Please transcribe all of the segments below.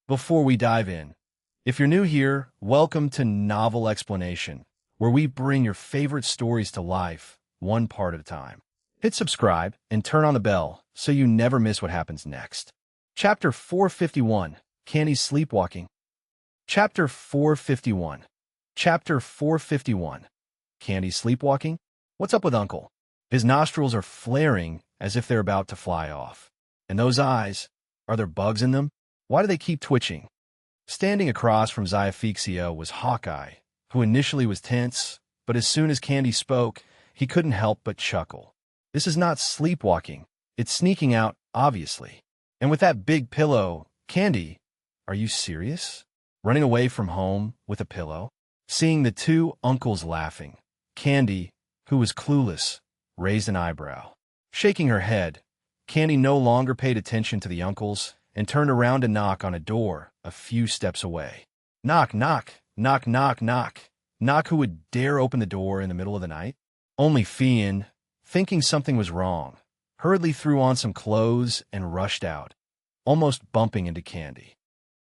Before we dive in, if you're new here, welcome to Novel Explanation, where we bring your favorite stories to life, one part at a time. Hit subscribe and turn on the bell so you never miss what happens next. Chapter 451, Candy's Sleepwalking. Chapter 451. Chapter 451. Candy's Sleepwalking? What's up with Uncle? His nostrils are flaring as if they're about to fly off. And those eyes, are there bugs in them? Why do they keep twitching? Standing across from Xiaphixia was Hawkeye, who initially was tense, but as soon as Candy spoke, he couldn't help but chuckle. This is not sleepwalking. It's sneaking out, obviously. And with that big pillow, Candy, are you serious? Running away from home with a pillow? Seeing the two uncles laughing, Candy, who was clueless, raised an eyebrow. Shaking her head, Candy no longer paid attention to the uncles and turned around to knock on a door a few steps away. Knock, knock, knock, knock, knock. Knock. Who would dare open the door in the middle of the night? Only Fian, thinking something was wrong, hurriedly threw on some clothes and rushed out, almost bumping into Candy.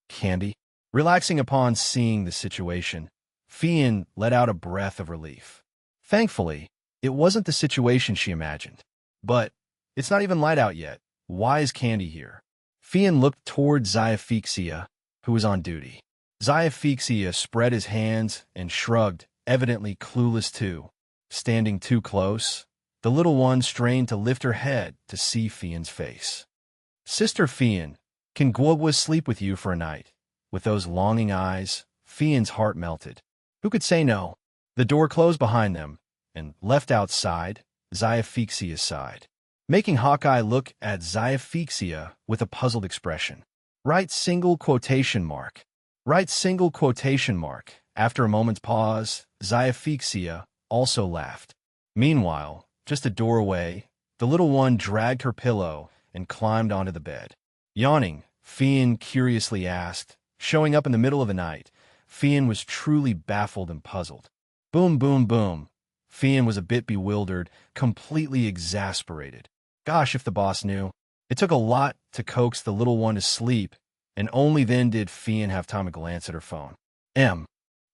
Candy, relaxing upon seeing the situation, Fian let out a breath of relief. Thankfully, it wasn't the situation she imagined. But it's not even light out yet. Why is Candy here? Fian looked toward Xiaphixia, who was on duty. Xiaphixia spread his hands and shrugged, evidently clueless too. Standing too close, the little one strained to lift her head to see Fian's face. Sister Fian, can Guogwa sleep with you for a night? With those longing eyes, Fian's heart melted. Who could say no? The door closed behind them, and left outside, Xiaphixia's side, making Hawkeye look at Xiaphixia with a puzzled expression. Right single quotation mark. Right single quotation mark. After a moment's pause, Xiaphixia also laughed. Meanwhile, just a door away, the little one dragged her pillow and climbed onto the bed. Yawning, Fian curiously asked, showing up in the middle of the night. Fian was truly baffled and puzzled. Boom, boom, boom. Fian was a bit bewildered, completely exasperated. Gosh, if the boss knew. It took a lot to coax the little one to sleep, and only then did Fian have time to glance at her phone.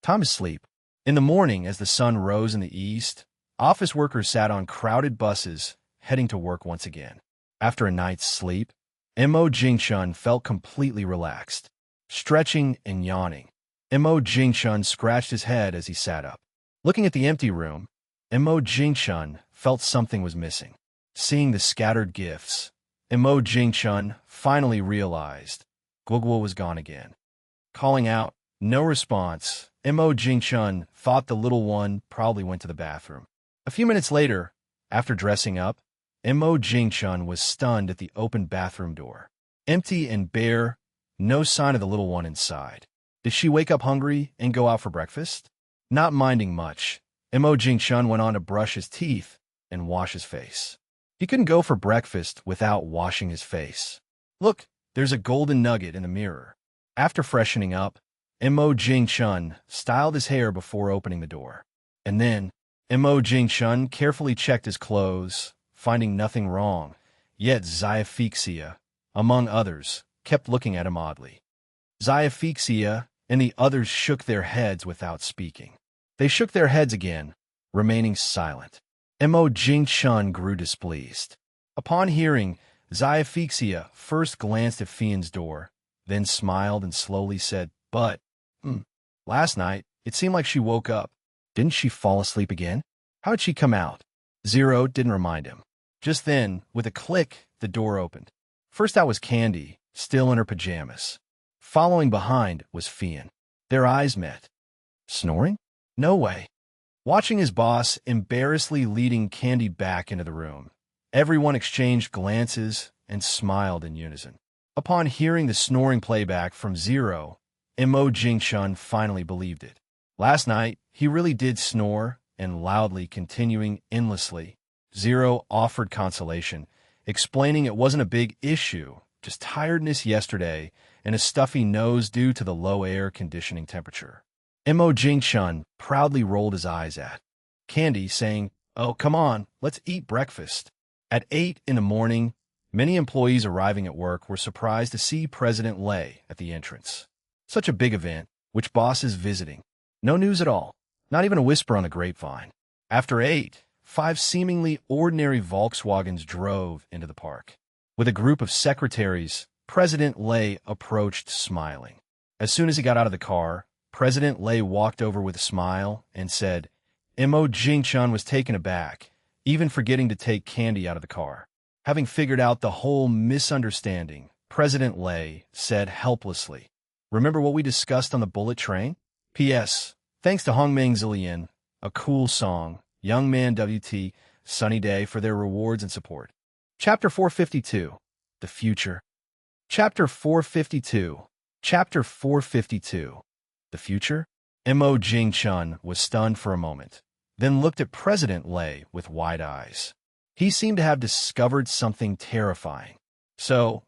Time to sleep. In the morning, as the sun rose in the east, office workers sat on crowded buses, heading to work once again. After a night's sleep, Mo Jingshun felt completely relaxed, stretching and yawning. Mo Jingshun scratched his head as he sat up. Looking at the empty room, Mo Jingshun felt something was missing. Seeing the scattered gifts, Mo Jingshun finally realized Guogwa was gone again. Calling out, no response, Mo Jingshun thought the little one probably went to the bathroom. A few minutes later, after dressing up, Mo Jingshun was stunned at the open bathroom door. Empty and bare, no sign of the little one inside. Did she wake up hungry and go out for breakfast? Not minding much, Mo Jingshun went on to brush his teeth and wash his face. He couldn't go for breakfast without washing his face. Look, there's a golden nugget in the mirror. After freshening up, Mo Jingshun styled his hair before opening the door. And then, Mo Jingshun carefully checked his clothes, finding nothing wrong, yet Xiaphixia, among others, kept looking at him oddly. Xiaphixia and the others shook their heads without speaking. They shook their heads again, remaining silent. Mo Jingshun grew displeased. Upon hearing, Xiaphixia first glanced at Fian's door, then smiled and slowly said, But, last night, it seemed like she woke up. Didn't she fall asleep again? How'd she come out? Zero didn't remind him. Just then, with a click, the door opened. First out was Candy, still in her pajamas. Following behind was Fian. Their eyes met. Snoring? No way. Watching his boss embarrassedly leading Candy back into the room, everyone exchanged glances and smiled in unison. Upon hearing the snoring playback from Zero, Mo Jingshun finally believed it. Last night, he really did snore, and loudly, continuing endlessly. Zero offered consolation, explaining it wasn't a big issue, just tiredness yesterday and a stuffy nose due to the low air conditioning temperature. Mo Jingshun proudly rolled his eyes at Candy, saying, Oh, come on, let's eat breakfast. At 8 in the morning, Many employees arriving at work were surprised to see President Lay at the entrance. Such a big event, which boss is visiting? No news at all, not even a whisper on the grapevine. After 8, 5 seemingly ordinary Volkswagens drove into the park. With a group of secretaries, President Lay approached smiling. As soon as he got out of the car, President Lay walked over with a smile and said, Mo Jingchun was taken aback, even forgetting to take candy out of the car. Having figured out the whole misunderstanding, President Lay said helplessly, Remember what we discussed on the bullet train? P.S. Thanks to Hongmeng Zillian, a cool song, Young Man WT, Sunny Day for their rewards and support. Chapter 452, The Future. Chapter 452, The Future? Mo Jingchun was stunned for a moment, then looked at President Lay with wide eyes. He seemed to have discovered something terrifying. So,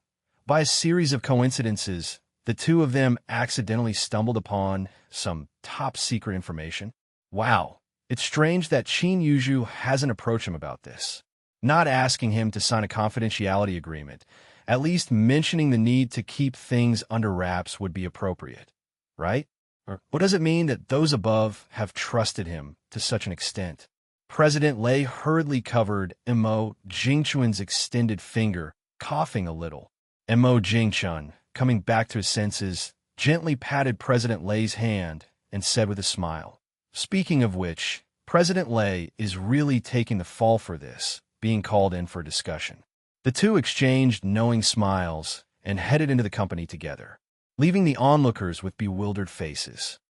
by a series of coincidences, the two of them accidentally stumbled upon some top-secret information. Wow, it's strange that Qin Yuzhu hasn't approached him about this. Not asking him to sign a confidentiality agreement, at least mentioning the need to keep things under wraps would be appropriate, right? Or what does it mean that those above have trusted him to such an extent? President Lay hurriedly covered Mo Jingchun's extended finger, coughing a little. Mo Jingchun, coming back to his senses, gently patted President Lay's hand and said with a smile, Speaking of which, President Lay is really taking the fall for this, being called in for a discussion. The two exchanged knowing smiles and headed into the company together, leaving the onlookers with bewildered faces.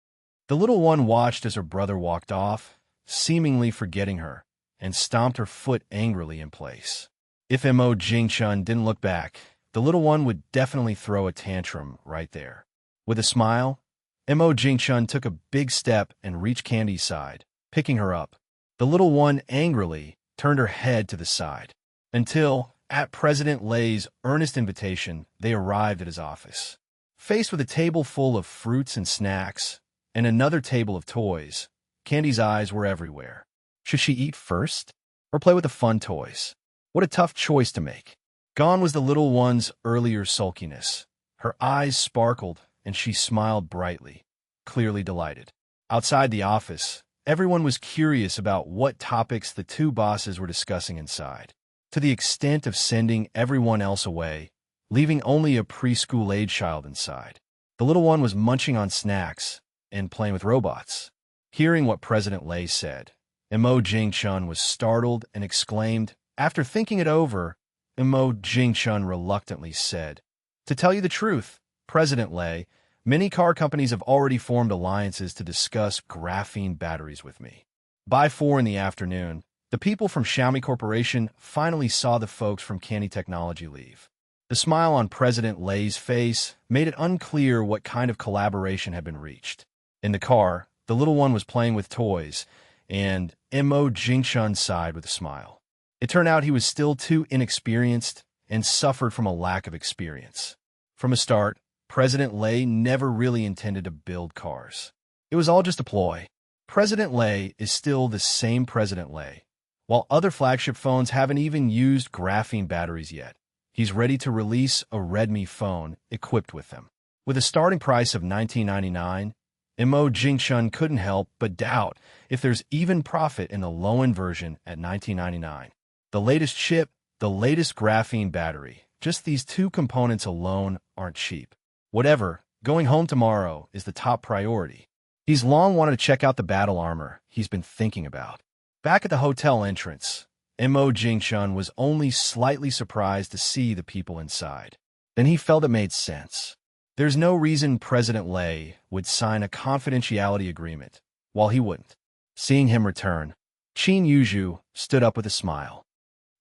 The little one watched as her brother walked off, seemingly forgetting her, and stomped her foot angrily in place. If Mo Jingchun didn't look back, the little one would definitely throw a tantrum right there. With a smile, Mo Jingchun took a big step and reached Candy's side, picking her up. The little one angrily turned her head to the side, until, at President Lay's earnest invitation, they arrived at his office. Faced with a table full of fruits and snacks, and another table of toys, Candy's eyes were everywhere. Should she eat first, or play with the fun toys? What a tough choice to make. Gone was the little one's earlier sulkiness. Her eyes sparkled, and she smiled brightly, clearly delighted. Outside the office, everyone was curious about what topics the two bosses were discussing inside, to the extent of sending everyone else away, leaving only a preschool-age child inside. The little one was munching on snacks and playing with robots. Hearing what President Lay said, Mo Jingchun was startled and exclaimed, After thinking it over, Mo Jingchun reluctantly said, To tell you the truth, President Lay, many car companies have already formed alliances to discuss graphene batteries with me. By 4 in the afternoon, the people from Xiaomi Corporation finally saw the folks from Candy Technology leave. The smile on President Lay's face made it unclear what kind of collaboration had been reached. In the car, the little one was playing with toys, and Mo Jingchun sighed with a smile. It turned out he was still too inexperienced and suffered from a lack of experience. From a start, President Lay never really intended to build cars. It was all just a ploy. President Lay is still the same President Lay. While other flagship phones haven't even used graphene batteries yet, he's ready to release a Redmi phone equipped with them. With a starting price of $19.99, Mo Jingchun couldn't help but doubt if there's even profit in the low-end version at $19.99. The latest chip, the latest graphene battery, just these two components alone aren't cheap. Whatever, going home tomorrow is the top priority. He's long wanted to check out the battle armor he's been thinking about. Back at the hotel entrance, Mo Jingchun was only slightly surprised to see the people inside. Then he felt it made sense. There's no reason President Lay would sign a confidentiality agreement, while he wouldn't. Seeing him return, Qin Yuzhu stood up with a smile.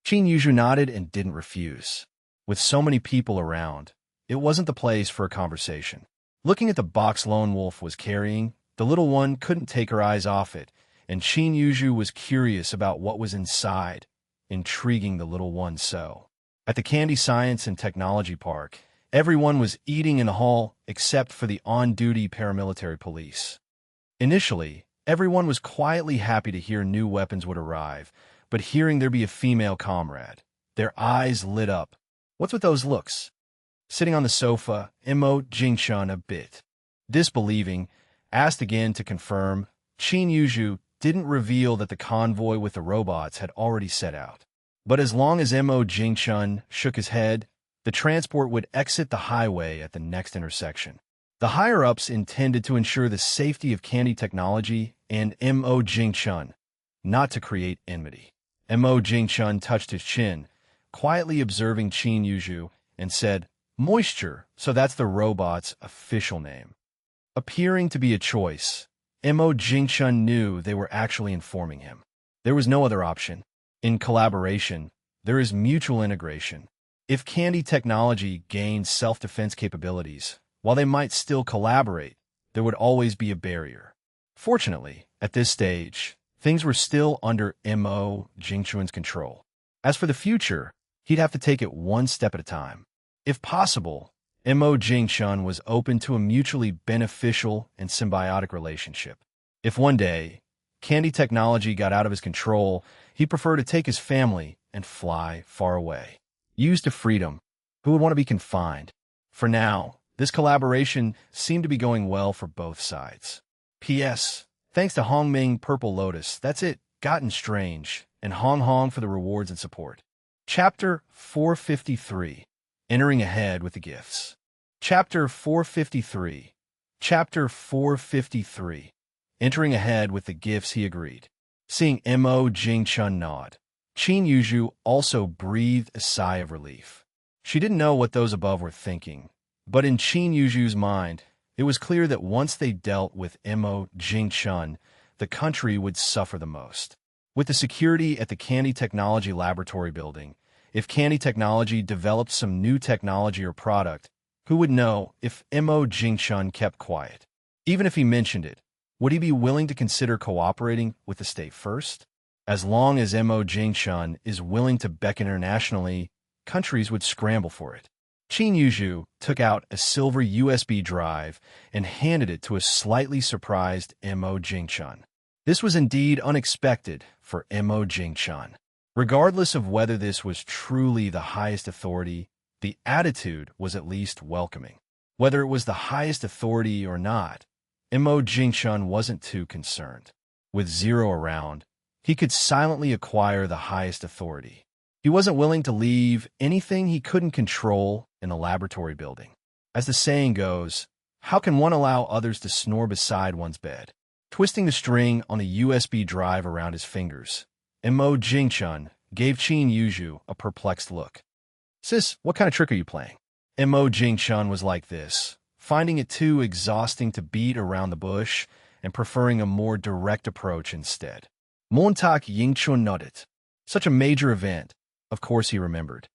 Qin Yuzhu nodded and didn't refuse. With so many people around, it wasn't the place for a conversation. Looking at the box Lone Wolf was carrying, the little one couldn't take her eyes off it, and Qin Yuzhu was curious about what was inside, intriguing the little one so. At the Candy Science and Technology Park, everyone was eating in the hall except for the on-duty paramilitary police. Initially, everyone was quietly happy to hear new weapons would arrive, but hearing there be a female comrade, their eyes lit up. What's with those looks? Sitting on the sofa, Mo Jingshun, a bit disbelieving, asked again to confirm. Qin Yuzhu didn't reveal that the convoy with the robots had already set out. But as long as Mo Jingshun shook his head, the transport would exit the highway at the next intersection. The higher-ups intended to ensure the safety of Candy Technology and Mo Jingshun, not to create enmity. Mo Jingshun touched his chin, quietly observing Qin Yuzhu, and said, "Moisture, so that's the robot's official name." Appearing to be a choice, Mo Jingshun knew they were actually informing him. There was no other option. In collaboration, there is mutual integration. If Candy Technology gained self-defense capabilities, while they might still collaborate, there would always be a barrier. Fortunately, at this stage, things were still under Mo Jingshun's control. As for the future, he'd have to take it one step at a time. If possible, Mo Jingshun was open to a mutually beneficial and symbiotic relationship. If one day, Candy Technology got out of his control, he'd prefer to take his family and fly far away. Used to freedom, who would want to be confined? For now, this collaboration seemed to be going well for both sides. P.S. Thanks to Hongming Purple Lotus, that's it, gotten strange, and Hong Hong for the rewards and support. Chapter 453. Entering ahead with the gifts. Chapter 453. Chapter 453. Entering ahead with the gifts, he agreed. Seeing Mo Jingshun nod, Qin Yuzhu also breathed a sigh of relief. She didn't know what those above were thinking, but in Qin Yuzhu's mind, it was clear that once they dealt with Mo Jingshun, the country would suffer the most. With the security at the Candy Technology Laboratory building, if Candy Technology developed some new technology or product, who would know if Mo Jingshun kept quiet? Even if he mentioned it, would he be willing to consider cooperating with the state first? As long as Mo Jingshun is willing to beckon internationally, countries would scramble for it. Qin Yuzhu took out a silver USB drive and handed it to a slightly surprised Mo Jingshun. This was indeed unexpected for Mo Jingshun. Regardless of whether this was truly the highest authority, the attitude was at least welcoming. Whether it was the highest authority or not, Mo Jingshun wasn't too concerned. With Zero around, he could silently acquire the highest authority. He wasn't willing to leave anything he couldn't control in the laboratory building. As the saying goes, how can one allow others to snore beside one's bed? Twisting the string on the USB drive around his fingers, Mo Jingshun gave Qin Yuzhu a perplexed look. "Sis, what kind of trick are you playing?" Mo Jingshun was like this, finding it too exhausting to beat around the bush and preferring a more direct approach instead. Montag Yingchun nodded. Such a major event, of course he remembered.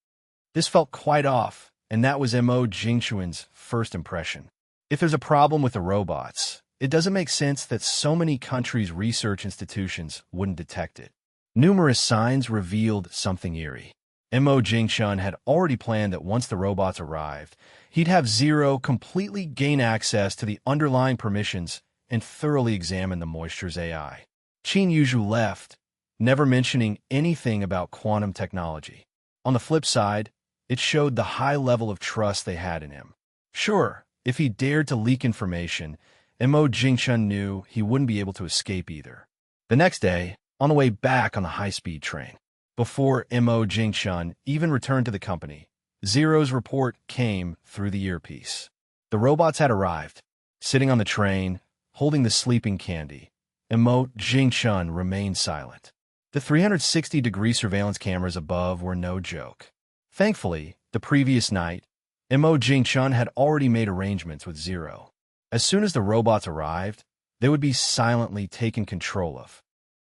This felt quite off, and that was Mo Jingshun's first impression. If there's a problem with the robots, it doesn't make sense that so many countries' research institutions wouldn't detect it. Numerous signs revealed something eerie. Mo Jingshun had already planned that once the robots arrived, he'd have Zero completely gain access to the underlying permissions and thoroughly examine the Moisture's AI. Qin Yuzhu left, never mentioning anything about quantum technology. On the flip side, it showed the high level of trust they had in him. Sure, if he dared to leak information, Mo Jingshun knew he wouldn't be able to escape either. The next day, on the way back on the high-speed train, before Mo Jingshun even returned to the company, Zero's report came through the earpiece. The robots had arrived. Sitting on the train, holding the sleeping Candy, Mo Jingshun remained silent. The 360-degree surveillance cameras above were no joke. Thankfully, the previous night, Mo Jingshun had already made arrangements with Zero. As soon as the robots arrived, they would be silently taken control of.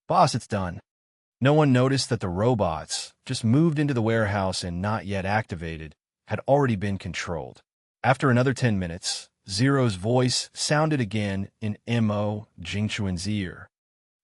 "Boss, it's done." No one noticed that the robots, just moved into the warehouse and not yet activated, had already been controlled. After another 10 minutes, Zero's voice sounded again in Mo Jingshun's ear.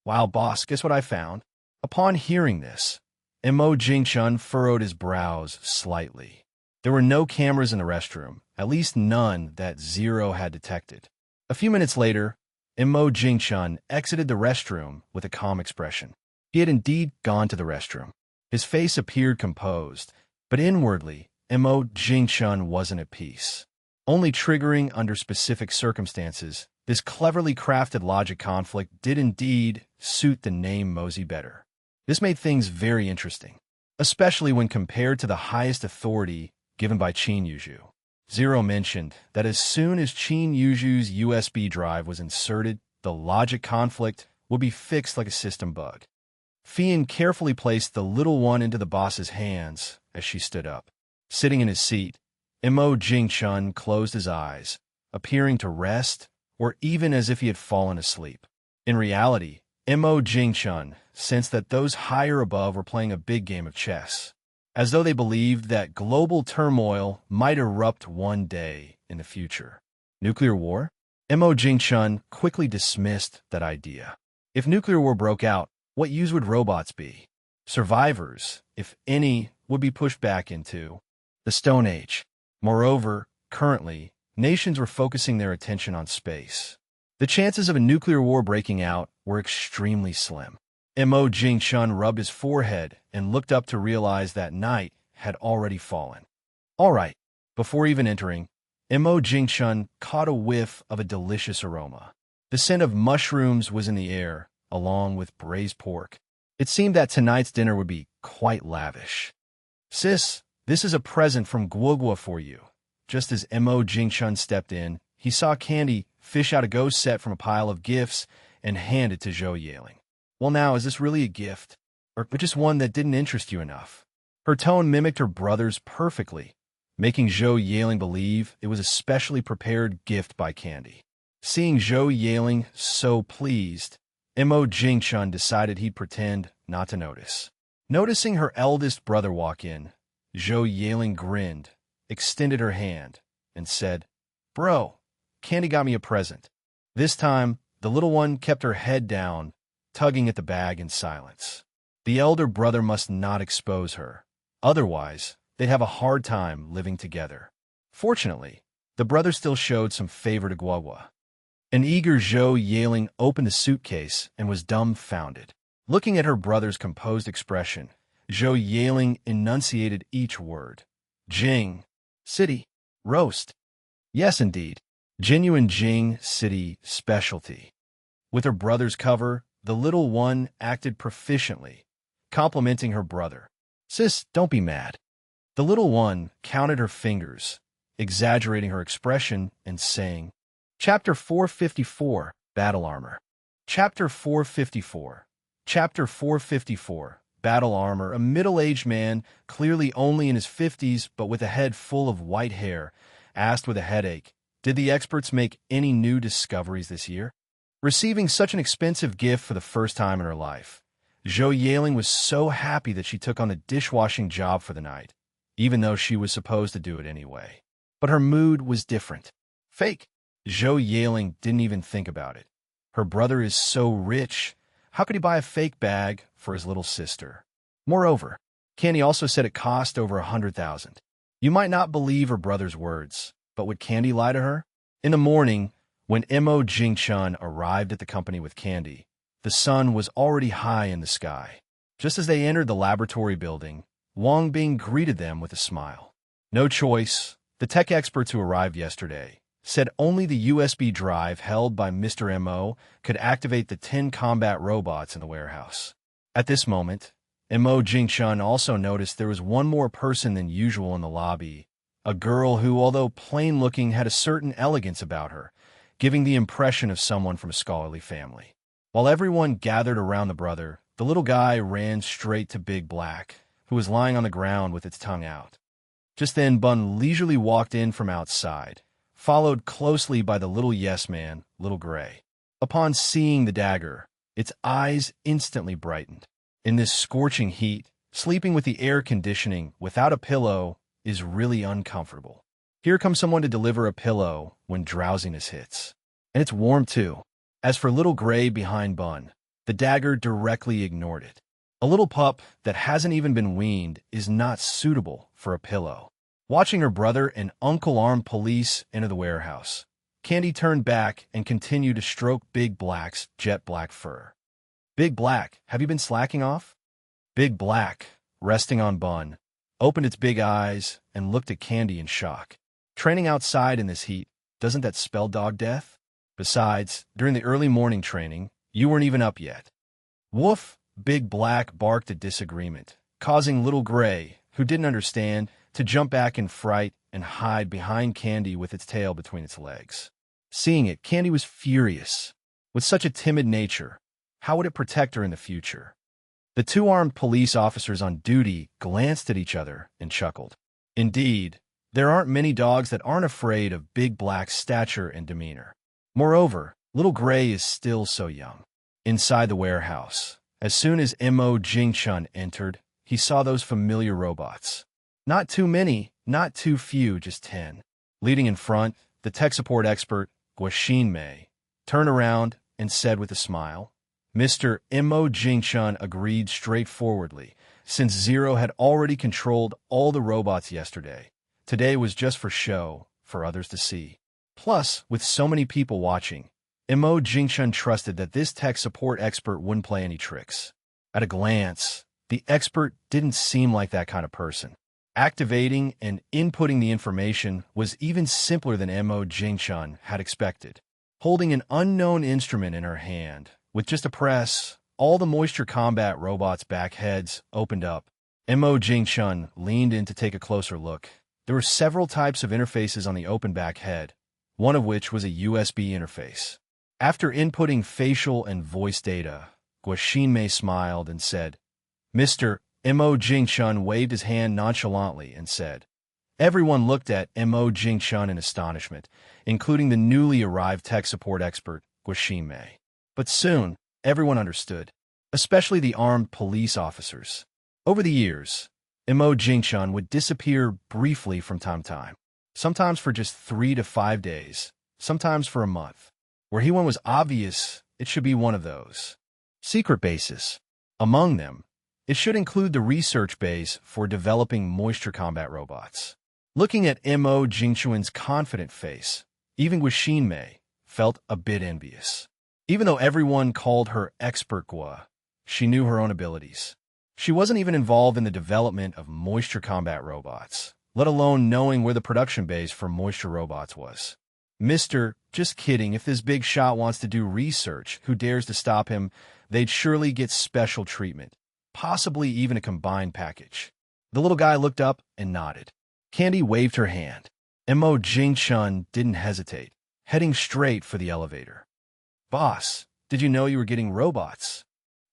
"Wow, boss, guess what I found?" Upon hearing this, Mo Jingshun furrowed his brows slightly. There were no cameras in the restroom, at least none that Zero had detected. A few minutes later, Mo Jingshun exited the restroom with a calm expression. He had indeed gone to the restroom. His face appeared composed, but inwardly, Mo Jingchun wasn't at peace. Only triggering under specific circumstances, this cleverly crafted logic conflict did indeed suit the name Mosey better. This made things very interesting, especially when compared to the highest authority given by Qin Yuzhu. Zero mentioned that as soon as Qin Yuzhu's USB drive was inserted, the logic conflict would be fixed like a system bug. Fian carefully placed the little one into the boss's hands as she stood up. Sitting in his seat, Mo Jingchun closed his eyes, appearing to rest or even as if he had fallen asleep. In reality, Mo Jingchun sensed that those higher above were playing a big game of chess, as though they believed that global turmoil might erupt one day in the future. Nuclear war? Mo Jingchun quickly dismissed that idea. If nuclear war broke out, what use would robots be? Survivors, if any, would be pushed back into the Stone Age. Moreover, currently, nations were focusing their attention on space. The chances of a nuclear war breaking out were extremely slim. Mo Jingchun rubbed his forehead and looked up to realize that night had already fallen. All right. Before even entering, Mo Jingchun caught a whiff of a delicious aroma. The scent of mushrooms was in the air, along with braised pork. It seemed that tonight's dinner would be quite lavish. Sis, this is a present from Guogua for you. Just as Mo Jingchun stepped in, he saw Candy fish out a ghost set from a pile of gifts and hand it to Zhou Yaling. Well now, is this really a gift? Or just one that didn't interest you enough? Her tone mimicked her brother's perfectly, making Zhou Yaling believe it was a specially prepared gift by Candy. Seeing Zhou Yaling so pleased, Mo Jingchun decided he'd pretend not to notice. Noticing her eldest brother walk in, Zhou Yaling grinned, extended her hand, and said, "Bro, Candy got me a present." This time, the little one kept her head down, tugging at the bag in silence. The elder brother must not expose her. Otherwise, they'd have a hard time living together. Fortunately, the brother still showed some favor to Guogua. An eager Zhou Yaling opened the suitcase and was dumbfounded. Looking at her brother's composed expression, Zhou Yaling enunciated each word. Jing, city, roast. Yes, indeed. Genuine Jing city specialty. With her brother's cover, the little one acted proficiently, complimenting her brother. Sis, don't be mad. The little one counted her fingers, exaggerating her expression and saying, Chapter 454, Battle Armor. Chapter 454. Chapter 454, Battle Armor. A middle-aged man, clearly only in his 50s but with a head full of white hair, asked with a headache, did the experts make any new discoveries this year? Receiving such an expensive gift for the first time in her life, Zhou Yaling was so happy that she took on the dishwashing job for the night, even though she was supposed to do it anyway. But her mood was different. Fake. Zhou Yaling didn't even think about it. Her brother is so rich, how could he buy a fake bag for his little sister? Moreover, Candy also said it cost over 100,000. You might not believe her brother's words, but would Candy lie to her? In the morning, when Mo Jingchun arrived at the company with Candy, the sun was already high in the sky. Just as they entered the laboratory building, Wang Bing greeted them with a smile. No choice, the tech experts who arrived yesterday said only the USB drive held by Mr. Mo could activate the 10 combat robots in the warehouse. At this moment, Mo Jingchun also noticed there was one more person than usual in the lobby, a girl who, although plain-looking, had a certain elegance about her, giving the impression of someone from a scholarly family. While everyone gathered around the brother, the little guy ran straight to Big Black, who was lying on the ground with its tongue out. Just then, Bun leisurely walked in from outside, followed closely by the little yes-man, Little Gray. Upon seeing the dagger, its eyes instantly brightened. In this scorching heat, sleeping with the air conditioning without a pillow is really uncomfortable. Here comes someone to deliver a pillow when drowsiness hits. And it's warm too. As for Little Gray behind Bun, the dagger directly ignored it. A little pup that hasn't even been weaned is not suitable for a pillow. Watching her brother and Uncle armed police enter the warehouse, Candy turned back and continued to stroke Big Black's jet black fur. Big Black, have you been slacking off? Big Black, resting on Bun, opened its big eyes, and looked at Candy in shock. Training outside in this heat, doesn't that spell dog death? Besides, during the early morning training, you weren't even up yet. Woof! Big Black barked at disagreement, causing Little Gray, who didn't understand, to jump back in fright and hide behind Candy with its tail between its legs. Seeing it, Candy was furious. With such a timid nature, how would it protect her in the future? The two armed police officers on duty glanced at each other and chuckled. Indeed, there aren't many dogs that aren't afraid of Big Black's stature and demeanor. Moreover, Little Gray is still so young. Inside the warehouse, as soon as Mo Jingchun entered, he saw those familiar robots. Not too many, not too few, just 10. Leading in front, the tech support expert, Guoxin Mei, turned around and said with a smile, Mr. Mo Jingchun agreed straightforwardly, since Zero had already controlled all the robots yesterday. Today was just for show, for others to see. Plus, with so many people watching, Mo Jingchun trusted that this tech support expert wouldn't play any tricks. At a glance, the expert didn't seem like that kind of person. Activating and inputting the information was even simpler than Mo Jingchun had expected. Holding an unknown instrument in her hand, with just a press, all the moisture combat robots' back heads opened up. Mo Jingchun leaned in to take a closer look. There were several types of interfaces on the open back head, one of which was a USB interface. After inputting facial and voice data, Guoxin Mei smiled and said, Mr. Mo Jingchun waved his hand nonchalantly and said, Everyone looked at Mo Jingchun in astonishment, including the newly arrived tech support expert, Guoxin Mei. But soon, everyone understood, especially the armed police officers. Over the years, Mo Jingchun would disappear briefly from time to time, sometimes for just 3 to 5 days, sometimes for a month. Where he went was obvious, it should be one of those secret bases. Among them, it should include the research base for developing moisture combat robots. Looking at Mo Jingchun's confident face, even Guoxin Mei felt a bit envious. Even though everyone called her Expert Gua, she knew her own abilities. She wasn't even involved in the development of moisture combat robots, let alone knowing where the production base for moisture robots was. Just kidding, if this big shot wants to do research, who dares to stop him? They'd surely get special treatment, possibly even a combined package. The little guy looked up and nodded. Candy waved her hand. Mo Jingchun didn't hesitate, heading straight for the elevator. Boss, did you know you were getting robots?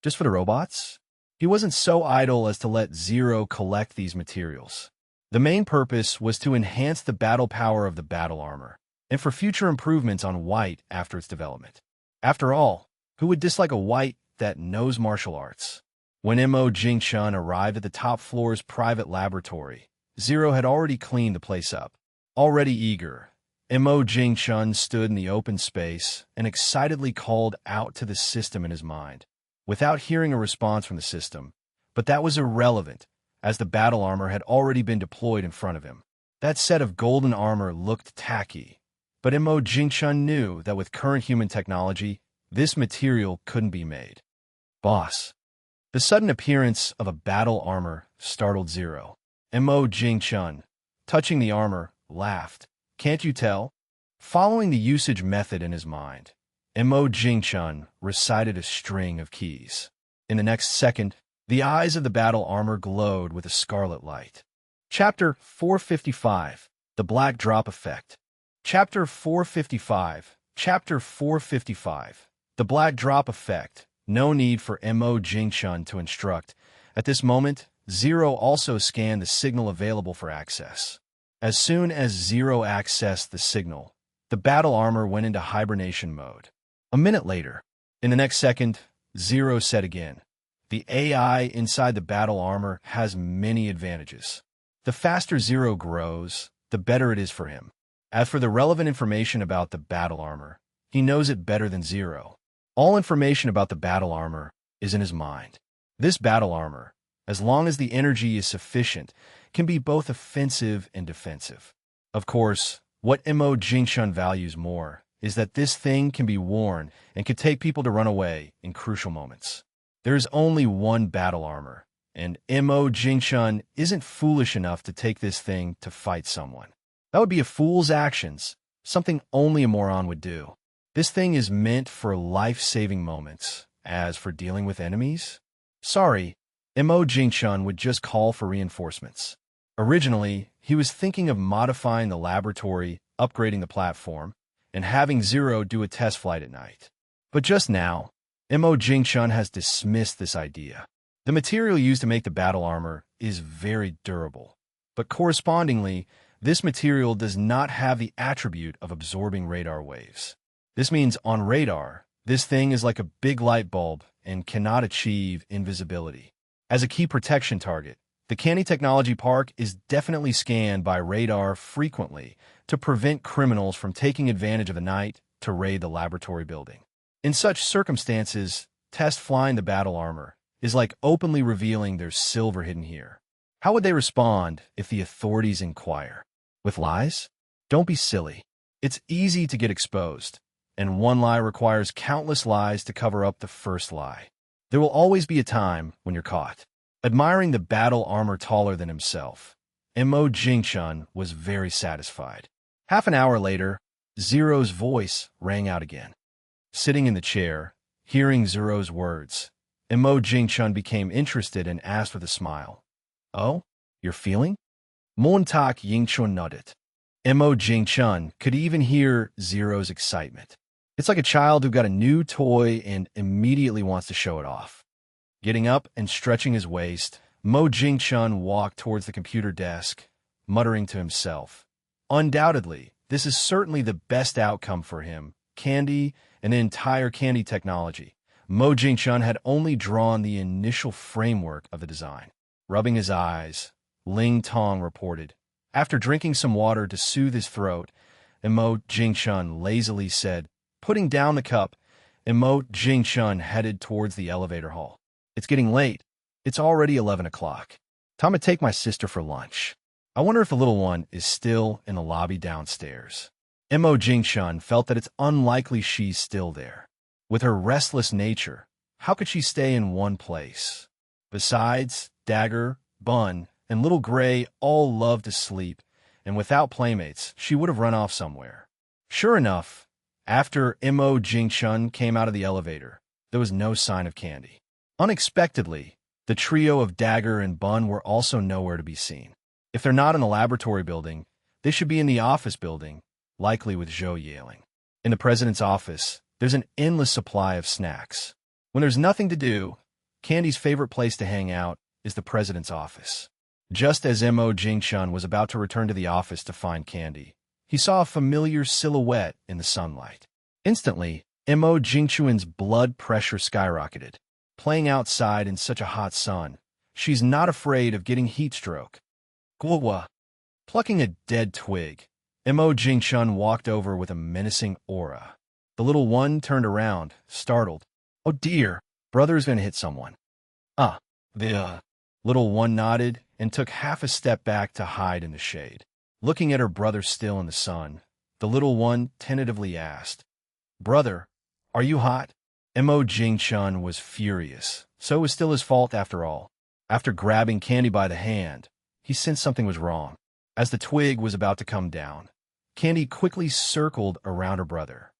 Just for the robots? He wasn't so idle as to let Zero collect these materials. The main purpose was to enhance the battle power of the battle armor, and for future improvements on White after its development. After all, who would dislike a White that knows martial arts? When Mo Jingchun arrived at the top floor's private laboratory, Zero had already cleaned the place up. Already eager, Mo Jingchun stood in the open space and excitedly called out to the system in his mind, without hearing a response from the system. But that was irrelevant, as the battle armor had already been deployed in front of him. That set of golden armor looked tacky, but Mo Jingchun knew that with current human technology, this material couldn't be made. Boss. The sudden appearance of a battle armor startled Zero. Mo Jingchun, touching the armor, laughed. Can't you tell? Following the usage method in his mind, Mo Jingchun recited a string of keys. In the next second, the eyes of the battle armor glowed with a scarlet light. Chapter 455, The Black Drop Effect. Chapter 455, Chapter 455, The Black Drop Effect. No need for Mo Jingchun to instruct. At this moment, Zero also scanned the signal available for access. As soon as Zero accessed the signal, the battle armor went into hibernation mode. A minute later, in the next second, Zero said again, the AI inside the battle armor has many advantages. The faster Zero grows, the better it is for him. As for the relevant information about the battle armor, he knows it better than Zero. All information about the battle armor is in his mind. This battle armor, as long as the energy is sufficient, can be both offensive and defensive. Of course, what Mo Jingchun values more is that this thing can be worn and can take people to run away in crucial moments. There is only one battle armor, and Mo Jingchun isn't foolish enough to take this thing to fight someone. That would be a fool's actions, something only a moron would do. This thing is meant for life-saving moments. As for dealing with enemies, sorry, Mo Jingchun would just call for reinforcements. Originally, he was thinking of modifying the laboratory, upgrading the platform, and having Zero do a test flight at night. But just now, Mo Jingchun has dismissed this idea. The material used to make the battle armor is very durable, but correspondingly, this material does not have the attribute of absorbing radar waves. This means on radar, this thing is like a big light bulb and cannot achieve invisibility. As a key protection target, the Candy Technology Park is definitely scanned by radar frequently to prevent criminals from taking advantage of the night to raid the laboratory building. In such circumstances, test flying the battle armor is like openly revealing there's silver hidden here. How would they respond if the authorities inquire? With lies? Don't be silly. It's easy to get exposed, and one lie requires countless lies to cover up the first lie. There will always be a time when you're caught. Admiring the battle armor taller than himself, Mo Jingchun was very satisfied. Half an hour later, Zero's voice rang out again. Sitting in the chair, hearing Zero's words, Mo Jingchun became interested and asked with a smile, "Oh, you're feeling?" Montak Yingchun nodded. Mo Jingchun could even hear Zero's excitement. It's like a child who got a new toy and immediately wants to show it off. Getting up and stretching his waist, Mo Jingchun walked towards the computer desk, muttering to himself, "Undoubtedly, this is certainly the best outcome for him. Candy and the entire Candy Technology." Mo Jingchun had only drawn the initial framework of the design. Rubbing his eyes, Ling Tong reported. After drinking some water to soothe his throat, Mo Jingchun lazily said, putting down the cup, Mo Jingchun headed towards the elevator hall. "It's getting late. It's already 11 o'clock. Time to take my sister for lunch. I wonder if the little one is still in the lobby downstairs." Mo Jingchun felt that it's unlikely she's still there. With her restless nature, how could she stay in one place? Besides, Dagger, Bun, and Little Gray all love to sleep, and without playmates, she would have run off somewhere. Sure enough, after Mo Jingchun came out of the elevator, there was no sign of Candy. Unexpectedly, the trio of Dagger and Bun were also nowhere to be seen. If they're not in the laboratory building, they should be in the office building, likely with Zhou yailing. In the president's office, there's an endless supply of snacks. When there's nothing to do, Candy's favorite place to hang out is the president's office. Just as Mo Jingchun was about to return to the office to find Candy, he saw a familiar silhouette in the sunlight. Instantly, Mo Jingchun's blood pressure skyrocketed. Playing outside in such a hot sun, she's not afraid of getting heat stroke. Guwa. Plucking a dead twig, Mo Jingchun walked over with a menacing aura. The little one turned around, startled. "Oh dear, brother's gonna hit someone." The little one nodded and took half a step back to hide in the shade. Looking at her brother still in the sun, the little one tentatively asked, "Brother, are you hot?" Mo Jingchun was furious, so it was still his fault after all. After grabbing Candy by the hand, he sensed something was wrong. As the twig was about to come down, Candy quickly circled around her brother.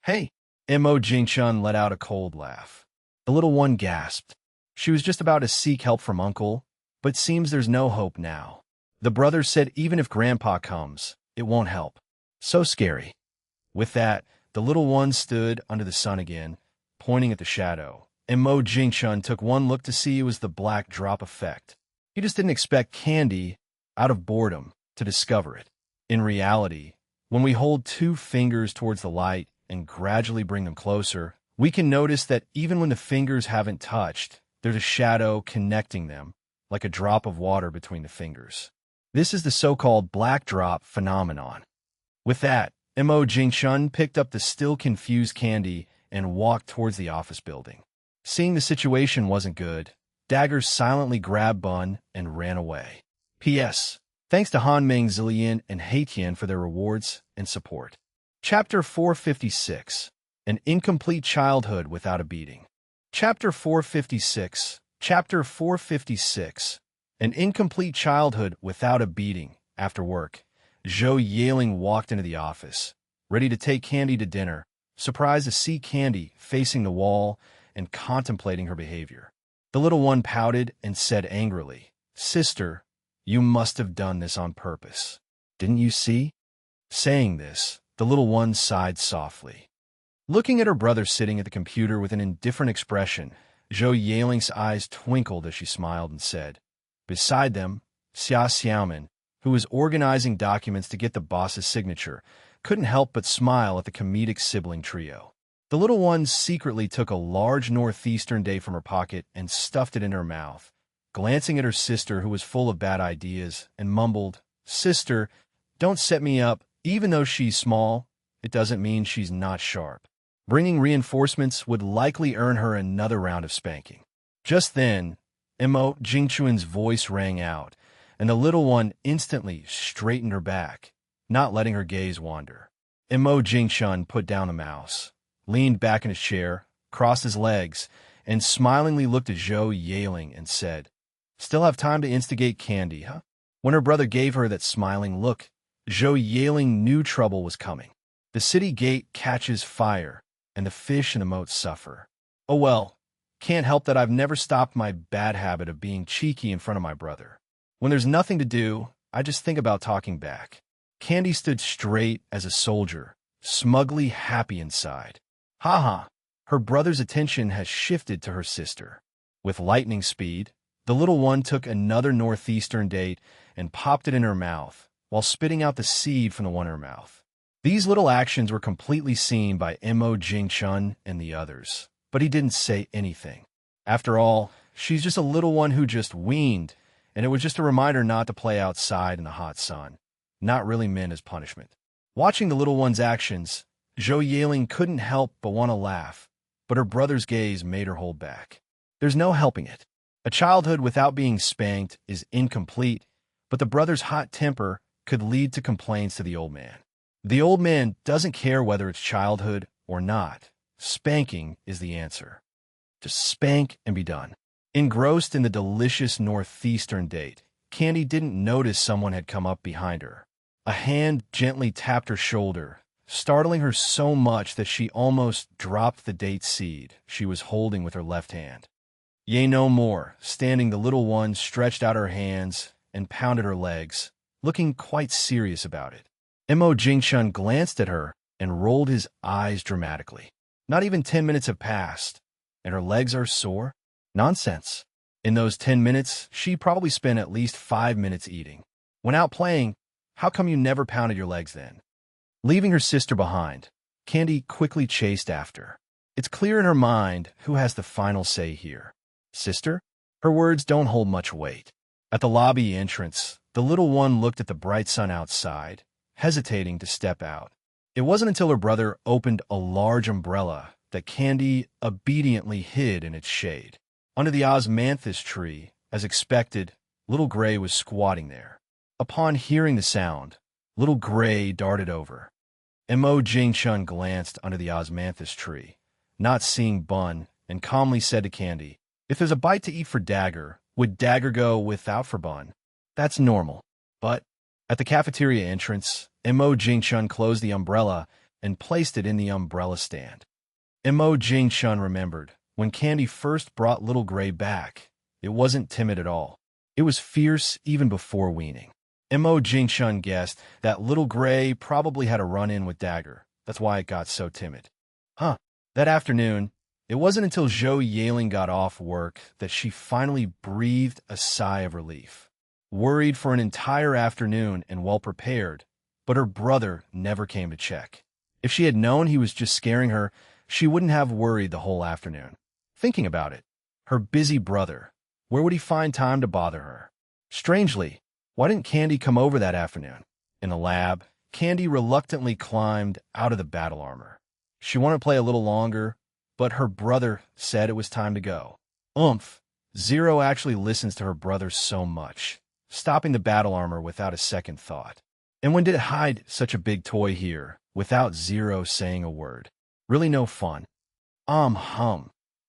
Hey! Mo Jingchun let out a cold laugh. The little one gasped. She was just about to seek help from Uncle, but seems there's no hope now. The brother said even if Grandpa comes, it won't help. So scary. With that, the little one stood under the sun again, pointing at the shadow, and Mo Jingchun took one look to see it was the black drop effect. He just didn't expect Candy, out of boredom, to discover it. In reality, when we hold two fingers towards the light and gradually bring them closer, we can notice that even when the fingers haven't touched, there's a shadow connecting them, like a drop of water between the fingers. This is the so-called black drop phenomenon. With that, Mo Jingchun picked up the still confused Candy and walked towards the office building. Seeing the situation wasn't good, Dagger silently grabbed Bun and ran away. P.S. Thanks to Hanming, Zillian, and Haitian for their rewards and support. Chapter 456. An Incomplete Childhood Without a Beating. Chapter 456. Chapter 456. An incomplete childhood without a beating. After work, Zhou Yaling walked into the office, ready to take Candy to dinner, surprised to see Candy facing the wall and contemplating her behavior. The little one pouted and said angrily, "Sister, you must have done this on purpose. Didn't you see?" Saying this, the little one sighed softly. Looking at her brother sitting at the computer with an indifferent expression, Zhou Yaling's eyes twinkled as she smiled and said, beside them, Xia Xiaoman, who was organizing documents to get the boss's signature, couldn't help but smile at the comedic sibling trio. The little one secretly took a large northeastern date from her pocket and stuffed it in her mouth, glancing at her sister who was full of bad ideas, and mumbled, "Sister, don't set me up. Even though she's small, it doesn't mean she's not sharp." Bringing reinforcements would likely earn her another round of spanking. Just then, Mo Jingchuan's voice rang out, and the little one instantly straightened her back, not letting her gaze wander. Mo Jingchun put down the mouse, leaned back in his chair, crossed his legs, and smilingly looked at Zhou Yaling and said, "Still have time to instigate Candy, huh?" When her brother gave her that smiling look, Zhou Yaling knew trouble was coming. The city gate catches fire, and the fish in the moat suffer. Oh well, can't help that I've never stopped my bad habit of being cheeky in front of my brother. When there's nothing to do, I just think about talking back. Candy stood straight as a soldier, smugly happy inside. Ha! Her brother's attention has shifted to her sister. With lightning speed, the little one took another northeastern date and popped it in her mouth, while spitting out the seed from the one in her mouth. These little actions were completely seen by Mo Jingchun and the others, but he didn't say anything. After all, she's just a little one who just weaned, and it was just a reminder not to play outside in the hot sun, not really meant as punishment. Watching the little one's actions, Zhou Yaling couldn't help but want to laugh, but her brother's gaze made her hold back. There's no helping it. A childhood without being spanked is incomplete, but the brother's hot temper could lead to complaints to the old man. The old man doesn't care whether it's childhood or not. Spanking is the answer. Just spank and be done. Engrossed in the delicious northeastern date, Candy didn't notice someone had come up behind her. A hand gently tapped her shoulder, startling her so much that she almost dropped the date seed she was holding with her left hand. Yea, no more, standing the little one stretched out her hands and pounded her legs, looking quite serious about it. Mo Jingchun glanced at her and rolled his eyes dramatically. Not even 10 minutes have passed, and her legs are sore? Nonsense. In those 10 minutes, she probably spent at least 5 minutes eating. When out playing, how come you never pounded your legs then? Leaving her sister behind, Candy quickly chased after. It's clear in her mind who has the final say here. Sister? Her words don't hold much weight. At the lobby entrance, the little one looked at the bright sun outside, hesitating to step out. It wasn't until her brother opened a large umbrella that Candy obediently hid in its shade. Under the osmanthus tree, as expected, Little Gray was squatting there. Upon hearing the sound, Little Gray darted over. Mo Jingchun glanced under the osmanthus tree, not seeing Bun, and calmly said to Candy, "If there's a bite to eat for Dagger, would Dagger go without for Bun? That's normal." But at the cafeteria entrance, Mo Jingchun closed the umbrella and placed it in the umbrella stand. Mo Jingchun remembered, when Candy first brought Little Gray back, it wasn't timid at all. It was fierce even before weaning. Mo Jingchun guessed that Little Gray probably had a run-in with Dagger. That's why it got so timid. That afternoon, it wasn't until Zhou Yaling got off work that she finally breathed a sigh of relief. Worried for an entire afternoon and well-prepared, but her brother never came to check. If she had known he was just scaring her, she wouldn't have worried the whole afternoon. Thinking about it, her busy brother, where would he find time to bother her? Strangely, why didn't Candy come over that afternoon? In the lab, Candy reluctantly climbed out of the battle armor. She wanted to play a little longer, but her brother said it was time to go. Zero actually listens to her brother so much, stopping the battle armor without a second thought. And when did it hide such a big toy here, without Zero saying a word? Really no fun.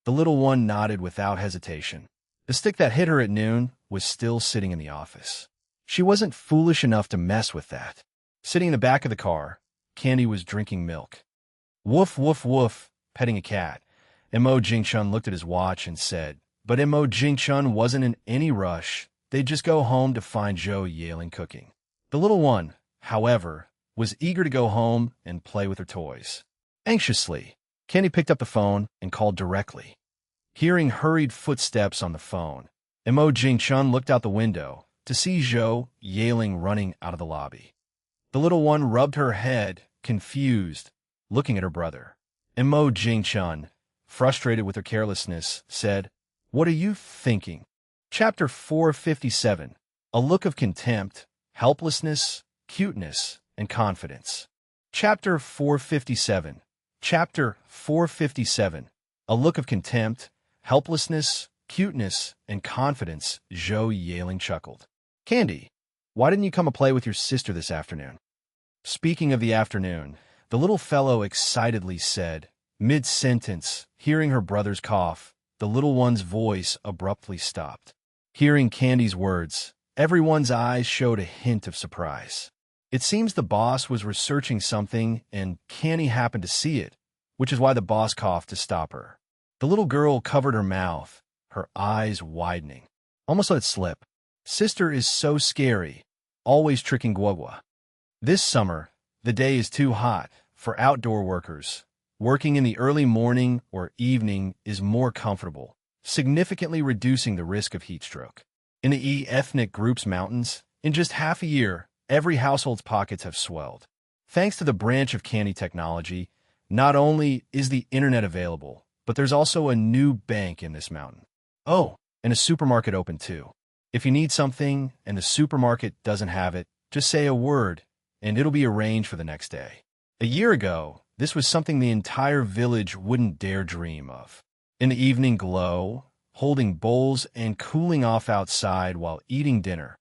The little one nodded without hesitation. The stick that hit her at noon was still sitting in the office. She wasn't foolish enough to mess with that. Sitting in the back of the car, Candy was drinking milk. Woof, woof, woof, petting a cat. Mo Jingchun looked at his watch and said, but Mo Jingchun wasn't in any rush. They'd just go home to find Zhou Yaling cooking. The little one, however, was eager to go home and play with her toys. Anxiously, Candy picked up the phone and called directly. Hearing hurried footsteps on the phone, Mo Jingchun looked out the window to see Zhou Yaling running out of the lobby. The little one rubbed her head, confused, looking at her brother. Mo Jingchun, frustrated with her carelessness, said, "What are you thinking?" Chapter 457. A look of contempt, helplessness, cuteness, and confidence. Chapter 457. Chapter 457. A look of contempt, helplessness, cuteness, and confidence, Zhou Yaling chuckled. Candy, why didn't you come and play with your sister this afternoon? Speaking of the afternoon, the little fellow excitedly said, mid-sentence, hearing her brother's cough, the little one's voice abruptly stopped. Hearing Candy's words, everyone's eyes showed a hint of surprise. It seems the boss was researching something and Candy happened to see it, which is why the boss coughed to stop her. The little girl covered her mouth, her eyes widening. Almost let it slip. Sister is so scary, always tricking Guagua. This summer, the day is too hot for outdoor workers. Working in the early morning or evening is more comfortable, significantly reducing the risk of heat stroke. In the ethnic group's mountains, in just half a year, every household's pockets have swelled. Thanks to the branch of Candy technology, not only is the internet available, but there's also a new bank in this mountain. Oh, and a supermarket open too. If you need something and the supermarket doesn't have it, just say a word, and it'll be arranged for the next day. A year ago, this was something the entire village wouldn't dare dream of. In the evening glow, holding bowls and cooling off outside while eating dinner,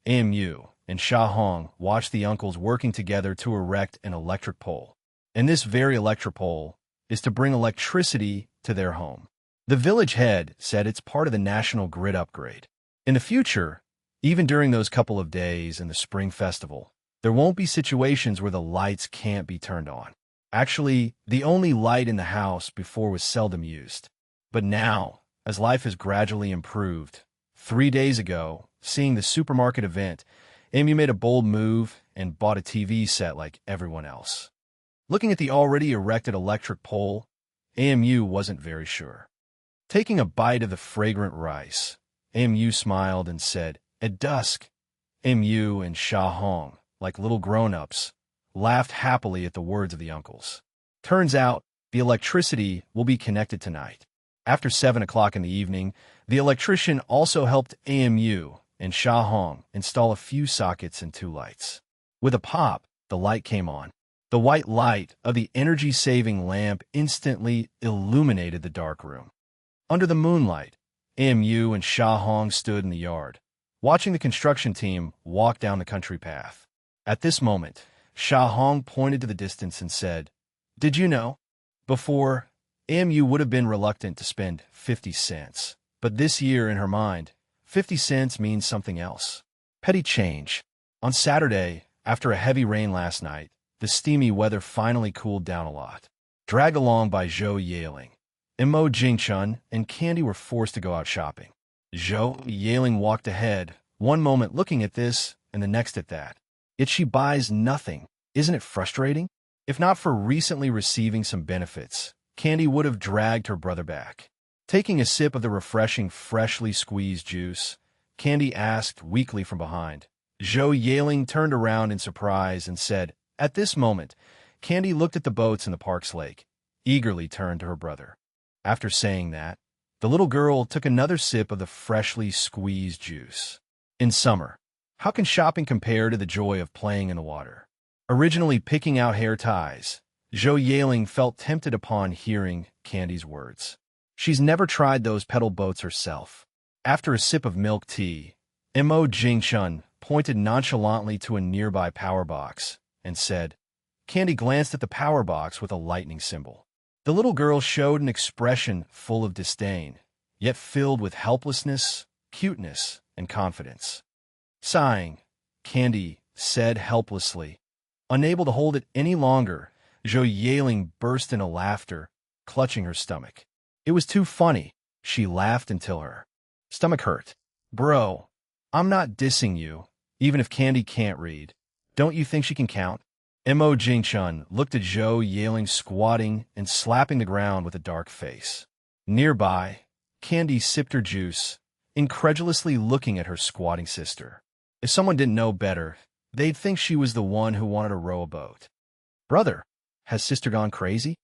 Amu and Sha Hong watched the uncles working together to erect an electric pole. And this very electric pole is to bring electricity to their home. The village head said it's part of the national grid upgrade. In the future, even during those couple of days in the spring festival, there won't be situations where the lights can't be turned on. Actually, the only light in the house before was seldom used. But now, as life has gradually improved, 3 days ago, seeing the supermarket event, Amy made a bold move and bought a TV set like everyone else. Looking at the already erected electric pole, AMU wasn't very sure. Taking a bite of the fragrant rice, AMU smiled and said, at dusk, AMU and Sha Hong, like little grown-ups, laughed happily at the words of the uncles. Turns out, the electricity will be connected tonight. After 7 o'clock in the evening, the electrician also helped AMU and Sha Hong install a few sockets and 2 lights. With a pop, the light came on. The white light of the energy-saving lamp instantly illuminated the dark room. Under the moonlight, AMU and Sha Hong stood in the yard, watching the construction team walk down the country path. At this moment, Sha Hong pointed to the distance and said, "Did you know?" Before, AMU would have been reluctant to spend 50 cents, but this year in her mind, 50 cents means something else. Petty change. On Saturday, after a heavy rain last night, the steamy weather finally cooled down a lot. Dragged along by Zhou Yaling, Mo Jingchun and Candy were forced to go out shopping. Zhou Yaling walked ahead, one moment looking at this and the next at that. Yet she buys nothing. Isn't it frustrating? If not for recently receiving some benefits, Candy would have dragged her brother back. Taking a sip of the refreshing, freshly squeezed juice, Candy asked weakly from behind. Zhou Yaling turned around in surprise and said, at this moment, Candy looked at the boats in the park's lake, eagerly turned to her brother. After saying that, the little girl took another sip of the freshly squeezed juice. In summer, how can shopping compare to the joy of playing in the water? Originally picking out hair ties, Zhou Yaling felt tempted upon hearing Candy's words. She's never tried those pedal boats herself. After a sip of milk tea, Mo Jingchun pointed nonchalantly to a nearby power box and said, Candy glanced at the power box with a lightning symbol. The little girl showed an expression full of disdain, yet filled with helplessness, cuteness, and confidence. Sighing, Candy said helplessly. Unable to hold it any longer, Zhou Yaling burst into laughter, clutching her stomach. It was too funny. She laughed until her stomach hurt. Bro, I'm not dissing you, even if Candy can't read. Don't you think she can count? Mo Jingchun looked at Zhou Yaling squatting and slapping the ground with a dark face. Nearby, Candy sipped her juice, incredulously looking at her squatting sister. If someone didn't know better, they'd think she was the one who wanted to row a boat. Brother, has sister gone crazy?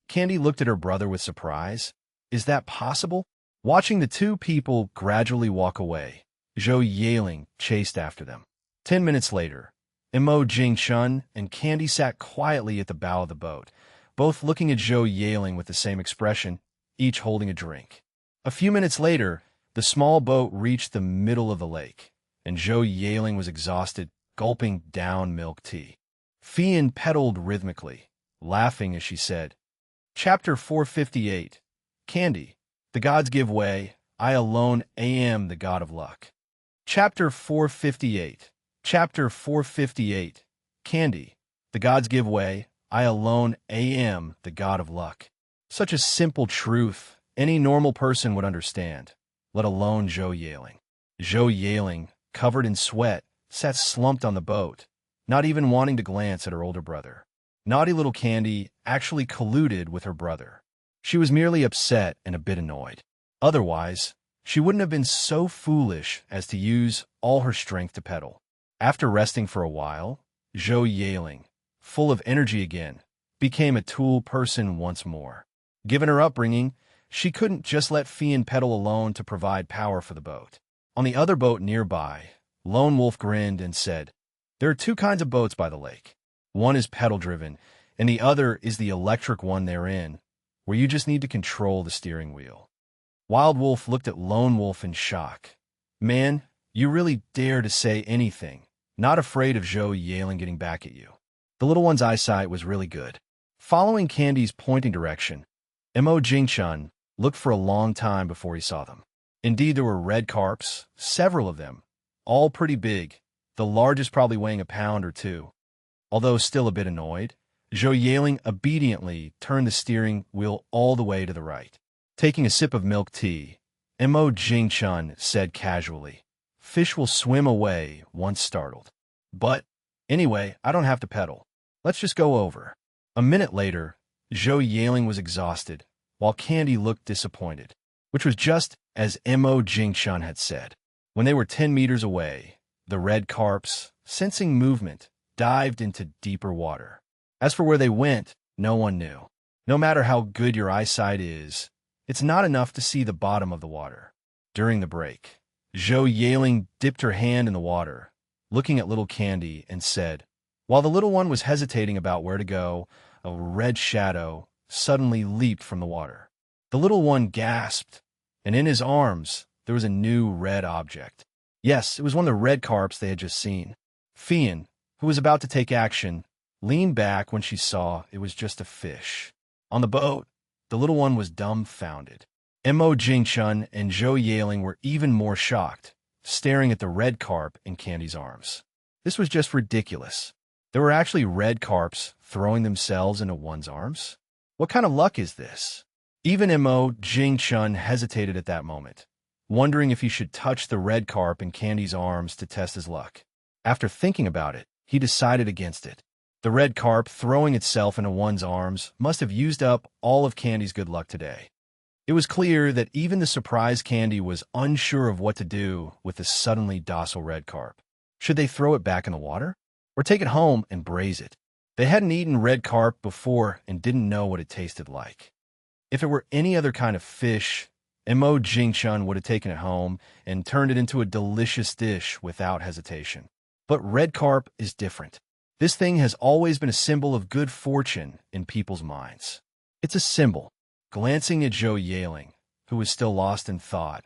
Candy looked at her brother with surprise. Is that possible? Watching the two people gradually walk away, Zhou Yaling chased after them. 10 minutes later, Mo Jingchun and Candy sat quietly at the bow of the boat, both looking at Zhou Yaling with the same expression, each holding a drink. A few minutes later, the small boat reached the middle of the lake, and Zhou Yaling was exhausted, gulping down milk tea. Fian pedaled rhythmically, laughing as she said, Chapter 458, Candy, the gods give way, I alone am the god of luck. Chapter 458, Chapter 458, Candy, the gods give way, I alone am the god of luck. Such a simple truth any normal person would understand, let alone Zhou Yaling. Zhou Yaling, covered in sweat, sat slumped on the boat, not even wanting to glance at her older brother. Naughty little Candy actually colluded with her brother. She was merely upset and a bit annoyed. Otherwise, she wouldn't have been so foolish as to use all her strength to pedal. After resting for a while, Zhou Yaling, full of energy again, became a tool person once more. Given her upbringing, she couldn't just let Fian pedal alone to provide power for the boat. On the other boat nearby, Lone Wolf grinned and said, There are two kinds of boats by the lake. One is pedal-driven, and the other is the electric one they're in, where you just need to control the steering wheel. Wild Wolf looked at Lone Wolf in shock. Man, you really dare to say anything, not afraid of Zhou Yaling getting back at you. The little one's eyesight was really good. Following Candy's pointing direction, Mo Jingchun looked for a long time before he saw them. Indeed, there were red carps, several of them, all pretty big, the largest probably weighing a pound or two. Although still a bit annoyed, Zhou Yaling obediently turned the steering wheel all the way to the right. Taking a sip of milk tea, Mo Jingchun said casually, Fish will swim away once startled. But, anyway, I don't have to pedal. Let's just go over. A minute later, Zhou Yaling was exhausted, while Candy looked disappointed, which was just as Mo Jingchun had said. When they were 10 meters away, the red carps, sensing movement, dived into deeper water. As for where they went, no one knew. No matter how good your eyesight is, it's not enough to see the bottom of the water. During the break, Zhou Yaling dipped her hand in the water, looking at little Candy, and said, while the little one was hesitating about where to go, a red shadow suddenly leaped from the water. The little one gasped, and in his arms there was a new red object. Yes, it was one of the red carps they had just seen. Fian, who was about to take action, leaned back when she saw it was just a fish. On the boat, the little one was dumbfounded. Mo Jingchun and Zhou Yaling were even more shocked, staring at the red carp in Candy's arms. This was just ridiculous. There were actually red carps throwing themselves into one's arms? What kind of luck is this? Even Mo Jingchun hesitated at that moment, wondering if he should touch the red carp in Candy's arms to test his luck. After thinking about it, he decided against it. The red carp throwing itself into one's arms must have used up all of Candy's good luck today. It was clear that even the surprised Candy was unsure of what to do with the suddenly docile red carp. Should they throw it back in the water? Or take it home and braise it? They hadn't eaten red carp before and didn't know what it tasted like. If it were any other kind of fish, Mo Jingchun would have taken it home and turned it into a delicious dish without hesitation. But red carp is different. This thing has always been a symbol of good fortune in people's minds. It's a symbol. Glancing at Zhou Yaling, who was still lost in thought,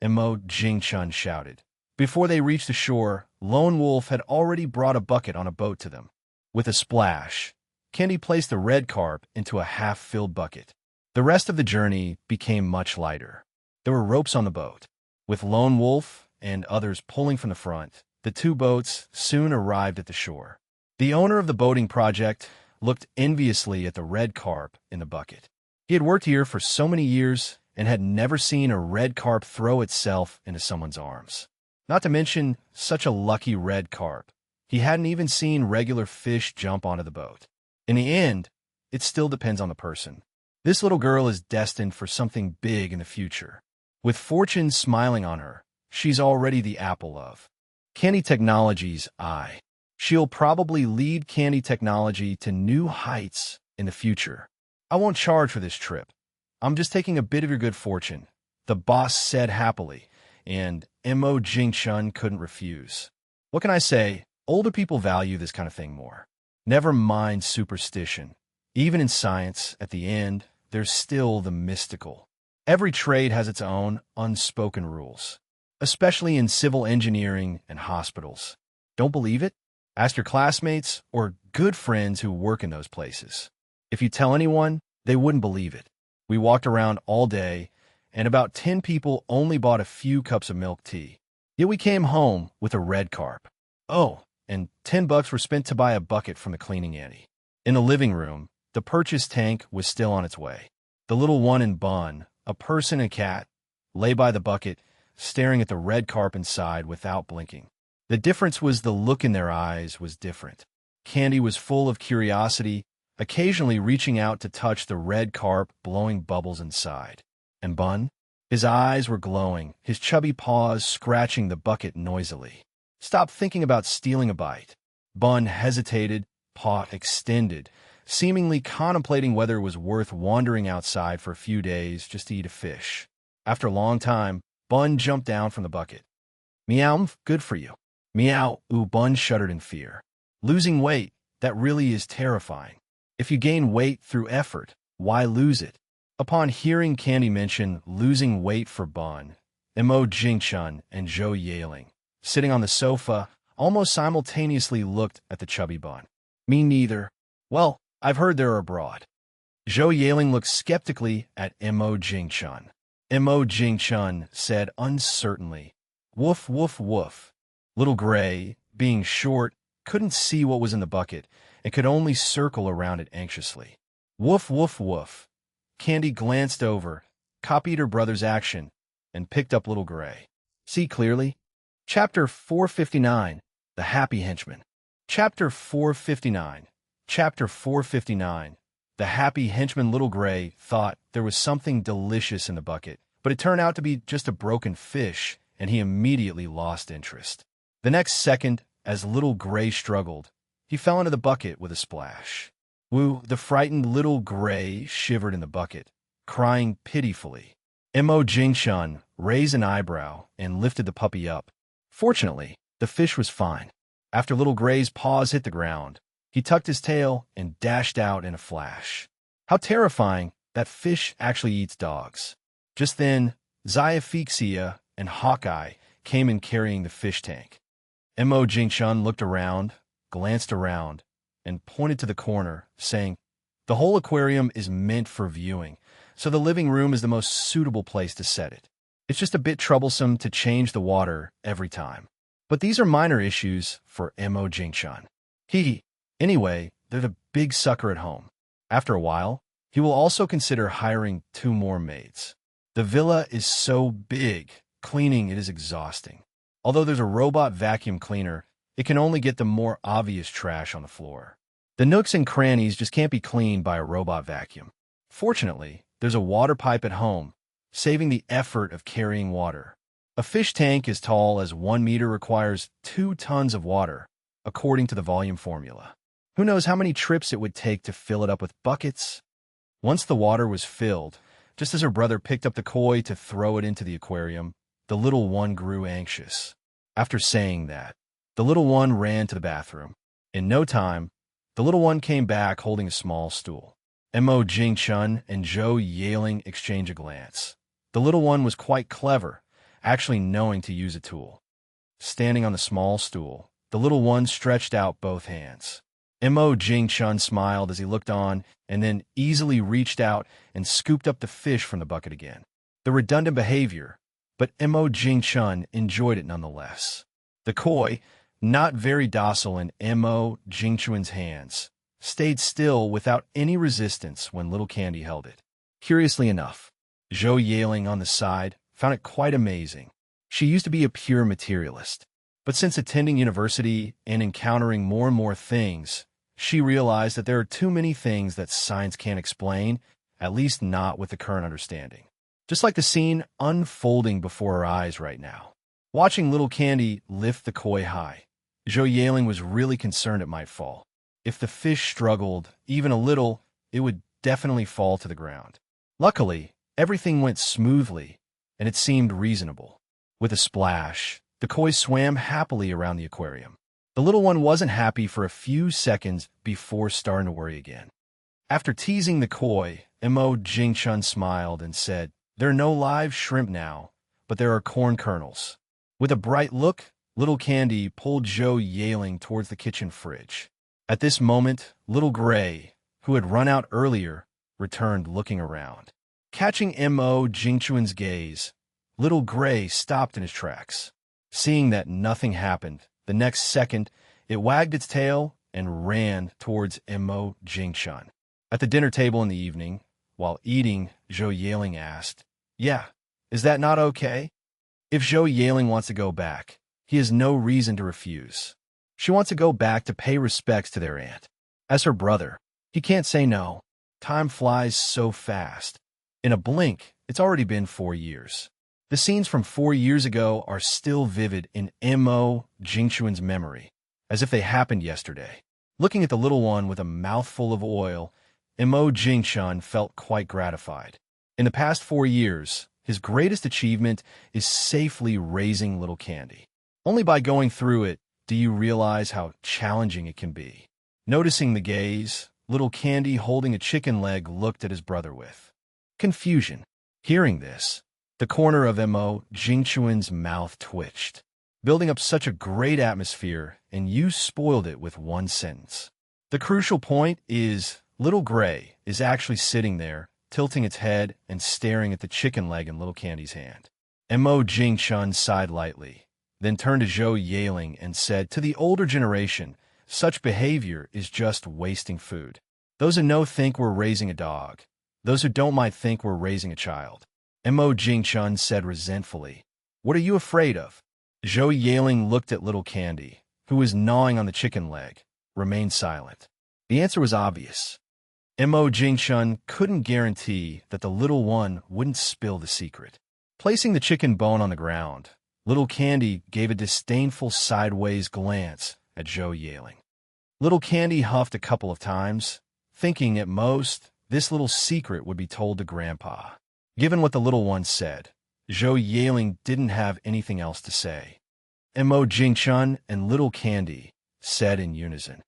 Mo Jingchun shouted. Before they reached the shore, Lone Wolf had already brought a bucket on a boat to them. With a splash, Candy placed the red carp into a half-filled bucket. The rest of the journey became much lighter. There were ropes on the boat. With Lone Wolf and others pulling from the front, the two boats soon arrived at the shore. The owner of the boating project looked enviously at the red carp in the bucket. He had worked here for so many years and had never seen a red carp throw itself into someone's arms. Not to mention such a lucky red carp. He hadn't even seen regular fish jump onto the boat. In the end, it still depends on the person. This little girl is destined for something big in the future. With fortune smiling on her, she's already the apple of Candy Technology's eye. She'll probably lead Candy Technology to new heights in the future. I won't charge for this trip. I'm just taking a bit of your good fortune, the boss said happily, and Mo Jingchun couldn't refuse. What can I say? Older people value this kind of thing more. Never mind superstition. Even in science, at the end, there's still the mystical. Every trade has its own unspoken rules, especially in civil engineering and hospitals. Don't believe it? Ask your classmates or good friends who work in those places. If you tell anyone, they wouldn't believe it. We walked around all day, and about 10 people only bought a few cups of milk tea. Yet we came home with a red carp. Oh, and $10 were spent to buy a bucket from the cleaning auntie. In the living room, the purchase tank was still on its way. The little one in Bun, a person and cat, lay by the bucket, staring at the red carp inside without blinking. The difference was the look in their eyes was different. Candy was full of curiosity, occasionally reaching out to touch the red carp blowing bubbles inside. And Bun? His eyes were glowing, his chubby paws scratching the bucket noisily. Stop thinking about stealing a bite. Bun hesitated, paw extended, seemingly contemplating whether it was worth wandering outside for a few days just to eat a fish. After a long time, Bun jumped down from the bucket. Meow, good for you. Meow, Bun shuddered in fear. Losing weight, that really is terrifying. If you gain weight through effort, why lose it? Upon hearing Candy mention losing weight for Bun, Mo Jingchun and Zhou Yaling, sitting on the sofa, almost simultaneously looked at the chubby Bun. Me neither. Well, I've heard they're abroad. Zhou Yaling looked skeptically at Mo Jingchun. Mo Jingchun said uncertainly, "Woof, woof, woof." Little Gray, being short, couldn't see what was in the bucket and could only circle around it anxiously. Woof, woof, woof. Candy glanced over, copied her brother's action, and picked up Little Gray. See clearly? Chapter 459, The Happy Henchman. Chapter 459. Chapter 459. The happy henchman. Little Gray thought there was something delicious in the bucket, but it turned out to be just a broken fish, and he immediately lost interest. The next second, as Little Gray struggled, he fell into the bucket with a splash. Woo, the frightened Little Gray shivered in the bucket, crying pitifully. Mo Jingchun raised an eyebrow and lifted the puppy up. Fortunately, the fish was fine. After Little Gray's paws hit the ground, he tucked his tail and dashed out in a flash. How terrifying, that fish actually eats dogs. Just then, Xiaphixia and Hawkeye came in carrying the fish tank. Mo Jingchun looked around, glanced around, and pointed to the corner, saying, "The whole aquarium is meant for viewing, so the living room is the most suitable place to set it. It's just a bit troublesome to change the water every time. But these are minor issues for Mo Jingchun. Hee. Anyway, they're the big sucker at home. After a while, he will also consider hiring 2 more maids. The villa is so big, cleaning it is exhausting. Although there's a robot vacuum cleaner, it can only get the more obvious trash on the floor. The nooks and crannies just can't be cleaned by a robot vacuum. Fortunately, there's a water pipe at home, saving the effort of carrying water. A fish tank as tall as 1 meter requires 2 tons of water, according to the volume formula. Who knows how many trips it would take to fill it up with buckets? Once the water was filled, just as her brother picked up the koi to throw it into the aquarium, the little one grew anxious. After saying that, the little one ran to the bathroom. In no time, the little one came back holding a small stool. Mo Jingchun and Zhou Yaling exchanged a glance. The little one was quite clever, actually knowing to use a tool. Standing on the small stool, the little one stretched out both hands. Mo Jingchun smiled as he looked on and then easily reached out and scooped up the fish from the bucket again. The redundant behavior, but Mo Jing-chun enjoyed it nonetheless. The koi, not very docile in Mo Jing-chun's hands, stayed still without any resistance when little Candy held it. Curiously enough, Zhou Yaling on the side found it quite amazing. She used to be a pure materialist, but since attending university and encountering more and more things, she realized that there are too many things that science can't explain, at least not with the current understanding. Just like the scene unfolding before her eyes right now. Watching little Candy lift the koi high, Zhou Yaling was really concerned it might fall. If the fish struggled even a little, it would definitely fall to the ground. Luckily, everything went smoothly, and it seemed reasonable. With a splash, the koi swam happily around the aquarium. The little one wasn't happy for a few seconds before starting to worry again. After teasing the koi, Mo Jing-chun smiled and said, "There are no live shrimp now, but there are corn kernels." With a bright look, little Candy pulled Zhou Yaling towards the kitchen fridge. At this moment, little Gray, who had run out earlier, returned looking around. Catching Mo Jing-chun's gaze, little Gray stopped in his tracks. Seeing that nothing happened, the next second, it wagged its tail and ran towards Mo Jing-chun. At the dinner table in the evening, while eating, Zhou Yaling asked, "Yeah, is that not okay?" If Zhou Yaling wants to go back, he has no reason to refuse. She wants to go back to pay respects to their aunt. As her brother, he can't say no. Time flies so fast. In a blink, it's already been 4 years. The scenes from 4 years ago are still vivid in Mo Jing-chun's memory, as if they happened yesterday. Looking at the little one with a mouthful of oil, Mo Jing-chun felt quite gratified. In the past 4 years, his greatest achievement is safely raising little Candy. Only by going through it do you realize how challenging it can be. Noticing the gaze, little Candy holding a chicken leg looked at his brother with confusion. Hearing this, the corner of Mo Jing-chun's mouth twitched, building up such a great atmosphere, and you spoiled it with one sentence. The crucial point is, little Gray is actually sitting there, tilting its head and staring at the chicken leg in little Candy's hand. Mo Jing-chun sighed lightly, then turned to Zhou Yaling and said, "To the older generation, such behavior is just wasting food. Those who know think we're raising a dog. Those who don't might think we're raising a child." Mo Jing-chun said resentfully, "What are you afraid of?" Zhou Yaling looked at little Candy, who was gnawing on the chicken leg, remained silent. The answer was obvious. Mo Jing-chun couldn't guarantee that the little one wouldn't spill the secret. Placing the chicken bone on the ground, little Candy gave a disdainful sideways glance at Zhou Yaling. Little Candy huffed a couple of times, thinking at most this little secret would be told to Grandpa. Given what the little one said, Zhou Yaling didn't have anything else to say. Mo Jing-chun and little Candy said in unison.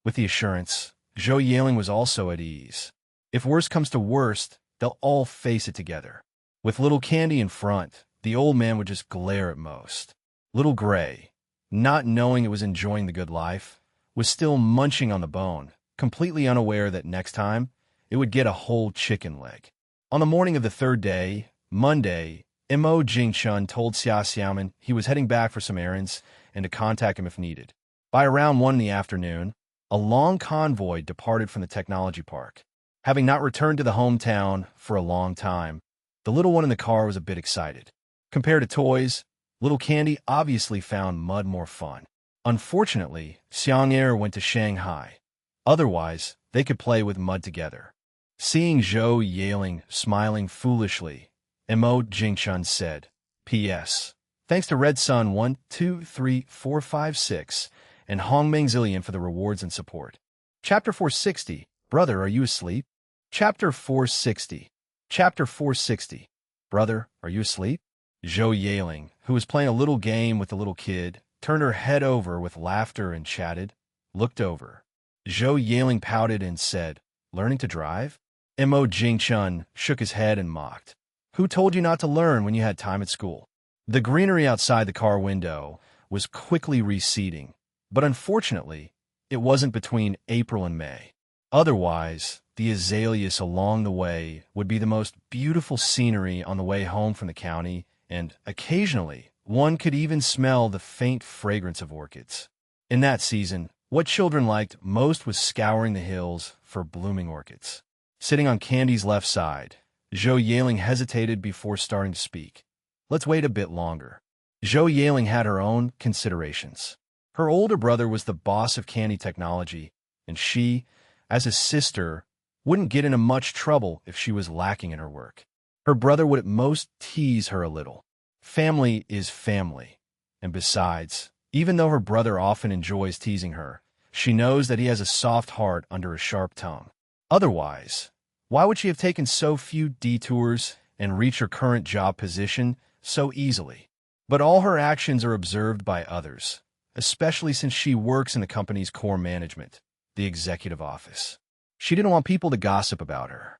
With the assurance, Zhou Yaling was also at ease. If worst comes to worst, they'll all face it together. With little Candy in front, the old man would just glare at most. Little Gray, not knowing it was enjoying the good life, was still munching on the bone, completely unaware that next time, it would get a whole chicken leg. On the morning of the third day, Monday, Mo Jing-chun told Xia Xiaoman he was heading back for some errands and to contact him if needed. By around 1 in the afternoon, a long convoy departed from the technology park. Having not returned to the hometown for a long time, the little one in the car was a bit excited. Compared to toys, little Candy obviously found mud more fun. Unfortunately, Xiang'er went to Shanghai. Otherwise, they could play with mud together. Seeing Zhou Yaling smiling foolishly, Mo Jing-chun said, "P.S. Thanks to Red Sun 1, 2, 3, 4, 5, 6, and Hongmeng Zillion for the rewards and support." Chapter 460, Brother, Are You Asleep? Chapter 460. Chapter 460. Brother, Are You Asleep? Zhou Yaling, who was playing a little game with the little kid, turned her head over with laughter and chatted, looked over. Zhou Yaling pouted and said, "Learning to drive?" Mo Jing-chun shook his head and mocked. "Who told you not to learn when you had time at school?" The greenery outside the car window was quickly receding, but unfortunately, it wasn't between April and May. Otherwise, the azaleas along the way would be the most beautiful scenery on the way home from the county, and occasionally one could even smell the faint fragrance of orchids. In that season, what children liked most was scouring the hills for blooming orchids. Sitting on Candy's left side, Zhou Yaling hesitated before starting to speak. Let's wait a bit longer. Zhou Yaling had her own considerations. Her older brother was the boss of Candy Technology, and she, as a sister, wouldn't get into much trouble if she was lacking in her work. Her brother would at most tease her a little. Family is family. And besides, even though her brother often enjoys teasing her, she knows that he has a soft heart under a sharp tongue. Otherwise, why would she have taken so few detours and reach her current job position so easily? But all her actions are observed by others, especially since she works in the company's core management, the executive office. She didn't want people to gossip about her.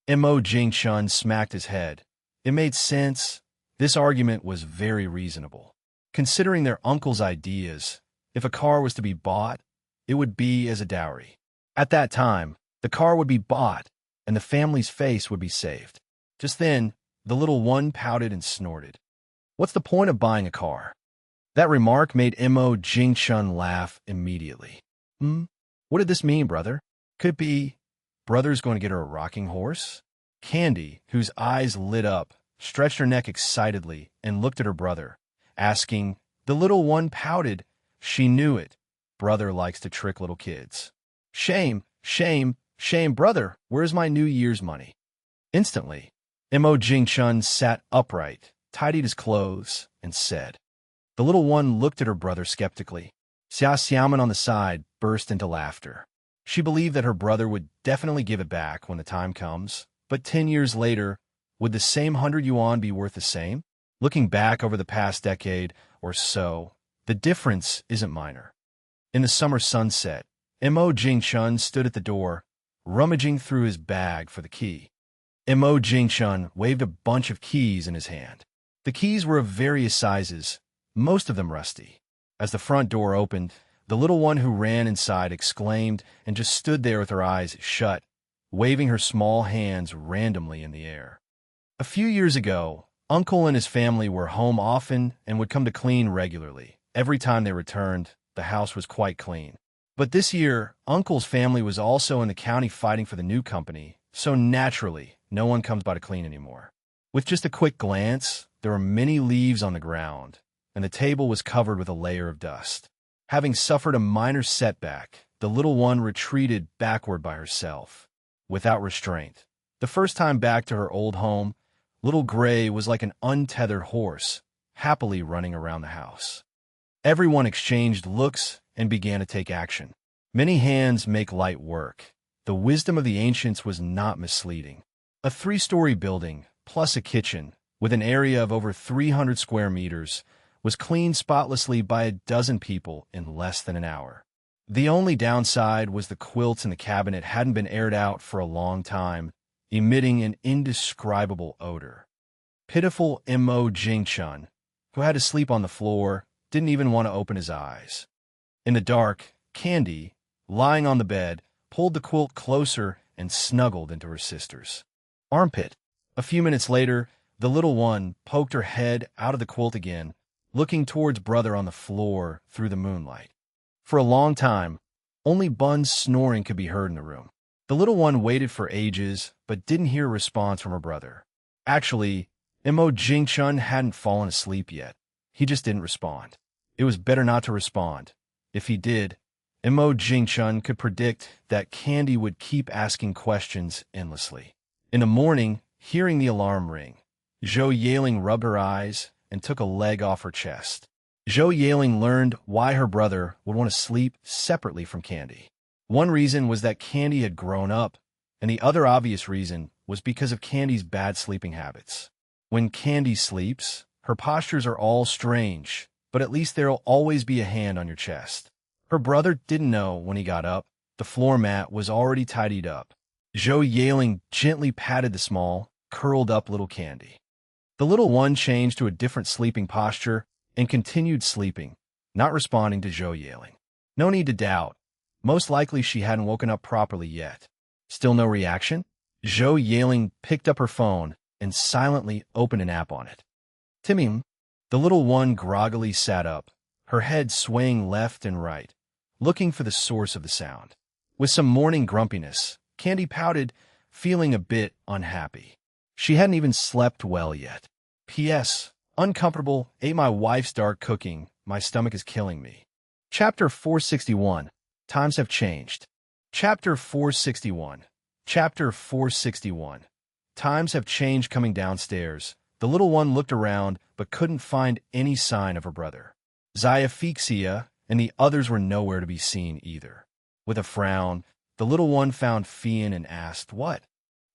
Mo Jingchun smacked his head. It made sense. This argument was very reasonable. Considering their uncle's ideas, if a car was to be bought, it would be as a dowry. At that time, the car would be bought, and the family's face would be saved. Just then, the little one pouted and snorted. What's the point of buying a car? That remark made Mo Jingchun laugh immediately. What did this mean, brother? Could be, brother's going to get her a rocking horse? Candy, whose eyes lit up, stretched her neck excitedly and looked at her brother, asking. The little one pouted. She knew it. Brother likes to trick little kids. Shame, shame, shame, brother, where's my New Year's money? Instantly, Mo Jingchun sat upright, tidied his clothes, and said. The little one looked at her brother skeptically. Xia Xiaoman on the side burst into laughter. She believed that her brother would definitely give it back when the time comes, but 10 years later, would the same 100 yuan be worth the same? Looking back over the past decade or so, the difference isn't minor. In the summer sunset, Mo Jingchun stood at the door, rummaging through his bag for the key. Mo Jingchun waved a bunch of keys in his hand. The keys were of various sizes, most of them rusty. As the front door opened, the little one who ran inside exclaimed and just stood there with her eyes shut, waving her small hands randomly in the air. A few years ago, Uncle and his family were home often and would come to clean regularly. Every time they returned, the house was quite clean. But this year, Uncle's family was also in the county fighting for the new company, so naturally, no one comes by to clean anymore. With just a quick glance, there were many leaves on the ground, and the table was covered with a layer of dust. Having suffered a minor setback, the little one retreated backward by herself, without restraint. The first time back to her old home, little Gray was like an untethered horse, happily running around the house. Everyone exchanged looks and began to take action. Many hands make light work. The wisdom of the ancients was not misleading. A 3-story building, plus a kitchen, with an area of over 300 square meters, was cleaned spotlessly by a dozen people in less than an hour. The only downside was the quilts in the cabinet hadn't been aired out for a long time, emitting an indescribable odor. Pitiful Mo Jingchun, who had to sleep on the floor, didn't even want to open his eyes. In the dark, Candy, lying on the bed, pulled the quilt closer and snuggled into her sister's armpit. A few minutes later, the little one poked her head out of the quilt again, looking towards brother on the floor through the moonlight. For a long time, only Bun's snoring could be heard in the room. The little one waited for ages, but didn't hear a response from her brother. Actually, Mo Jingchun hadn't fallen asleep yet. He just didn't respond. It was better not to respond. If he did, Mo Jingchun could predict that Candy would keep asking questions endlessly. In the morning, hearing the alarm ring, Zhou Yaling rubbed her eyes and took a leg off her chest. Zhou Yaling learned why her brother would want to sleep separately from Candy. One reason was that Candy had grown up, and the other obvious reason was because of Candy's bad sleeping habits. When Candy sleeps, her postures are all strange, but at least there'll always be a hand on your chest. Her brother didn't know when he got up. The floor mat was already tidied up. Zhou Yaling gently patted the small, curled-up little Candy. The little one changed to a different sleeping posture and continued sleeping, not responding to Zhou Yaling. No need to doubt. Most likely she hadn't woken up properly yet. Still no reaction? Zhou Yaling picked up her phone and silently opened an app on it. Timmy, the little one groggily sat up, her head swaying left and right, looking for the source of the sound. With some morning grumpiness, Candy pouted, feeling a bit unhappy. She hadn't even slept well yet. P.S. Uncomfortable, ate my wife's dark cooking, my stomach is killing me. Chapter 461. Times have changed. Chapter 461. Chapter 461. Times have changed. Coming downstairs, the little one looked around but couldn't find any sign of her brother. Xiaphixia and the others were nowhere to be seen either. With a frown, the little one found Fian and asked, "What?"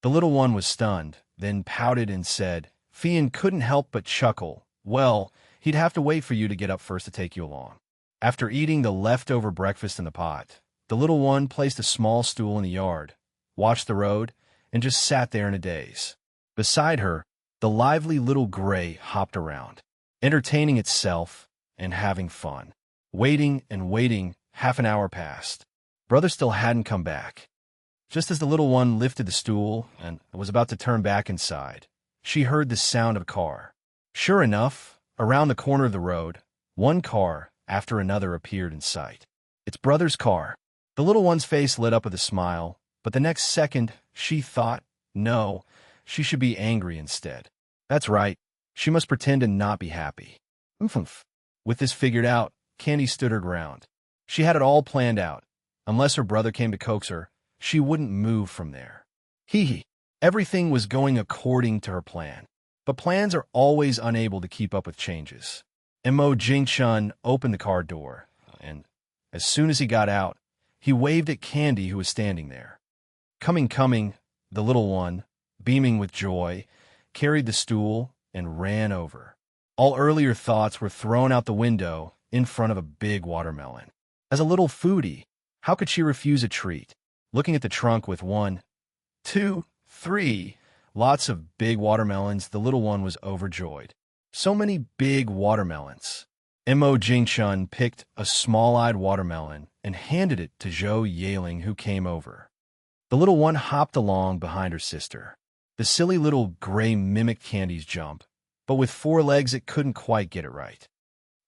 The little one was stunned, then pouted and said, Fian couldn't help but chuckle. "Well, he'd have to wait for you to get up first to take you along." After eating the leftover breakfast in the pot, the little one placed a small stool in the yard, watched the road, and just sat there in a daze. Beside her, the lively little gray hopped around, entertaining itself and having fun. Waiting and waiting, half an hour passed. Brother still hadn't come back. Just as the little one lifted the stool and was about to turn back inside, she heard the sound of a car. Sure enough, around the corner of the road, one car after another appeared in sight. It's brother's car. The little one's face lit up with a smile, but the next second, she thought, no, she should be angry instead. That's right, she must pretend to not be happy. Oomph. With this figured out, Candy stood her ground. She had it all planned out. Unless her brother came to coax her, she wouldn't move from there. Hee. Everything was going according to her plan. But plans are always unable to keep up with changes. Mo Jingchun opened the car door, and as soon as he got out, he waved at Candy, who was standing there. Coming, the little one, beaming with joy, carried the stool and ran over. All earlier thoughts were thrown out the window in front of a big watermelon. As a little foodie, how could she refuse a treat? Looking at the trunk with 1, 2, 3, lots of big watermelons, the little one was overjoyed. So many big watermelons. Mo Jingchun picked a small-eyed watermelon and handed it to Zhou Yaling, who came over. The little one hopped along behind her sister. The silly little gray mimicked Candy's jump, but with 4 legs it couldn't quite get it right.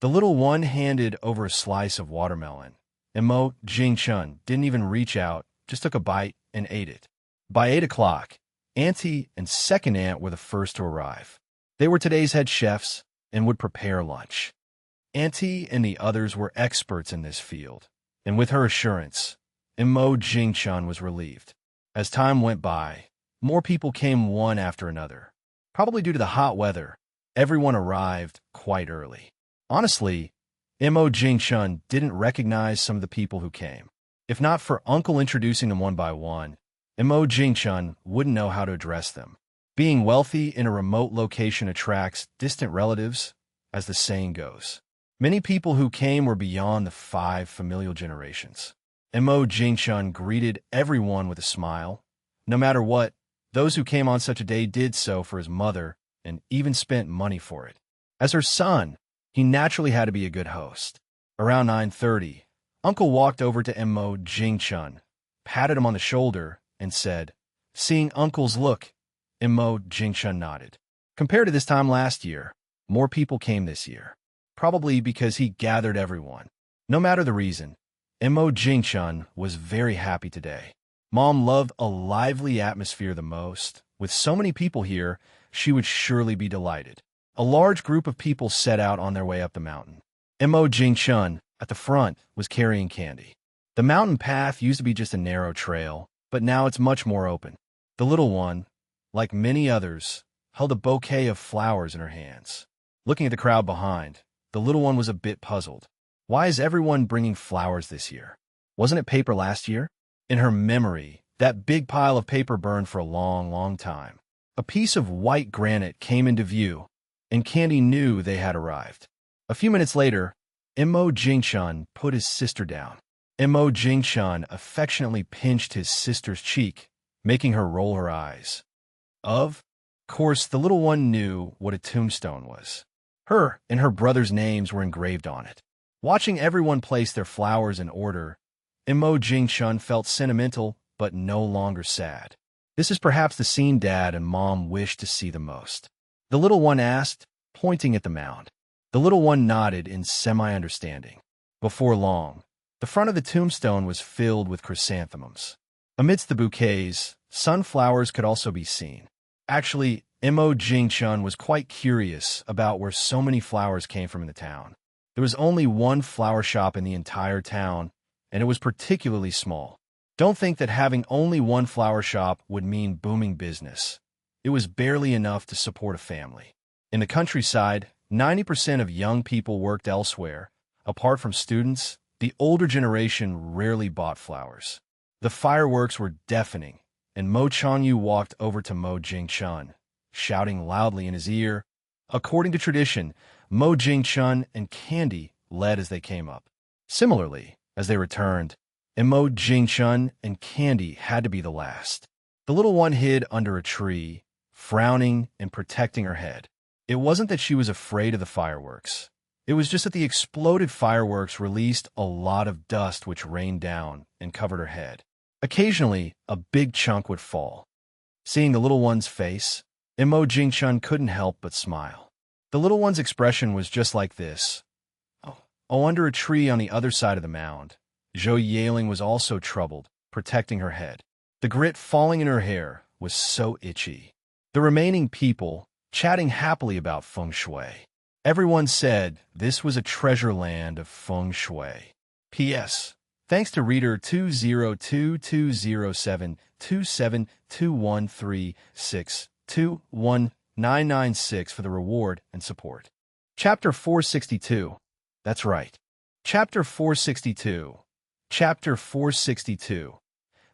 The little one handed over a slice of watermelon. Mo Jingchun didn't even reach out, just took a bite and ate it. By 8 o'clock, Auntie and second aunt were the first to arrive. They were today's head chefs and would prepare lunch. Auntie and the others were experts in this field, and with her assurance, Mo Jingchun was relieved. As time went by, more people came one after another. Probably due to the hot weather, everyone arrived quite early. Honestly, Mo Jingchun didn't recognize some of the people who came. If not for Uncle introducing them one by one, Mo Jingchun wouldn't know how to address them. Being wealthy in a remote location attracts distant relatives, as the saying goes. Many people who came were beyond the 5 familial generations. Mo Jingchun greeted everyone with a smile. No matter what, those who came on such a day did so for his mother and even spent money for it. As her son, he naturally had to be a good host. Around 9:30, Uncle walked over to Mo Jingchun, patted him on the shoulder, and said, "Seeing Uncle's look," Mo Jingchun nodded. Compared to this time last year, more people came this year. Probably because he gathered everyone. No matter the reason, Mo Jingchun was very happy today. Mom loved a lively atmosphere the most. With so many people here, she would surely be delighted. A large group of people set out on their way up the mountain. Mo Jingchun, at the front, was carrying Candy. The mountain path used to be just a narrow trail, but now it's much more open. The little one, like many others, held a bouquet of flowers in her hands. Looking at the crowd behind, the little one was a bit puzzled. Why is everyone bringing flowers this year? Wasn't it paper last year? In her memory, that big pile of paper burned for a long, long time. A piece of white granite came into view, and Candy knew they had arrived. A few minutes later, Mo Jingchun put his sister down. Mo Jingchun affectionately pinched his sister's cheek, making her roll her eyes. Of course, the little one knew what a tombstone was. Her and her brother's names were engraved on it. Watching everyone place their flowers in order, Mo Jingchun felt sentimental but no longer sad. This is perhaps the scene Dad and Mom wished to see the most. The little one asked, pointing at the mound. The little one nodded in semi-understanding. Before long, the front of the tombstone was filled with chrysanthemums. Amidst the bouquets, sunflowers could also be seen. Actually, Mo Jingchun was quite curious about where so many flowers came from in the town. There was only one flower shop in the entire town, and it was particularly small. Don't think that having only one flower shop would mean booming business. It was barely enough to support a family. In the countryside, 90% of young people worked elsewhere. Apart from students, the older generation rarely bought flowers. The fireworks were deafening, and Mo Changyu walked over to Mo Jingchun, shouting loudly in his ear. According to tradition, Mo Jingchun and Candy led as they came up. Similarly, as they returned, Mo Jingchun and Candy had to be the last. The little one hid under a tree, frowning and protecting her head. It wasn't that she was afraid of the fireworks. It was just that the exploded fireworks released a lot of dust which rained down and covered her head. Occasionally, a big chunk would fall. Seeing the little one's face, Mo Jingchun couldn't help but smile. The little one's expression was just like this. Oh, under a tree on the other side of the mound, Zhou Yaling was also troubled, protecting her head. The grit falling in her hair was so itchy. The remaining people, chatting happily about feng shui. Everyone said this was a treasure land of feng shui. P.S. Thanks to reader 2022027272136219996 for the reward and support. Chapter 462. That's right. Chapter 462. Chapter 462.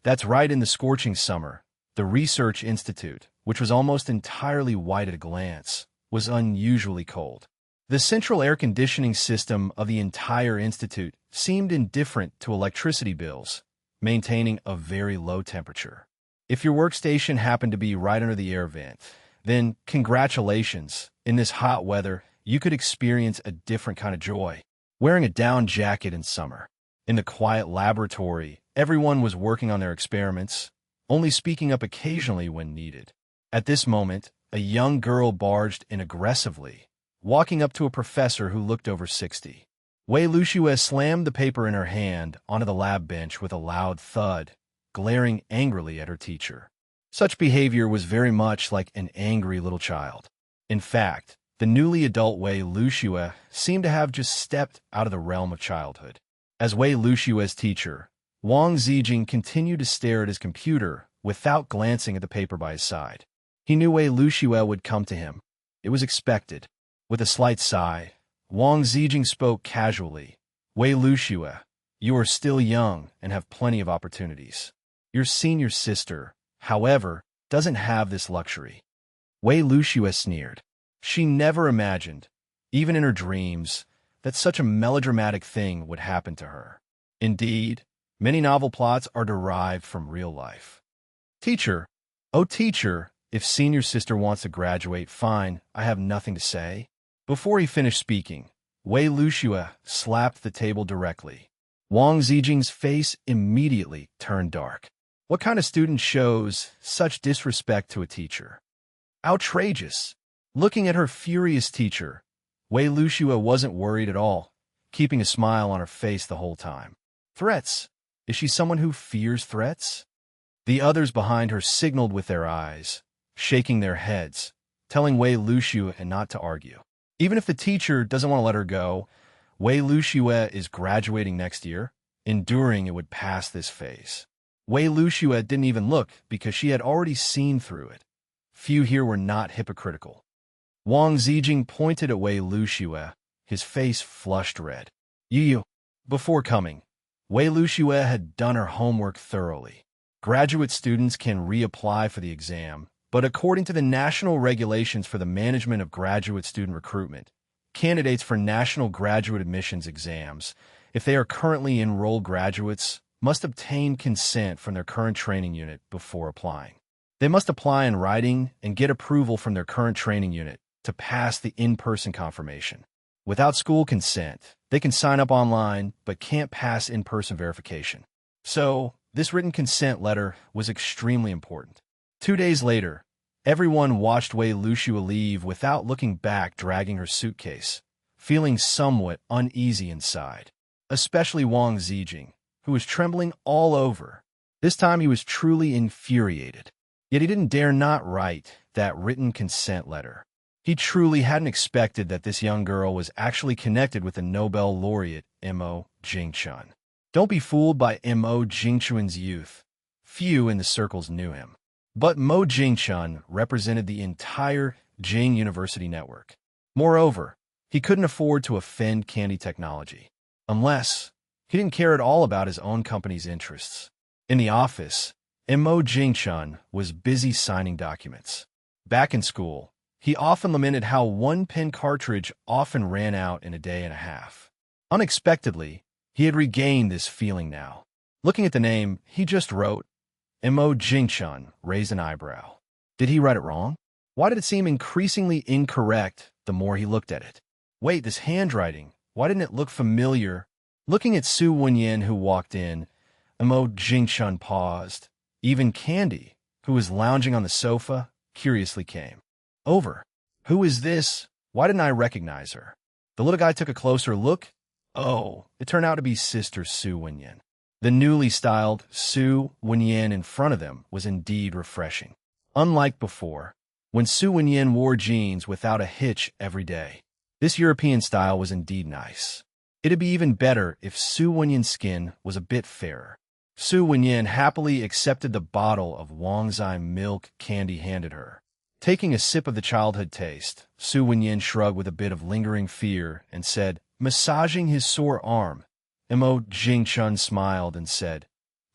That's right. In the scorching summer, the Research Institute, which was almost entirely white at a glance, was unusually cold. The central air conditioning system of the entire institute seemed indifferent to electricity bills, maintaining a very low temperature. If your workstation happened to be right under the air vent, then congratulations. In this hot weather, you could experience a different kind of joy. Wearing a down jacket in summer. In the quiet laboratory, everyone was working on their experiments, only speaking up occasionally when needed. At this moment, a young girl barged in aggressively, walking up to a professor who looked over 60. Wei Luxue slammed the paper in her hand onto the lab bench with a loud thud, glaring angrily at her teacher. Such behavior was very much like an angry little child. In fact, the newly adult Wei Luxue seemed to have just stepped out of the realm of childhood. As Wei Luxue's teacher, Wang Zijing continued to stare at his computer without glancing at the paper by his side. He knew Wei Luxue would come to him. It was expected. With a slight sigh, Wang Zijing spoke casually. Wei Luxue, you are still young and have plenty of opportunities. Your senior sister, however, doesn't have this luxury. Wei Luxue sneered. She never imagined, even in her dreams, that such a melodramatic thing would happen to her. Indeed, many novel plots are derived from real life. Teacher, oh teacher, if senior sister wants to graduate, fine, I have nothing to say. Before he finished speaking, Wei Luxue slapped the table directly. Wang Zijing's face immediately turned dark. What kind of student shows such disrespect to a teacher? Outrageous! Looking at her furious teacher, Wei Luxue wasn't worried at all, keeping a smile on her face the whole time. Threats? Is she someone who fears threats? The others behind her signaled with their eyes, shaking their heads, telling Wei Luxue not to argue. Even if the teacher doesn't want to let her go, Wei Luxue is graduating next year. Enduring it would pass this phase. Wei Luxue didn't even look because she had already seen through it. Few here were not hypocritical. Wang Zijing pointed at Wei Luxue, his face flushed red. You. Before coming, Wei Luxue had done her homework thoroughly. Graduate students can reapply for the exam, but according to the national regulations for the management of graduate student recruitment, candidates for national graduate admissions exams, if they are currently enrolled graduates, must obtain consent from their current training unit before applying. They must apply in writing and get approval from their current training unit to pass the in-person confirmation. Without school consent, they can sign up online but can't pass in-person verification. So, This written consent letter was extremely important. 2 days later, everyone watched Wei Luxua leave without looking back, dragging her suitcase, feeling somewhat uneasy inside. Especially Wang Zijing, who was trembling all over. This time he was truly infuriated. Yet he didn't dare not write that written consent letter. He truly hadn't expected that this young girl was actually connected with the Nobel laureate Mo Jingchun. Don't be fooled by Mo Jingchun's youth. Few in the circles knew him. But Mo Jingchun represented the entire Jing University network. Moreover, he couldn't afford to offend Candy Technology. Unless he didn't care at all about his own company's interests. In the office, Mo Jingchun was busy signing documents. Back in school, he often lamented how one pen cartridge often ran out in a day and a half. Unexpectedly, he had regained this feeling now. Looking at the name he just wrote, Mo Jingchun raised an eyebrow. Did he write it wrong? Why did it seem increasingly incorrect the more he looked at it? Wait, this handwriting, why didn't it look familiar? Looking at Su Wenyan, who walked in, Mo Jingchun paused. Even Candy, who was lounging on the sofa, curiously came over. Who is this? Why didn't I recognize her? The little guy took a closer look. Oh, it turned out to be Sister Su Wenyan. The newly styled Su Wenyan in front of them was indeed refreshing. Unlike before, when Su Wenyan wore jeans without a hitch every day. This European style was indeed nice. It'd be even better if Su Wenyan's skin was a bit fairer. Su Wenyan happily accepted the bottle of Wangzai milk Candy handed her. Taking a sip of the childhood taste, Su Wenyan shrugged with a bit of lingering fear and said, massaging his sore arm. Mo Jingchun smiled and said.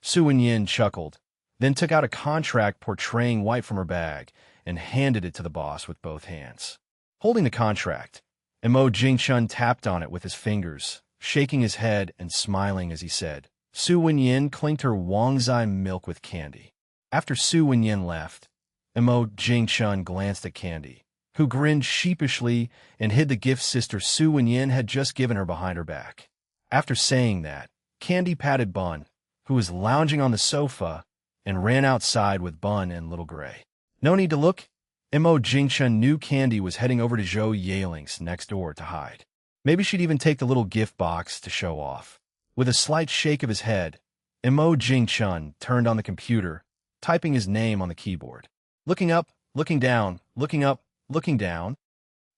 Su Wenyan chuckled, then took out a contract portraying white from her bag and handed it to the boss with both hands. Holding the contract, Mo Jingchun tapped on it with his fingers, shaking his head and smiling as he said, Su Wenyan clinked her Wangzai milk with Candy. After Su Wenyan left, Mo Jingchun glanced at Candy, who grinned sheepishly and hid the gift Sister Su Wenyan had just given her behind her back. After saying that, Candy patted Bun, who was lounging on the sofa, and ran outside with Bun and Little Gray. No need to look. Mo Jingchun knew Candy was heading over to Zhou Yaling's next door to hide. Maybe she'd even take the little gift box to show off. With a slight shake of his head, Mo Jingchun turned on the computer, typing his name on the keyboard. Looking up, looking down, looking up, looking down.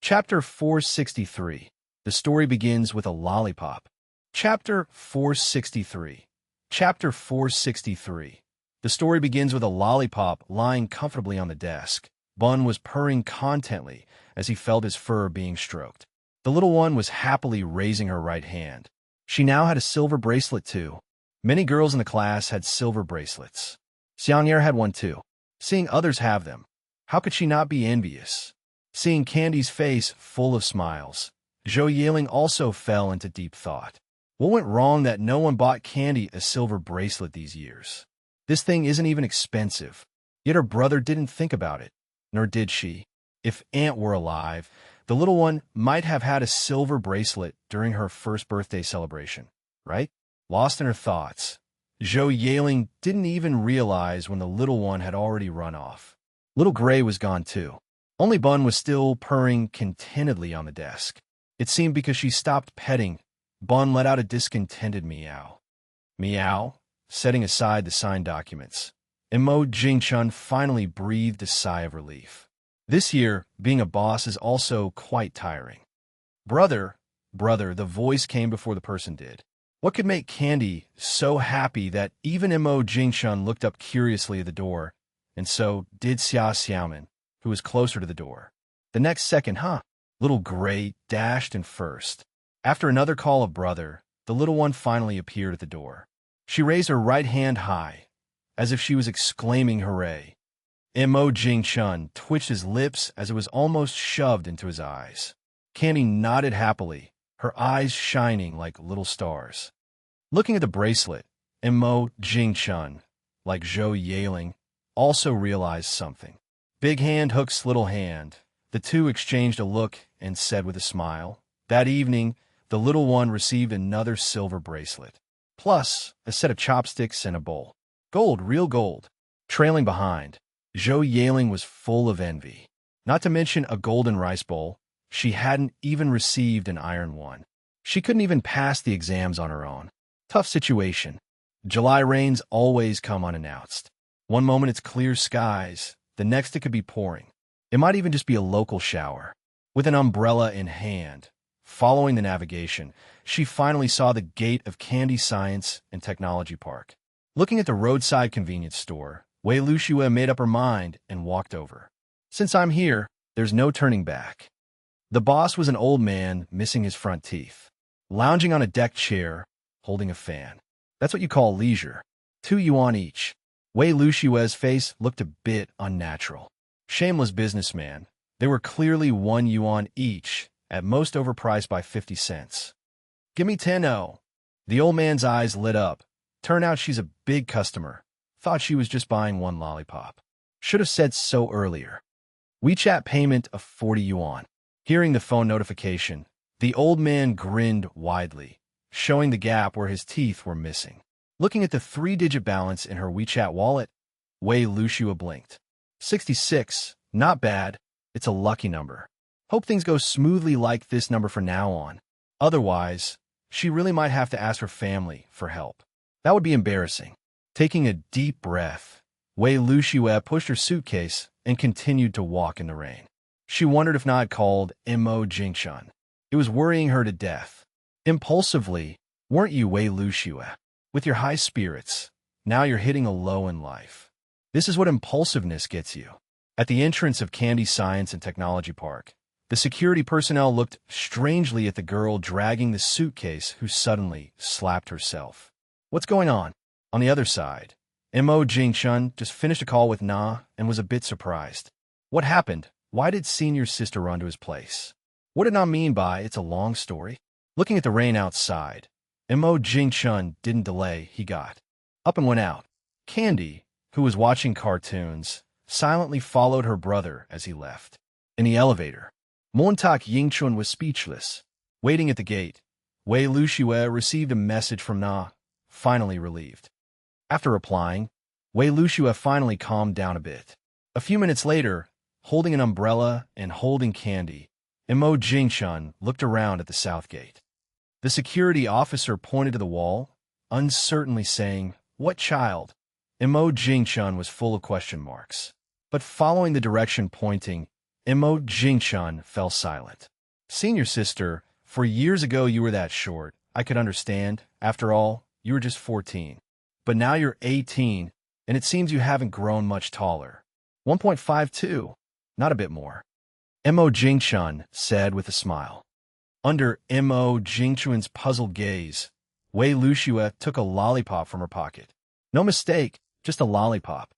Chapter 463. The story begins with a lollipop. Chapter 463. Chapter 463. The story begins with a lollipop lying comfortably on the desk. Bun was purring contently as he felt his fur being stroked. The little one was happily raising her right hand. She now had a silver bracelet too. Many girls in the class had silver bracelets. Xiang'er had one too. Seeing others have them, how could she not be envious? Seeing Candy's face full of smiles, Zhou Yaling also fell into deep thought. What went wrong that no one bought Candy a silver bracelet these years? This thing isn't even expensive. Yet her brother didn't think about it, nor did she. If Aunt were alive, the little one might have had a silver bracelet during her first birthday celebration, right? Lost in her thoughts, Zhou Yaling didn't even realize when the little one had already run off. Little Gray was gone too. Only Bun was still purring contentedly on the desk. It seemed because she stopped petting, Bun let out a discontented meow. Meow, setting aside the signed documents. Mo Jingchun finally breathed a sigh of relief. This year, being a boss is also quite tiring. Brother, the voice came before the person did. What could make Candy so happy that even Mo Jingchun looked up curiously at the door, and so did Xia Xiaoman, who was closer to the door. The next second, Little Gray dashed in first. After another call of brother, the little one finally appeared at the door. She raised her right hand high, as if she was exclaiming hooray. Mo Jingchun twitched his lips as it was almost shoved into his eyes. Candy nodded happily, her eyes shining like little stars. Looking at the bracelet, Mo Jingchun, like Zhou Yaling, also realized something. Big Hand hooked little hand. The two exchanged a look and said with a smile. That evening, the little one received another silver bracelet, plus a set of chopsticks and a bowl. Gold, real gold. Trailing behind, Zhou Yaling was full of envy. Not to mention a golden rice bowl. She hadn't even received an iron one. She couldn't even pass the exams on her own. Tough situation. July rains always come unannounced. One moment it's clear skies, the next it could be pouring. It might even just be a local shower. With an umbrella in hand, following the navigation, she finally saw the gate of Candy Science and Technology Park. Looking at the roadside convenience store, Wei Luxue made up her mind and walked over. Since I'm here, there's no turning back. The boss was an old man missing his front teeth, lounging on a deck chair, holding a fan. That's what you call leisure. 2 yuan each. Wei Luxue's face looked a bit unnatural. Shameless businessman. They were clearly 1 yuan each, at most overpriced by 50 cents. Give me 10-0. The old man's eyes lit up. Turn out she's a big customer. Thought she was just buying 1 lollipop. Should have said so earlier. WeChat payment of 40 yuan. Hearing the phone notification, the old man grinned widely, showing the gap where his teeth were missing. Looking at the 3-digit balance in her WeChat wallet, Wei Luxue blinked. 66, not bad. It's a lucky number. Hope things go smoothly like this number from now on. Otherwise, she really might have to ask her family for help. That would be embarrassing. Taking a deep breath, Wei Luxue pushed her suitcase and continued to walk in the rain. She wondered if not called Mo Jingshun. It was worrying her to death. Impulsively, weren't you, Wei Luxue? With your high spirits, now you're hitting a low in life. This is what impulsiveness gets you. At the entrance of Candy Science and Technology Park, the security personnel looked strangely at the girl dragging the suitcase who suddenly slapped herself. What's going on? On the other side, Mo Jingshun just finished a call with Na and was a bit surprised. What happened? Why did Senior's sister run to his place? What did Na mean by it's a long story? Looking at the rain outside, Mo Jingshun didn't delay, he got up and went out. Candy, who was watching cartoons, silently followed her brother as he left. In the elevator, Montak Yingchun was speechless. Waiting at the gate, Wei Luxue received a message from Na, finally relieved. After replying, Wei Luxue finally calmed down a bit. A few minutes later, holding an umbrella and holding candy, Mo Jingshun looked around at the south gate. The security officer pointed to the wall, uncertainly saying, "What child?" Mo Jingshun was full of question marks. But following the direction pointing, Mo Jingshun fell silent. Senior sister, for years ago you were that short. I could understand. After all, you were just 14. But now you're 18, and it seems you haven't grown much taller. 1.52, not a bit more. Mo Jingshun said with a smile. Under Mo Jingchun's puzzled gaze, Wei Luxue took a lollipop from her pocket. No mistake, just a lollipop.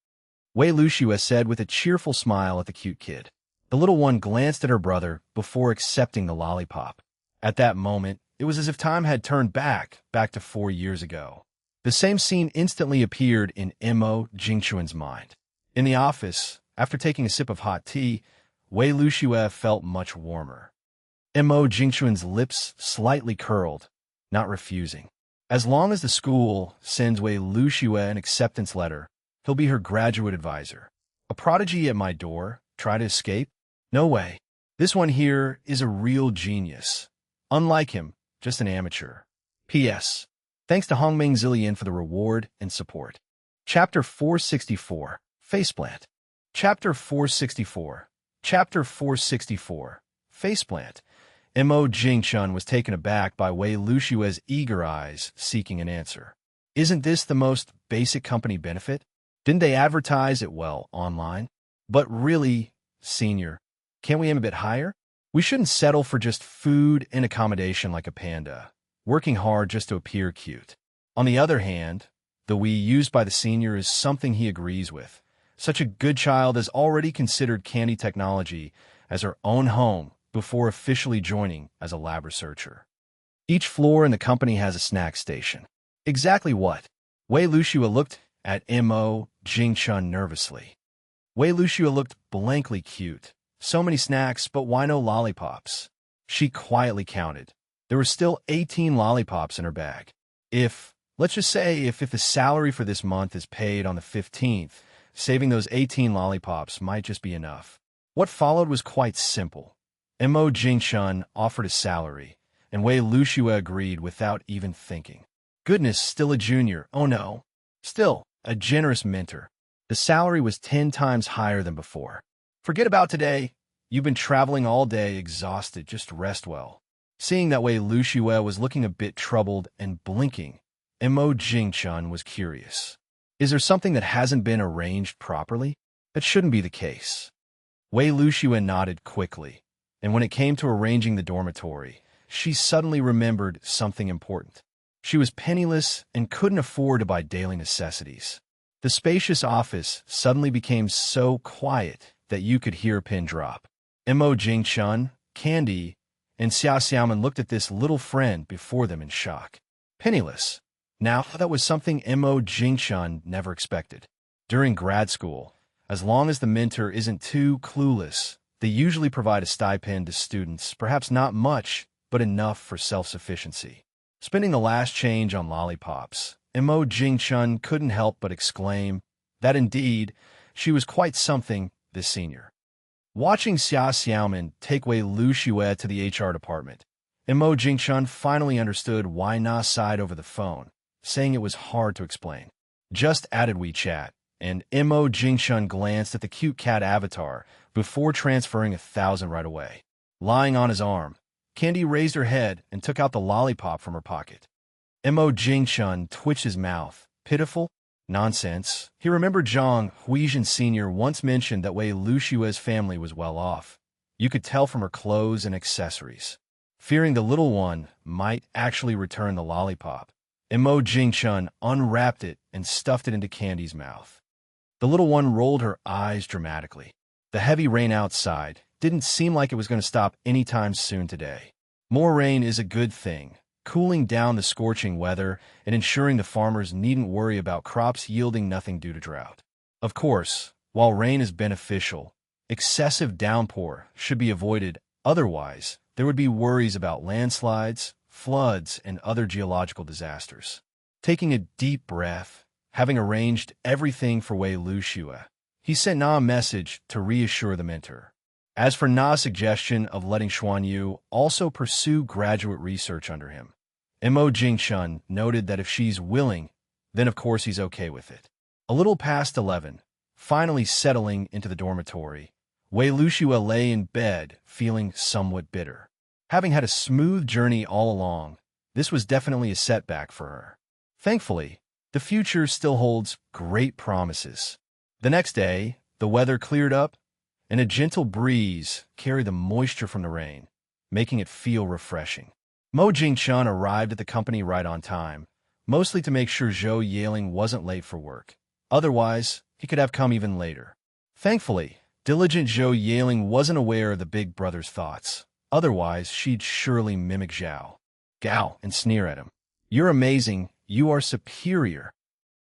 Wei Luxue said with a cheerful smile at the cute kid. The little one glanced at her brother before accepting the lollipop. At that moment, it was as if time had turned back to 4 years ago. The same scene instantly appeared in Mo Jingchun's mind. In the office, after taking a sip of hot tea, Wei Luxue felt much warmer. Mo Jingchun's lips slightly curled, not refusing. As long as the school sends Wei Luxue an acceptance letter, he'll be her graduate advisor. A prodigy at my door, try to escape? No way. This one here is a real genius. Unlike him, just an amateur. P.S. Thanks to Hongming Zillion for the reward and support. Chapter 464, Faceplant. Chapter 464. Chapter 464, Faceplant. Mo Jingchun was taken aback by Wei Luxue's eager eyes seeking an answer. Isn't this the most basic company benefit? Didn't they advertise it well online? But really, senior, can't we aim a bit higher? We shouldn't settle for just food and accommodation like a panda, working hard just to appear cute. On the other hand, the we used by the senior is something he agrees with. Such a good child has already considered Candy Technology as her own home before officially joining as a lab researcher. Each floor in the company has a snack station. Exactly what? Wei Luxue looked at Mo Jingchun nervously. Wei Luxue looked blankly cute. So many snacks, but why no lollipops? She quietly counted. There were still 18 lollipops in her bag. If, Let's just say if the salary for this month is paid on the 15th, saving those 18 lollipops might just be enough. What followed was quite simple. Mo Jingshun offered a salary, and Wei Luxue agreed without even thinking. Goodness, still a junior, oh no. Still, a generous mentor. The salary was 10 times higher than before. Forget about today. You've been traveling all day, exhausted, just rest well. Seeing that Wei Luxue was looking a bit troubled and blinking, Mo Jingchun was curious. Is there something that hasn't been arranged properly? That shouldn't be the case. Wei Luxue nodded quickly, and when it came to arranging the dormitory, she suddenly remembered something important. She was penniless and couldn't afford to buy daily necessities. The spacious office suddenly became so quiet that you could hear a pin drop. Mo Jingchun, Candy, and Xia Xiaoman looked at this little friend before them in shock. Penniless. Now, that was something Mo Jingchun never expected. During grad school, as long as the mentor isn't too clueless, they usually provide a stipend to students, perhaps not much, but enough for self-sufficiency. Spending the last change on lollipops, Mo Jingchun couldn't help but exclaim that indeed, she was quite something, this senior. Watching Xia Xiaoman take Wei Luxue to the HR department, Mo Jingchun finally understood why Na sighed over the phone, saying it was hard to explain. Just added WeChat, and Mo Jingchun glanced at the cute cat avatar before transferring 1,000 right away. Lying on his arm, Candy raised her head and took out the lollipop from her pocket. Mo Jingchun twitched his mouth. Pitiful? Nonsense. He remembered Zhang Huijin Sr. once mentioned that Wei Luxue's family was well off. You could tell from her clothes and accessories. Fearing the little one might actually return the lollipop, Mo Jingchun unwrapped it and stuffed it into Candy's mouth. The little one rolled her eyes dramatically. The heavy rain outside didn't seem like it was going to stop anytime soon today. More rain is a good thing, cooling down the scorching weather and ensuring the farmers needn't worry about crops yielding nothing due to drought. Of course, while rain is beneficial, excessive downpour should be avoided, otherwise there would be worries about landslides, floods, and other geological disasters. Taking a deep breath, having arranged everything for Wei Luxue, he sent Na a message to reassure the mentor. As for Na's suggestion of letting Xuanyu also pursue graduate research under him, Mo Jingchun noted that if she's willing, then of course he's okay with it. A little past 11, finally settling into the dormitory, Wei Luxue lay in bed feeling somewhat bitter. Having had a smooth journey all along, this was definitely a setback for her. Thankfully, the future still holds great promises. The next day, the weather cleared up, and a gentle breeze carried the moisture from the rain, making it feel refreshing. Mo Jingchun arrived at the company right on time, mostly to make sure Zhou Yaling wasn't late for work. Otherwise, he could have come even later. Thankfully, diligent Zhou Yaling wasn't aware of the big brother's thoughts. Otherwise, she'd surely mimic Zhao, Gao, and sneer at him. You're amazing. You are superior.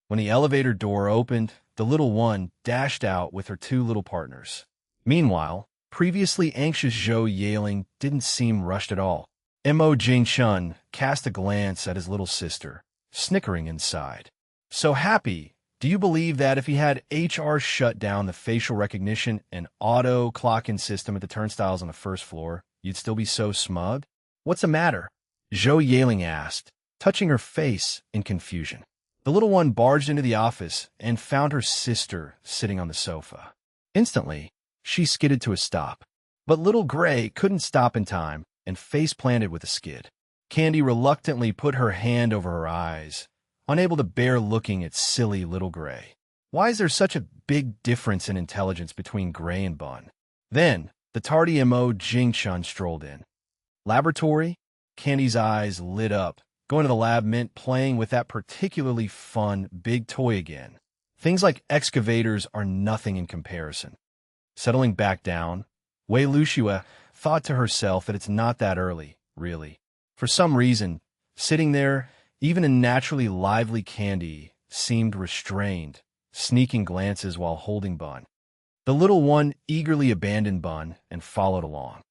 When the elevator door opened, the little one dashed out with her two little partners. Meanwhile, previously anxious Zhou Yaling didn't seem rushed at all. Mo Jingchun cast a glance at his little sister, snickering inside. So happy. Do you believe that if he had HR shut down the facial recognition and auto clock-in system at the turnstiles on the first floor, you'd still be so smug? What's the matter? Zhou Yaling asked, touching her face in confusion. The little one barged into the office and found her sister sitting on the sofa. Instantly, she skidded to a stop. But little Gray couldn't stop in time and face-planted with a skid. Candy reluctantly put her hand over her eyes, unable to bear looking at silly little Gray. Why is there such a big difference in intelligence between Gray and Bun? Then, the tardy Mo Jingchun strolled in. Laboratory? Candy's eyes lit up. Going to the lab meant playing with that particularly fun big toy again. Things like excavators are nothing in comparison. Settling back down, Wei Luxue thought to herself that it's not that early, really. For some reason, sitting there, even a naturally lively Candy seemed restrained, sneaking glances while holding Bun. The little one eagerly abandoned Bun and followed along.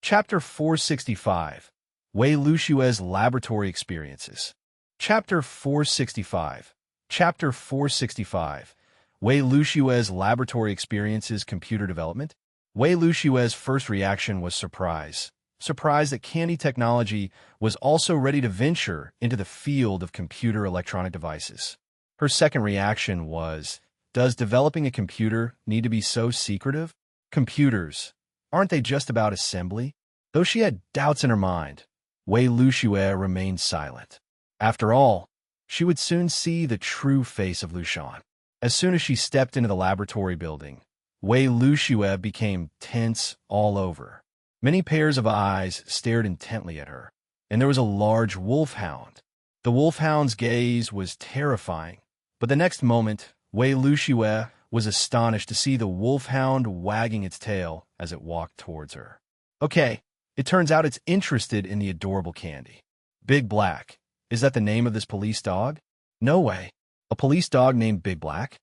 Chapter 465, Wei Luxue's Laboratory Experiences. Chapter 465. Chapter 465. Wei Lushue's laboratory experiences computer development. Wei Lushue's first reaction was surprise. Surprise that Candy Technology was also ready to venture into the field of computer electronic devices. Her second reaction was, does developing a computer need to be so secretive? Computers, aren't they just about assembly? Though she had doubts in her mind, Wei Lushue remained silent. After all, she would soon see the true face of Lushan. As soon as she stepped into the laboratory building, Wei Lushue became tense all over. Many pairs of eyes stared intently at her, and there was a large wolfhound. The wolfhound's gaze was terrifying, but the next moment, Wei Lushue was astonished to see the wolfhound wagging its tail as it walked towards her. Okay, it turns out it's interested in the adorable Candy. Big Black. Is that the name of this police dog? No way. A police dog named Big Black?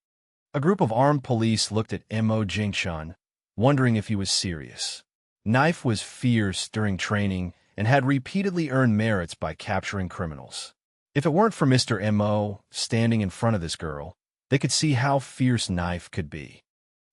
A group of armed police looked at Mo Jingshun, wondering if he was serious. Knife was fierce during training and had repeatedly earned merits by capturing criminals. If it weren't for Mr. Mo standing in front of this girl, they could see how fierce Knife could be.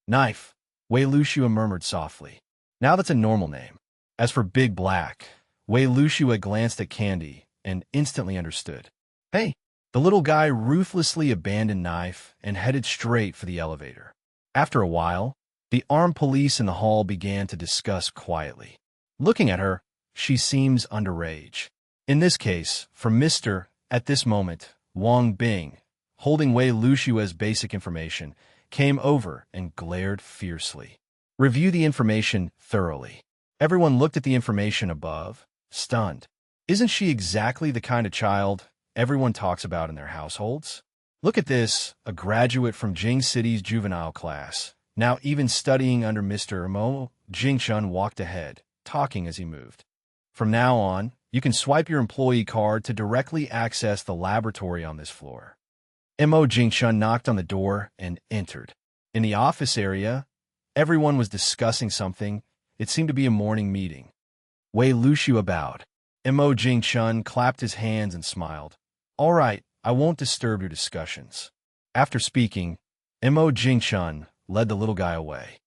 Knife, Wei Lushue murmured softly. Now that's a normal name. As for Big Black, Wei Lushue glanced at Candy and instantly understood. Hey! The little guy ruthlessly abandoned Knife and headed straight for the elevator. After a while, the armed police in the hall began to discuss quietly. Looking at her, she seems underage. In this case, for Mr. At this moment, Wang Bing, holding Wei Lushue's basic information, came over and glared fiercely. Review the information thoroughly. Everyone looked at the information above, stunned. Isn't she exactly the kind of child everyone talks about in their households? Look at this, a graduate from Jing City's juvenile class. Now even studying under Mr. Mo Jingshun walked ahead, talking as he moved. From now on, you can swipe your employee card to directly access the laboratory on this floor. Mo Jingshun knocked on the door and entered. In the office area, everyone was discussing something. It seemed to be a morning meeting. Wei Lushue bowed. Mo Jingshun clapped his hands and smiled. All right, I won't disturb your discussions. After speaking, Mo Jingshun led the little guy away.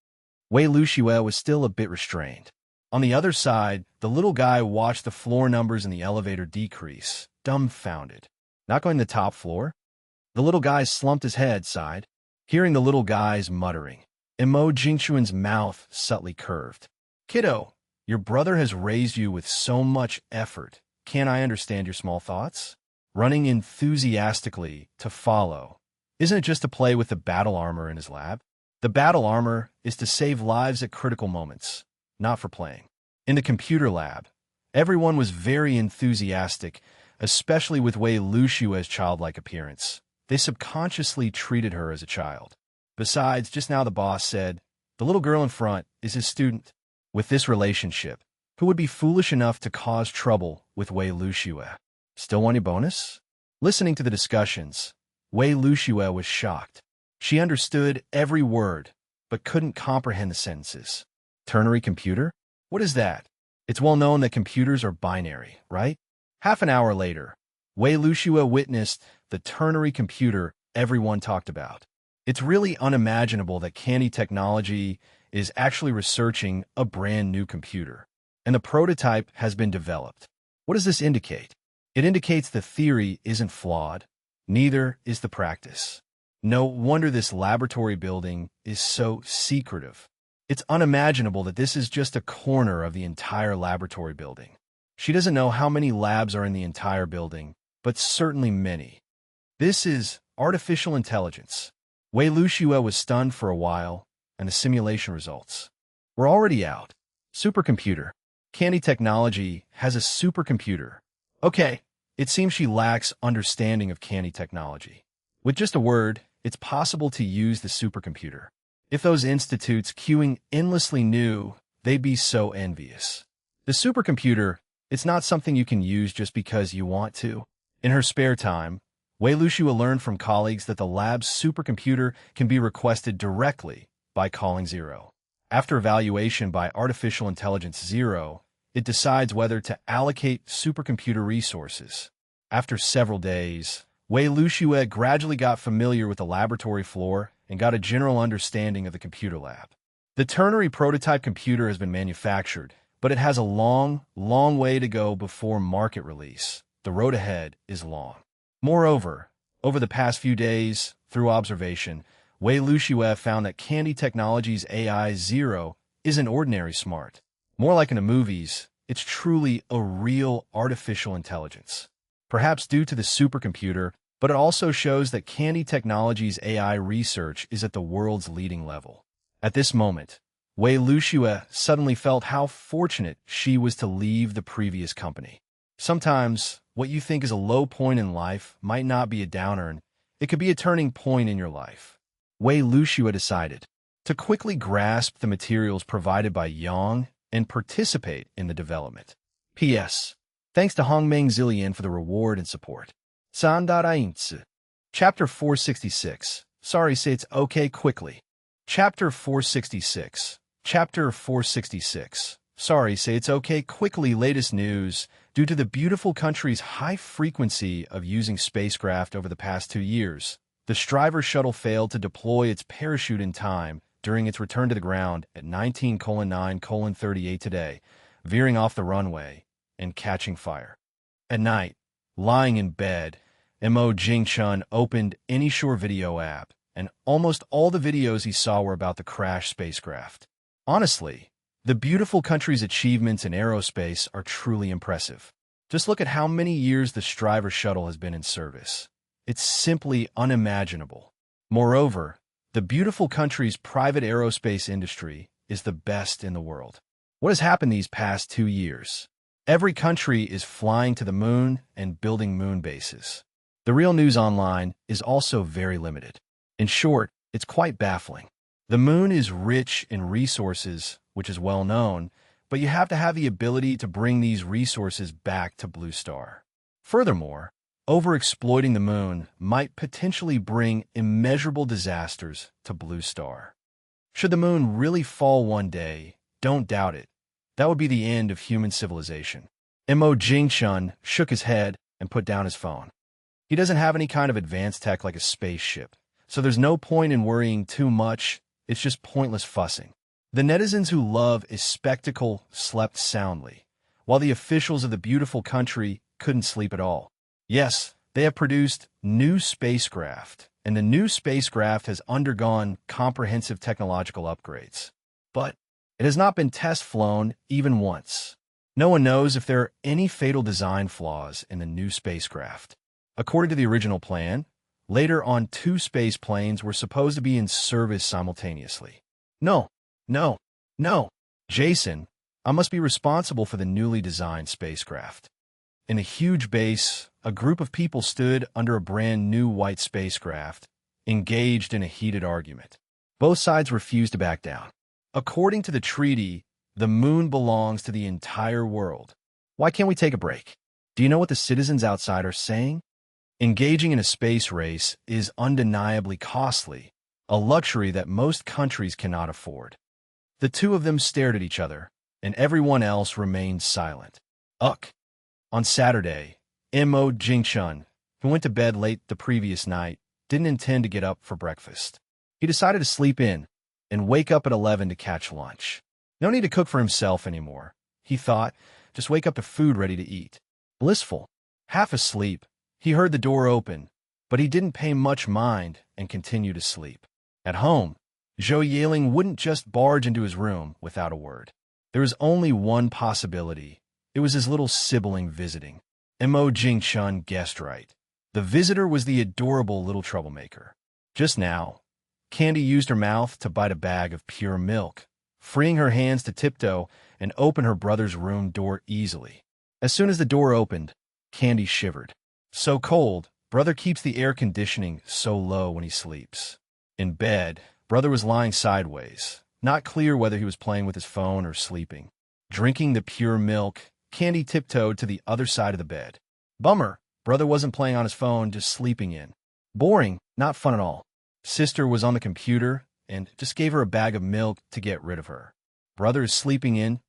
Wei Lushue was still a bit restrained. On the other side, the little guy watched the floor numbers in the elevator decrease, dumbfounded. Not going to the top floor? The little guy slumped his head, sighed. Hearing the little guy's muttering, Mo Jingshun's mouth subtly curved. Kiddo, your brother has raised you with so much effort. Can't I understand your small thoughts? Running enthusiastically to follow. Isn't it just to play with the battle armor in his lab? The battle armor is to save lives at critical moments, not for playing. In the computer lab, everyone was very enthusiastic, especially with Wei Lushue's childlike appearance. They subconsciously treated her as a child. Besides, just now the boss said, the little girl in front is his student. With this relationship, who would be foolish enough to cause trouble with Wei Lushue? Still want a bonus? Listening to the discussions, Wei Lushue was shocked. She understood every word, but couldn't comprehend the sentences. Ternary computer? What is that? It's well known that computers are binary, right? Half an hour later, Wei Lushue witnessed the ternary computer everyone talked about. It's really unimaginable that Candy Technology is actually researching a brand new computer, and the prototype has been developed. What does this indicate? It indicates the theory isn't flawed, neither is the practice. No wonder this laboratory building is so secretive. It's unimaginable that this is just a corner of the entire laboratory building. She doesn't know how many labs are in the entire building, but certainly many. This is artificial intelligence. Wei Lushue was stunned for a while, and the simulation results were already out. Supercomputer. Candy Technology has a supercomputer. Okay, it seems she lacks understanding of Candy Technology. With just a word, it's possible to use the supercomputer. If those institutes queuing endlessly knew, they'd be so envious. The supercomputer, it's not something you can use just because you want to. In her spare time, Wei Lushue learned from colleagues that the lab's supercomputer can be requested directly by calling 0. After evaluation by Artificial Intelligence 0, it decides whether to allocate supercomputer resources. After several days, Wei Luxue gradually got familiar with the laboratory floor and got a general understanding of the computer lab. The ternary prototype computer has been manufactured, but it has a long, long way to go before market release. The road ahead is long. Moreover, over the past few days, through observation, Wei Luxue found that Candy Technologies AI-0 isn't ordinary smart. More like in the movies, it's truly a real artificial intelligence. Perhaps due to the supercomputer, but it also shows that Candy Technologies AI research is at the world's leading level. At this moment, Wei Luxue suddenly felt how fortunate she was to leave the previous company. Sometimes, what you think is a low point in life might not be a downer, it could be a turning point in your life. Wei Luxue decided to quickly grasp the materials provided by Yang and participate in the development. P.S. Thanks to Hongmeng Zillian for the reward and support. San.1. Chapter 466. Sorry, say it's okay quickly. Chapter 466. Chapter 466. Sorry, say it's okay quickly. Latest news. Due to the beautiful country's high frequency of using spacecraft over the past 2 years, the Striver shuttle failed to deploy its parachute in time during its return to the ground at 19:9:38 today, veering off the runway and catching fire. At night, lying in bed, Mo Jingchun opened any Shore video app, and almost all the videos he saw were about the crashed spacecraft. Honestly, the beautiful country's achievements in aerospace are truly impressive. Just look at how many years the Striver shuttle has been in service. It's simply unimaginable. Moreover, the beautiful country's private aerospace industry is the best in the world. What has happened these past 2 years? Every country is flying to the moon and building moon bases. The real news online is also very limited. In short, it's quite baffling. The moon is rich in resources, which is well known, but you have to have the ability to bring these resources back to Blue Star. Furthermore, overexploiting the moon might potentially bring immeasurable disasters to Blue Star. Should the moon really fall one day, don't doubt it. That would be the end of human civilization. Mo Jingchun shook his head and put down his phone. He doesn't have any kind of advanced tech like a spaceship, so there's no point in worrying too much. It's just pointless fussing. The netizens who love a spectacle slept soundly, while the officials of the beautiful country couldn't sleep at all. Yes, they have produced new spacecraft, and the new spacecraft has undergone comprehensive technological upgrades. But it has not been test-flown even once. No one knows if there are any fatal design flaws in the new spacecraft. According to the original plan, later on 2 space planes were supposed to be in service simultaneously. No. Jason, I must be responsible for the newly designed spacecraft. In a huge base, a group of people stood under a brand new white spacecraft, engaged in a heated argument. Both sides refused to back down. According to the treaty, the moon belongs to the entire world. Why can't we take a break? Do you know what the citizens outside are saying? Engaging in a space race is undeniably costly, a luxury that most countries cannot afford. The two of them stared at each other, and everyone else remained silent. On Saturday, Mo Jingchun, who went to bed late the previous night, didn't intend to get up for breakfast. He decided to sleep in and wake up at 11 to catch lunch. No need to cook for himself anymore, he thought. Just wake up to food ready to eat. Blissful. Half asleep, he heard the door open, but he didn't pay much mind and continued to sleep. At home, Zhou Yaling wouldn't just barge into his room without a word. There was only one possibility. It was his little sibling visiting. Mo Jingchun guessed right. The visitor was the adorable little troublemaker. Just now, Candy used her mouth to bite a bag of pure milk, freeing her hands to tiptoe and open her brother's room door easily. As soon as the door opened, Candy shivered. So cold, brother keeps the air conditioning so low when he sleeps. In bed, brother was lying sideways, not clear whether he was playing with his phone or sleeping. Drinking the pure milk, Candy tiptoed to the other side of the bed. Bummer, brother wasn't playing on his phone, just sleeping in. Boring, not fun at all. Sister was on the computer and just gave her a bag of milk to get rid of her. Brother is sleeping in,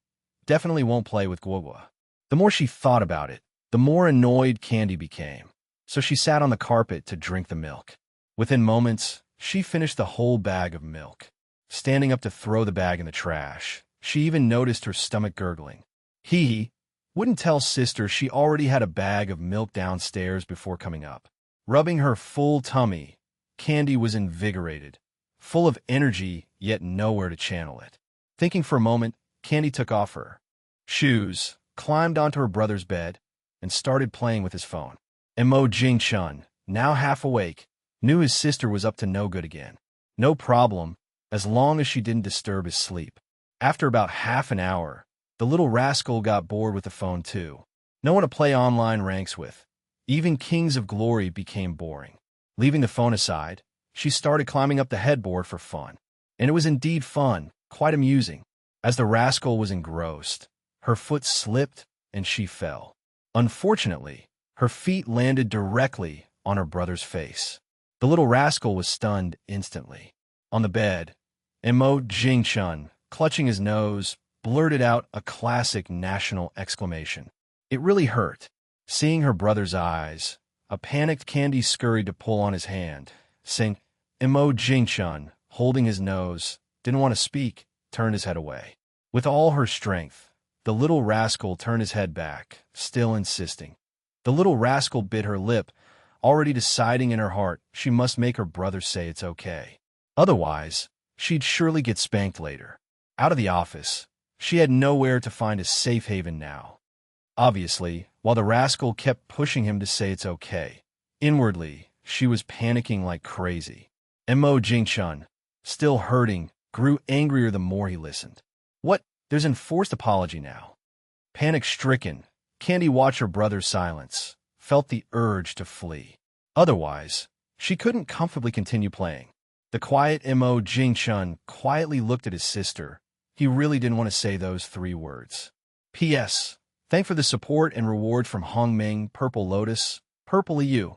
definitely won't play with Guogua. The more she thought about it, the more annoyed Candy became, so she sat on the carpet to drink the milk. Within moments, she finished the whole bag of milk. Standing up to throw the bag in the trash, she even noticed her stomach gurgling. Hee wouldn't tell sister she already had a bag of milk downstairs before coming up. Rubbing her full tummy, Candy was invigorated, full of energy, yet nowhere to channel it. Thinking for a moment, Candy took off her shoes, climbed onto her brother's bed, and started playing with his phone. Mo Jing-chun, now half awake, knew his sister was up to no good again. No problem, as long as she didn't disturb his sleep. After about half an hour, the little rascal got bored with the phone too. No one to play online ranks with. Even Kings of Glory became boring. Leaving the phone aside, she started climbing up the headboard for fun. And it was indeed fun, quite amusing. As the rascal was engrossed, her foot slipped and she fell. Unfortunately, her feet landed directly on her brother's face. The little rascal was stunned instantly. On the bed, Mo Jing-chun, clutching his nose, blurted out a classic national exclamation. It really hurt. Seeing her brother's eyes, a panicked Candy scurried to pull on his hand, saying, Mo Jing-chun, holding his nose, didn't want to speak, turned his head away. With all her strength, the little rascal turned his head back, still insisting. The little rascal bit her lip, already deciding in her heart she must make her brother say it's okay. Otherwise, she'd surely get spanked later. Out of the office, she had nowhere to find a safe haven now. Obviously, while the rascal kept pushing him to say it's okay, inwardly, she was panicking like crazy. Mo Jing-chun, still hurting, grew angrier the more he listened. What? There's enforced apology now. Panic-stricken, Candy watched her brother's silence, felt the urge to flee. Otherwise, she couldn't comfortably continue playing. The quiet Mo Jing-chun quietly looked at his sister. He really didn't want to say those 3 words. P.S. Thank for the support and reward from Hongming, Purple Lotus, Purple EU,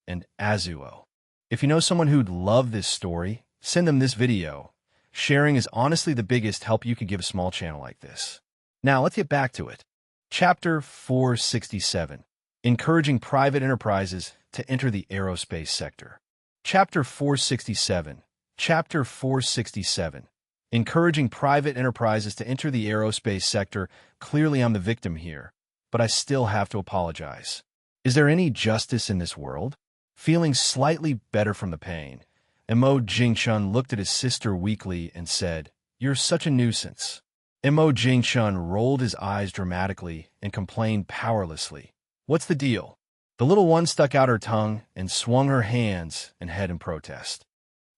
and Azuo. If you know someone who'd love this story, send them this video. Sharing is honestly the biggest help you could give a small channel like this. Now, let's get back to it. Chapter 467. Encouraging Private Enterprises to Enter the Aerospace Sector. Chapter 467. Chapter 467. Encouraging private enterprises to enter the aerospace sector. Clearly I'm the victim here, but I still have to apologize. Is there any justice in this world? Feeling slightly better from the pain, Mo Jing-chun looked at his sister weakly and said, You're such a nuisance. Mo Jing-chun rolled his eyes dramatically and complained powerlessly. What's the deal? The little one stuck out her tongue and swung her hands and head in protest.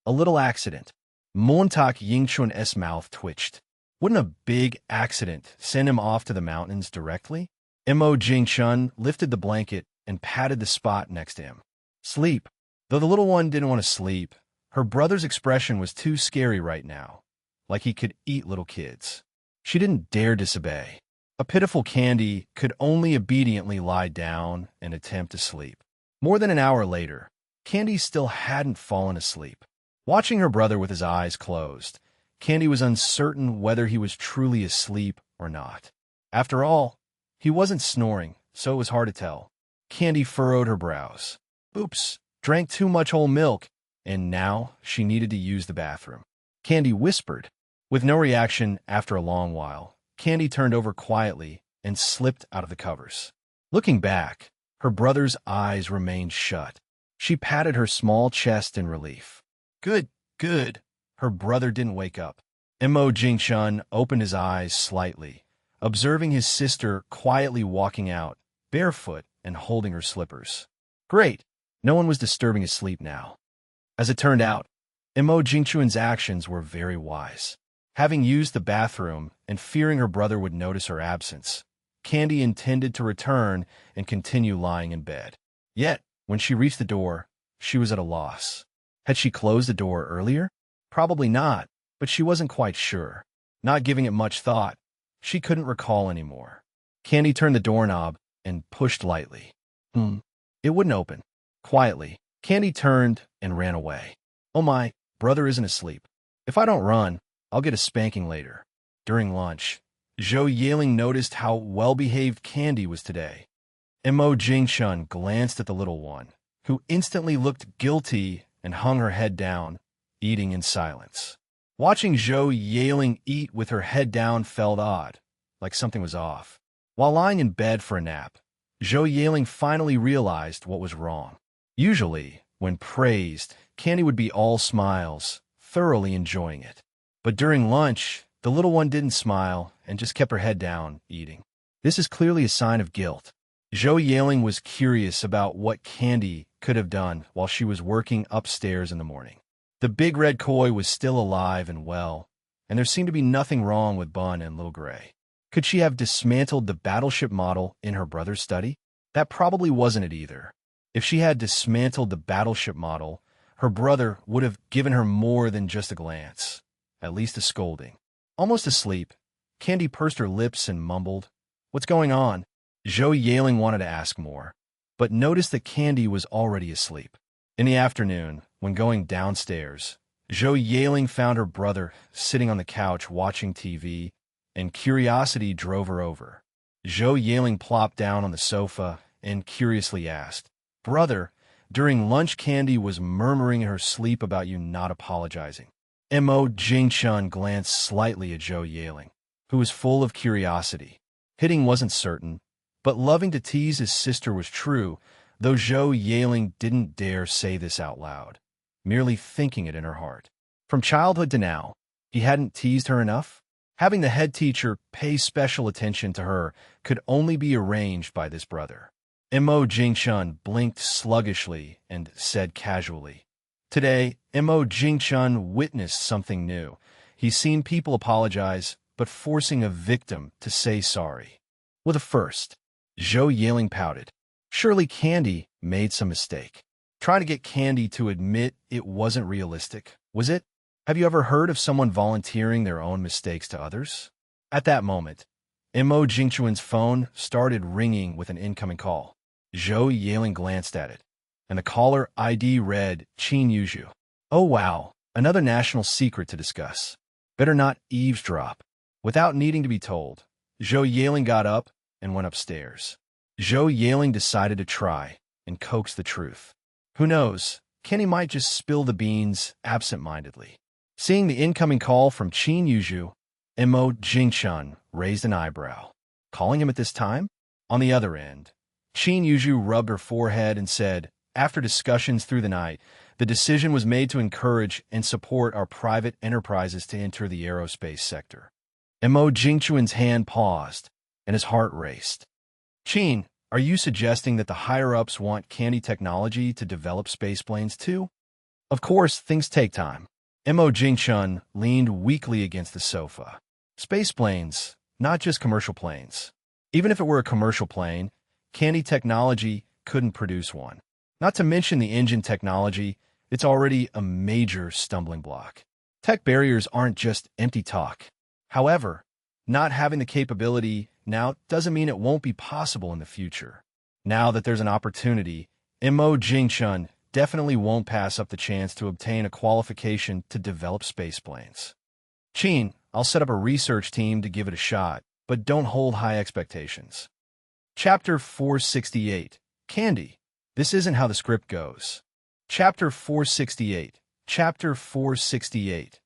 A little accident. Montak Yingchun's mouth twitched. Wouldn't a big accident send him off to the mountains directly? Mo Jing-chun lifted the blanket and patted the spot next to him. Sleep. Though the little one didn't want to sleep, her brother's expression was too scary right now, like he could eat little kids. She didn't dare disobey. A pitiful Candy could only obediently lie down and attempt to sleep. More than an hour later, Candy still hadn't fallen asleep. Watching her brother with his eyes closed, Candy was uncertain whether he was truly asleep or not. After all, he wasn't snoring, so it was hard to tell. Candy furrowed her brows. Oops, drank too much whole milk, and now she needed to use the bathroom. Candy whispered. With no reaction after a long while, Candy turned over quietly and slipped out of the covers. Looking back, her brother's eyes remained shut. She patted her small chest in relief. Good, good. Her brother didn't wake up. Mo Jing-chun opened his eyes slightly, observing his sister quietly walking out, barefoot and holding her slippers. Great. No one was disturbing his sleep now. As it turned out, Mo Jing-chun's actions were very wise. Having used the bathroom and fearing her brother would notice her absence, Candy intended to return and continue lying in bed. Yet, when she reached the door, she was at a loss. Had she closed the door earlier? Probably not, but she wasn't quite sure. Not giving it much thought, she couldn't recall anymore. Candy turned the doorknob and pushed lightly. It wouldn't open. Quietly, Candy turned and ran away. Oh my, brother isn't asleep. If I don't run, I'll get a spanking later. During lunch, Zhou Yaling noticed how well-behaved Candy was today. Mo Jingshun glanced at the little one, who instantly looked guilty and hung her head down, eating in silence. Watching Zhou Yaling eat with her head down felt odd, like something was off. While lying in bed for a nap, Zhou Yaling finally realized what was wrong. Usually, when praised, Candy would be all smiles, thoroughly enjoying it. But during lunch, the little one didn't smile and just kept her head down, eating. This is clearly a sign of guilt. Zhou Yaling was curious about what Candy could have done while she was working upstairs in the morning. The big red koi was still alive and well, and there seemed to be nothing wrong with Bun and Little Gray. Could she have dismantled the battleship model in her brother's study? That probably wasn't it either. If she had dismantled the battleship model, her brother would have given her more than just a glance, at least a scolding. Almost asleep, Candy pursed her lips and mumbled, "What's going on?" Zhou Yaling wanted to ask more, but noticed that Candy was already asleep. In the afternoon, when going downstairs, Zhou Yaling found her brother sitting on the couch watching TV, and curiosity drove her over. Zhou Yaling plopped down on the sofa and curiously asked, "Brother, during lunch Candy was murmuring in her sleep about you not apologizing." Mo Jingshun glanced slightly at Zhou Yaling, who was full of curiosity. Hitting wasn't certain, but loving to tease his sister was true, though Zhou Yaling didn't dare say this out loud, merely thinking it in her heart. From childhood to now, he hadn't teased her enough. Having the head teacher pay special attention to her could only be arranged by this brother. Mo Jingshun blinked sluggishly and said casually, "Today, Mo Jingshun witnessed something new. He's seen people apologize, but forcing a victim to say sorry. With a first." Zhou Yaling pouted. Surely Candy made some mistake. Trying to get Candy to admit it wasn't realistic, was it? Have you ever heard of someone volunteering their own mistakes to others? At that moment, Mo Jingchuan's phone started ringing with an incoming call. Zhou Yaling glanced at it, and the caller ID read Qin Yuzhu. Oh wow, another national secret to discuss. Better not eavesdrop. Without needing to be told, Zhou Yaling got up and went upstairs. Zhou Yaling decided to try and coax the truth. Who knows, Kenny might just spill the beans absent-mindedly. Seeing the incoming call from Qin Yuzhu, Mo Jingshun raised an eyebrow. Calling him at this time? On the other end, Qin Yuzhu rubbed her forehead and said, "After discussions through the night, the decision was made to encourage and support our private enterprises to enter the aerospace sector." Mo Jingchuan's hand paused, and his heart raced. "Qin, are you suggesting that the higher-ups want Candy Technology to develop spaceplanes too?" Of course, things take time. Mo Jingshun leaned weakly against the sofa. Spaceplanes, not just commercial planes. Even if it were a commercial plane, Candy Technology couldn't produce one. Not to mention the engine technology, it's already a major stumbling block. Tech barriers aren't just empty talk. However, not having the capability now doesn't mean it won't be possible in the future. Now that there's an opportunity, Mo Jingshun definitely won't pass up the chance to obtain a qualification to develop spaceplanes. Qin, I'll set up a research team to give it a shot, but don't hold high expectations. Chapter 468, Candy. This isn't how the script goes. Chapter 468, Chapter 468,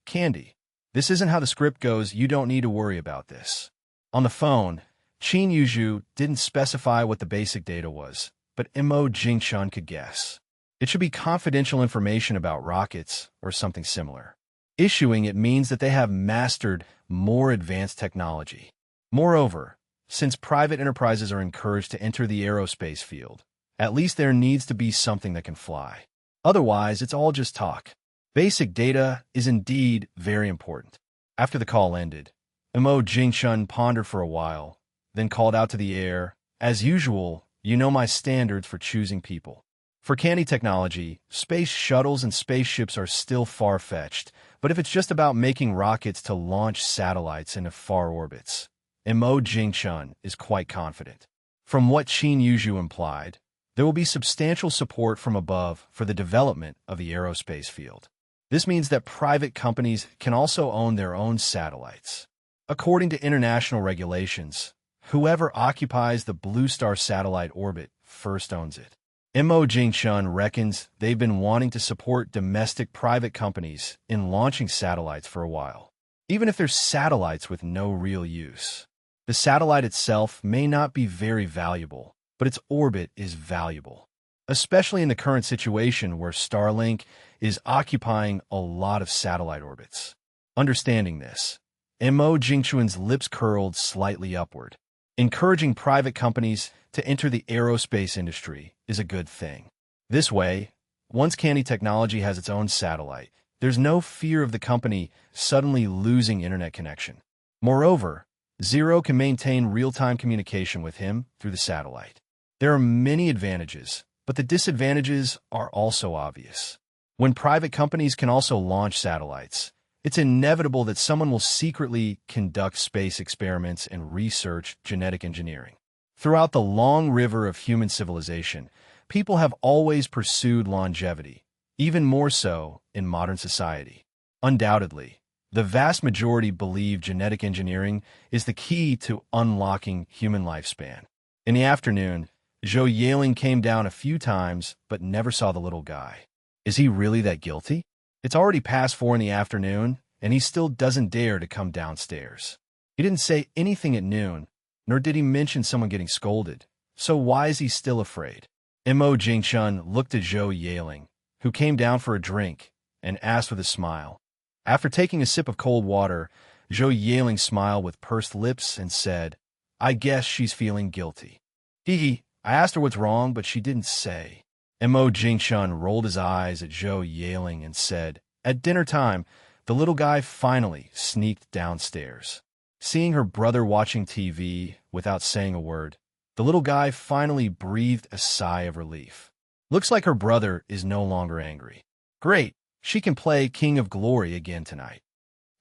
Candy. This isn't how the script goes, you don't need to worry about this. On the phone, Qin Yuzhu didn't specify what the basic data was, but Mo Jingshun could guess. It should be confidential information about rockets or something similar. Issuing it means that they have mastered more advanced technology. Moreover, since private enterprises are encouraged to enter the aerospace field, at least there needs to be something that can fly. Otherwise, it's all just talk. Basic data is indeed very important. After the call ended, Mo Jingshun pondered for a while, then called out to the air, "As usual, you know my standards for choosing people. For Candy Technology, space shuttles and spaceships are still far-fetched, but if it's just about making rockets to launch satellites into far orbits, Mo Jingshun is quite confident. From what Qin Yuzhu implied, there will be substantial support from above for the development of the aerospace field. This means that private companies can also own their own satellites. According to international regulations, Whoever occupies the Blue Star satellite orbit first owns it. Mo Jingchun reckons they've been wanting to support domestic private companies in launching satellites for a while, even if they're satellites with no real use. The satellite itself may not be very valuable, but its orbit is valuable, especially in the current situation where Starlink is occupying a lot of satellite orbits. Understanding this, Mo Jingchun's lips curled slightly upward. Encouraging private companies to enter the aerospace industry is a good thing. This way, once Candy Technology has its own satellite, there's no fear of the company suddenly losing internet connection. Moreover, Zero can maintain real-time communication with him through the satellite. There are many advantages, but the disadvantages are also obvious. When private companies can also launch satellites, it's inevitable that someone will secretly conduct space experiments and research genetic engineering. Throughout the long river of human civilization, people have always pursued longevity, even more so in modern society. Undoubtedly, the vast majority believe genetic engineering is the key to unlocking human lifespan. In the afternoon, Zhou Yaling came down a few times but never saw the little guy. Is he really that guilty? It's already past 4 in the afternoon, and he still doesn't dare to come downstairs. He didn't say anything at noon, nor did he mention someone getting scolded. So why is he still afraid? Mo Jingchun looked at Zhou Yaling, who came down for a drink, and asked with a smile. After taking a sip of cold water, Zhou Yaling smiled with pursed lips and said, I guess she's feeling guilty. Hee. I asked her what's wrong, but she didn't say. Mo Jingchun rolled his eyes at Zhou Yaling and said, At dinner time, the little guy finally sneaked downstairs. Seeing her brother watching TV without saying a word, the little guy finally breathed a sigh of relief. Looks like her brother is no longer angry. Great, she can play King of Glory again tonight.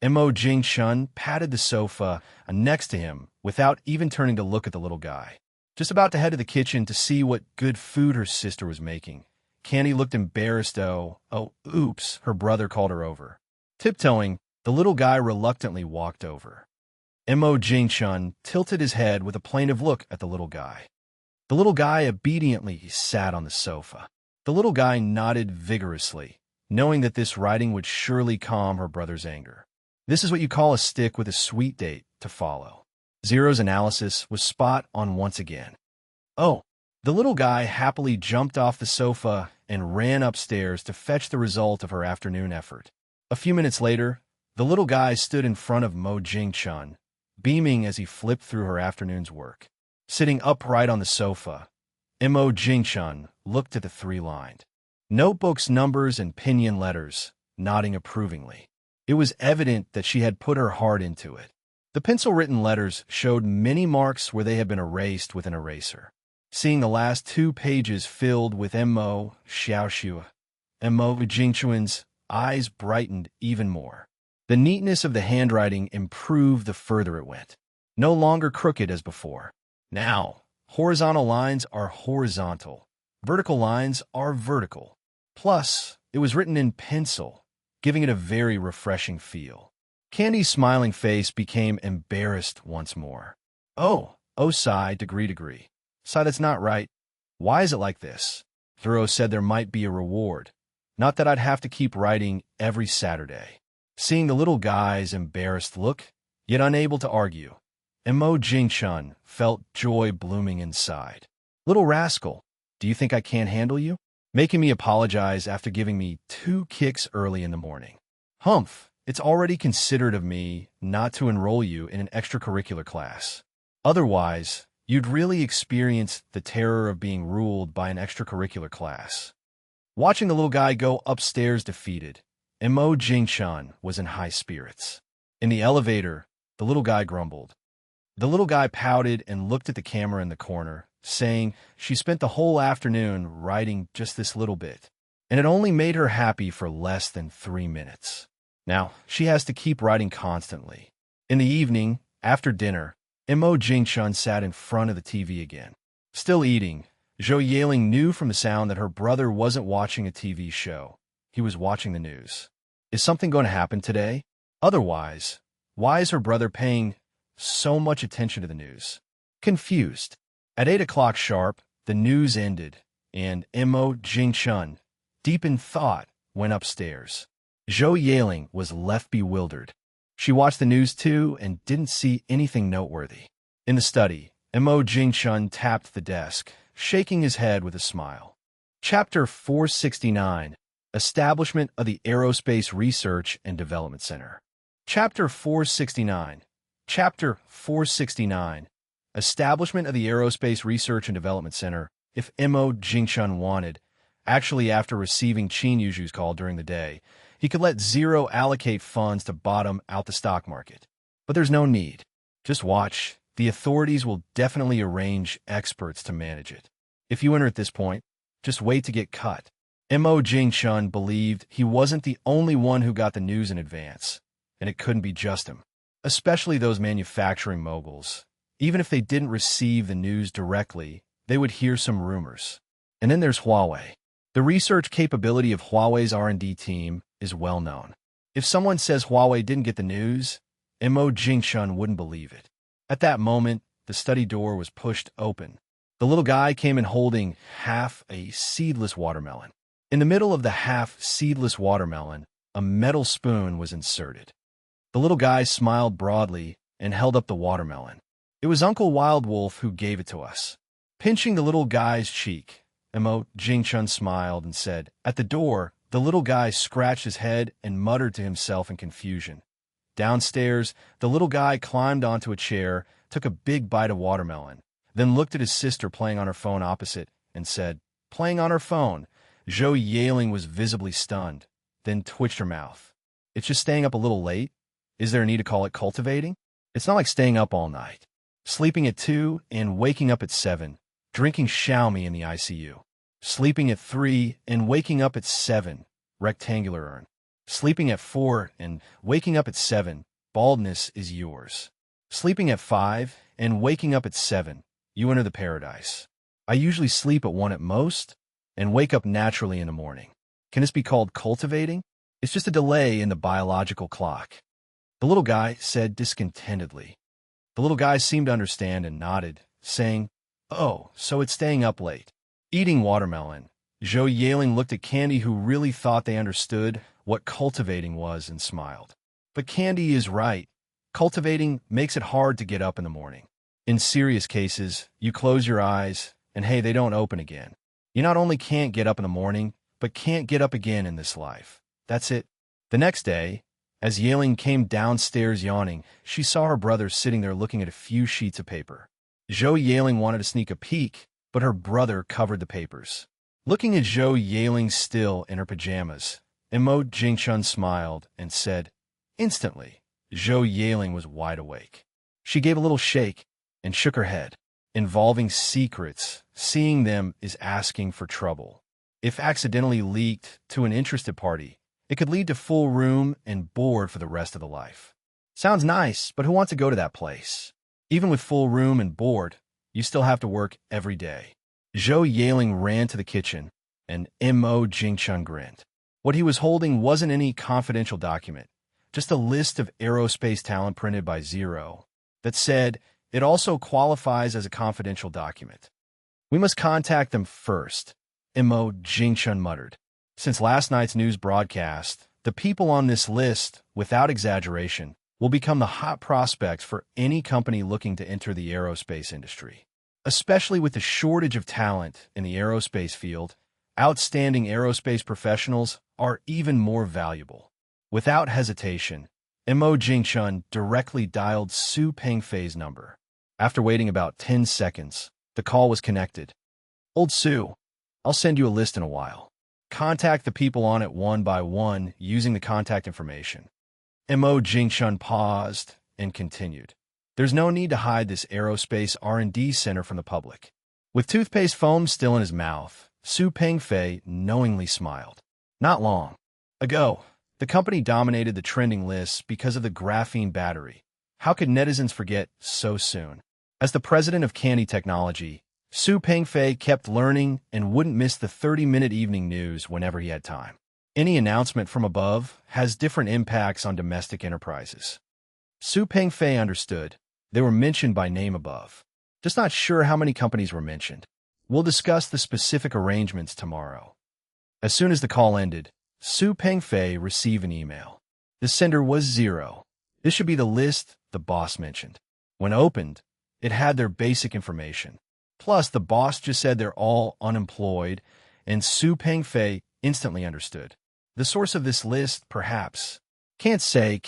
Mo Jingchun patted the sofa next to him without even turning to look at the little guy. Just about to head to the kitchen to see what good food her sister was making, Candy looked embarrassed. Oh, oops, her brother called her over. Tiptoeing, the little guy reluctantly walked over. Mo Jingchun tilted his head with a plaintive look at the little guy. The little guy obediently sat on the sofa. The little guy nodded vigorously, knowing that this writing would surely calm her brother's anger. This is what you call a stick with a sweet date to follow. Zero's analysis was spot on once again. Oh, the little guy happily jumped off the sofa and ran upstairs to fetch the result of her afternoon effort. A few minutes later, the little guy stood in front of Mo Jingchun, beaming as he flipped through her afternoon's work. Sitting upright on the sofa, Mo Jingchun looked at the 3-lined notebook's numbers and pinyin letters, nodding approvingly. It was evident that she had put her heart into it. The pencil-written letters showed many marks where they had been erased with an eraser. Seeing the last 2 pages filled with Mo Xiaoxue, Mo Jingchun's eyes brightened even more. The neatness of the handwriting improved the further it went. No longer crooked as before. Now, horizontal lines are horizontal. Vertical lines are vertical. Plus, it was written in pencil, giving it a very refreshing feel. Candy's smiling face became embarrassed once more. Oh, Psy, degree. Psy, that's not right. Why is it like this? Thoreau said there might be a reward. Not that I'd have to keep writing every Saturday. Seeing the little guy's embarrassed look, yet unable to argue, Mo Jingchun felt joy blooming inside. Little rascal, do you think I can't handle you? Making me apologize after giving me 2 kicks early in the morning. Humph. It's already considerate of me not to enroll you in an extracurricular class. Otherwise, you'd really experience the terror of being ruled by an extracurricular class. Watching the little guy go upstairs defeated, Mo Jingchun was in high spirits. In the elevator, the little guy grumbled. The little guy pouted and looked at the camera in the corner, saying she spent the whole afternoon writing just this little bit, and it only made her happy for less than 3 minutes. Now, she has to keep writing constantly. In the evening, after dinner, Mo Jingchun sat in front of the TV again. Still eating, Zhou Yaling knew from the sound that her brother wasn't watching a TV show. He was watching the news. Is something going to happen today? Otherwise, why is her brother paying so much attention to the news? confused. At 8 o'clock sharp, the news ended, and Mo Jingchun, deep in thought, went upstairs. Zhou Yaling was left bewildered. She watched the news too and didn't see anything noteworthy. In the study, Mo Jingchun tapped the desk, shaking his head with a smile. Chapter 469, Establishment of the Aerospace Research and Development Center. Chapter 469. Chapter 469. Establishment of the Aerospace Research and Development Center. If Mo Jingchun wanted, actually after receiving Qin Yuzhu's call during the day, he could let Zero allocate funds to bottom out the stock market. But there's no need. Just watch. The authorities will definitely arrange experts to manage it. If you enter at this point, just wait to get cut. Mo Jingchun believed he wasn't the only one who got the news in advance, and it couldn't be just him. Especially those manufacturing moguls. Even if they didn't receive the news directly, they would hear some rumors. And then there's Huawei. The research capability of Huawei's R&D team is well known. If someone says Huawei didn't get the news, Mo Jingchun wouldn't believe it. At that moment, the study door was pushed open. The little guy came in holding half a seedless watermelon. In the middle of the half-seedless watermelon, a metal spoon was inserted. The little guy smiled broadly and held up the watermelon. It was Uncle Wild Wolf who gave it to us. Pinching the little guy's cheek, Mo Jingchun smiled and said, at the door, the little guy scratched his head and muttered to himself in confusion. Downstairs, the little guy climbed onto a chair, took a big bite of watermelon, then looked at his sister playing on her phone opposite and said, playing on her phone. Zhou Yaling was visibly stunned, then twitched her mouth. It's just staying up a little late? Is there a need to call it cultivating? It's not like staying up all night. Sleeping at 2 and waking up at 7, drinking Xiaomi in the ICU. Sleeping at 3 and waking up at 7, rectangular urn. Sleeping at 4 and waking up at 7, baldness is yours. Sleeping at 5 and waking up at 7, you enter the paradise. I usually sleep at 1 at most and wake up naturally in the morning. Can this be called cultivating? It's just a delay in the biological clock. The little guy said discontentedly. The little guy seemed to understand and nodded, saying, oh, so it's staying up late. Eating watermelon. Zhou Yaling looked at Candy, who really thought they understood what cultivating was, and smiled. But Candy is right. Cultivating makes it hard to get up in the morning. In serious cases, you close your eyes, and hey, they don't open again. You not only can't get up in the morning, but can't get up again in this life. That's it. The next day, as Yaling came downstairs yawning, she saw her brother sitting there looking at a few sheets of paper. Zhou Yaling wanted to sneak a peek, but her brother covered the papers. Looking at Zhou Yaling still in her pajamas, Mo Jingchun smiled and said, instantly, Zhou Yaling was wide awake. She gave a little shake and shook her head. Involving secrets, seeing them is asking for trouble. If accidentally leaked to an interested party, it could lead to full room and board for the rest of the life. Sounds nice, but who wants to go to that place? Even with full room and board, you still have to work every day. Zhou Yaling ran to the kitchen, and Mo Jingchun grinned. What he was holding wasn't any confidential document, just a list of aerospace talent printed by Zero that said it also qualifies as a confidential document. We must contact them first, Mo Jingchun muttered. Since last night's news broadcast, the people on this list, without exaggeration, will become the hot prospects for any company looking to enter the aerospace industry. Especially with the shortage of talent in the aerospace field, outstanding aerospace professionals are even more valuable. Without hesitation, Mo Jingchun directly dialed Su Pengfei's number. After waiting about 10 seconds, the call was connected. Old Su, I'll send you a list in a while. Contact the people on it one by one using the contact information. Mo Jingchun paused and continued. There's no need to hide this aerospace R&D center from the public. With toothpaste foam still in his mouth, Su Pengfei knowingly smiled. Not long ago, the company dominated the trending lists because of the graphene battery. How could netizens forget so soon? As the president of Candy Technology, Su Pengfei kept learning and wouldn't miss the 30-minute evening news whenever he had time. Any announcement from above has different impacts on domestic enterprises. Su Pengfei understood. They were mentioned by name above. Just not sure how many companies were mentioned. We'll discuss the specific arrangements tomorrow. As soon as the call ended, Su Pengfei received an email. The sender was 0. This should be the list the boss mentioned. When opened, it had their basic information. Plus, the boss just said they're all unemployed, and Su Pengfei instantly understood. The source of this list, perhaps. Can't say.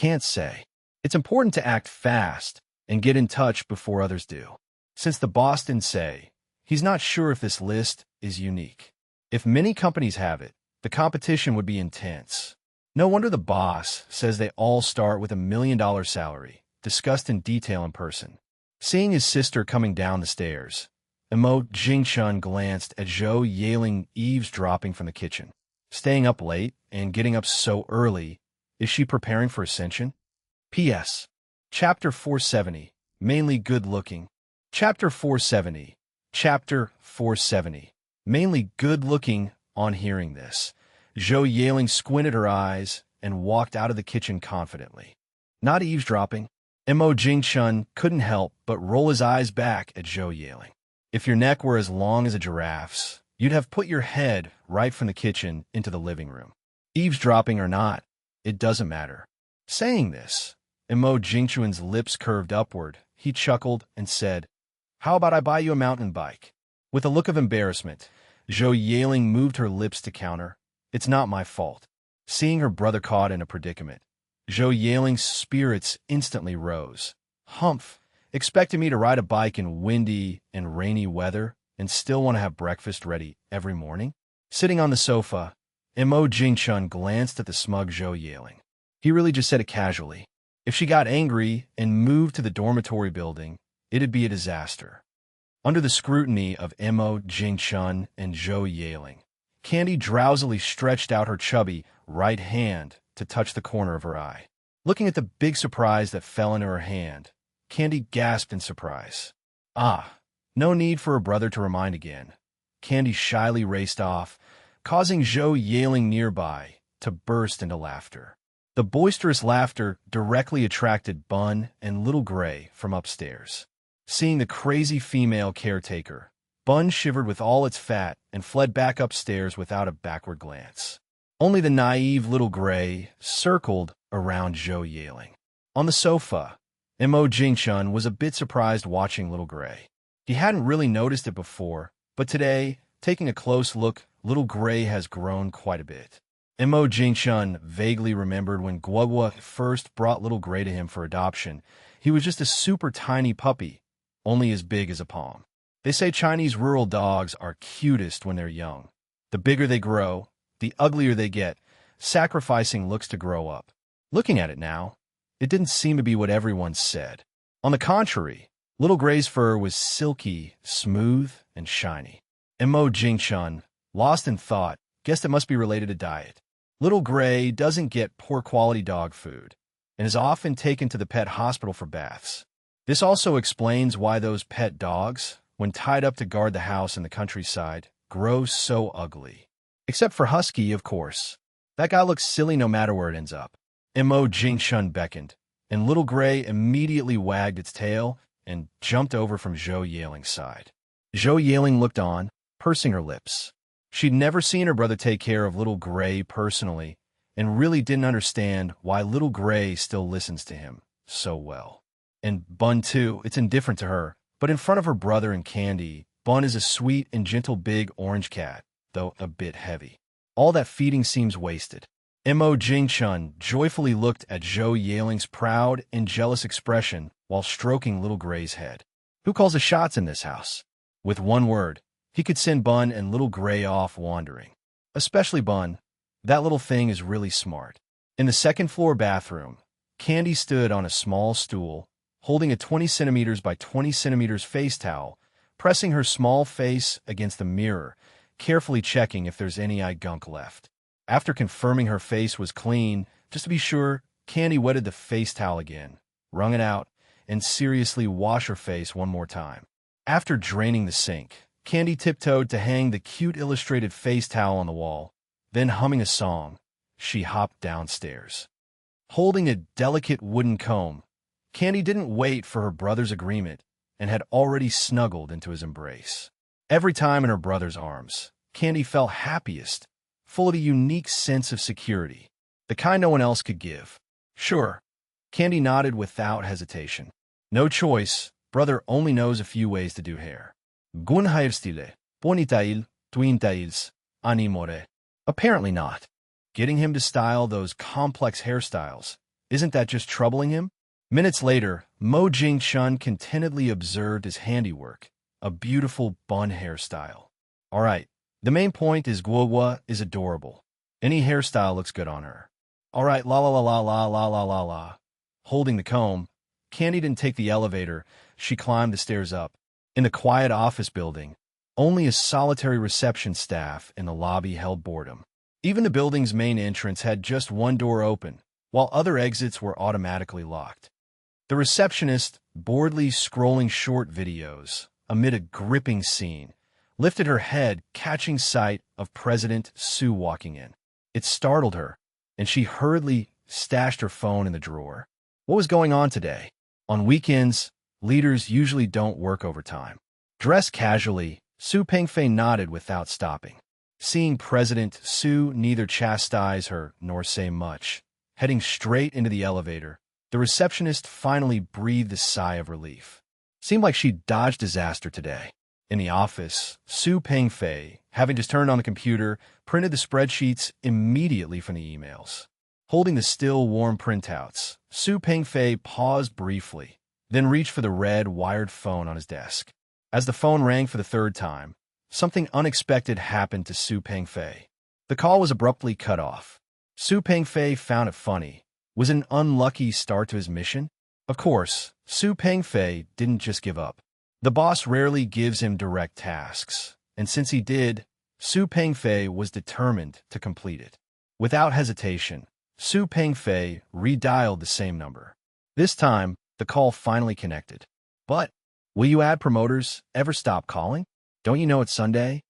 It's important to act fast and get in touch before others do. Since the boss didn't say, he's not sure if this list is unique. If many companies have it, the competition would be intense. No wonder the boss says they all start with $1 million salary, discussed in detail in person. Seeing his sister coming down the stairs, Emo Jingchun glanced at Zhou Yaling eavesdropping from the kitchen. Staying up late and getting up so early, is she preparing for ascension? P.S. Chapter 470, mainly good-looking. Chapter 470, mainly good-looking. On hearing this, Zhou Yaling squinted her eyes and walked out of the kitchen confidently. Not eavesdropping. Emo Jingchun couldn't help but roll his eyes back at Zhou Yaling. If your neck were as long as a giraffe's, you'd have put your head right from the kitchen into the living room. Eavesdropping or not, it doesn't matter. Saying this, Emo Jingchun's lips curved upward. He chuckled and said, "How about I buy you a mountain bike?" With a look of embarrassment, Zhou Yaling moved her lips to counter, "It's not my fault." Seeing her brother caught in a predicament, Zhou Yaling's spirits instantly rose. Humph! Expecting me to ride a bike in windy and rainy weather and still want to have breakfast ready every morning? Sitting on the sofa, Emo Jingchun glanced at the smug Zhou Yaling. He really just said it casually. If she got angry and moved to the dormitory building, it'd be a disaster. Under the scrutiny of Emo Jingchun and Zhou Yaling, Candy drowsily stretched out her chubby right hand to touch the corner of her eye. Looking at the big surprise that fell into her hand, Candy gasped in surprise. Ah, no need for her brother to remind again. Candy shyly raced off, causing Zhou Yaling nearby to burst into laughter. The boisterous laughter directly attracted Bun and Little Gray from upstairs. Seeing the crazy female caretaker, Bun shivered with all its fat and fled back upstairs without a backward glance. Only the naive Little Gray circled around Zhou Yaling. On the sofa, Emo Jingchun was a bit surprised watching Little Gray. He hadn't really noticed it before, but today, taking a close look, Little Gray has grown quite a bit. Emo Jingchun vaguely remembered when Guogua first brought Little Gray to him for adoption. He was just a super tiny puppy, only as big as a palm. They say Chinese rural dogs are cutest when they're young. The bigger they grow, the uglier they get, sacrificing looks to grow up. Looking at it now, it didn't seem to be what everyone said. On the contrary, Little Gray's fur was silky, smooth, and shiny. Emo Jingchun, lost in thought, guessed it must be related to diet. Little Gray doesn't get poor quality dog food and is often taken to the pet hospital for baths. This also explains why those pet dogs, when tied up to guard the house in the countryside, grow so ugly. Except for Husky, of course. That guy looks silly no matter where it ends up. Emo Jingchun beckoned, and Little Gray immediately wagged its tail and jumped over from Zhou Yaling's side. Zhou Yaling looked on, pursing her lips. She'd never seen her brother take care of Little Gray personally, and really didn't understand why Little Gray still listens to him so well. And Bun, too, it's indifferent to her, but in front of her brother and Candy, Bun is a sweet and gentle big orange cat, though a bit heavy. All that feeding seems wasted. Emo Jingchun joyfully looked at Zhou Yaling's proud and jealous expression while stroking Little Gray's head. Who calls the shots in this house? With one word, he could send Bun and Little Gray off wandering. Especially Bun. That little thing is really smart. In the second-floor bathroom, Candy stood on a small stool, holding a 20 centimeters by 20 centimeters face towel, pressing her small face against the mirror, carefully checking if there's any eye gunk left. After confirming her face was clean, just to be sure, Candy wetted the face towel again, wrung it out, and seriously washed her face one more time. After draining the sink, Candy tiptoed to hang the cute illustrated face towel on the wall. Then, humming a song, she hopped downstairs. Holding a delicate wooden comb, Candy didn't wait for her brother's agreement and had already snuggled into his embrace. Every time in her brother's arms, Candy felt happiest, full of a unique sense of security, the kind no one else could give. Sure, Candy nodded without hesitation. No choice, brother only knows a few ways to do hair. Gun hairstyle, ponytail, twintails, animore. Apparently not. Getting him to style those complex hairstyles, isn't that just troubling him? Minutes later, Mo Jing-chun contentedly observed his handiwork, a beautiful bun hairstyle. All right, the main point is Guogua is adorable. Any hairstyle looks good on her. All right, la la la la la la la la la. Holding the comb, Candy didn't take the elevator, she climbed the stairs up. In the quiet office building, only a solitary reception staff in the lobby held boredom. Even the building's main entrance had just one door open, while other exits were automatically locked. The receptionist, boredly scrolling short videos amid a gripping scene, lifted her head, catching sight of President Sue walking in. It startled her, and she hurriedly stashed her phone in the drawer. What was going on today? On weekends, leaders usually don't work overtime. Dressed casually, Su Pengfei nodded without stopping. Seeing President Su neither chastise her nor say much, heading straight into the elevator, the receptionist finally breathed a sigh of relief. Seemed like she dodged disaster today. In the office, Su Pengfei, having just turned on the computer, printed the spreadsheets immediately from the emails. Holding the still warm printouts, Su Pengfei paused briefly, then reached for the red wired phone on his desk. As the phone rang for the third time, something unexpected happened to Su Pengfei. The call was abruptly cut off. Su Pengfei found it funny. Was it an unlucky start to his mission? Of course, Su Pengfei didn't just give up. The boss rarely gives him direct tasks, and since he did, Su Pengfei was determined to complete it. Without hesitation, Su Pengfei redialed the same number. This time, the call finally connected. But, will you add promoters ever stop calling? Don't you know it's Sunday?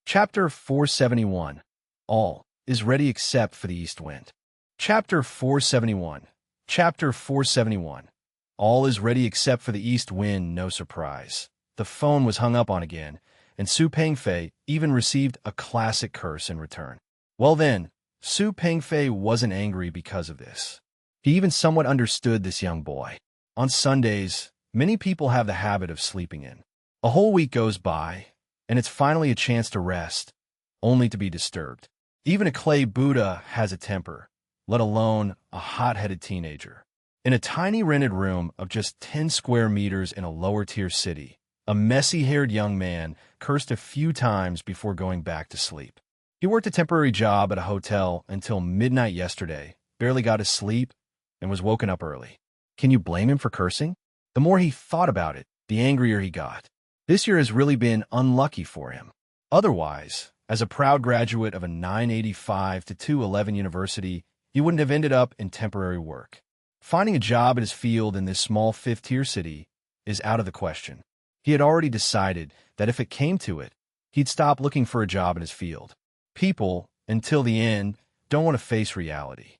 Chapter 471. All is ready except for the east wind. Chapter 471. Chapter 471. All is ready except for the east wind, no surprise. The phone was hung up on again, and Su Pengfei even received a classic curse in return. Well then, Su Pengfei wasn't angry because of this. He even somewhat understood this young boy. On Sundays, many people have the habit of sleeping in. A whole week goes by, and it's finally a chance to rest, only to be disturbed. Even a clay Buddha has a temper, let alone a hot-headed teenager. In a tiny rented room of just 10 square meters in a lower-tier city, a messy-haired young man cursed a few times before going back to sleep. He worked a temporary job at a hotel until midnight yesterday, barely got his sleep, and was woken up early. Can you blame him for cursing? The more he thought about it, the angrier he got. This year has really been unlucky for him. Otherwise, as a proud graduate of a 985 to 211 university, he wouldn't have ended up in temporary work. Finding a job in his field in this small fifth-tier city is out of the question. He had already decided that if it came to it, he'd stop looking for a job in his field. People, until the end, don't want to face reality.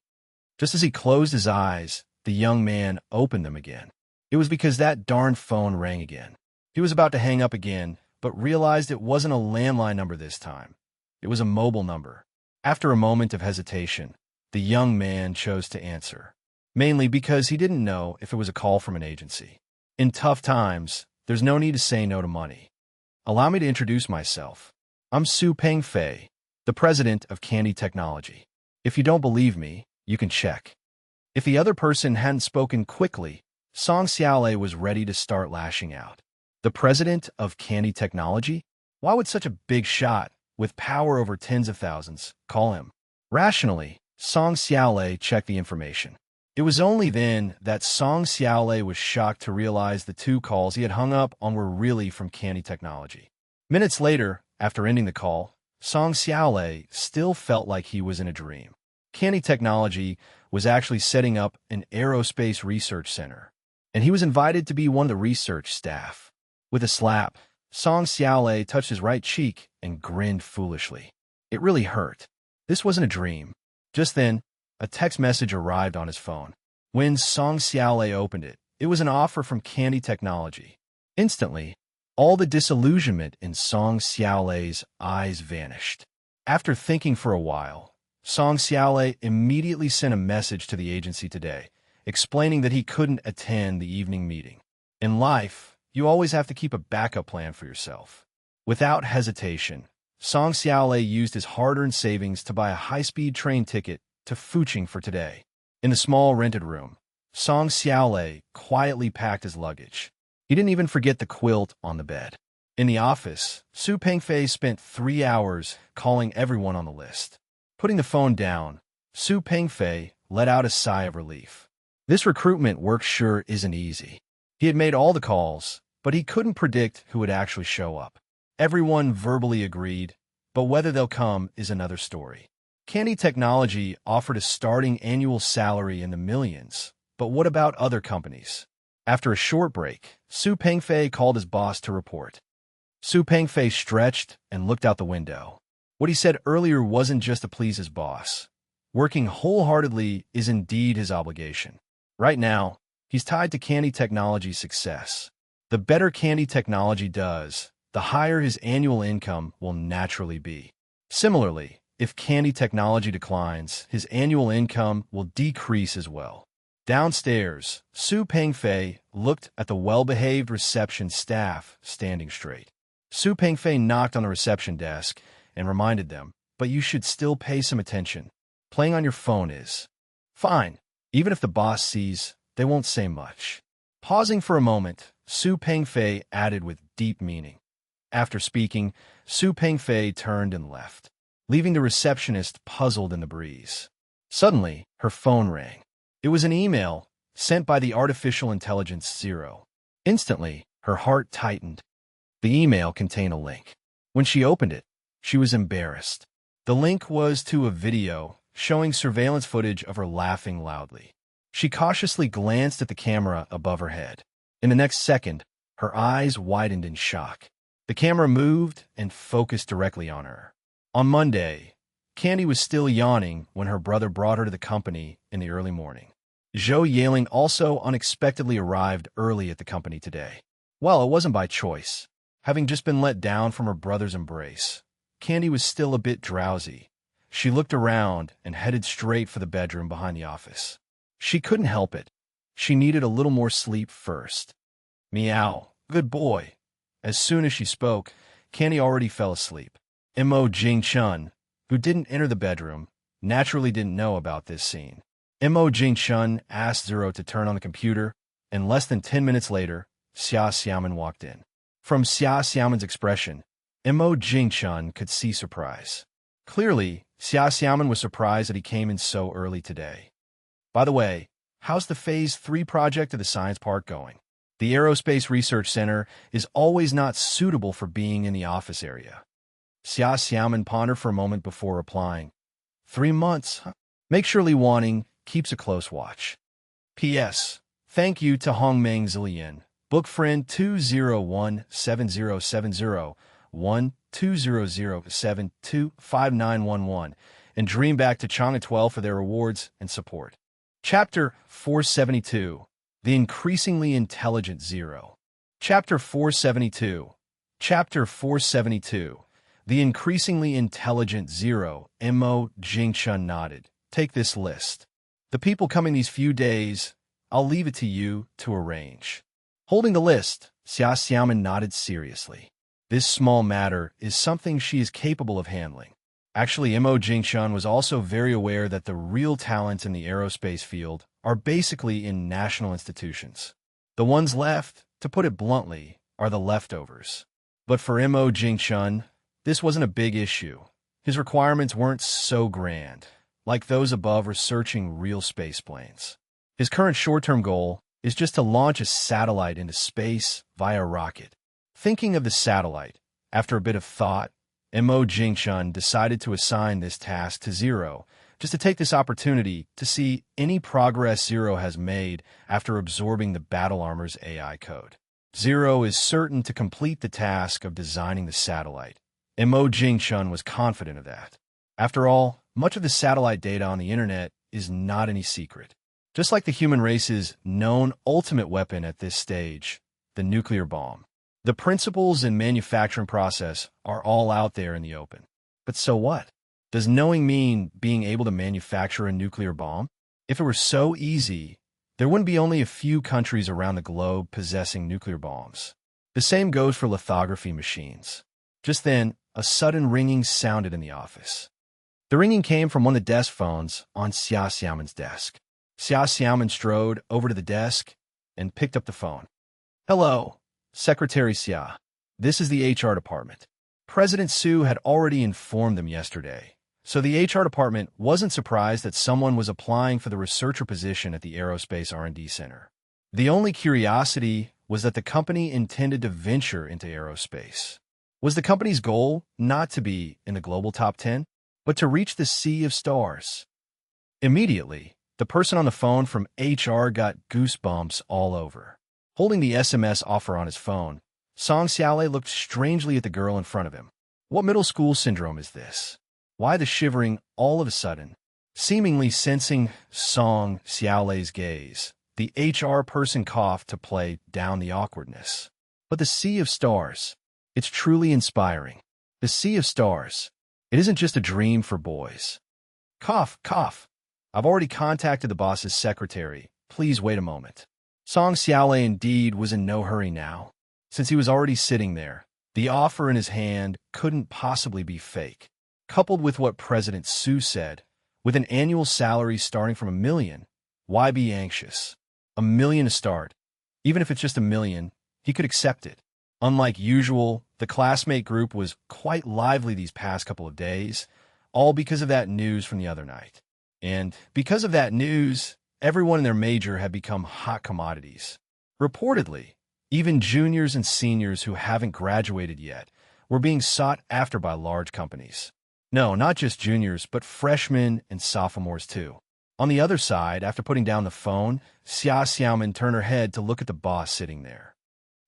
Just as he closed his eyes, the young man opened them again. It was because that darn phone rang again. He was about to hang up again, but realized it wasn't a landline number this time. It was a mobile number. After a moment of hesitation, the young man chose to answer, mainly because he didn't know if it was a call from an agency. In tough times, there's no need to say no to money. Allow me to introduce myself. I'm Su Pengfei, the president of Candy Technology. If you don't believe me, you can check. If the other person hadn't spoken quickly, Song Xiaolei was ready to start lashing out. The president of Candy Technology? Why would such a big shot, with power over tens of thousands, call him? Rationally, Song Xiaolei checked the information. It was only then that Song Xiaolei was shocked to realize the two calls he had hung up on were really from Candy Technology. Minutes later, after ending the call, Song Xiaolei still felt like he was in a dream. Candy Technology was actually setting up an aerospace research center, and he was invited to be one of the research staff. With a slap, Song Xiaolei touched his right cheek and grinned foolishly. It really hurt. This wasn't a dream. Just then, a text message arrived on his phone. When Song Xiaolei opened it, it was an offer from Candy Technology. Instantly, all the disillusionment in Song Xiaolei's eyes vanished. After thinking for a while, Song Xiaolei immediately sent a message to the agency today, explaining that he couldn't attend the evening meeting. In life, you always have to keep a backup plan for yourself. Without hesitation, Song Xiaolei used his hard-earned savings to buy a high-speed train ticket to Fuching for today. In the small rented room, Song Xiaolei quietly packed his luggage. He didn't even forget the quilt on the bed. In the office, Su Pengfei spent 3 hours calling everyone on the list. Putting the phone down, Su Pengfei let out a sigh of relief. This recruitment work sure isn't easy. He had made all the calls, but he couldn't predict who would actually show up. Everyone verbally agreed, but whether they'll come is another story. Candy Technology offered a starting annual salary in the millions, but what about other companies? After a short break, Su Pengfei called his boss to report. Su Pengfei stretched and looked out the window. What he said earlier wasn't just to please his boss. Working wholeheartedly is indeed his obligation. Right now, he's tied to Candy Technology's success. The better Candy Technology does, the higher his annual income will naturally be. Similarly, if Candy Technology declines, his annual income will decrease as well. Downstairs, Su Pengfei looked at the well-behaved reception staff standing straight. Su Pengfei knocked on the reception desk and reminded them, "But you should still pay some attention. Playing on your phone is fine. Even if the boss sees, they won't say much." Pausing for a moment, Su Pengfei added with deep meaning. After speaking, Su Pengfei turned and left, leaving the receptionist puzzled in the breeze. Suddenly, her phone rang. It was an email sent by the artificial intelligence Zero. Instantly, her heart tightened. The email contained a link. When she opened it, she was embarrassed. The link was to a video showing surveillance footage of her laughing loudly. She cautiously glanced at the camera above her head. In the next second, her eyes widened in shock. The camera moved and focused directly on her. On Monday, Candy was still yawning when her brother brought her to the company in the early morning. Zhou Yaling also unexpectedly arrived early at the company today. Well, it wasn't by choice. Having just been let down from her brother's embrace, Candy was still a bit drowsy. She looked around and headed straight for the bedroom behind the office. She couldn't help it. She needed a little more sleep first. Meow, good boy. As soon as she spoke, Candy already fell asleep. Mo Jingchun, who didn't enter the bedroom, naturally didn't know about this scene. Mo Jingchun asked Zero to turn on the computer, and less than 10 minutes later, Xia Xiaoman walked in. From Xia Xiaoman's expression, Mo Jingchun could see surprise. Clearly, Xia Xiaoman was surprised that he came in so early today. By the way, how's the Phase 3 project of the science park going? The Aerospace Research Center is always not suitable for being in the office area. Xia Xiaoman pondered for a moment before replying. 3 months, huh? Make sure Li Wanning keeps a close watch. P.S. Thank you to Hongmeng Zilian, book friend 20170701200725911, and Dreamback to Chang'e 12 for their rewards and support. Chapter 472. The Increasingly Intelligent Zero. Chapter 472. Chapter 472. The Increasingly Intelligent Zero. Mo Jingchun nodded. Take this list. The people coming these few days, I'll leave it to you to arrange. Holding the list, Xia Xiaoman nodded seriously. This small matter is something she is capable of handling. Actually, Mo Jingchun was also very aware that the real talent in the aerospace field are basically in national institutions. The ones left, to put it bluntly, are the leftovers. But for Mo Jingchun, this wasn't a big issue. His requirements weren't so grand, like those above researching real spaceplanes. His current short-term goal is just to launch a satellite into space via rocket. Thinking of the satellite, after a bit of thought, Mo Jingchun decided to assign this task to Zero, just to take this opportunity to see any progress Zero has made after absorbing the battle armor's AI code. Zero is certain to complete the task of designing the satellite. Mo Jingchun was confident of that. After all, much of the satellite data on the internet is not any secret. Just like the human race's known ultimate weapon at this stage, the nuclear bomb. The principles and manufacturing process are all out there in the open. But so what? Does knowing mean being able to manufacture a nuclear bomb? If it were so easy, there wouldn't be only a few countries around the globe possessing nuclear bombs. The same goes for lithography machines. Just then, a sudden ringing sounded in the office. The ringing came from one of the desk phones on Xia Xiaoman's desk. Xia Xiaoman strode over to the desk and picked up the phone. "Hello, Secretary Xia. This is the HR department." President Su had already informed them yesterday, so the HR department wasn't surprised that someone was applying for the researcher position at the Aerospace R&D Center. The only curiosity was that the company intended to venture into aerospace. Was the company's goal not to be in the global top 10, but to reach the sea of stars? Immediately, the person on the phone from HR got goosebumps all over. Holding the SMS offer on his phone, Song Xiaolei looked strangely at the girl in front of him. What middle school syndrome is this? Why the shivering all of a sudden? Seemingly sensing Song Xiaolei's gaze, the HR person coughed to play down the awkwardness. But the sea of stars, it's truly inspiring. The sea of stars, it isn't just a dream for boys. Cough, cough. I've already contacted the boss's secretary. Please wait a moment. Song Xiaolei indeed was in no hurry now. Since he was already sitting there, the offer in his hand couldn't possibly be fake. Coupled with what President Su said, with an annual salary starting from $1 million, why be anxious? $1 million to start. Even if it's just $1 million, he could accept it. Unlike usual, the classmate group was quite lively these past couple of days, all because of that news from the other night. And because of that news, everyone in their major had become hot commodities. Reportedly, even juniors and seniors who haven't graduated yet were being sought after by large companies. No, not just juniors, but freshmen and sophomores too. On the other side, after putting down the phone, Xia Xiaoman turned her head to look at the boss sitting there.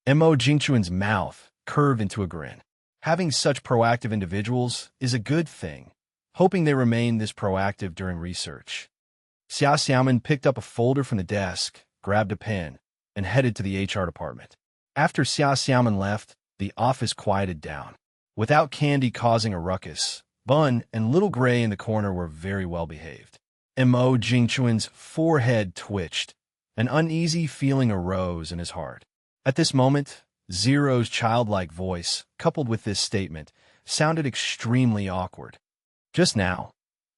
Mo Jingchuan's mouth curved into a grin. Having such proactive individuals is a good thing, hoping they remain this proactive during research. Xia Xiaoman picked up a folder from the desk, grabbed a pen, and headed to the HR department. After Xia Xiaoman left, the office quieted down. Without Candy causing a ruckus, Bun and Little Gray in the corner were very well behaved. Mo Jingchuan's forehead twitched. An uneasy feeling arose in his heart. At this moment, Zero's childlike voice, coupled with this statement, sounded extremely awkward. Just now,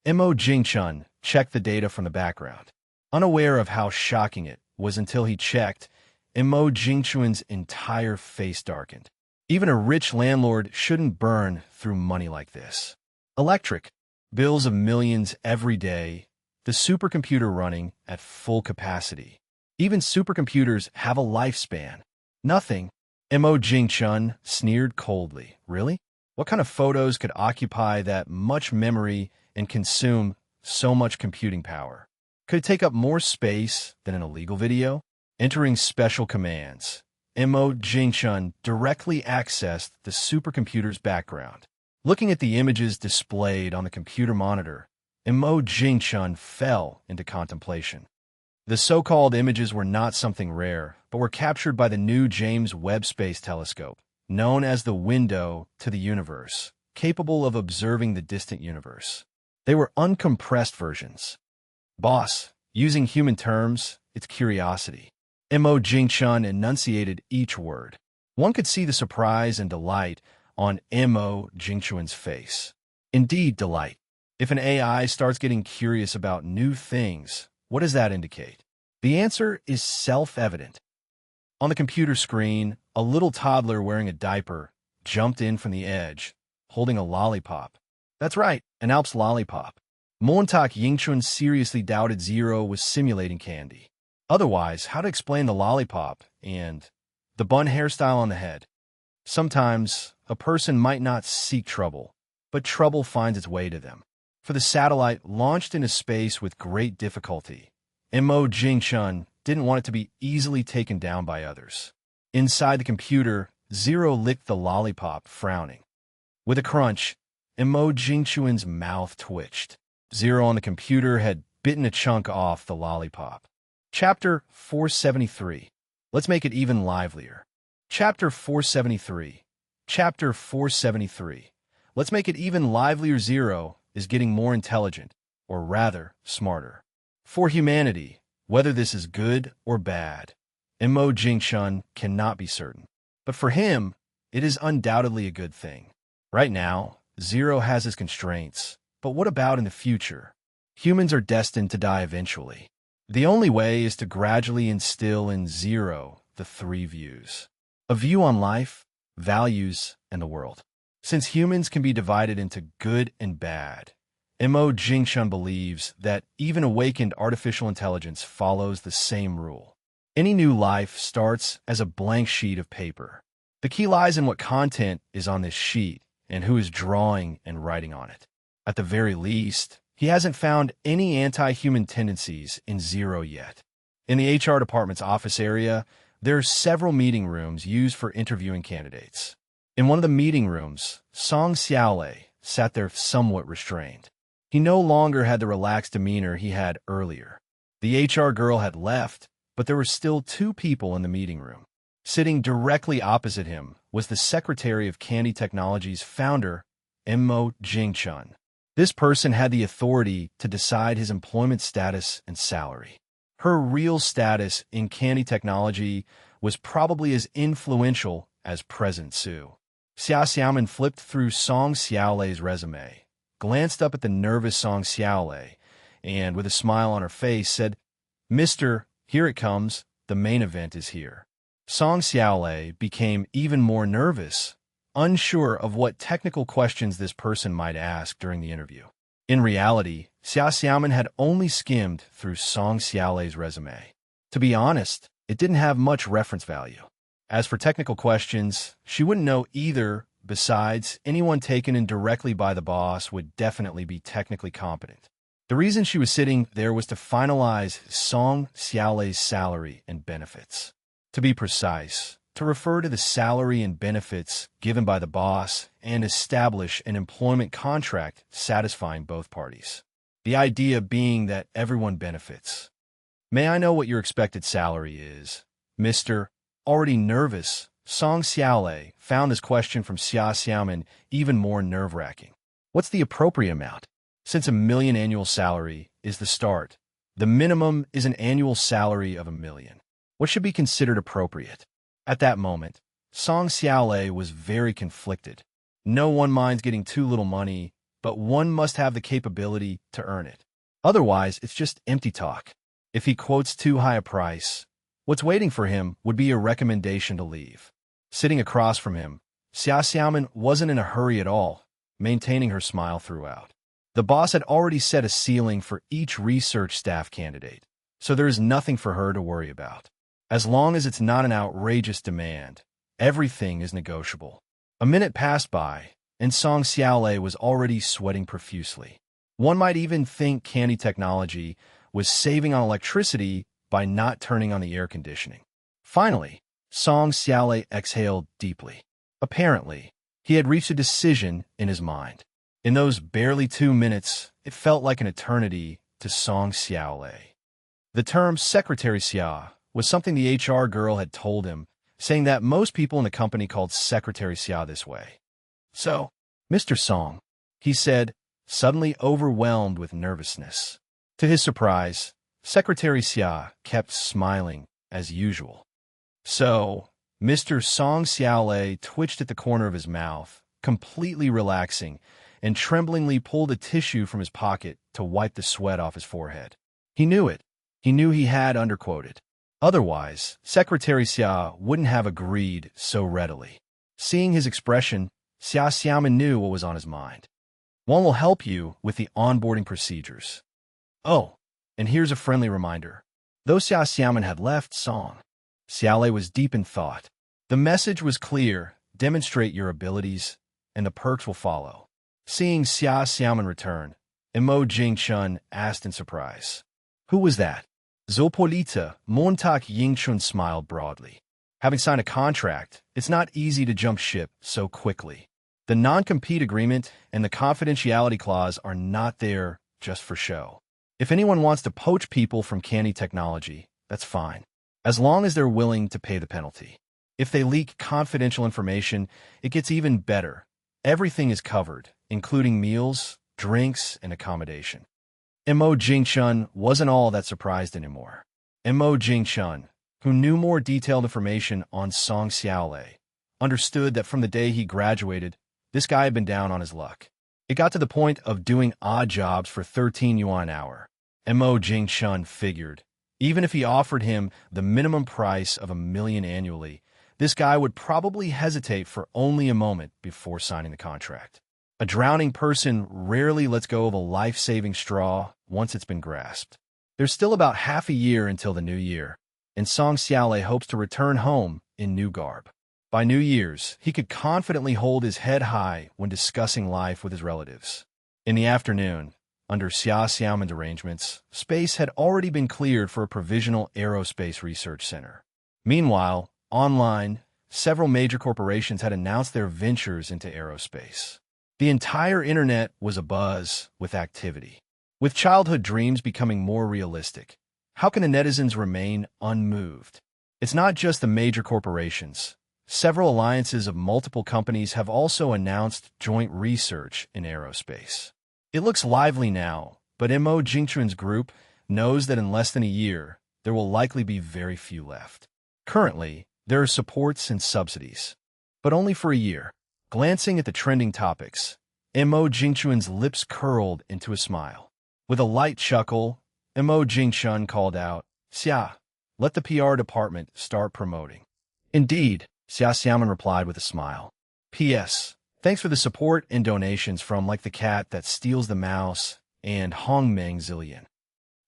Mo Jingchun checked the data from the background, unaware of how shocking it was until he checked. Mo Jingchuan's entire face darkened. Even a rich landlord shouldn't burn through money like this. Electric, bills of millions every day, the supercomputer running at full capacity. Even supercomputers have a lifespan. Nothing. Mo Jingchun sneered coldly. Really? What kind of photos could occupy that much memory and consume so much computing power? Could it take up more space than an illegal video? Entering special commands, Mo Jingchun directly accessed the supercomputer's background. Looking at the images displayed on the computer monitor, Mo Jingchun fell into contemplation. The so-called images were not something rare, but were captured by the new James Webb Space Telescope, known as the window to the universe, capable of observing the distant universe. They were uncompressed versions. Boss, using human terms, it's curiosity. Mo Jingchun enunciated each word. One could see the surprise and delight on Mo Jingchun's face. Indeed, delight. If an AI starts getting curious about new things, what does that indicate? The answer is self-evident. On the computer screen, a little toddler wearing a diaper jumped in from the edge, holding a lollipop. That's right, an Alps lollipop. Montauk Yingchun seriously doubted Zero was simulating Candy. Otherwise, how to explain the lollipop and the bun hairstyle on the head? Sometimes, a person might not seek trouble, but trouble finds its way to them. For the satellite launched into space with great difficulty, Mo Jingchun didn't want it to be easily taken down by others. Inside the computer, Zero licked the lollipop, frowning. With a crunch, Mo Jingchun's mouth twitched. Zero on the computer had bitten a chunk off the lollipop. Chapter 473. Let's make it even livelier. Chapter 473. Chapter 473. Let's make it even livelier. Zero is getting more intelligent, or rather, smarter. For humanity, whether this is good or bad, Mo Jingshun cannot be certain. But for him, it is undoubtedly a good thing. Right now, Zero has his constraints, but what about in the future? Humans are destined to die eventually. The only way is to gradually instill in Zero the three views. A view on life, values, and the world. Since humans can be divided into good and bad, Mo Jingshun believes that even awakened artificial intelligence follows the same rule. Any new life starts as a blank sheet of paper. The key lies in what content is on this sheet and who is drawing and writing on it. At the very least, he hasn't found any anti-human tendencies in Zero yet. In the HR department's office area, there are several meeting rooms used for interviewing candidates. In one of the meeting rooms, Song Xiaolei sat there somewhat restrained. He no longer had the relaxed demeanor he had earlier. The HR girl had left, but there were still two people in the meeting room. Sitting directly opposite him was the secretary of Candy Technology's founder, Mo Jingchun. This person had the authority to decide his employment status and salary. Her real status in Candy Technology was probably as influential as President Su. Xia Xiaoman flipped through Song Xiaolei's resume, glanced up at the nervous Song Xiaolei, and with a smile on her face said, "Mister, here it comes, the main event is here." Song Xiaolei became even more nervous, unsure of what technical questions this person might ask during the interview. In reality, Xia Xiaoman had only skimmed through Song Xiaolei's resume. To be honest, it didn't have much reference value. As for technical questions, she wouldn't know either. Besides, anyone taken in directly by the boss would definitely be technically competent. The reason she was sitting there was to finalize Song Xiaolei's salary and benefits. To be precise, to refer to the salary and benefits given by the boss and establish an employment contract satisfying both parties. The idea being that everyone benefits. "May I know what your expected salary is, Mr.?" Already nervous, Song Xiaolei found this question from Xia Xiaoman even more nerve-wracking. What's the appropriate amount? Since $1 million annual salary is the start, the minimum is an annual salary of $1 million. What should be considered appropriate? At that moment, Song Xiaolei was very conflicted. No one minds getting too little money, but one must have the capability to earn it. Otherwise, it's just empty talk. If he quotes too high a price, what's waiting for him would be a recommendation to leave. Sitting across from him, Xia Xiaoman wasn't in a hurry at all, maintaining her smile throughout. The boss had already set a ceiling for each research staff candidate, so there is nothing for her to worry about. As long as it's not an outrageous demand, everything is negotiable. A minute passed by, and Song Xiaolei was already sweating profusely. One might even think Candy Technology was saving on electricity by not turning on the air conditioning. Finally, Song Xiaolei exhaled deeply. Apparently, he had reached a decision in his mind. In those barely 2 minutes, it felt like an eternity to Song Xiaolei. The term Secretary Xia was something the HR girl had told him, saying that most people in the company called Secretary Xia this way. "So, Mr. Song," he said, suddenly overwhelmed with nervousness. To his surprise, Secretary Xia kept smiling as usual. "So, Mr. Song Xiaolei twitched at the corner of his mouth, completely relaxing, and tremblingly pulled a tissue from his pocket to wipe the sweat off his forehead. He knew it. He knew he had underquoted. Otherwise, Secretary Xia wouldn't have agreed so readily. Seeing his expression, Xia Xiaoman knew what was on his mind. "One will help you with the onboarding procedures. Oh, and here's a friendly reminder." Though Xia Xiaoman had left Song Xiaolei was deep in thought. The message was clear: demonstrate your abilities, and the perks will follow. Seeing Xia Xiaoman return, Mo Jingchun asked in surprise, "Who was that?" Zopolita Montak Yingchun smiled broadly. Having signed a contract, it's not easy to jump ship so quickly. The non-compete agreement and the confidentiality clause are not there just for show. If anyone wants to poach people from Candy Technology, that's fine, as long as they're willing to pay the penalty. If they leak confidential information, it gets even better. Everything is covered, including meals, drinks, and accommodation. Mo Jingchun wasn't all that surprised anymore. Mo Jingchun, who knew more detailed information on Song Xiaolei, understood that from the day he graduated, this guy had been down on his luck. It got to the point of doing odd jobs for 13 yuan an hour. Mo Jingchun figured, even if he offered him the minimum price of 1 million annually, this guy would probably hesitate for only a moment before signing the contract. A drowning person rarely lets go of a life-saving straw once it's been grasped. There's still about half a year until the new year, and Song Xiaolei hopes to return home in new garb. By New Year's, he could confidently hold his head high when discussing life with his relatives. In the afternoon, under Xia Xiaoman's arrangements, space had already been cleared for a provisional aerospace research center. Meanwhile, online, several major corporations had announced their ventures into aerospace. The entire internet was abuzz with activity. With childhood dreams becoming more realistic, how can the netizens remain unmoved? It's not just the major corporations. Several alliances of multiple companies have also announced joint research in aerospace. It looks lively now, but Mo Jingchun's group knows that in less than a year, there will likely be very few left. Currently, there are supports and subsidies, but only for a year. Glancing at the trending topics, Mo Jingchun's lips curled into a smile. With a light chuckle, Mo Jingchun called out, "Xia, let the PR department start promoting." "Indeed," Xia Xiaoman replied with a smile. "P.S. Thanks for the support and donations from Like the Cat That Steals the Mouse and Hongmeng Zillion."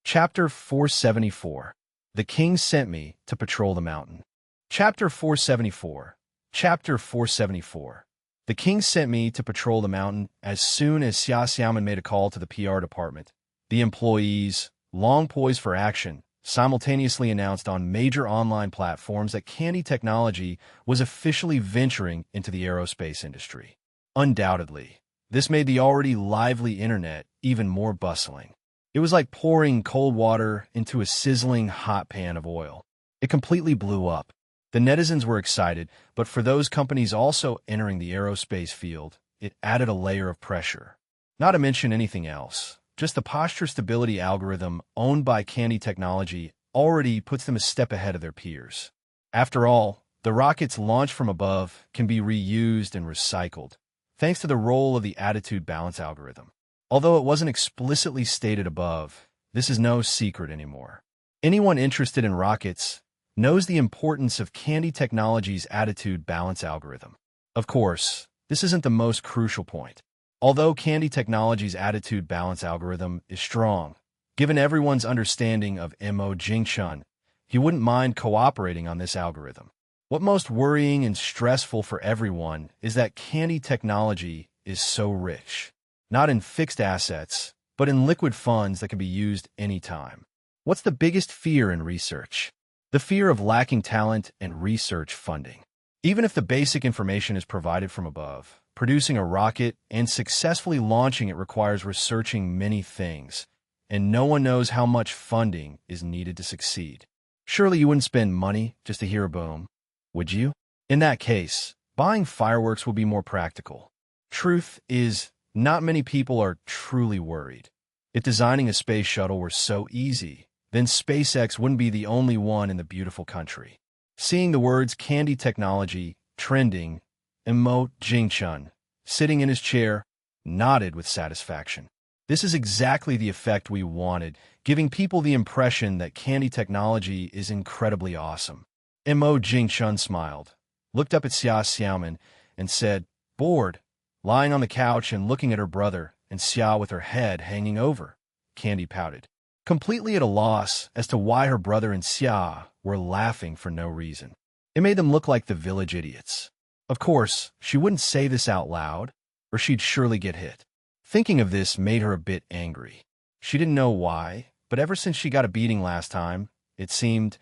Chapter 474. The King Sent Me to Patrol the Mountain. Chapter 474. Chapter 474. The king sent me to patrol the mountain. As soon as Xia Xiaoman made a call to the PR department, the employees, long poised for action, simultaneously announced on major online platforms that Candy Technology was officially venturing into the aerospace industry. Undoubtedly, this made the already lively internet even more bustling. It was like pouring cold water into a sizzling hot pan of oil. It completely blew up. The netizens were excited, but for those companies also entering the aerospace field, it added a layer of pressure. Not to mention anything else, just the posture stability algorithm owned by Candy Technology already puts them a step ahead of their peers. After all, the rockets launched from above can be reused and recycled, thanks to the role of the attitude balance algorithm. Although it wasn't explicitly stated above, this is no secret anymore. Anyone interested in rockets knows the importance of Candy Technology's attitude balance algorithm. Of course, this isn't the most crucial point. Although Candy Technology's attitude balance algorithm is strong, given everyone's understanding of Mo Jingchun, he wouldn't mind cooperating on this algorithm. What most worrying and stressful for everyone is that Candy Technology is so rich, not in fixed assets, but in liquid funds that can be used anytime. What's the biggest fear in research? The fear of lacking talent and research funding. Even if the basic information is provided from above, producing a rocket and successfully launching it requires researching many things, and no one knows how much funding is needed to succeed. Surely you wouldn't spend money just to hear a boom, would you? In that case, buying fireworks would be more practical. Truth is, not many people are truly worried. If designing a space shuttle were so easy, then SpaceX wouldn't be the only one in the beautiful country. Seeing the words Candy Technology trending, Mo Jingchun, sitting in his chair, nodded with satisfaction. This is exactly the effect we wanted, giving people the impression that Candy Technology is incredibly awesome. Mo Jingchun smiled, looked up at Xia Xiaoman, and said, "Bored," lying on the couch and looking at her brother, and Xia with her head hanging over. Candy pouted, completely at a loss as to why her brother and Xia were laughing for no reason. It made them look like the village idiots. Of course, she wouldn't say this out loud, or she'd surely get hit. Thinking of this made her a bit angry. She didn't know why, but ever since she got a beating last time, it seemed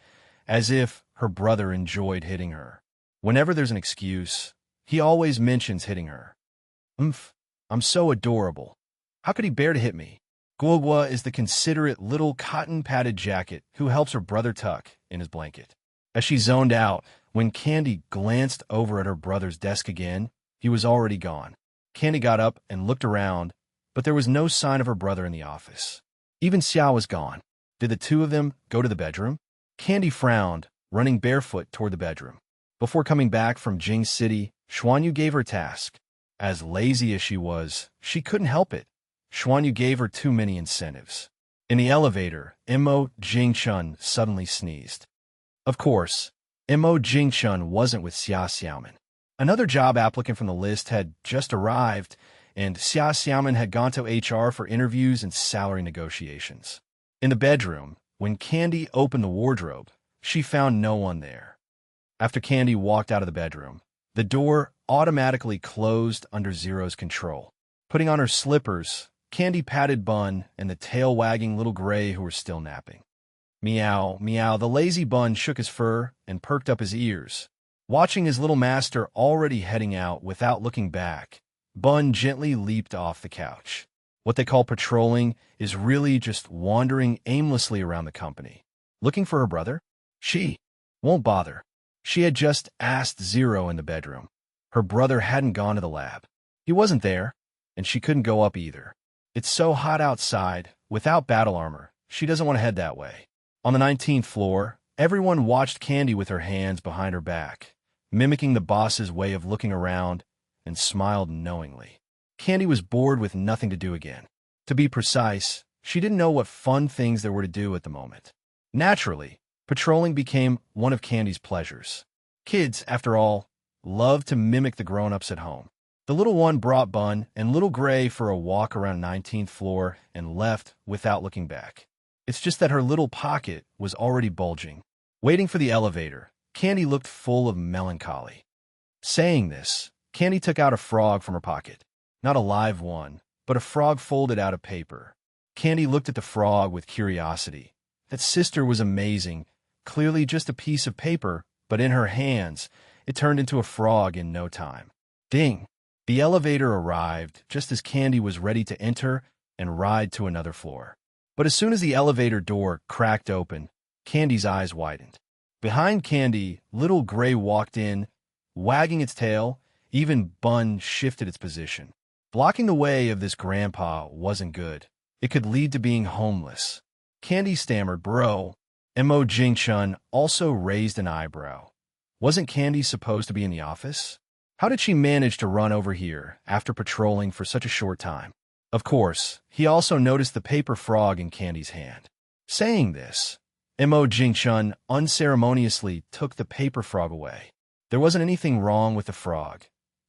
as if her brother enjoyed hitting her. Whenever there's an excuse, he always mentions hitting her. I'm so adorable. How could he bear to hit me? Guogua is the considerate little cotton-padded jacket who helps her brother tuck in his blanket. As she zoned out, When Candy glanced over at her brother's desk again, he was already gone. Candy got up and looked around, but there was no sign of her brother in the office. Even Xiao was gone. Did the two of them go to the bedroom? Candy frowned, running barefoot toward the bedroom. Before coming back from Jing City, Xuanyu gave her a task. As lazy as she was, she couldn't help it. Xuanyu gave her too many incentives. In the elevator, Mo Jingchun suddenly sneezed. Of course, Mo Jingchun wasn't with Xia Xiaoman. Another job applicant from the list had just arrived, and Xia Xiaoman had gone to HR for interviews and salary negotiations. In the bedroom, when Candy opened the wardrobe, she found no one there. After Candy walked out of the bedroom, the door automatically closed under Zero's control. Putting on her slippers, Candy patted Bun and the tail-wagging little gray who were still napping. Meow, meow, the lazy Bun shook his fur and perked up his ears. Watching his little master already heading out without looking back, Bun gently leaped off the couch. What they call patrolling is really just wandering aimlessly around the company. Looking for her brother? She won't bother. She had just asked Zero in the bedroom. Her brother hadn't gone to the lab. He wasn't there, and she couldn't go up either. It's so hot outside, without battle armor, she doesn't want to head that way. On the 19th floor, everyone watched Candy with her hands behind her back, mimicking the boss's way of looking around, and smiled knowingly. Candy was bored with nothing to do again. To be precise, she didn't know what fun things there were to do at the moment. Naturally, patrolling became one of Candy's pleasures. Kids, after all, love to mimic the grown-ups at home. The little one brought Bun and Little Gray for a walk around 19th floor and left without looking back. It's just that her little pocket was already bulging. Waiting for the elevator, Candy looked full of melancholy. Saying this, Candy took out a frog from her pocket. Not a live one, but a frog folded out of paper. Candy looked at the frog with curiosity. That sister was amazing. Clearly just a piece of paper, but in her hands, it turned into a frog in no time. Ding! The elevator arrived just as Candy was ready to enter and ride to another floor. But as soon as the elevator door cracked open, Candy's eyes widened. Behind Candy, Little Gray walked in, wagging its tail. Even Bun shifted its position. Blocking the way of this grandpa wasn't good. It could lead to being homeless. Candy stammered, "Bro." Mo Jingchun also raised an eyebrow. Wasn't Candy supposed to be in the office? How did she manage to run over here after patrolling for such a short time? Of course, he also noticed the paper frog in Candy's hand. Saying this, Mo Jingchun unceremoniously took the paper frog away. There wasn't anything wrong with the frog.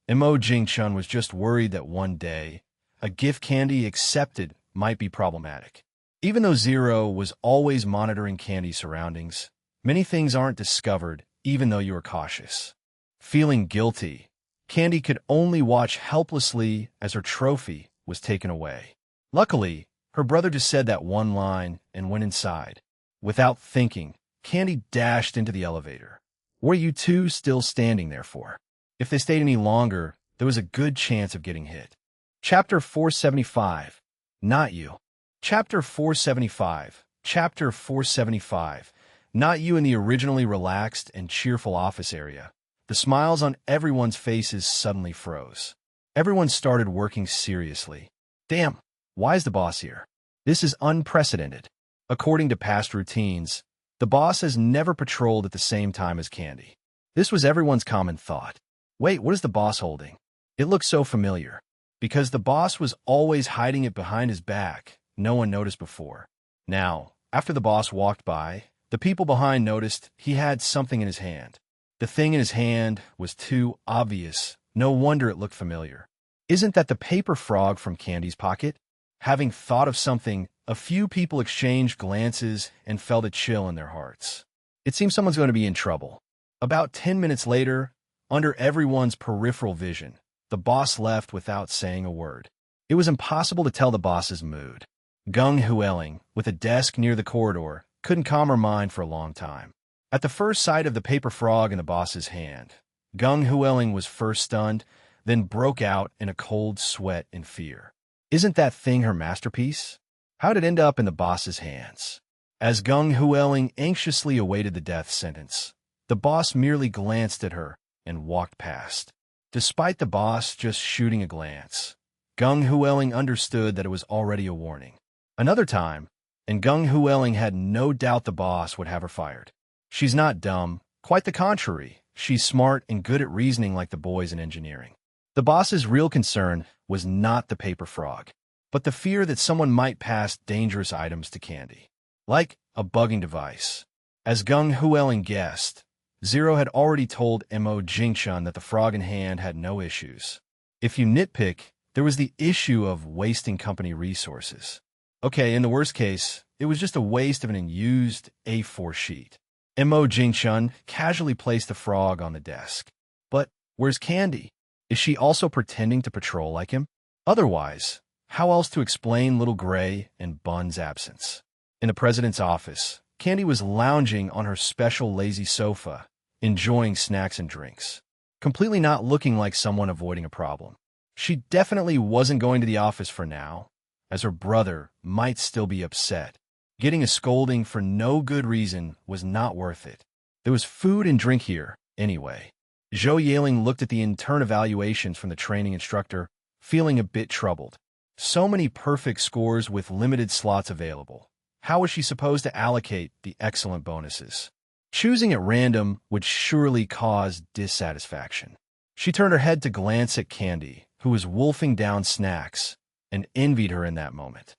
Mo Jingchun was just worried that one day, a gift Candy accepted might be problematic. Even though Zero was always monitoring Candy's surroundings, many things aren't discovered even though you are cautious. Feeling guilty, Candy could only watch helplessly as her trophy was taken away. Luckily, her brother just said that one line and went inside. Without thinking, Candy dashed into the elevator. What are you two still standing there for? If they stayed any longer, there was a good chance of getting hit. Chapter 475. Not you. Chapter 475. Chapter 475. Not you in the originally relaxed and cheerful office area. The smiles on everyone's faces suddenly froze. Everyone started working seriously. Damn, why is the boss here? This is unprecedented. According to past routines, the boss has never patrolled at the same time as Candy. This was everyone's common thought. Wait, what is the boss holding? It looks so familiar. Because the boss was always hiding it behind his back, no one noticed before. Now, after the boss walked by, the people behind noticed he had something in his hand. The thing in his hand was too obvious. No wonder it looked familiar. Isn't that the paper frog from Candy's pocket? Having thought of something, a few people exchanged glances and felt a chill in their hearts. It seems someone's going to be in trouble. About 10 minutes later, under everyone's peripheral vision, the boss left without saying a word. It was impossible to tell the boss's mood. Gung Hueling, with a desk near the corridor, couldn't calm her mind for a long time. At the first sight of the paper frog in the boss's hand, Gung Hueling was first stunned, then broke out in a cold sweat in fear. Isn't that thing her masterpiece? How'd it end up in the boss's hands? As Gung Hueling anxiously awaited the death sentence, The boss merely glanced at her and walked past. Despite the boss just shooting a glance, Gung Hueling understood that it was already a warning. Another time, and Gung Hueling had no doubt the boss would have her fired. She's not dumb, quite the contrary. She's smart and good at reasoning like the boys in engineering. The boss's real concern was not the paper frog, but the fear that someone might pass dangerous items to Candy, like a bugging device. As Gung Hueling guessed, Zero had already told Mo Jingchun that the frog in hand had no issues. If you nitpick, there was the issue of wasting company resources. Okay, in the worst case, it was just a waste of an unused A4 sheet. Mo Jingchun casually placed the frog on the desk. But where's Candy? Is she also pretending to patrol like him? Otherwise, how else to explain Little Gray and Bun's absence? In the president's office, Candy was lounging on her special lazy sofa, enjoying snacks and drinks, completely not looking like someone avoiding a problem. She definitely wasn't going to the office for now, as her brother might still be upset. Getting a scolding for no good reason was not worth it. There was food and drink here, anyway. Zhou Yaling looked at the intern evaluations from the training instructor, feeling a bit troubled. So many perfect scores with limited slots available. How was she supposed to allocate the excellent bonuses? Choosing at random would surely cause dissatisfaction. She turned her head to glance at Candy, who was wolfing down snacks, and envied her in that moment.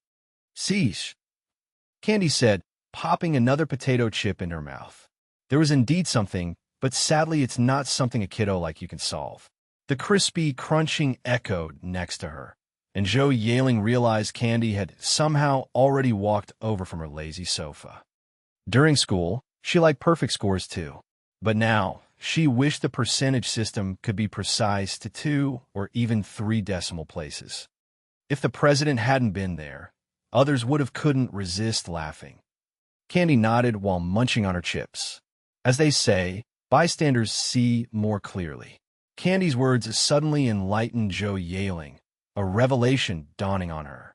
"Sheesh," Candy said, popping another potato chip in her mouth. There was indeed something, but sadly it's not something a kiddo like you can solve. The crispy, crunching echoed next to her, and Zhou Yaling realized Candy had somehow already walked over from her lazy sofa. During school, she liked perfect scores too. But now, she wished the percentage system could be precise to 2 or even 3 decimal places. If the president hadn't been there, others couldn't resist laughing. Candy nodded while munching on her chips. As they say, bystanders see more clearly. Candy's words suddenly enlightened Zhou Yaling, a revelation dawning on her.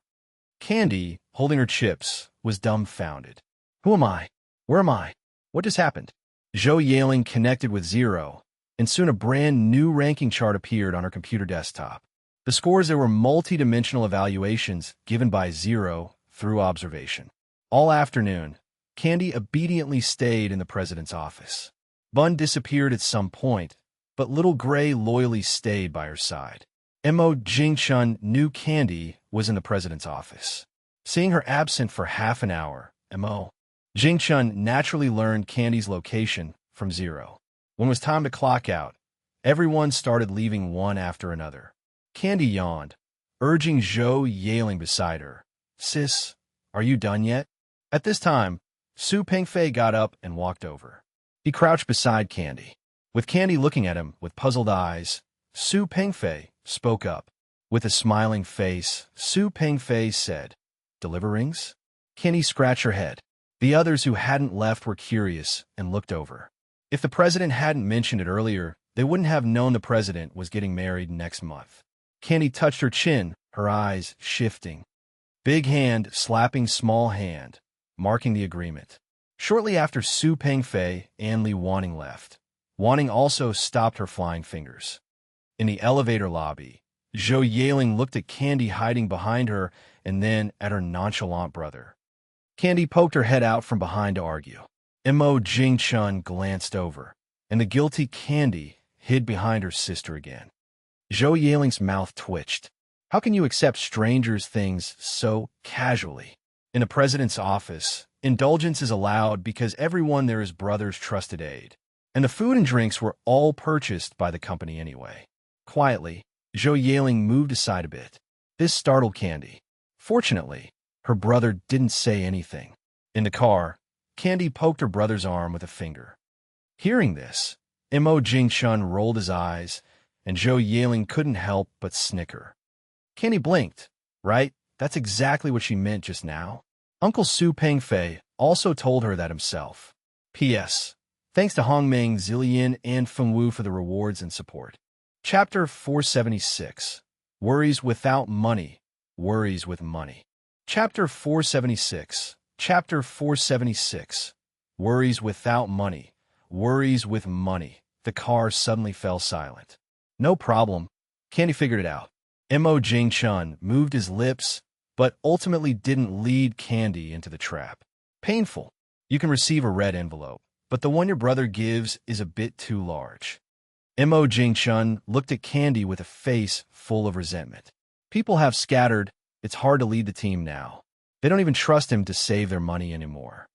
Candy, holding her chips, was dumbfounded. Who am I? Where am I? What just happened? Zhou Yaling connected with Zero, and soon a brand new ranking chart appeared on her computer desktop. The scores there were multi-dimensional evaluations given by Zero through observation. All afternoon, Candy obediently stayed in the president's office. Bun disappeared at some point, but Little Gray loyally stayed by her side. Mo Jingchun knew Candy was in the president's office. Seeing her absent for half an hour, Mo Jingchun naturally learned Candy's location from Zero. When it was time to clock out, everyone started leaving one after another. Candy yawned, urging Zhou Yaling beside her. "Sis, are you done yet?" At this time, Su Pengfei got up and walked over. He crouched beside Candy. With Candy looking at him with puzzled eyes, Su Pengfei spoke up. With a smiling face, Su Pengfei said, "Deliver rings?" Candy scratched her head. The others who hadn't left were curious and looked over. If the president hadn't mentioned it earlier, they wouldn't have known the president was getting married next month. Candy touched her chin, her eyes shifting. Big hand slapping small hand, marking the agreement. Shortly after Su Pengfei and Li Wanning left, Wanning also stopped her flying fingers. In the elevator lobby, Zhou Yaling looked at Candy hiding behind her and then at her nonchalant brother. Candy poked her head out from behind to argue. Mo Jingchun glanced over, and the guilty Candy hid behind her sister again. Zhou Yaling's mouth twitched. How can you accept strangers' things so casually? In the president's office, indulgence is allowed because everyone there is brother's trusted aide, and the food and drinks were all purchased by the company anyway. Quietly, Zhou Yaling moved aside a bit. This startled Candy. Fortunately, her brother didn't say anything. In the car, Candy poked her brother's arm with a finger. Hearing this, Mo Jingchun rolled his eyes, and Zhou Yaling couldn't help but snicker. Candy blinked. Right? That's exactly what she meant just now. Uncle Su Pengfei also told her that himself. P.S. Thanks to Hongmeng, Zillian, and Fengwu for the rewards and support. Chapter 476. Worries without money. Worries with money. Chapter 476. Chapter 476. Worries without money. worries with money. The car suddenly fell silent. No problem. Candy figured it out. Mo Jing-chun moved his lips, but ultimately didn't lead Candy into the trap. Painful. You can receive a red envelope, but the one your brother gives is a bit too large. Mo Jing-chun looked at Candy with a face full of resentment. People have scattered. It's hard to lead the team now. They don't even trust him to save their money anymore.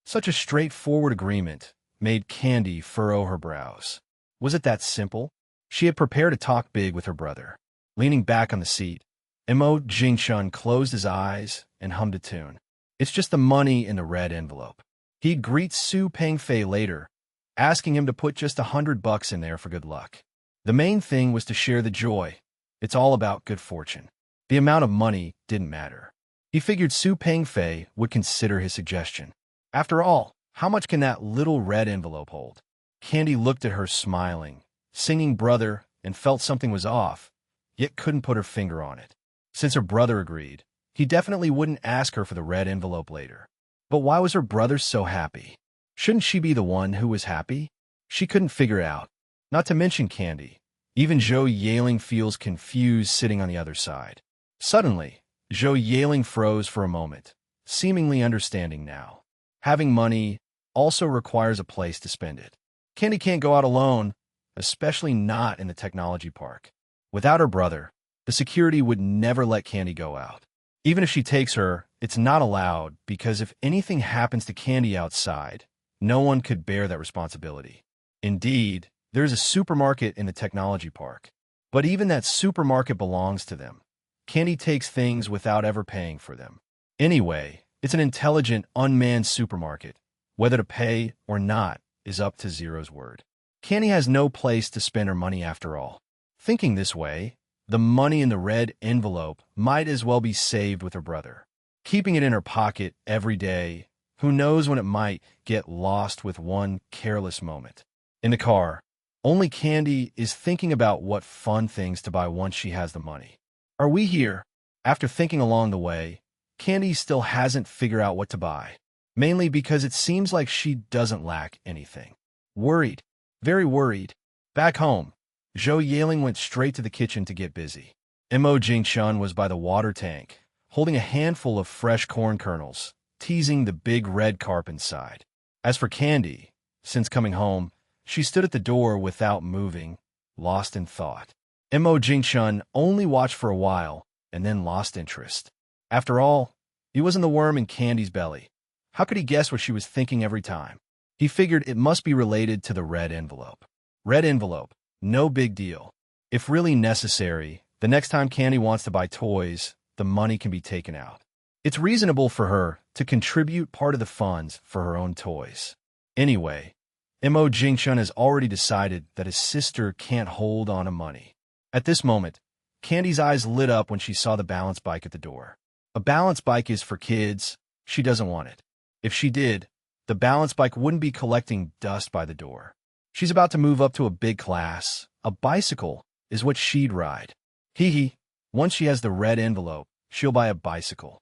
Such a straightforward agreement made Candy furrow her brows. Was it that simple? She had prepared to talk big with her brother. Leaning back on the seat, Mo Jing-chun closed his eyes and hummed a tune. It's just the money in the red envelope. He'd greet Su Pengfei later, asking him to put just $100 in there for good luck. The main thing was to share the joy. It's all about good fortune. The amount of money didn't matter. He figured Su Pengfei would consider his suggestion. After all, how much can that little red envelope hold? Candy looked at her smiling, singing brother, and felt something was off, yet couldn't put her finger on it. Since her brother agreed, he definitely wouldn't ask her for the red envelope later. But why was her brother so happy? Shouldn't she be the one who was happy? She couldn't figure it out. Not to mention Candy. Even Zhou Yaling feels confused sitting on the other side. Suddenly, Zhou Yaling froze for a moment, seemingly understanding now. Having money also requires a place to spend it. Candy can't go out alone, especially not in the technology park. Without her brother, the security would never let Candy go out. Even if she takes her, it's not allowed because if anything happens to Candy outside, no one could bear that responsibility. Indeed, there's a supermarket in the technology park, but even that supermarket belongs to them. Candy takes things without ever paying for them. Anyway, it's an intelligent, unmanned supermarket. Whether to pay or not is up to Zero's word. Candy has no place to spend her money after all. Thinking this way, the money in the red envelope might as well be saved with her brother. Keeping it in her pocket every day, who knows when it might get lost with one careless moment. In the car, only Candy is thinking about what fun things to buy once she has the money. Are we here? After thinking along the way, Candy still hasn't figured out what to buy, mainly because it seems like she doesn't lack anything. Worried, very worried. Back home, Zhou Yaling went straight to the kitchen to get busy. Mo Jing-chun was by the water tank, holding a handful of fresh corn kernels, teasing the big red carp inside. As for Candy, since coming home, she stood at the door without moving, lost in thought. Mo Jing-chun only watched for a while and then lost interest. After all, he wasn't the worm in Candy's belly. How could he guess what she was thinking every time? He figured it must be related to the red envelope. Red envelope, no big deal. If really necessary, the next time Candy wants to buy toys, the money can be taken out. It's reasonable for her to contribute part of the funds for her own toys. Anyway, Mo Jing-chun has already decided that his sister can't hold on to money. At this moment, Candy's eyes lit up when she saw the balance bike at the door. A balance bike is for kids. She doesn't want it. If she did, the balance bike wouldn't be collecting dust by the door. She's about to move up to a big class. A bicycle is what she'd ride. Hee hee. Once she has the red envelope, she'll buy a bicycle.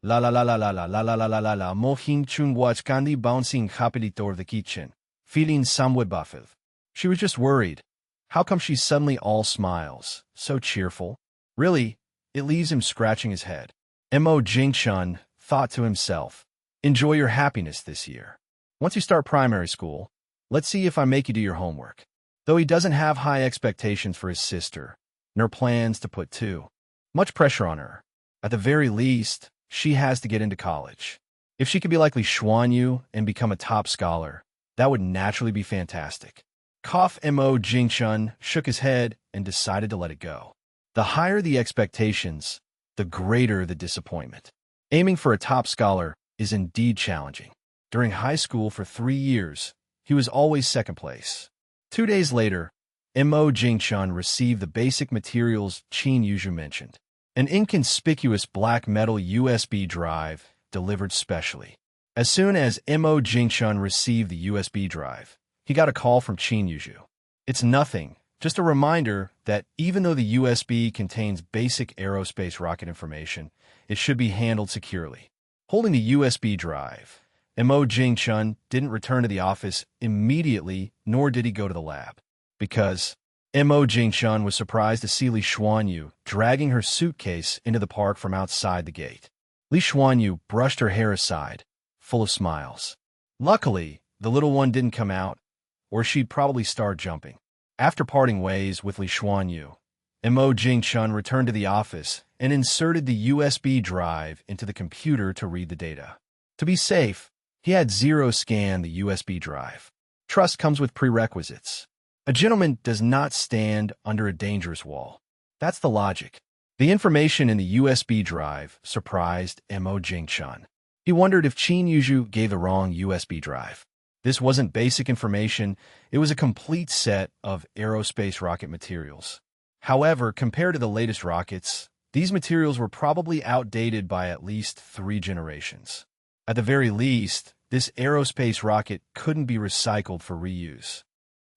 La la la la la la la la la la la la. Mo Jing-chun watched Candy bouncing happily toward the kitchen, feeling somewhat buffed. She was just worried. How come she's suddenly all smiles, so cheerful? Really, it leaves him scratching his head. Mo Jing-chun thought to himself, enjoy your happiness this year. Once you start primary school, let's see if I make you do your homework. Though he doesn't have high expectations for his sister, nor plans to put too much pressure on her. At the very least, she has to get into college. If she could be like Li Xuanyu and become a top scholar, that would naturally be fantastic. Mo Jing-chun shook his head and decided to let it go. The higher the expectations, the greater the disappointment. Aiming for a top scholar is indeed challenging. During high school for 3 years, he was always second place. 2 days later, Mo Jing-chun received the basic materials Qin Yuzhu mentioned. An inconspicuous black metal USB drive delivered specially. As soon as Mo Jing-chun received the USB drive, he got a call from Qin Yuzhu. It's nothing, just a reminder that even though the USB contains basic aerospace rocket information, it should be handled securely. Holding the USB drive, Mo Jing-chun didn't return to the office immediately, nor did he go to the lab. Because Mo Jing-chun was surprised to see Li Xuanyu dragging her suitcase into the park from outside the gate. Li Xuanyu brushed her hair aside, full of smiles. Luckily, the little one didn't come out, or she'd probably start jumping. After parting ways with Li Xuanyu, Mo Jing-chun returned to the office and inserted the USB drive into the computer to read the data. To be safe, he had Zero scan the USB drive. Trust comes with prerequisites. A gentleman does not stand under a dangerous wall. That's the logic. The information in the USB drive surprised Mo Jing-chun. He wondered if Qin Yuzhu gave the wrong USB drive. This wasn't basic information, it was a complete set of aerospace rocket materials. However, compared to the latest rockets, these materials were probably outdated by at least 3 generations. At the very least, this aerospace rocket couldn't be recycled for reuse.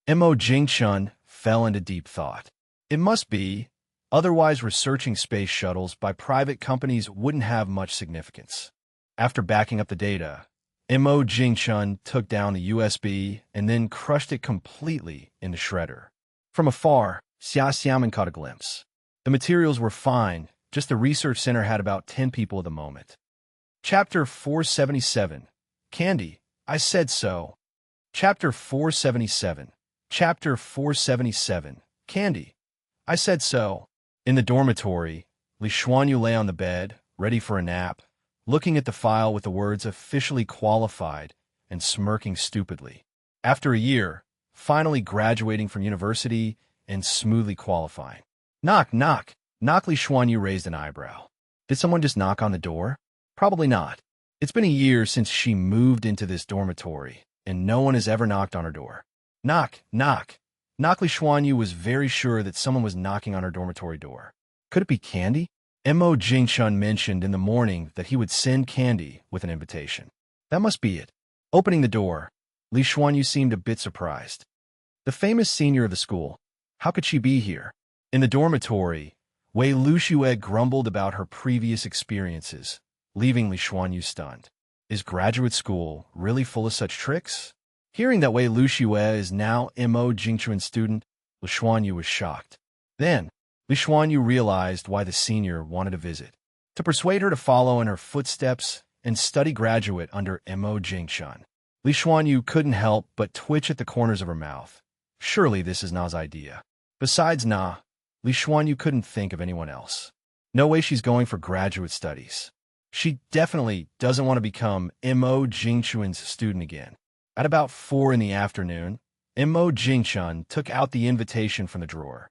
Mo Jing-chun fell into deep thought. It must be, otherwise researching space shuttles by private companies wouldn't have much significance. After backing up the data, Mo Jing-chun took down the USB and then crushed it completely in the shredder. From afar, Xia Xiaoman caught a glimpse. The materials were fine, just the research center had about 10 people at the moment. Chapter 477. Candy, I said so. Chapter 477. Chapter 477. Candy, I said so. In the dormitory, Li Xuanyu lay on the bed, ready for a nap, looking at the file with the words officially qualified and smirking stupidly. After a year, finally graduating from university and smoothly qualifying. Knock, knock. Knock. Li Xuanyu raised an eyebrow. Did someone just knock on the door? Probably not. It's been a year since she moved into this dormitory, and no one has ever knocked on her door. Knock, knock. Knock. Li Xuanyu was very sure that someone was knocking on her dormitory door. Could it be Candy? Mo Jing-chun mentioned in the morning that he would send Candy with an invitation. That must be it. Opening the door, Li Xuanyu seemed a bit surprised. The famous senior of the school. How could she be here? In the dormitory, Wei Luxue grumbled about her previous experiences, leaving Li Xuanyu stunned. Is graduate school really full of such tricks? Hearing that Wei Luxue is now Mo Jing-chun's student, Li Xuanyu was shocked. Then, Li Xuanyu realized why the senior wanted a visit. To persuade her to follow in her footsteps and study graduate under Mo Jing-chun. Li Xuanyu couldn't help but twitch at the corners of her mouth. Surely this is Na's idea. Besides Na, Li Xuanyu couldn't think of anyone else. No way she's going for graduate studies. She definitely doesn't want to become Mo Jing-chun's student again. At about 4 in the afternoon, Mo Jing-chun took out the invitation from the drawer.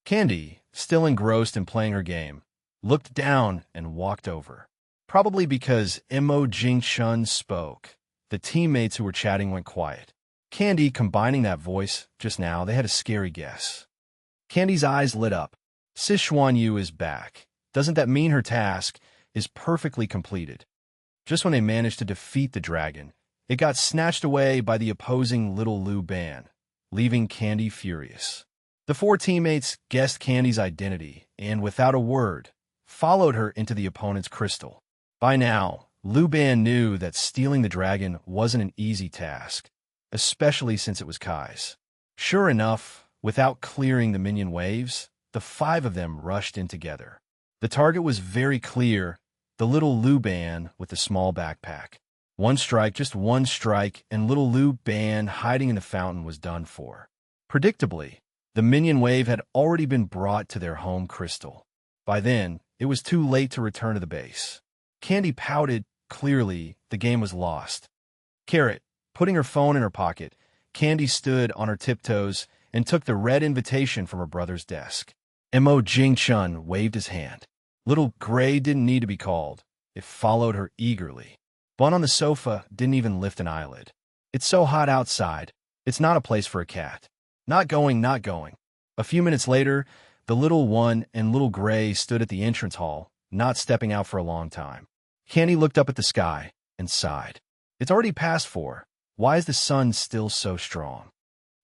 Candy, still engrossed in playing her game, looked down and walked over. Probably because Mo Jing-chun spoke, the teammates who were chatting went quiet. Candy combining that voice just now, they had a scary guess. Candy's eyes lit up. Sis Xuanyu is back. Doesn't that mean her task is perfectly completed? Just when they managed to defeat the dragon, it got snatched away by the opposing little Lu Ban, leaving Candy furious. The 4 teammates guessed Candy's identity and, without a word, followed her into the opponent's crystal. By now, Lu Ban knew that stealing the dragon wasn't an easy task, especially since it was Kai's. Sure enough, without clearing the minion waves, the 5 of them rushed in together. The target was very clear, the little Lu Ban with the small backpack. One strike, just one strike, and little Lu Ban hiding in the fountain was done for. Predictably, the minion wave had already been brought to their home crystal. By then, it was too late to return to the base. Candy pouted. Clearly, the game was lost. Carrot, putting her phone in her pocket, Candy stood on her tiptoes and took the red invitation from her brother's desk. Mo Jing-chun waved his hand. Little Gray didn't need to be called. It followed her eagerly. Bun on the sofa didn't even lift an eyelid. It's so hot outside. It's not a place for a cat. Not going, not going. A few minutes later, the little one and little Gray stood at the entrance hall, not stepping out for a long time. Candy looked up at the sky and sighed. It's already past 4. Why is the sun still so strong?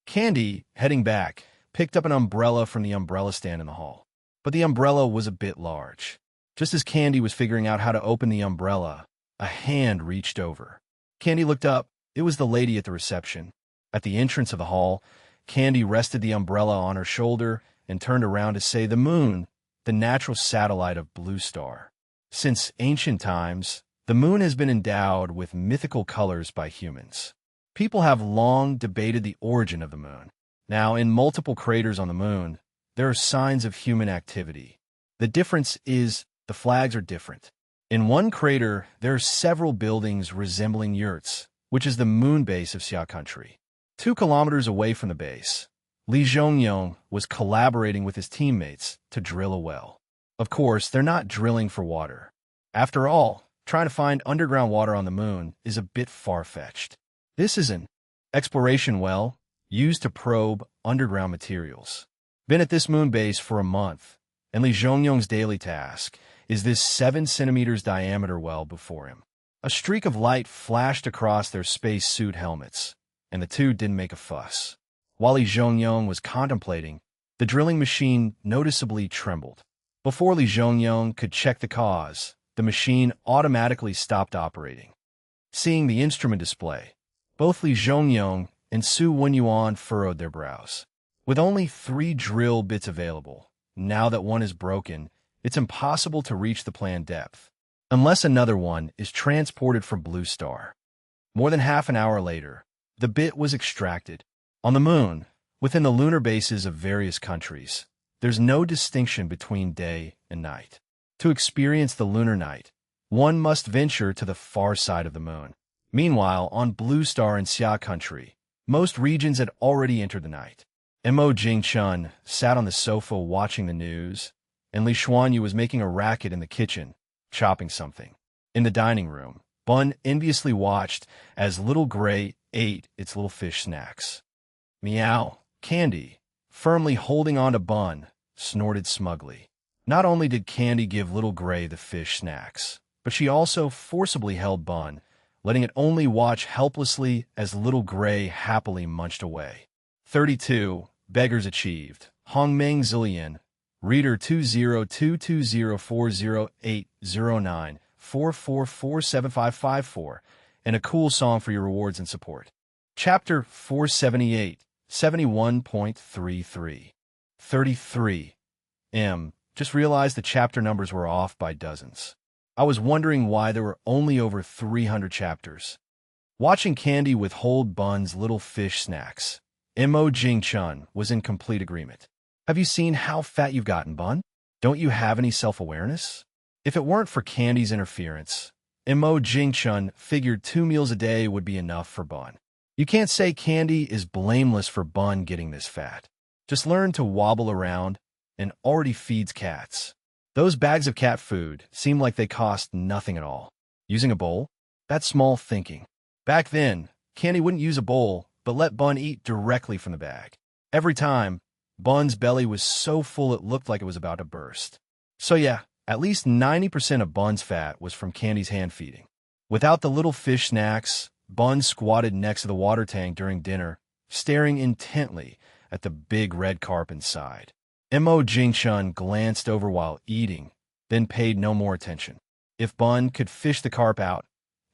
Candy, heading back, picked up an umbrella from the umbrella stand in the hall. But the umbrella was a bit large. Just as Candy was figuring out how to open the umbrella, a hand reached over. Candy looked up. It was the lady at the reception. At the entrance of the hall, Candy rested the umbrella on her shoulder and turned around to say, "The moon, the natural satellite of Blue Star. Since ancient times, the moon has been endowed with mythical colors by humans. People have long debated the origin of the moon. Now, in multiple craters on the moon, there are signs of human activity. The difference is the flags are different. In one crater, there are several buildings resembling yurts, which is the moon base of Xia country. 2 kilometers away from the base, Li Zhongyong was collaborating with his teammates to drill a well. Of course, they're not drilling for water. After all, trying to find underground water on the moon is a bit far-fetched. This is an exploration well used to probe underground materials. Been at this moon base for a month, and Li Zhongyong's daily task is this 7 centimeters diameter well before him. A streak of light flashed across their space suit helmets, and the two didn't make a fuss. While Li Zhongyong was contemplating, the drilling machine noticeably trembled. Before Li Zhongyong could check the cause, the machine automatically stopped operating. Seeing the instrument display, both Li Zhongyong and Su Wenyuan furrowed their brows. With only 3 drill bits available, now that one is broken, it's impossible to reach the planned depth, unless another one is transported from Blue Star. More than half an hour later, the bit was extracted. On the moon, within the lunar bases of various countries, there's no distinction between day and night. To experience the lunar night, one must venture to the far side of the moon. Meanwhile, on Blue Star in Xia country, most regions had already entered the night. Mo Jingchun sat on the sofa watching the news, and Li Xuanyu was making a racket in the kitchen, chopping something. In the dining room, Bun enviously watched as Little Gray ate its little fish snacks. Meow. Candy, firmly holding on to Bun, snorted smugly. Not only did Candy give Little Gray the fish snacks, but she also forcibly held Bun, letting it only watch helplessly as Little Gray happily munched away. 32. Beggars achieved. Hongmeng Zillion. Reader 2022040880944475554. And a cool song for your rewards and support. Chapter 478. 71.33. 33. Just realized the chapter numbers were off by dozens. I was wondering why there were only over 300 chapters. Watching Candy withhold Bun's little fish snacks, Mo Jingchun was in complete agreement. Have you seen how fat you've gotten, Bun? Don't you have any self-awareness? If it weren't for Candy's interference, Mo Jingchun figured 2 meals a day would be enough for Bun. You can't say Candy is blameless for Bun getting this fat. Just learn to wobble around and already feeds cats. Those bags of cat food seem like they cost nothing at all. Using a bowl? That's small thinking. Back then, Candy wouldn't use a bowl, but let Bun eat directly from the bag. Every time, Bun's belly was so full it looked like it was about to burst. So yeah, at least 90% of Bun's fat was from Candy's hand feeding. Without the little fish snacks, Bun squatted next to the water tank during dinner, staring intently at the big red carp inside. Mo Jingchun glanced over while eating, then paid no more attention. If Bun could fish the carp out,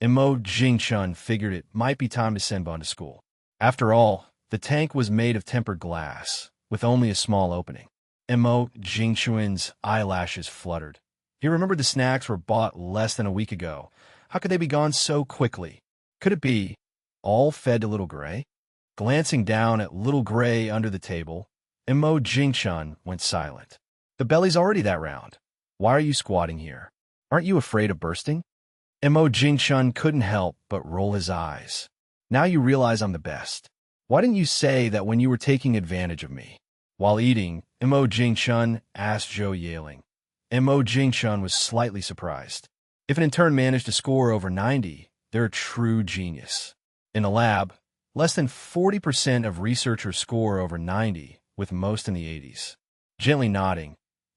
Mo Jingchun figured it might be time to send Bun to school. After all, the tank was made of tempered glass, with only a small opening. Mo Jingchun's eyelashes fluttered. He remembered the snacks were bought less than a week ago. How could they be gone so quickly? Could it be all fed to Little Gray? Glancing down at Little Gray under the table, Mo Jingchun went silent. The belly's already that round. Why are you squatting here? Aren't you afraid of bursting? Mo Jingchun couldn't help but roll his eyes. Now you realize I'm the best. Why didn't you say that when you were taking advantage of me? While eating, Mo Jingchun asked Zhou Yaling. Mo Jingchun was slightly surprised. If an intern managed to score over 90, they're a true genius. In a lab, less than 40% of researchers score over 90, with most in the 80s. Gently nodding,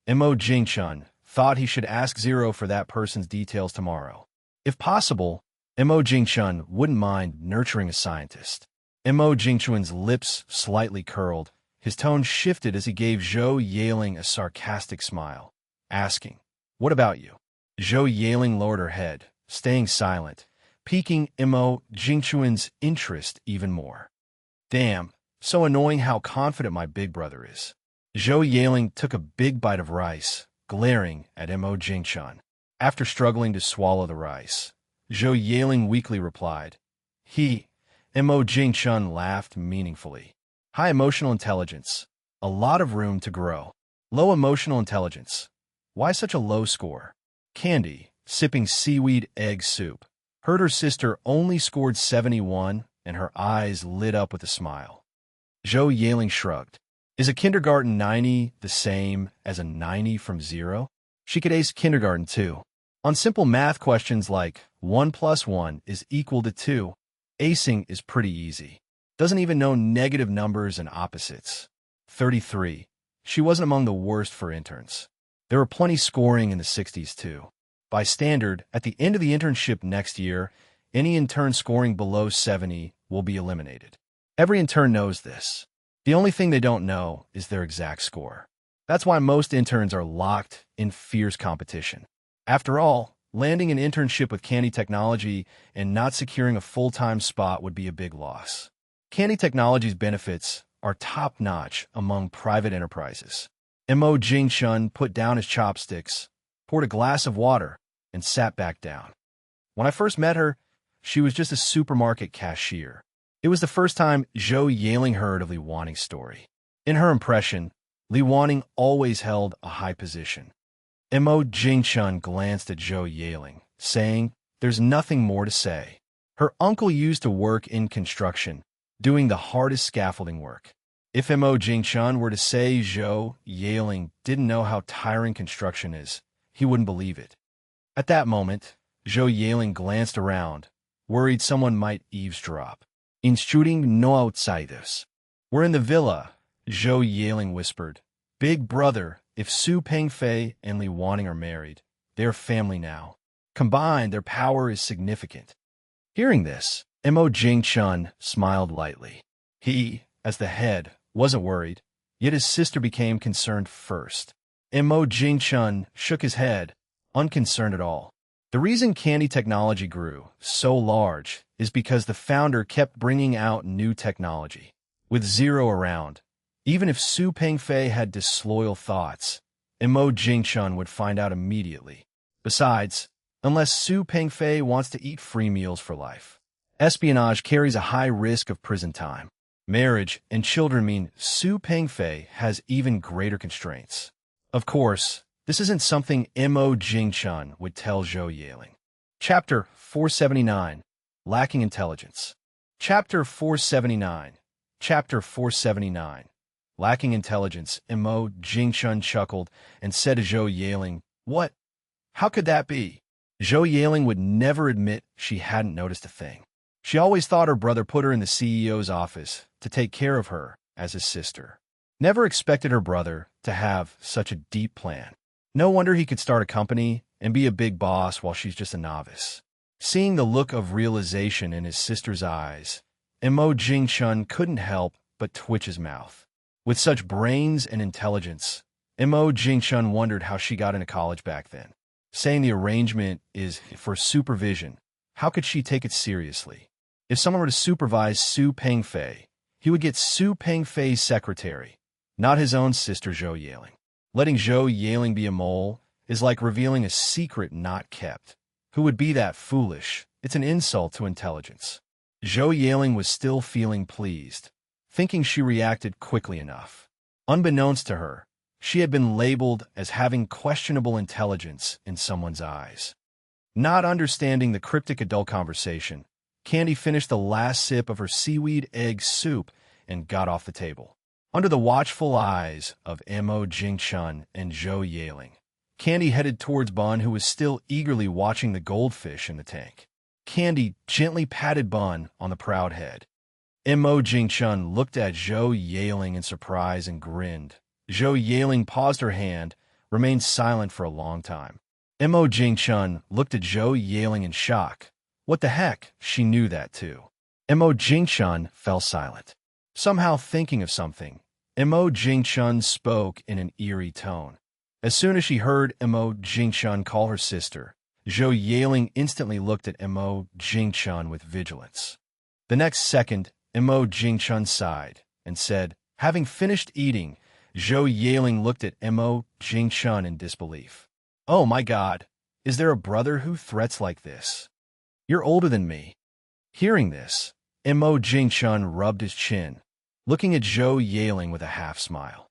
Mo Jingchun thought he should ask Zero for that person's details tomorrow. If possible, Mo Jingchun wouldn't mind nurturing a scientist. Mo Jingchun's lips slightly curled. His tone shifted as he gave Zhou Yaling a sarcastic smile, asking, "What about you?" Zhou Yaling lowered her head, staying silent, piquing Mo Jingchuan's interest even more. Damn, so annoying how confident my big brother is. Zhou Yaling took a big bite of rice, glaring at Mo Jingchuan. After struggling to swallow the rice, Zhou Yaling weakly replied, Mo Jingchuan laughed meaningfully. High emotional intelligence. A lot of room to grow. Low emotional intelligence. Why such a low score? Candy, sipping seaweed egg soup, heard her sister only scored 71, and her eyes lit up with a smile. Zhou Yaling shrugged. Is a kindergarten 90 the same as a 90 from 0? She could ace kindergarten too. On simple math questions like 1 plus 1 is equal to 2, acing is pretty easy. Doesn't even know negative numbers and opposites. 33. She wasn't among the worst for interns. There were plenty scoring in the 60s too. By standard, at the end of the internship next year, any intern scoring below 70 will be eliminated. Every intern knows this. The only thing they don't know is their exact score. That's why most interns are locked in fierce competition. After all, landing an internship with Candy Technology and not securing a full-time spot would be a big loss. Candy Technology's benefits are top-notch among private enterprises. Mo Jingchuan put down his chopsticks, poured a glass of water, and sat back down. When I first met her, she was just a supermarket cashier. It was the first time Zhou Yaling heard of Li Waning's story. In her impression, Li Waning always held a high position. Mo Jingchuan glanced at Zhou Yaling, saying, "There's nothing more to say." Her uncle used to work in construction, doing the hardest scaffolding work. If Mo Jingchuan were to say Zhou Yaling didn't know how tiring construction is, he wouldn't believe it. At that moment, Zhou Yaling glanced around, worried someone might eavesdrop. Intruding no outsiders. We're in the villa, Zhou Yaling whispered. Big brother, if Su Pengfei and Li Waning are married, they're family now. Combined, their power is significant. Hearing this, Mo Jingchuan smiled lightly. He, as the head, wasn't worried, yet his sister became concerned first. Mo Jingchuan shook his head, unconcerned at all. The reason Candy Technology grew so large is because the founder kept bringing out new technology. With zero around, even if Su Pengfei had disloyal thoughts, Mo Jingchuan would find out immediately. Besides, unless Su Pengfei wants to eat free meals for life, espionage carries a high risk of prison time. Marriage and children mean Su Pengfei has even greater constraints. Of course, this isn't something Mo Jingchuan would tell Zhou Yaling. Chapter 479, Lacking Intelligence. Chapter 479. Chapter 479. Lacking intelligence, Mo Jingchuan chuckled and said to Zhou Yaling, "What? How could that be?" Zhou Yaling would never admit she hadn't noticed a thing. She always thought her brother put her in the CEO's office to take care of her as his sister. Never expected her brother to have such a deep plan. No wonder he could start a company and be a big boss while she's just a novice. Seeing the look of realization in his sister's eyes, Mo Jingchuan couldn't help but twitch his mouth. With such brains and intelligence, Mo Jingchuan wondered how she got into college back then. Saying the arrangement is for supervision, how could she take it seriously? If someone were to supervise Su Pengfei, he would get Su Pengfei's secretary, not his own sister Zhou Yaling. Letting Zhou Yaling be a mole is like revealing a secret not kept. Who would be that foolish? It's an insult to intelligence. Zhou Yaling was still feeling pleased, thinking she reacted quickly enough. Unbeknownst to her, she had been labeled as having questionable intelligence in someone's eyes. Not understanding the cryptic adult conversation, Candy finished the last sip of her seaweed egg soup and got off the table. Under the watchful eyes of Mo Jingchuan and Zhou Yaling, Candy headed towards Bun, who was still eagerly watching the goldfish in the tank. Candy gently patted Bun on the proud head. Mo Jingchuan looked at Zhou Yaling in surprise and grinned. Zhou Yaling paused her hand, remained silent for a long time. Mo Jingchuan looked at Zhou Yaling in shock. What the heck? She knew that too. Mo Jingchuan fell silent. Somehow thinking of something, Mo Jingchuan spoke in an eerie tone. As soon as she heard Mo Jingchuan call her sister, Zhou Yaling instantly looked at Mo Jingchun with vigilance. The next second, Mo Jingchun sighed and said, having finished eating, Zhou Yaling looked at Mo Jingchun in disbelief. Oh my God, is there a brother who threats like this? You're older than me. Hearing this, Mo Jingchun rubbed his chin, looking at Zhou Yaling with a half-smile.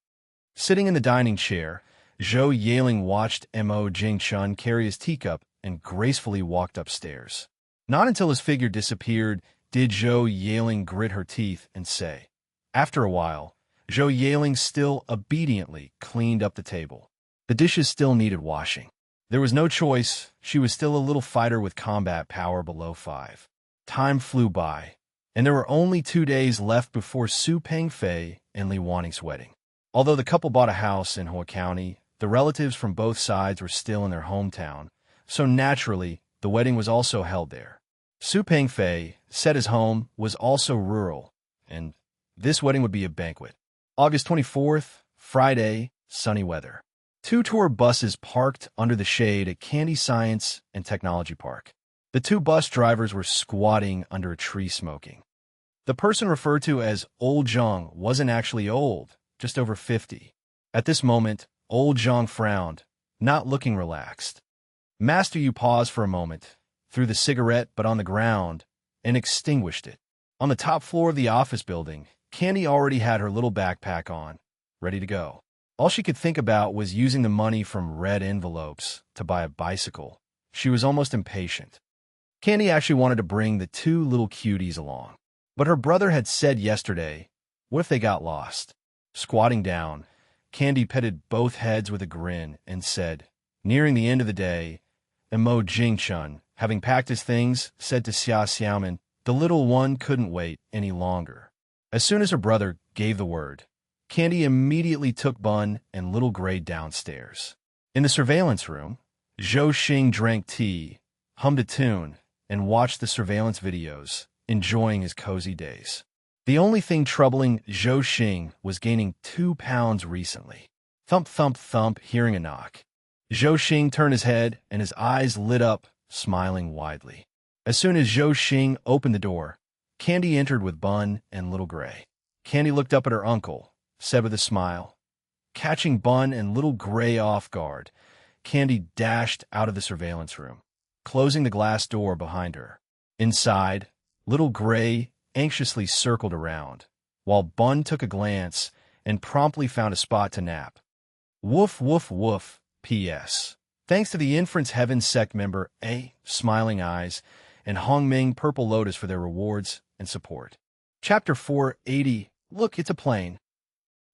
Sitting in the dining chair, Zhou Yaling watched Mo Jingchun carry his teacup and gracefully walked upstairs. Not until his figure disappeared did Zhou Yaling grit her teeth and say. After a while, Zhou Yaling still obediently cleaned up the table. The dishes still needed washing. There was no choice, she was still a little fighter with combat power below 5. Time flew by, and there were only 2 days left before Su Pengfei and Li Wanting's wedding. Although the couple bought a house in Hua County, the relatives from both sides were still in their hometown, so naturally, the wedding was also held there. Su Pengfei said his home was also rural, and this wedding would be a banquet. August 24th, Friday, sunny weather. 2 tour buses parked under the shade at Candy Science and Technology Park. The 2 bus drivers were squatting under a tree smoking. The person referred to as Old Zhang wasn't actually old, just over 50. At this moment, Old Zhang frowned, not looking relaxed. Master Yu paused for a moment, threw the cigarette but on the ground, and extinguished it. On the top floor of the office building, Candy already had her little backpack on, ready to go. All she could think about was using the money from red envelopes to buy a bicycle. She was almost impatient. Candy actually wanted to bring the 2 little cuties along. But her brother had said yesterday, what if they got lost? Squatting down, Candy petted both heads with a grin and said, nearing the end of the day, Mo Jingchun, having packed his things, said to Xia Xiaoman, the little one couldn't wait any longer. As soon as her brother gave the word, Candy immediately took Bun and Little Gray downstairs. In the surveillance room, Zhou Xing drank tea, hummed a tune, and watched the surveillance videos, enjoying his cozy days. The only thing troubling Zhou Xing was gaining 2 pounds recently. Thump, thump, thump, hearing a knock. Zhou Xing turned his head, and his eyes lit up, smiling widely. As soon as Zhou Xing opened the door, Candy entered with Bun and Little Gray. Candy looked up at her uncle, said with a smile. Catching Bun and Little Gray off guard, Candy dashed out of the surveillance room, closing the glass door behind her. Inside, Little Gray anxiously circled around, while Bun took a glance and promptly found a spot to nap. Woof, woof, woof, P.S. Thanks to the Inference Heaven sect member A, Smiling Eyes, and Hongming Purple Lotus for their rewards and support. Chapter 480, Look, It's a Plane.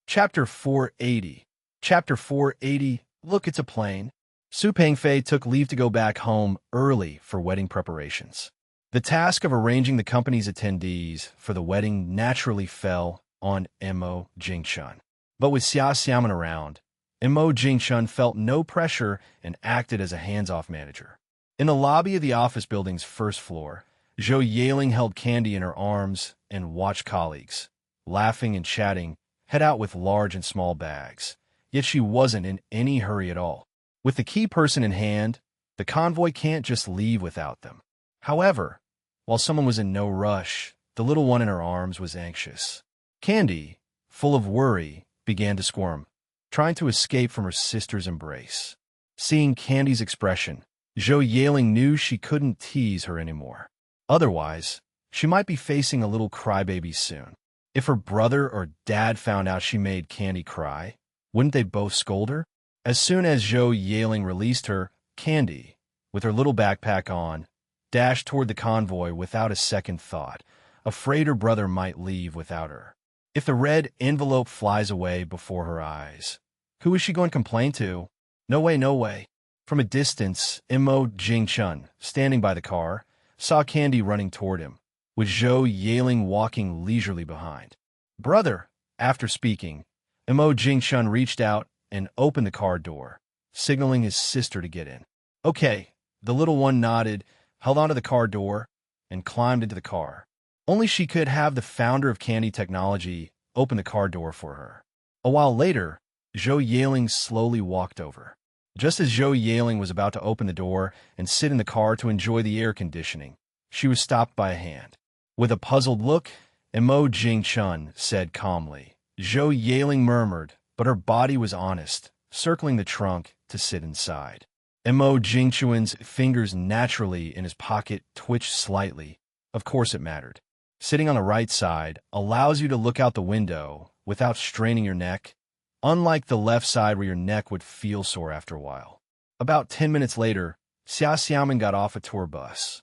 Chapter 480. Chapter 480, Look, It's a Plane. Su Pengfei took leave to go back home early for wedding preparations. The task of arranging the company's attendees for the wedding naturally fell on Mo Jingchun. But with Xia Xiaoman around, Mo Jingchun felt no pressure and acted as a hands-off manager. In the lobby of the office building's first floor, Zhou Yaling held Candy in her arms and watched colleagues, laughing and chatting, head out with large and small bags. Yet she wasn't in any hurry at all. With the key person in hand, the convoy can't just leave without them. However, while someone was in no rush, the little one in her arms was anxious. Candy, full of worry, began to squirm, trying to escape from her sister's embrace. Seeing Candy's expression, Zhou Yaling knew she couldn't tease her anymore. Otherwise, she might be facing a little crybaby soon. If her brother or dad found out she made Candy cry, wouldn't they both scold her? As soon as Zhou Yaling released her, Candy, with her little backpack on, dashed toward the convoy without a second thought, afraid her brother might leave without her. If the red envelope flies away before her eyes, who is she going to complain to? No way, no way. From a distance, Mo Jingchun, standing by the car, saw Candy running toward him, with Zhou Yaling walking leisurely behind. Brother, after speaking, Mo Jingchun reached out and opened the car door, signaling his sister to get in. Okay, the little one nodded, held onto the car door, and climbed into the car. Only she could have the founder of Candy Technology open the car door for her. A while later, Zhou Yaling slowly walked over. Just as Zhou Yaling was about to open the door and sit in the car to enjoy the air conditioning, she was stopped by a hand. With a puzzled look, Mo Jingchun said calmly. Zhou Yaling murmured, but her body was honest, circling the trunk to sit inside. Mo Jingchun's fingers naturally in his pocket twitched slightly. Of course it mattered. Sitting on the right side allows you to look out the window without straining your neck, unlike the left side where your neck would feel sore after a while. About 10 minutes later, Xia Xiaomin got off a tour bus.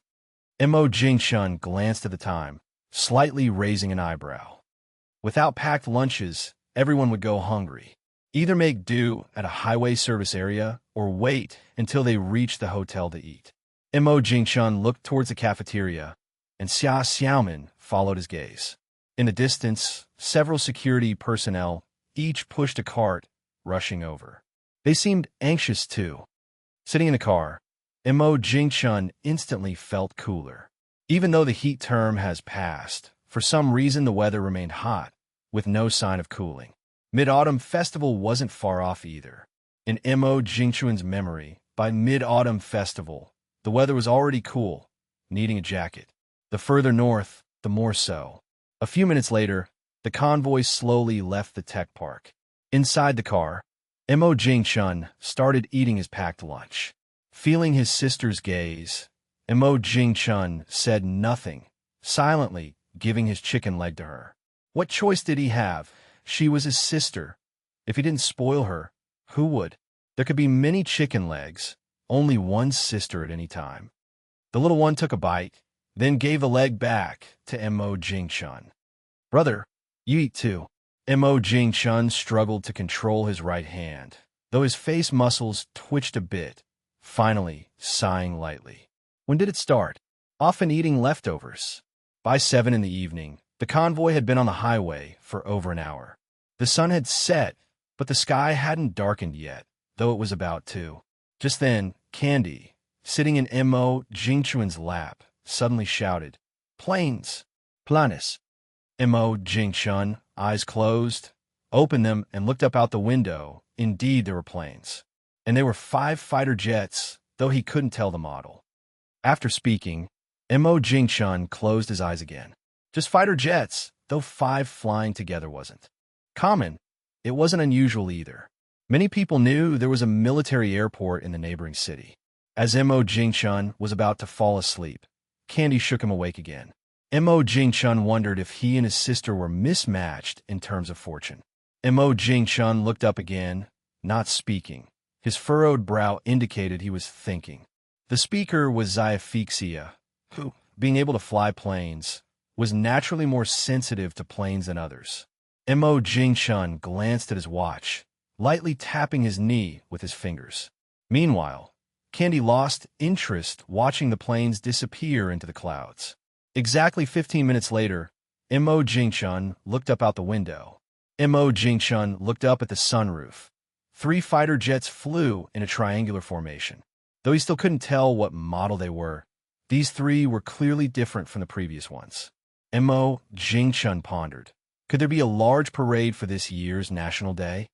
Mo Jingchun glanced at the time, slightly raising an eyebrow. Without packed lunches, everyone would go hungry. Either make do at a highway service area or wait until they reached the hotel to eat. Mo Jingchun looked towards the cafeteria, and Xia Xiaomin followed his gaze. In the distance, several security personnel each pushed a cart, rushing over. They seemed anxious too. Sitting in the car, Mo Jingchun instantly felt cooler. Even though the heat term has passed, for some reason the weather remained hot, with no sign of cooling. Mid-Autumn Festival wasn't far off either. In Mo Jingchun's memory, by Mid-Autumn Festival, the weather was already cool, needing a jacket. The further north, the more so. A few minutes later, the convoy slowly left the tech park. Inside the car, Mo Jingchun started eating his packed lunch. Feeling his sister's gaze, Mo Jingchun said nothing, silently giving his chicken leg to her. What choice did he have? She was his sister. If he didn't spoil her, who would? There could be many chicken legs, only one sister at any time. The little one took a bite, then gave the leg back to Mo Jingchun. Brother, you eat too. Mo Jingchun struggled to control his right hand, though his face muscles twitched a bit, finally sighing lightly. When did it start? Often eating leftovers. By 7 in the evening, the convoy had been on the highway for over an hour. The sun had set, but the sky hadn't darkened yet, though it was about to. Just then, Candy, sitting in Mo Jingchun's lap, suddenly shouted, "Planes! Planes!" Mo Jingchun, eyes closed, opened them and looked up out the window. Indeed, there were planes. And they were 5 fighter jets, though he couldn't tell the model. After speaking, Mo Jingchun closed his eyes again. Just fighter jets, though 5 flying together wasn't common. It wasn't unusual either. Many people knew there was a military airport in the neighboring city. As Mo Jingchun was about to fall asleep, Candy shook him awake again. Mo Jingchun wondered if he and his sister were mismatched in terms of fortune. Mo Jingchun looked up again, not speaking. His furrowed brow indicated he was thinking. The speaker was Xiaofixia, who, being able to fly planes, was naturally more sensitive to planes than others. Mo Jingchun glanced at his watch, lightly tapping his knee with his fingers. Meanwhile, Candy lost interest watching the planes disappear into the clouds. Exactly 15 minutes later, Mo Jingchun looked up out the window. Mo Jingchun looked up at the sunroof. 3 fighter jets flew in a triangular formation. Though he still couldn't tell what model they were, these 3 were clearly different from the previous ones. Mo Jingchun pondered. Could there be a large parade for this year's National Day?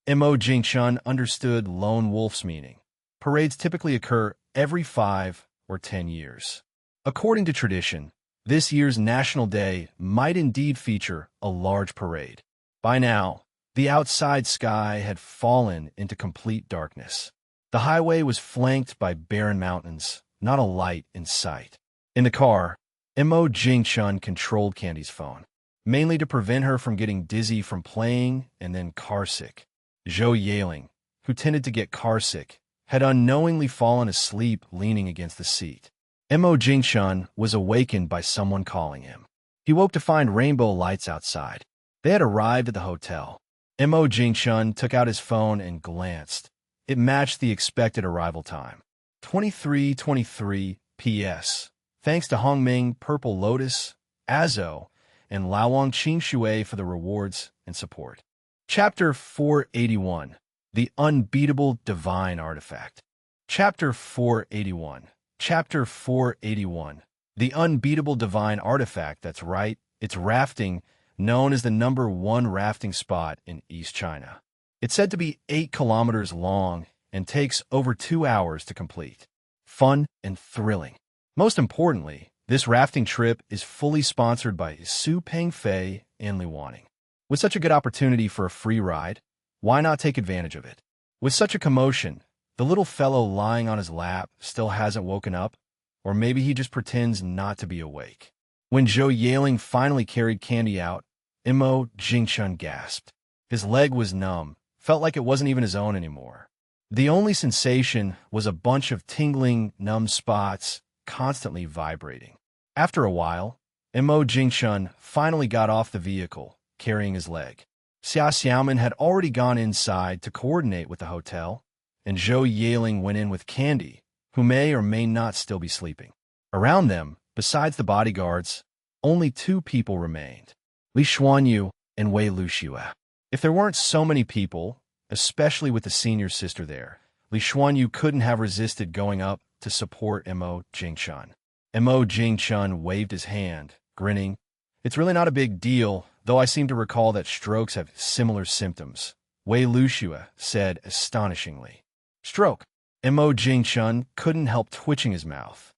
Mo Jingchun understood lone wolf's meaning. Parades typically occur every 5 or 10 years. According to tradition, this year's National Day might indeed feature a large parade. By now, the outside sky had fallen into complete darkness. The highway was flanked by barren mountains, not a light in sight. In the car, Mo Jingchun controlled Candy's phone, mainly to prevent her from getting dizzy from playing and then carsick. Zhou Yaling, who tended to get carsick, had unknowingly fallen asleep leaning against the seat. Mo Jingchun was awakened by someone calling him. He woke to find rainbow lights outside. They had arrived at the hotel. Mo Jingchun took out his phone and glanced. It matched the expected arrival time. 23:23 p.s. Thanks to Hongming, Purple Lotus, Azo, and Lawang Qingshui for the rewards and support. Chapter 481, The Unbeatable Divine Artifact. Chapter 481. Chapter 481. The Unbeatable Divine Artifact, that's right, it's rafting, known as the #1 rafting spot in East China. It's said to be 8 kilometers long and takes over 2 hours to complete. Fun and thrilling. Most importantly, this rafting trip is fully sponsored by Su Pengfei and Li Wanning. With such a good opportunity for a free ride, why not take advantage of it? With such a commotion, the little fellow lying on his lap still hasn't woken up, or maybe he just pretends not to be awake. When Zhou Yaling finally carried Candy out, Imo Jingchun gasped. His leg was numb, felt like it wasn't even his own anymore. The only sensation was a bunch of tingling, numb spots constantly vibrating. After a while, Imo Jingchun finally got off the vehicle, carrying his leg. Xia Xiaoman had already gone inside to coordinate with the hotel, and Zhou Yaling went in with Candy, who may or may not still be sleeping. Around them, besides the bodyguards, only 2 people remained, Li Xuanyu and Wei Luxue. If there weren't so many people, especially with the senior sister there, Li Xuanyu couldn't have resisted going up to support Imo Jingchun. Imo Jingchun waved his hand, grinning. It's really not a big deal, though I seem to recall that strokes have similar symptoms, Wei Luxue said astonishingly. Stroke. Imo Jingchun couldn't help twitching his mouth.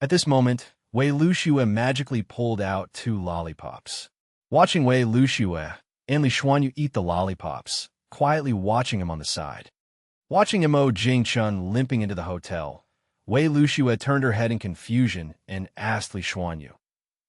At this moment, Wei Luxue magically pulled out 2 lollipops. Watching Wei Luxue and Li Xuanyu eat the lollipops, quietly watching him on the side. Watching Imo Jingchun limping into the hotel, Wei Luxue turned her head in confusion and asked Li Xuanyu,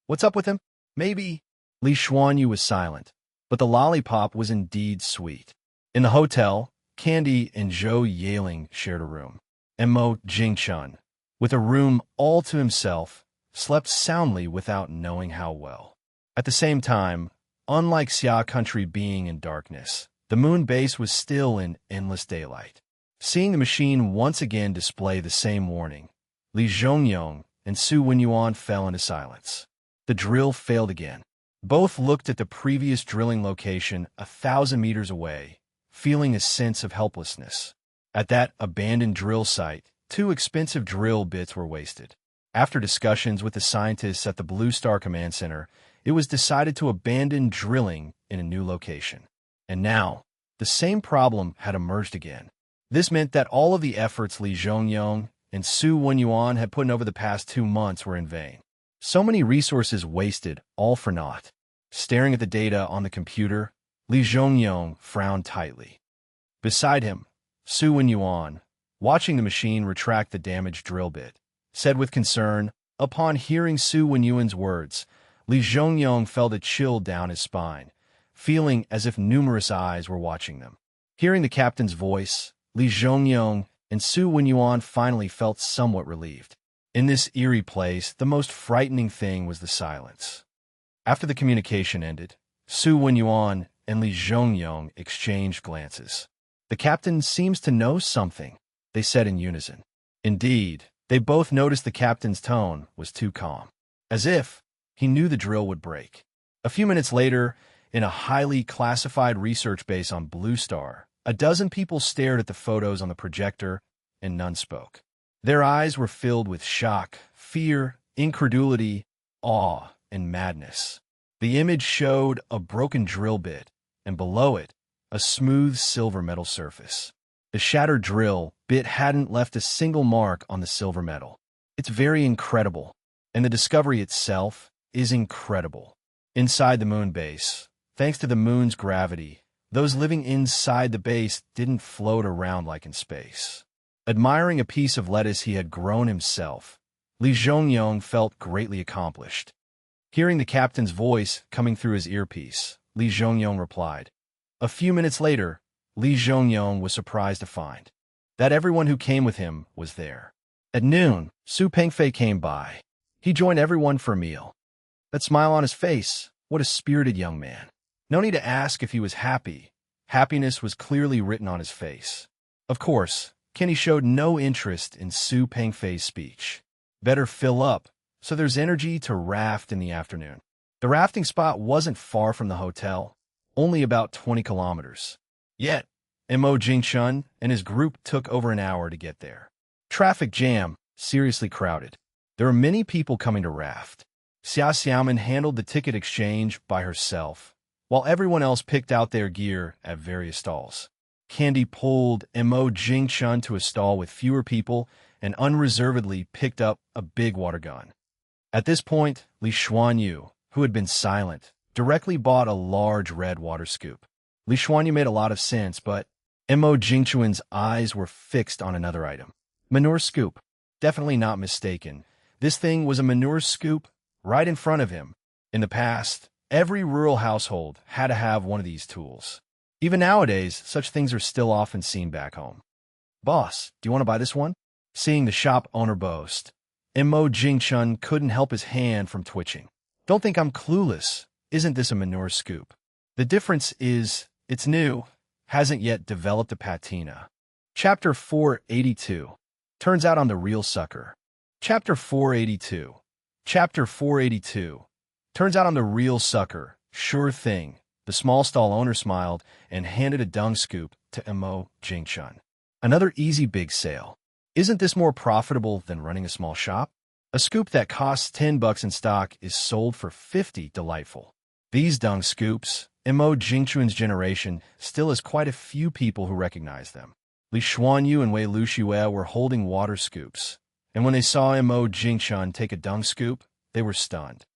"What's up with him?" "Maybe." Li Xuanyu was silent, but the lollipop was indeed sweet. In the hotel, Candy and Zhou Yaling shared a room. Imo Jingchun, with a room all to himself, slept soundly without knowing how well. At the same time, unlike Xia Country being in darkness, the moon base was still in endless daylight. Seeing the machine once again display the same warning, Li Zhongyong and Su Wenyuan fell into silence. The drill failed again. Both looked at the previous drilling location 1,000 meters away, feeling a sense of helplessness. At that abandoned drill site, 2 expensive drill bits were wasted. After discussions with the scientists at the Blue Star Command Center, it was decided to abandon drilling in a new location. And now, the same problem had emerged again. This meant that all of the efforts Li Zhongyong and Su Wenyuan had put in over the past 2 months were in vain. So many resources wasted, all for naught. Staring at the data on the computer, Li Zhongyong frowned tightly. Beside him, Su Wenyuan, watching the machine retract the damaged drill bit, said with concern. Upon hearing Su Wenyuan's words, Li Zhongyong felt a chill down his spine, feeling as if numerous eyes were watching them. Hearing the captain's voice, Li Zhongyong and Su Wenyuan finally felt somewhat relieved. In this eerie place, the most frightening thing was the silence. After the communication ended, Su Wenyuan and Li Zhongyong exchanged glances. "The captain seems to know something," they said in unison. Indeed, they both noticed the captain's tone was too calm, as if he knew the drill would break. A few minutes later, in a highly classified research base on Blue Star, a dozen people stared at the photos on the projector, and none spoke. Their eyes were filled with shock, fear, incredulity, awe, and madness. The image showed a broken drill bit, and below it, a smooth silver metal surface. The shattered drill bit hadn't left a single mark on the silver metal. It's very incredible, and the discovery itself is incredible. Inside the moon base, thanks to the moon's gravity, those living inside the base didn't float around like in space. Admiring a piece of lettuce he had grown himself, Li Zhongyong felt greatly accomplished. Hearing the captain's voice coming through his earpiece, Li Zhongyong replied. A few minutes later, Li Zhongyong was surprised to find that everyone who came with him was there. At noon, Su Pengfei came by. He joined everyone for a meal. That smile on his face, what a spirited young man. No need to ask if he was happy. Happiness was clearly written on his face. Of course, Kenny showed no interest in Su Pengfei's speech. Better fill up, so there's energy to raft in the afternoon. The rafting spot wasn't far from the hotel, only about 20 kilometers. Yet, Imo Jingchun and his group took over an hour to get there. Traffic jam, seriously crowded. There were many people coming to raft. Xia Xiaoman handled the ticket exchange by herself, while everyone else picked out their gear at various stalls. Candy pulled Mo Jingchun to a stall with fewer people and unreservedly picked up a big water gun. At this point, Li Xuanyu, who had been silent, directly bought a large red water scoop. Li Xuanyu made a lot of sense, but Mo Jingchun's eyes were fixed on another item. Manure scoop. Definitely not mistaken. This thing was a manure scoop right in front of him. In the past, every rural household had to have one of these tools. Even nowadays, such things are still often seen back home. Boss, do you want to buy this one? Seeing the shop owner boast, Mo Jingchun couldn't help his hand from twitching. Don't think I'm clueless. Isn't this a manure scoop? The difference is, it's new, hasn't yet developed a patina. Chapter 482. Turns out I'm the real sucker. Chapter 482. Chapter 482. Turns out I'm the real sucker. Sure thing. The small stall owner smiled and handed a dung scoop to Mo Jingchun. Another easy big sale. Isn't this more profitable than running a small shop? A scoop that costs $10 in stock is sold for $50. Delightful. These dung scoops, Mo Jingchun's generation still has quite a few people who recognize them. Li Xuanyu and Wei Luxue were holding water scoops, and when they saw Mo Jingchun take a dung scoop, they were stunned.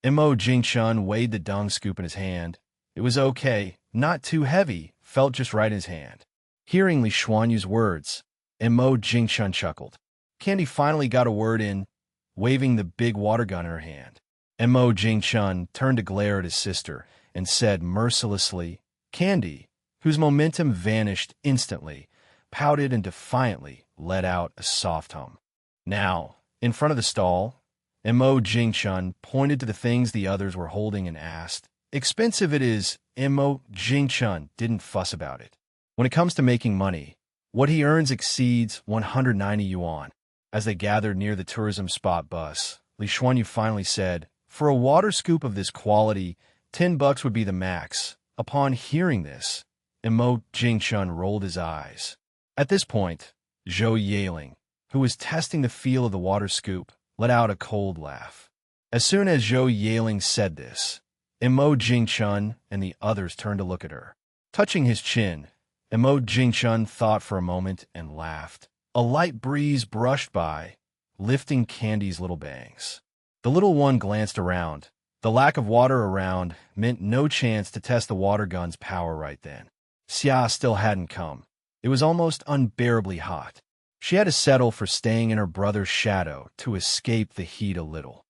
Mo Jingchun weighed the dung scoop in his hand. It was okay, not too heavy, felt just right in his hand. Hearing Li Xuanyu's words, Mo Jingchun chuckled. Candy finally got a word in, waving the big water gun in her hand. Mo Jingchun turned to glare at his sister and said mercilessly, Candy, whose momentum vanished instantly, pouted and defiantly let out a soft hum. Now, in front of the stall, Mo Jingchun pointed to the things the others were holding and asked, Expensive it is. Mo Jingchun didn't fuss about it. When it comes to making money, what he earns exceeds 190 yuan. As they gathered near the tourism spot bus, Li Xuanyu finally said, For a water scoop of this quality, $10 would be the max. Upon hearing this, Mo Jingchun rolled his eyes. At this point, Zhou Yeling, who was testing the feel of the water scoop, let out a cold laugh. As soon as Zhou Yeling said this, Mo Jingchun and the others turned to look at her. Touching his chin, Mo Jingchun thought for a moment and laughed. A light breeze brushed by, lifting Candy's little bangs. The little one glanced around. The lack of water around meant no chance to test the water gun's power right then. Xia still hadn't come. It was almost unbearably hot. She had to settle for staying in her brother's shadow to escape the heat a little.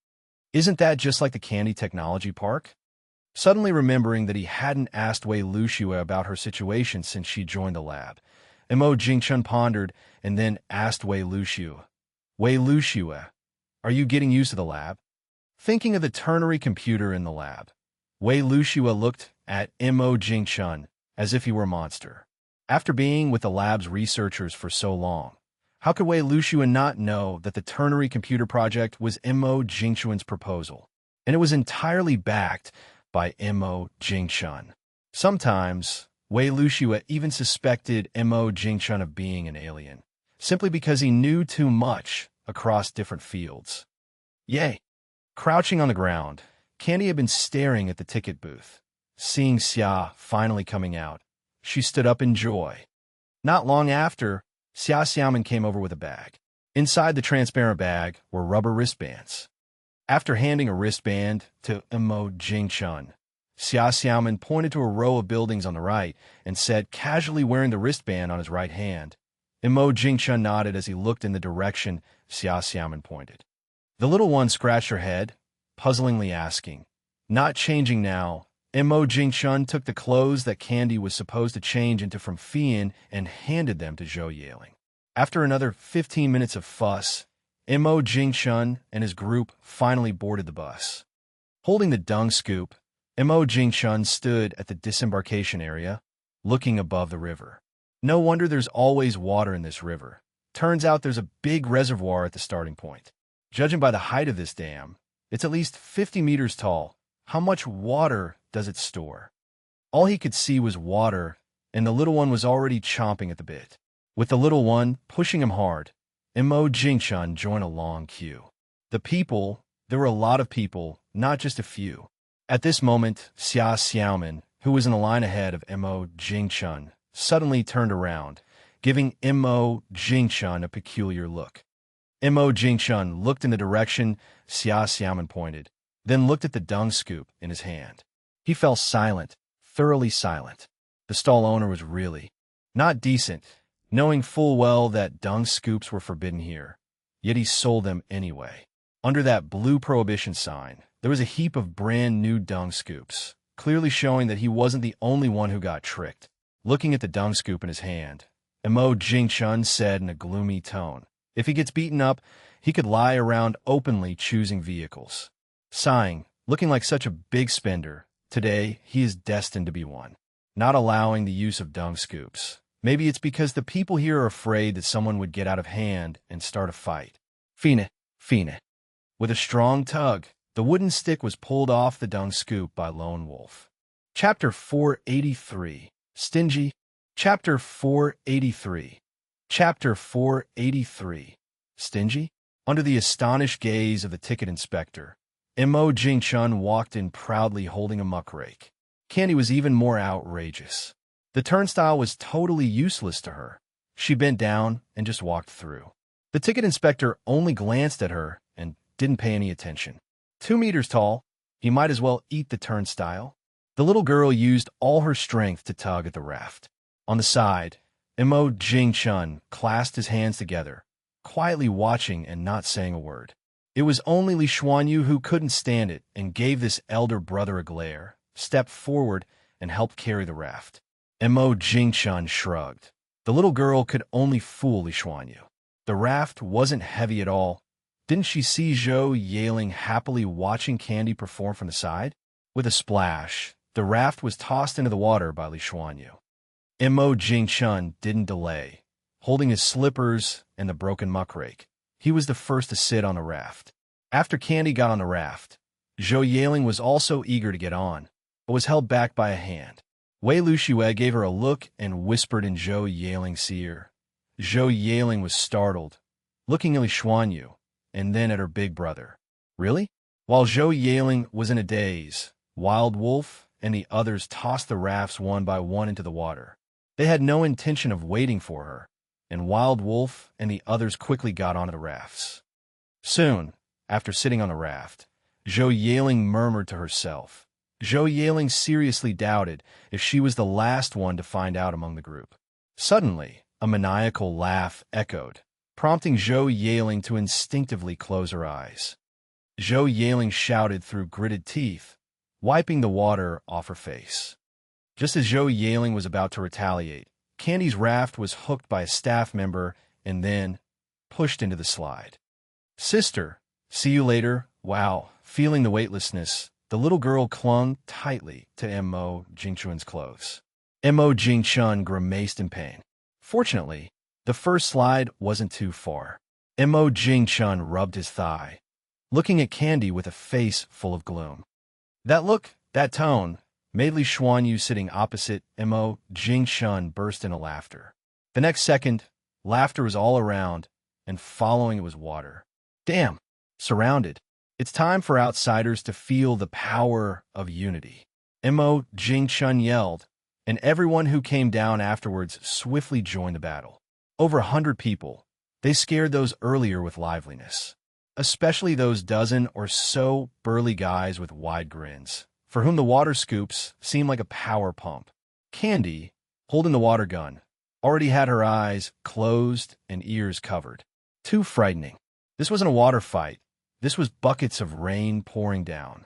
Isn't that just like the Candy Technology Park? Suddenly remembering that he hadn't asked Wei Luxue about her situation since she joined the lab, Mo Jingchun pondered and then asked Wei Luxue, Wei Luxue, are you getting used to the lab? Thinking of the ternary computer in the lab, Wei Luxue looked at Mo Jingchun as if he were a monster. After being with the lab's researchers for so long, how could Wei Luxue not know that the ternary computer project was Mo Jingchun's proposal, and it was entirely backed by Mo Jingchun? Sometimes, Wei Luxue even suspected Mo Jingchun of being an alien, simply because he knew too much across different fields. Yay! Crouching on the ground, Candy had been staring at the ticket booth. Seeing Xia finally coming out, she stood up in joy. Not long after, Xia Xiaoman came over with a bag. Inside the transparent bag were rubber wristbands. After handing a wristband to Mo Jingchun, Xia Xiaoman pointed to a row of buildings on the right and said, casually wearing the wristband on his right hand. Mo Jingchun nodded as he looked in the direction Xia Xiaoman pointed. The little one scratched her head, puzzlingly asking, Not changing now. Mo Jingchun took the clothes that Candy was supposed to change into from Fian and handed them to Zhou Yeling. After another 15 minutes of fuss, Mo Jingchun and his group finally boarded the bus. Holding the dung scoop, Mo Jingchun stood at the disembarkation area, looking above the river. No wonder there's always water in this river. Turns out there's a big reservoir at the starting point. Judging by the height of this dam, it's at least 50 meters tall. How much water does it store? All he could see was water, and the little one was already chomping at the bit. With the little one pushing him hard, Mo Jingchun joined a long queue. There were a lot of people, not just a few. At this moment, Xia Xiaoman, who was in the line ahead of Mo Jingchun, suddenly turned around, giving Mo Jingchun a peculiar look. Mo Jingchun looked in the direction Xia Xiaoman pointed, then looked at the dung scoop in his hand. He fell silent, thoroughly silent. The stall owner was really not decent, knowing full well that dung scoops were forbidden here. Yet he sold them anyway. Under that blue prohibition sign, there was a heap of brand new dung scoops, clearly showing that he wasn't the only one who got tricked. Looking at the dung scoop in his hand, Mo Jingchun said in a gloomy tone, if he gets beaten up, he could lie around openly choosing vehicles. Sighing, looking like such a big spender, today he is destined to be one. Not allowing the use of dung scoops. Maybe it's because the people here are afraid that someone would get out of hand and start a fight. Fine. With a strong tug, the wooden stick was pulled off the dung scoop by Lone Wolf. Chapter 483. Stingy. Chapter 483. Chapter 483. Stingy? Under the astonished gaze of the ticket inspector, Mo Jingchun walked in proudly holding a muckrake. Candy was even more outrageous. The turnstile was totally useless to her. She bent down and just walked through. The ticket inspector only glanced at her and didn't pay any attention. 2 meters tall, he might as well eat the turnstile. The little girl used all her strength to tug at the raft. On the side, Mo Jingchun clasped his hands together, quietly watching and not saying a word. It was only Li Xuanyu who couldn't stand it and gave this elder brother a glare, stepped forward, and helped carry the raft. Mo Jingchun shrugged. The little girl could only fool Li Xuanyu. The raft wasn't heavy at all. Didn't she see Zhou Yaling happily watching Candy perform from the side? With a splash, the raft was tossed into the water by Li Xuanyu. Mo Jingchun didn't delay. Holding his slippers and the broken muckrake, he was the first to sit on the raft. After Candy got on the raft, Zhou Yaling was also eager to get on, but was held back by a hand. Wei Luxue gave her a look and whispered in Zhou Yaling's ear. Zhou Yaling was startled, looking at Li Xuanyu, and then at her big brother. Really? While Zhou Yaling was in a daze, Wild Wolf and the others tossed the rafts one by one into the water. They had no intention of waiting for her, and Wild Wolf and the others quickly got onto the rafts. Soon, after sitting on the raft, Zhou Yaling murmured to herself. Zhou Yaling seriously doubted if she was the last one to find out among the group. Suddenly, a maniacal laugh echoed, prompting Zhou Yaling to instinctively close her eyes. Zhou Yaling shouted through gritted teeth, wiping the water off her face. Just as Zhou Yaling was about to retaliate, Candy's raft was hooked by a staff member and then pushed into the slide. Sister, see you later. Wow. Feeling the weightlessness, the little girl clung tightly to Mo Jingchun's clothes. Mo Jingchun grimaced in pain. Fortunately, the first slide wasn't too far. Mo Jingchun rubbed his thigh, looking at Candy with a face full of gloom. That look, that tone, made Li Xuanyu sitting opposite Mo Jingchun burst into laughter. The next second, laughter was all around, and following it was water. Damn! Surrounded. It's time for outsiders to feel the power of unity. Mo Jingchun yelled, and everyone who came down afterwards swiftly joined the battle. Over 100 people. They scared those earlier with liveliness. Especially those dozen or so burly guys with wide grins, for whom the water scoops seemed like a power pump. Candy, holding the water gun, already had her eyes closed and ears covered. Too frightening. This wasn't a water fight. This was buckets of rain pouring down.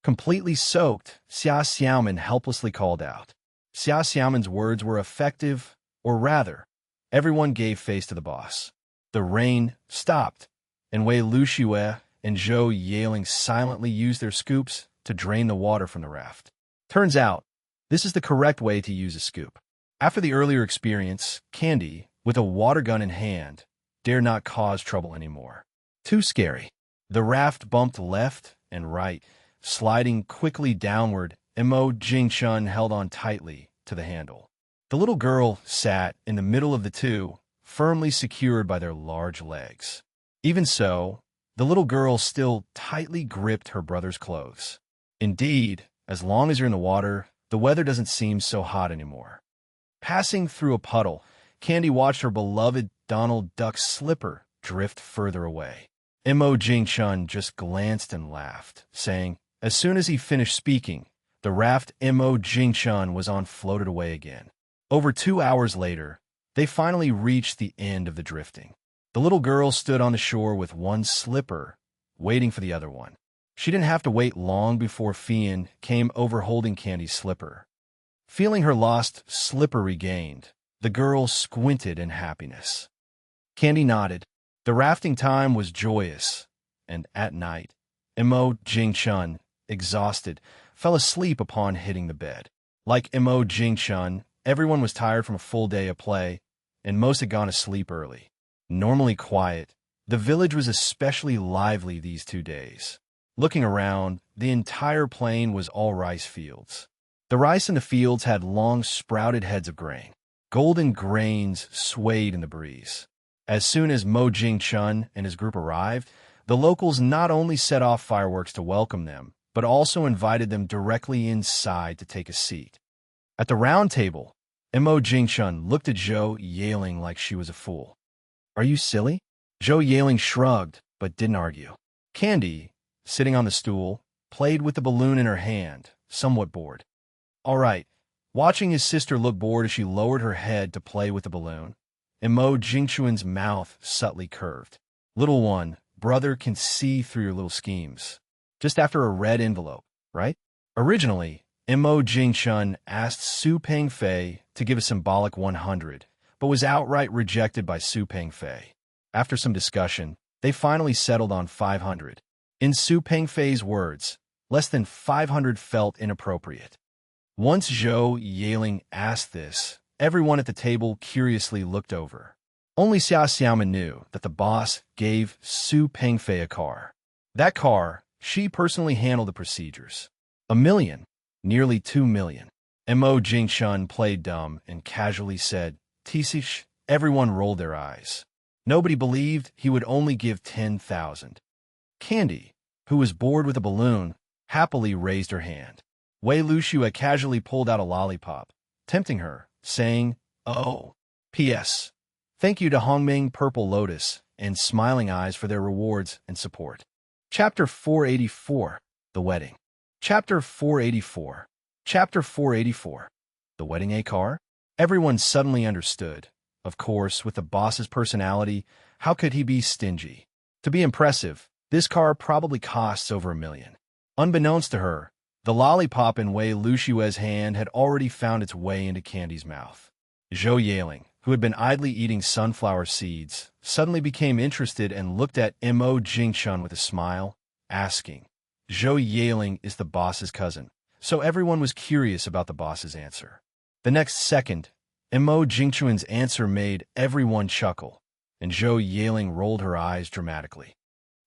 Completely soaked, Xia Xiaoman helplessly called out. Xia Xiaoman's words were effective, or rather, everyone gave face to the boss. The rain stopped, and Wei Luxue and Zhou Yaling silently used their scoops to drain the water from the raft. Turns out, this is the correct way to use a scoop. After the earlier experience, Candy, with a water gun in hand, dare not cause trouble anymore. Too scary. The raft bumped left and right, sliding quickly downward, and Mo Jingchun held on tightly to the handle. The little girl sat in the middle of the two, firmly secured by their large legs. Even so, the little girl still tightly gripped her brother's clothes. Indeed, as long as you're in the water, the weather doesn't seem so hot anymore. Passing through a puddle, Candy watched her beloved Donald Duck slipper drift further away. Mo Jing-chun just glanced and laughed, saying, as soon as he finished speaking, the raft Mo Jing-chun was on floated away again. Over 2 hours later, they finally reached the end of the drifting. The little girl stood on the shore with one slipper, waiting for the other one. She didn't have to wait long before Fian came over holding Candy's slipper. Feeling her lost slipper regained, the girl squinted in happiness. Candy nodded. The rafting time was joyous, and at night, Mo Jing-chun, exhausted, fell asleep upon hitting the bed. Like Mo Jing-chun, everyone was tired from a full day of play, and most had gone to sleep early. Normally quiet, the village was especially lively these 2 days. Looking around, the entire plain was all rice fields. The rice in the fields had long sprouted heads of grain. Golden grains swayed in the breeze. As soon as Mo Jing-chun and his group arrived, the locals not only set off fireworks to welcome them, but also invited them directly inside to take a seat. At the round table, Mo Jing-chun looked at Zhou Yaling like she was a fool. Are you silly? Zhou Yaling shrugged, but didn't argue. Candy, sitting on the stool, played with the balloon in her hand, somewhat bored. All right. Watching his sister look bored as she lowered her head to play with the balloon, Mo Jing-chun's mouth subtly curved. Little one, brother can see through your little schemes. Just after a red envelope, right? Originally, Mo Jing-chun asked Su Pengfei to give a symbolic 100, but was outright rejected by Su Pengfei. After some discussion, they finally settled on 500. In Su Pengfei's words, less than 500 felt inappropriate. Once Zhou Yaling asked this, everyone at the table curiously looked over. Only Xia Xiaoman knew that the boss gave Su Pengfei a car. That car, she personally handled the procedures. 1 million, nearly 2 million. Mo Jing-chun played dumb and casually said, Tisish. Everyone rolled their eyes. Nobody believed he would only give 10,000. Candy, who was bored with a balloon, happily raised her hand. Wei Luxua casually pulled out a lollipop, tempting her, saying, Oh, P.S. Thank you to Hongming Purple Lotus and Smiling Eyes for their rewards and support. Chapter 484, The Wedding. Chapter 484. Chapter 484. The Wedding a car? Everyone suddenly understood. Of course, with the boss's personality, how could he be stingy? To be impressive, this car probably costs over 1 million. Unbeknownst to her, the lollipop in Wei Luxua's hand had already found its way into Candy's mouth. Zhou Yaling, who had been idly eating sunflower seeds, suddenly became interested and looked at Mo Jing-chun with a smile, asking, Zhou Yaling is the boss's cousin, so everyone was curious about the boss's answer. The next second, Mo Jing-chun's answer made everyone chuckle, and Zhou Yaling rolled her eyes dramatically.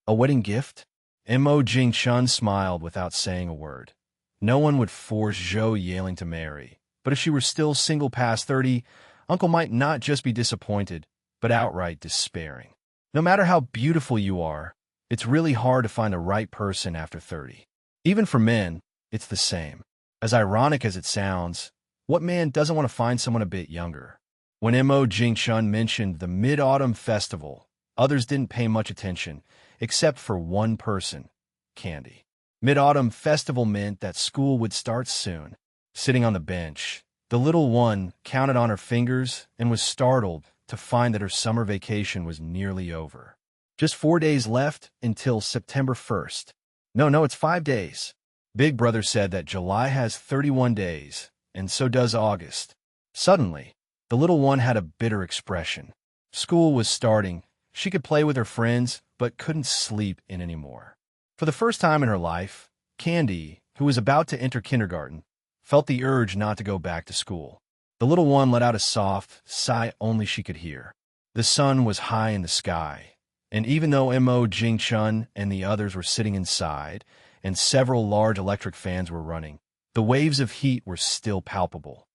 A wedding gift? Mo Jing-chun smiled without saying a word. No one would force Zhou Yaling to marry, but if she were still single past 30, Uncle might not just be disappointed, but outright despairing. No matter how beautiful you are, it's really hard to find the right person after 30. Even for men, it's the same. As ironic as it sounds, what man doesn't want to find someone a bit younger? When Mo Jing-chun mentioned the Mid-Autumn Festival, others didn't pay much attention, except for one person, Candy. Mid-Autumn Festival meant that school would start soon. Sitting on the bench, the little one counted on her fingers and was startled to find that her summer vacation was nearly over. Just 4 days left until September 1st. No, it's 5 days. Big Brother said that July has 31 days, and so does August. Suddenly, the little one had a bitter expression. School was starting. She could play with her friends, but couldn't sleep in anymore. For the first time in her life, Candy, who was about to enter kindergarten, felt the urge not to go back to school. The little one let out a soft sigh only she could hear. The sun was high in the sky, and even though Mo Jing-chun and the others were sitting inside, and several large electric fans were running, the waves of heat were still palpable.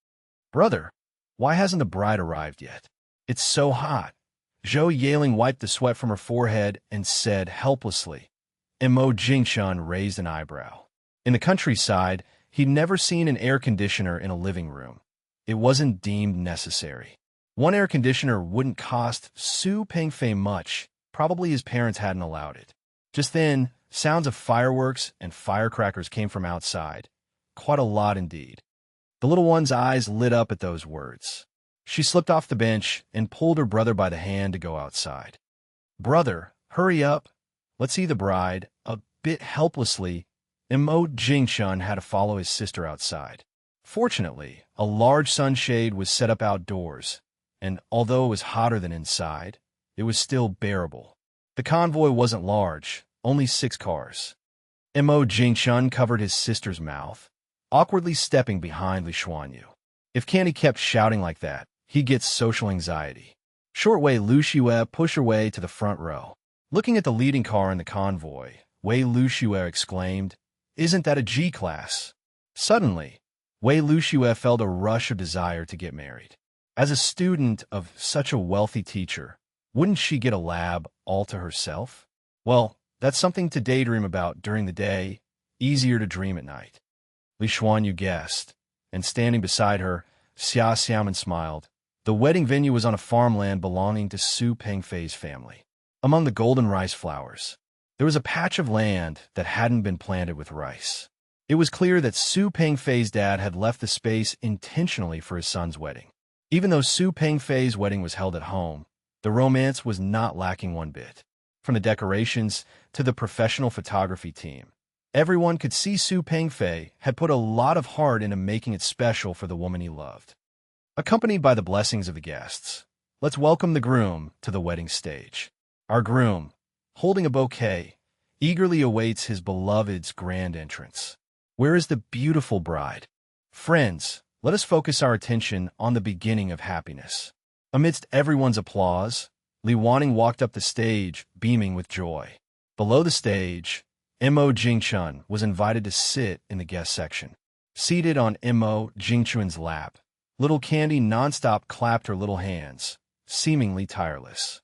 Brother, why hasn't the bride arrived yet? It's so hot. Zhou Yaling wiped the sweat from her forehead and said helplessly. Mo Jing-chun raised an eyebrow. In the countryside, he'd never seen an air conditioner in a living room. it wasn't deemed necessary. One air conditioner wouldn't cost Su Pengfei much. Probably his parents hadn't allowed it. Just then, sounds of fireworks and firecrackers came from outside. Quite a lot indeed. The little one's eyes lit up at those words. She slipped off the bench and pulled her brother by the hand to go outside. "Brother, hurry up. Let's see the bride." A bit helplessly, Imo Jingshun had to follow his sister outside. Fortunately, a large sunshade was set up outdoors, and although it was hotter than inside, it was still bearable. The convoy wasn't large, only 6 cars. Imo Jingshun covered his sister's mouth, awkwardly stepping behind Li Xuanyu. If Candy kept shouting like that, he'd get social anxiety. Shortway Lu Xue pushed her way to the front row. Looking at the leading car in the convoy, Wei Lu Xue exclaimed, "Isn't that a G-class?" Suddenly, Wei Lu Xue felt a rush of desire to get married. As a student of such a wealthy teacher, wouldn't she get a lab all to herself? Well, that's something to daydream about during the day, easier to dream at night. Li Xuanyu guessed, and standing beside her, Xia Xiaoman smiled. The wedding venue was on a farmland belonging to Su Pengfei's family. Among the golden rice flowers, there was a patch of land that hadn't been planted with rice. It was clear that Su Pengfei's dad had left the space intentionally for his son's wedding. Even though Su Pengfei's wedding was held at home, the romance was not lacking one bit. From the decorations to the professional photography team, everyone could see Su Pengfei had put a lot of heart into making it special for the woman he loved. Accompanied by the blessings of the guests, let's welcome the groom to the wedding stage. Our groom, holding a bouquet, eagerly awaits his beloved's grand entrance. Where is the beautiful bride? Friends, let us focus our attention on the beginning of happiness. Amidst everyone's applause, Li Wanning walked up the stage, beaming with joy. Below the stage, Imo Jingchun was invited to sit in the guest section. Seated on Imo Jingchun's lap, little Candy nonstop clapped her little hands, seemingly tireless.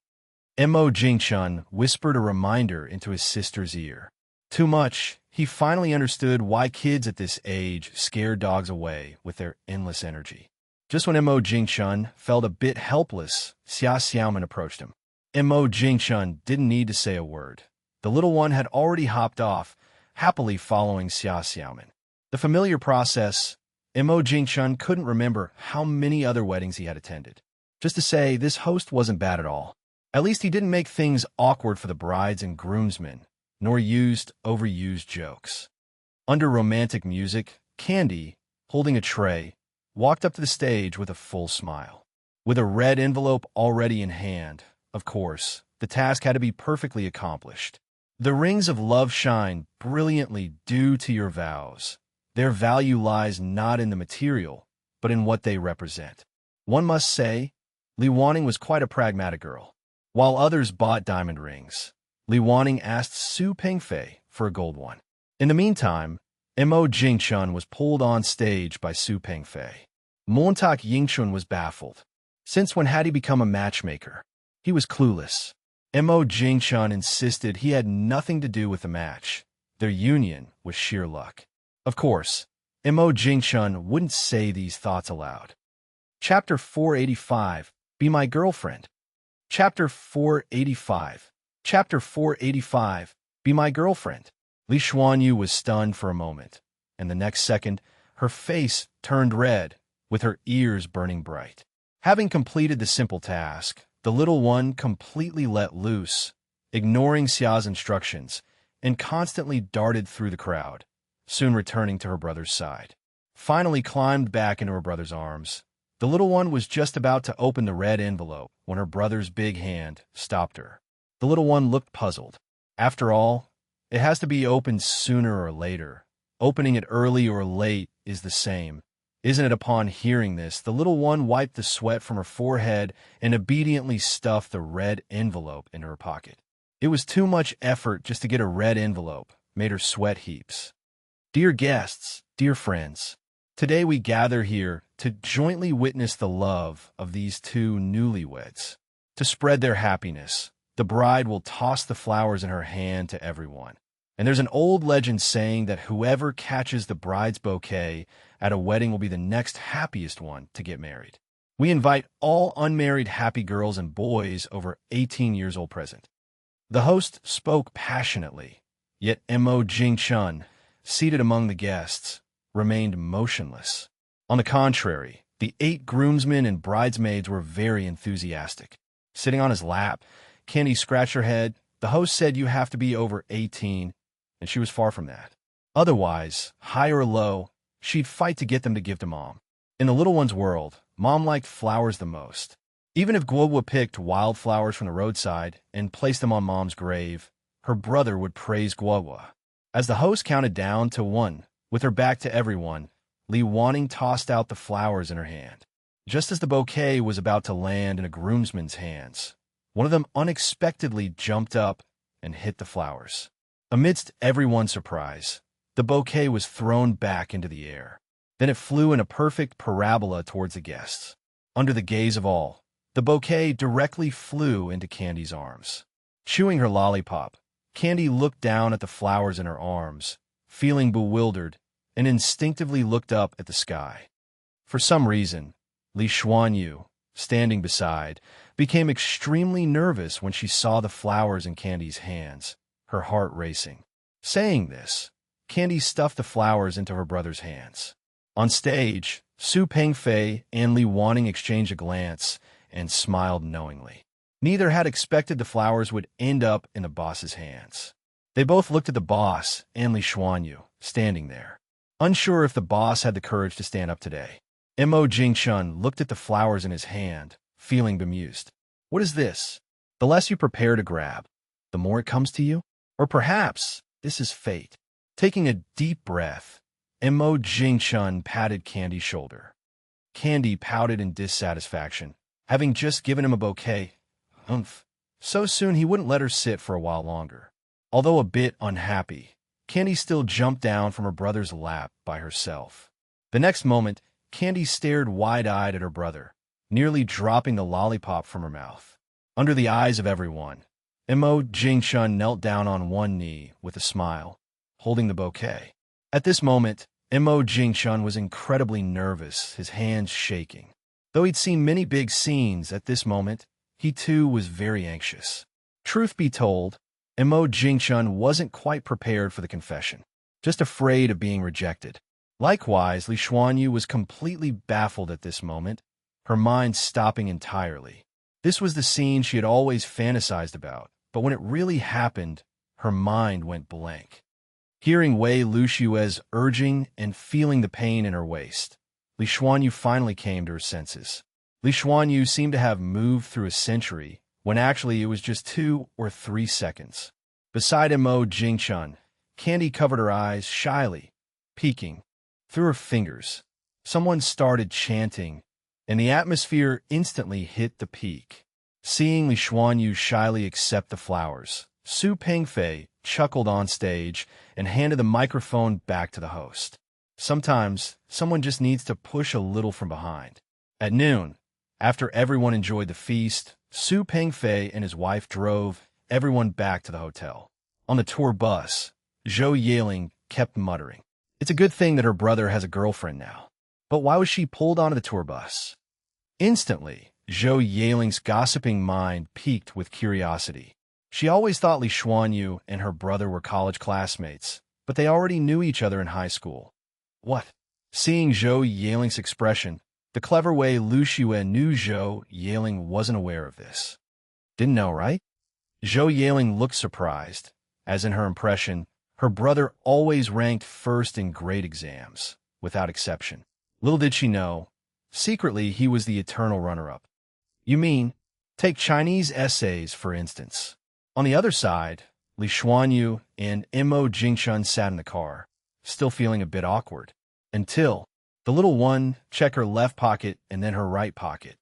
Imo Jingchun whispered a reminder into his sister's ear. Too much, he finally understood why kids at this age scare dogs away with their endless energy. Just when Imo Jingchun felt a bit helpless, Xia Xiaoman approached him. Imo Jingchun didn't need to say a word. The little one had already hopped off, happily following Xia Xiaoman. The familiar process, Imo Jingchun couldn't remember how many other weddings he had attended. Just to say, this host wasn't bad at all. At least he didn't make things awkward for the brides and groomsmen, nor used overused jokes. Under romantic music, Candy, holding a tray, walked up to the stage with a full smile. With a red envelope already in hand, of course, the task had to be perfectly accomplished. The rings of love shine brilliantly due to your vows. Their value lies not in the material, but in what they represent. One must say, Li Wanning was quite a pragmatic girl. While others bought diamond rings, Li Wanning asked Su Pengfei for a gold one. In the meantime, Imo Jingchun was pulled on stage by Su Pengfei. Montak Yingchun was baffled. Since when had he become a matchmaker? He was clueless. Imo Jingchun insisted he had nothing to do with the match. Their union was sheer luck. Of course, Imo Jingchun wouldn't say these thoughts aloud. Chapter 485, Be My Girlfriend. Chapter 485. Chapter 485, Be My Girlfriend. Li Xuanyu was stunned for a moment, and the next second, her face turned red, with her ears burning bright. Having completed the simple task, the little one completely let loose, ignoring Xia's instructions, and constantly darted through the crowd, soon returning to her brother's side. Finally climbed back into her brother's arms, the little one was just about to open the red envelope when her brother's big hand stopped her. The little one looked puzzled. After all, it has to be opened sooner or later. Opening it early or late is the same. Isn't it? Upon hearing this, the little one wiped the sweat from her forehead and obediently stuffed the red envelope into her pocket. It was too much effort just to get a red envelope, made her sweat heaps. Dear guests, dear friends, today we gather here to jointly witness the love of these two newlyweds. To spread their happiness, the bride will toss the flowers in her hand to everyone. And there's an old legend saying that whoever catches the bride's bouquet at a wedding will be the next happiest one to get married. We invite all unmarried happy girls and boys over 18 years old present. The host spoke passionately, yet Mo Jing-chun, seated among the guests, remained motionless. On the contrary, the 8 groomsmen and bridesmaids were very enthusiastic. Sitting on his lap, Candy scratched her head. The host said you have to be over 18, and she was far from that. Otherwise, high or low, she'd fight to get them to give to Mom. In the little one's world, Mom liked flowers the most. Even if Guowa picked wildflowers from the roadside and placed them on Mom's grave, her brother would praise Guowa. As the host counted down to 1, with her back to everyone, Li Wanning tossed out the flowers in her hand. Just as the bouquet was about to land in a groomsman's hands, one of them unexpectedly jumped up and hit the flowers. Amidst everyone's surprise, the bouquet was thrown back into the air. Then it flew in a perfect parabola towards the guests. Under the gaze of all, the bouquet directly flew into Candy's arms. Chewing her lollipop, Candy looked down at the flowers in her arms, feeling bewildered, and instinctively looked up at the sky. For some reason, Li Xuanyu, standing beside, became extremely nervous when she saw the flowers in Candy's hands, her heart racing. Saying this, Candy stuffed the flowers into her brother's hands. On stage, Su Pengfei and Li Wanning exchanged a glance and smiled knowingly. Neither had expected the flowers would end up in the boss's hands. They both looked at the boss and Li Xuanyu, standing there, unsure if the boss had the courage to stand up today. Mo Jingchun looked at the flowers in his hand, feeling bemused. What is this? The less you prepare to grab, the more it comes to you? Or perhaps this is fate. Taking a deep breath, Mo Jingchun patted Candy's shoulder. Candy pouted in dissatisfaction, having just given him a bouquet. So soon he wouldn't let her sit for a while longer. Although a bit unhappy, Candy still jumped down from her brother's lap by herself. The next moment, Candy stared wide-eyed at her brother, nearly dropping the lollipop from her mouth. Under the eyes of everyone, Mo Jingchun knelt down on one knee with a smile, holding the bouquet. At this moment, Mo Jingchun was incredibly nervous, his hands shaking. Though he'd seen many big scenes at this moment, he too was very anxious. Truth be told, Mo Jingchun wasn't quite prepared for the confession, just afraid of being rejected. Likewise, Li Xuanyu was completely baffled at this moment, her mind stopping entirely. This was the scene she had always fantasized about, but when it really happened, her mind went blank. Hearing Wei Luxue's urging and feeling the pain in her waist, Li Xuanyu finally came to her senses. Li Xuanyu seemed to have moved through a century, when actually it was just 2 or 3 seconds. Beside Mo Jingchun, Candy covered her eyes shyly, peeking. Through her fingers, someone started chanting, and the atmosphere instantly hit the peak. Seeing Li Xuanyu shyly accept the flowers, Su Pengfei chuckled on stage and handed the microphone back to the host. Sometimes, someone just needs to push a little from behind. At noon, after everyone enjoyed the feast, Su Pengfei and his wife drove everyone back to the hotel. On the tour bus, Zhou Yeling kept muttering, "It's a good thing that her brother has a girlfriend now. But why was she pulled onto the tour bus?" Instantly, Zhou Yeling's gossiping mind piqued with curiosity. She always thought Li Xuanyu and her brother were college classmates, but they already knew each other in high school. What? Seeing Zhou Yeling's expression, the clever way Luxue knew Zhou Yeling wasn't aware of this. Didn't know, right? Zhou Yeling looked surprised, as in her impression, her brother always ranked first in grade exams, without exception. Little did she know, secretly he was the eternal runner-up. You mean, take Chinese essays, for instance. On the other side, Li Xuanyu and Mo Jingchun sat in the car, still feeling a bit awkward, until the little one checked her left pocket and then her right pocket.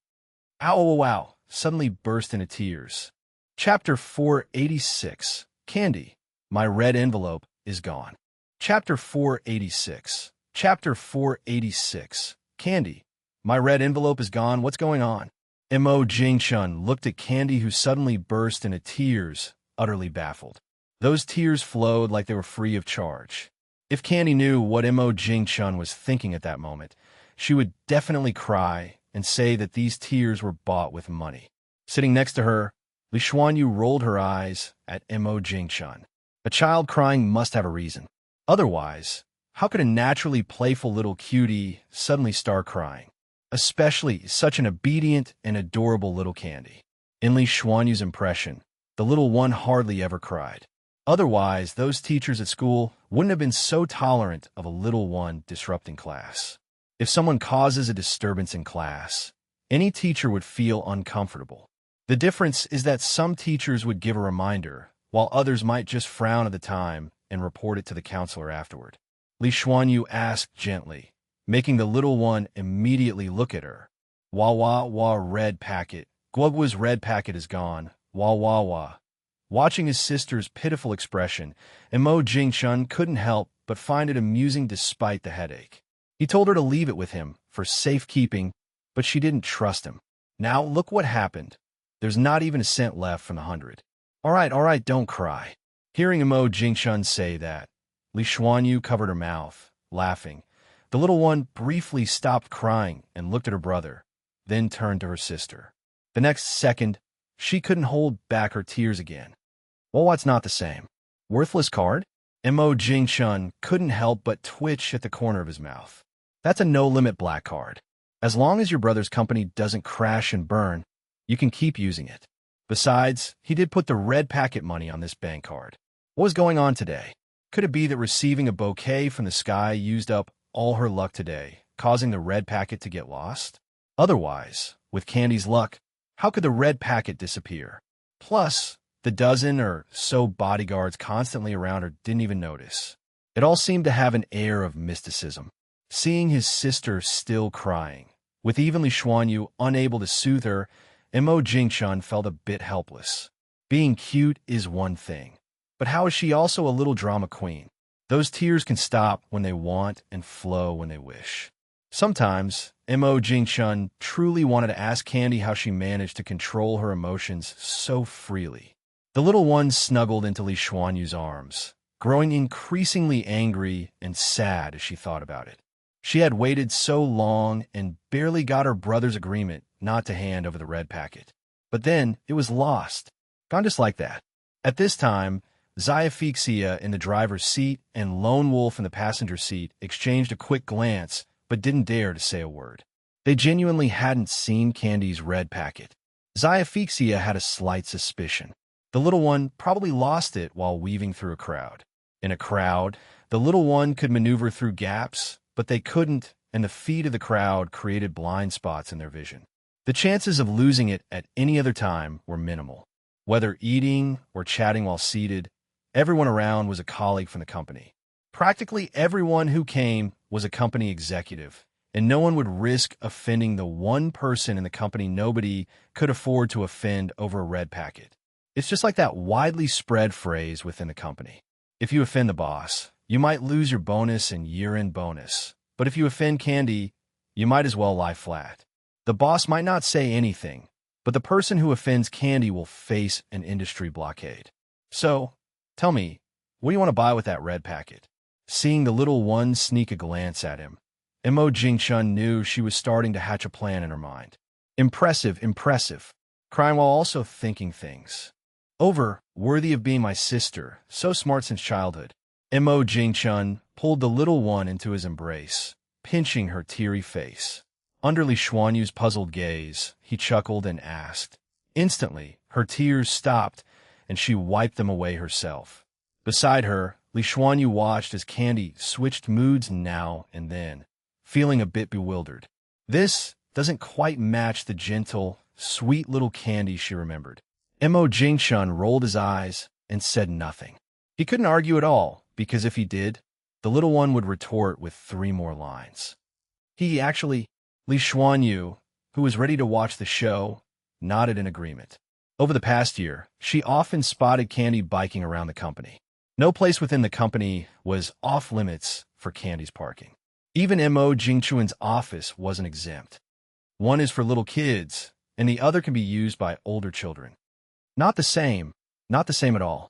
Ow, wow, suddenly burst into tears. Chapter 486, Candy, My Red Envelope is Gone. Chapter 486. Chapter 486, Candy, My Red Envelope is Gone. What's going on? Mo Jingchun looked at Candy, who suddenly burst into tears, utterly baffled. Those tears flowed like they were free of charge. If Candy knew what Mo Jing-chun was thinking at that moment, she would definitely cry and say that these tears were bought with money. Sitting next to her, Li Xuanyu rolled her eyes at Mo Jing-chun. A child crying must have a reason. Otherwise, how could a naturally playful little cutie suddenly start crying? Especially such an obedient and adorable little Candy. In Li Xuanyu's impression, the little one hardly ever cried. Otherwise, those teachers at school wouldn't have been so tolerant of a little one disrupting class. If someone causes a disturbance in class, any teacher would feel uncomfortable. The difference is that some teachers would give a reminder, while others might just frown at the time and report it to the counselor afterward. Li Xuanyu asked gently, making the little one immediately look at her. Wah red packet. Guobu's red packet is gone. Wah. Watching his sister's pitiful expression, Mo Jing-chun couldn't help but find it amusing despite the headache. He told her to leave it with him for safekeeping, but she didn't trust him. Now look what happened. There's not even a cent left from the 100. All right, don't cry. Hearing Mo Jing-chun say that, Li Xuanyu covered her mouth, laughing. The little one briefly stopped crying and looked at her brother, then turned to her sister. The next second, she couldn't hold back her tears again. Well, what's not the same? Worthless card? Mo Jing-chun couldn't help but twitch at the corner of his mouth. That's a no-limit black card. As long as your brother's company doesn't crash and burn, you can keep using it. Besides, he did put the red packet money on this bank card. What was going on today? Could it be that receiving a bouquet from the sky used up all her luck today, causing the red packet to get lost? Otherwise, with Candy's luck, how could the red packet disappear? Plus, the dozen or so bodyguards constantly around her didn't even notice. It all seemed to have an air of mysticism. Seeing his sister still crying, with even Li Xuanyu unable to soothe her, Mo Jing-chun felt a bit helpless. Being cute is one thing, but how is she also a little drama queen? Those tears can stop when they want and flow when they wish. Sometimes, Mo Jing-chun truly wanted to ask Candy how she managed to control her emotions so freely. The little one snuggled into Li Xuanyu's arms, growing increasingly angry and sad as she thought about it. She had waited so long and barely got her brother's agreement not to hand over the red packet. But then it was lost. Gone just like that. At this time, Xiaophixia in the driver's seat and Lone Wolf in the passenger seat exchanged a quick glance but didn't dare to say a word. They genuinely hadn't seen Candy's red packet. Xiaophixia had a slight suspicion. The little one probably lost it while weaving through a crowd. In a crowd, the little one could maneuver through gaps, but they couldn't, and the feet of the crowd created blind spots in their vision. The chances of losing it at any other time were minimal. Whether eating or chatting while seated, everyone around was a colleague from the company. Practically everyone who came was a company executive, and no one would risk offending the one person in the company nobody could afford to offend over a red packet. It's just like that widely spread phrase within the company. If you offend the boss, you might lose your bonus and year-end bonus. But if you offend Candy, you might as well lie flat. The boss might not say anything, but the person who offends Candy will face an industry blockade. So, tell me, what do you want to buy with that red packet? Seeing the little one sneak a glance at him, Mo Jing-chun knew she was starting to hatch a plan in her mind. Impressive, crying while also thinking things. Worthy of being my sister, so smart since childhood. Mo Jing-chun pulled the little one into his embrace, pinching her teary face. Under Li Xuanyu's puzzled gaze, he chuckled and asked. Instantly, her tears stopped, and she wiped them away herself. Beside her, Li Xuanyu watched as Candy switched moods now and then, feeling a bit bewildered. This doesn't quite match the gentle, sweet little Candy she remembered. Mo Jing-chun rolled his eyes and said nothing. He couldn't argue at all, because if he did, the little one would retort with 3 more lines. Li Xuanyu, who was ready to watch the show, nodded in agreement. Over the past year, she often spotted Candy biking around the company. No place within the company was off-limits for Candy's parking. Even Mo Jing-chun's office wasn't exempt. One is for little kids, and the other can be used by older children. Not the same at all.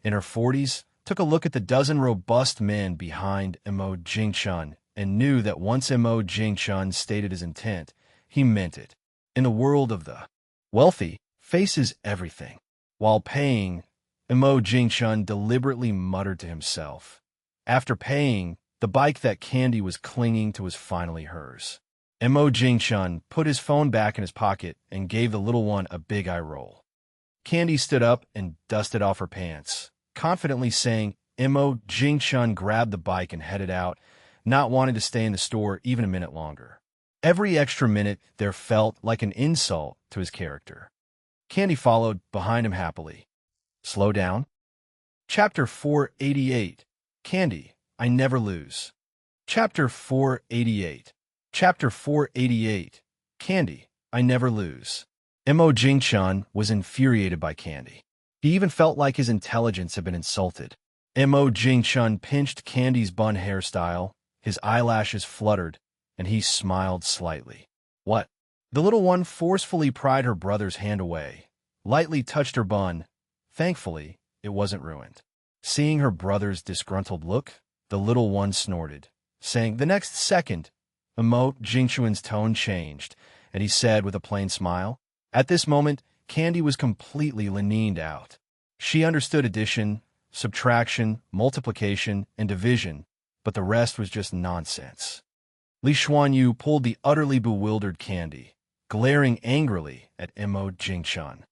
in her 40s, took a look at the dozen robust men behind Mo Jingchun and knew that once Mo Jingchun stated his intent, he meant it. In the world of the wealthy, face is everything. While paying, Mo Jingchun deliberately muttered to himself. After paying, the bike that Candy was clinging to was finally hers. Mo Jingchun put his phone back in his pocket and gave the little one a big eye roll. Candy stood up and dusted off her pants, confidently saying, Mo Jingchun grabbed the bike and headed out, not wanting to stay in the store even a minute longer. Every extra minute there felt like an insult to his character. Candy followed behind him happily. Slow down. Chapter 488. Candy, I Never Lose. Chapter 488. Chapter 488. Candy, I Never Lose. Mo Jingchun was infuriated by Candy. He even felt like his intelligence had been insulted. Mo Jingchun pinched Candy's bun hairstyle, his eyelashes fluttered, and he smiled slightly. What? The little one forcefully pried her brother's hand away, lightly touched her bun. Thankfully, it wasn't ruined. Seeing her brother's disgruntled look, the little one snorted, saying, the next second, Mo Jingchun's tone changed, and he said with a plain smile, at this moment, Candy was completely leaned out. She understood addition, subtraction, multiplication, and division, but the rest was just nonsense. Li Xuanyu pulled the utterly bewildered Candy, glaring angrily at Mo Jingchun.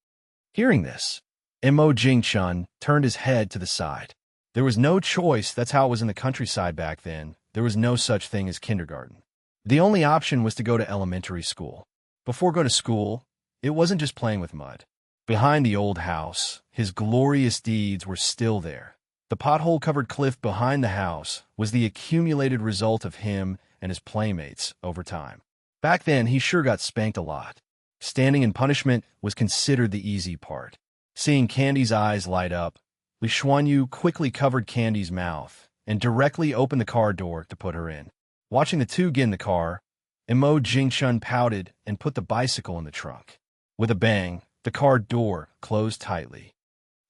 Hearing this, Mo Jingchun turned his head to the side. There was no choice, that's how it was in the countryside back then. There was no such thing as kindergarten. The only option was to go to elementary school. Before going to school, it wasn't just playing with mud. Behind the old house, his glorious deeds were still there. The pothole-covered cliff behind the house was the accumulated result of him and his playmates over time. Back then, he sure got spanked a lot. Standing in punishment was considered the easy part. Seeing Candy's eyes light up, Li Xuanyu quickly covered Candy's mouth and directly opened the car door to put her in. Watching the two get in the car, Mo Jingchun pouted and put the bicycle in the trunk. With a bang, the car door closed tightly.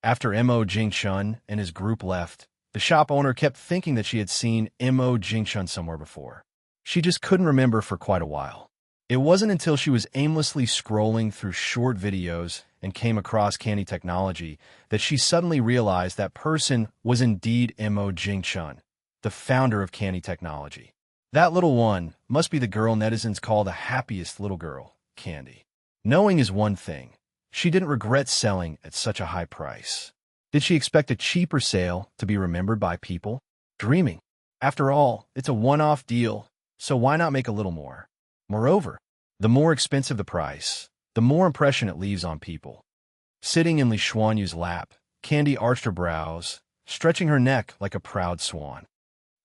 After Mo Jingchun and his group left, the shop owner kept thinking that she had seen Mo Jingchun somewhere before. She just couldn't remember for quite a while. It wasn't until she was aimlessly scrolling through short videos and came across Candy Technology that she suddenly realized that person was indeed Mo Jingchun, the founder of Candy Technology. That little one must be the girl netizens call the happiest little girl, Candy. Knowing is one thing. She didn't regret selling at such a high price. Did she expect a cheaper sale to be remembered by people? Dreaming. After all, it's a one-off deal, so why not make a little more? Moreover, the more expensive the price, the more impression it leaves on people. Sitting in Li Xuanyu's lap, Candy arched her brows, stretching her neck like a proud swan.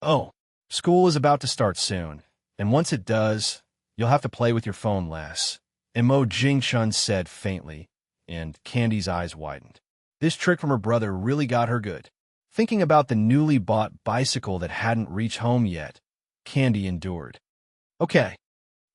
Oh, school is about to start soon, and once it does, you'll have to play with your phone less. Mo Jingchun said faintly, and Candy's eyes widened. This trick from her brother really got her good. Thinking about the newly bought bicycle that hadn't reached home yet, Candy endured. Okay.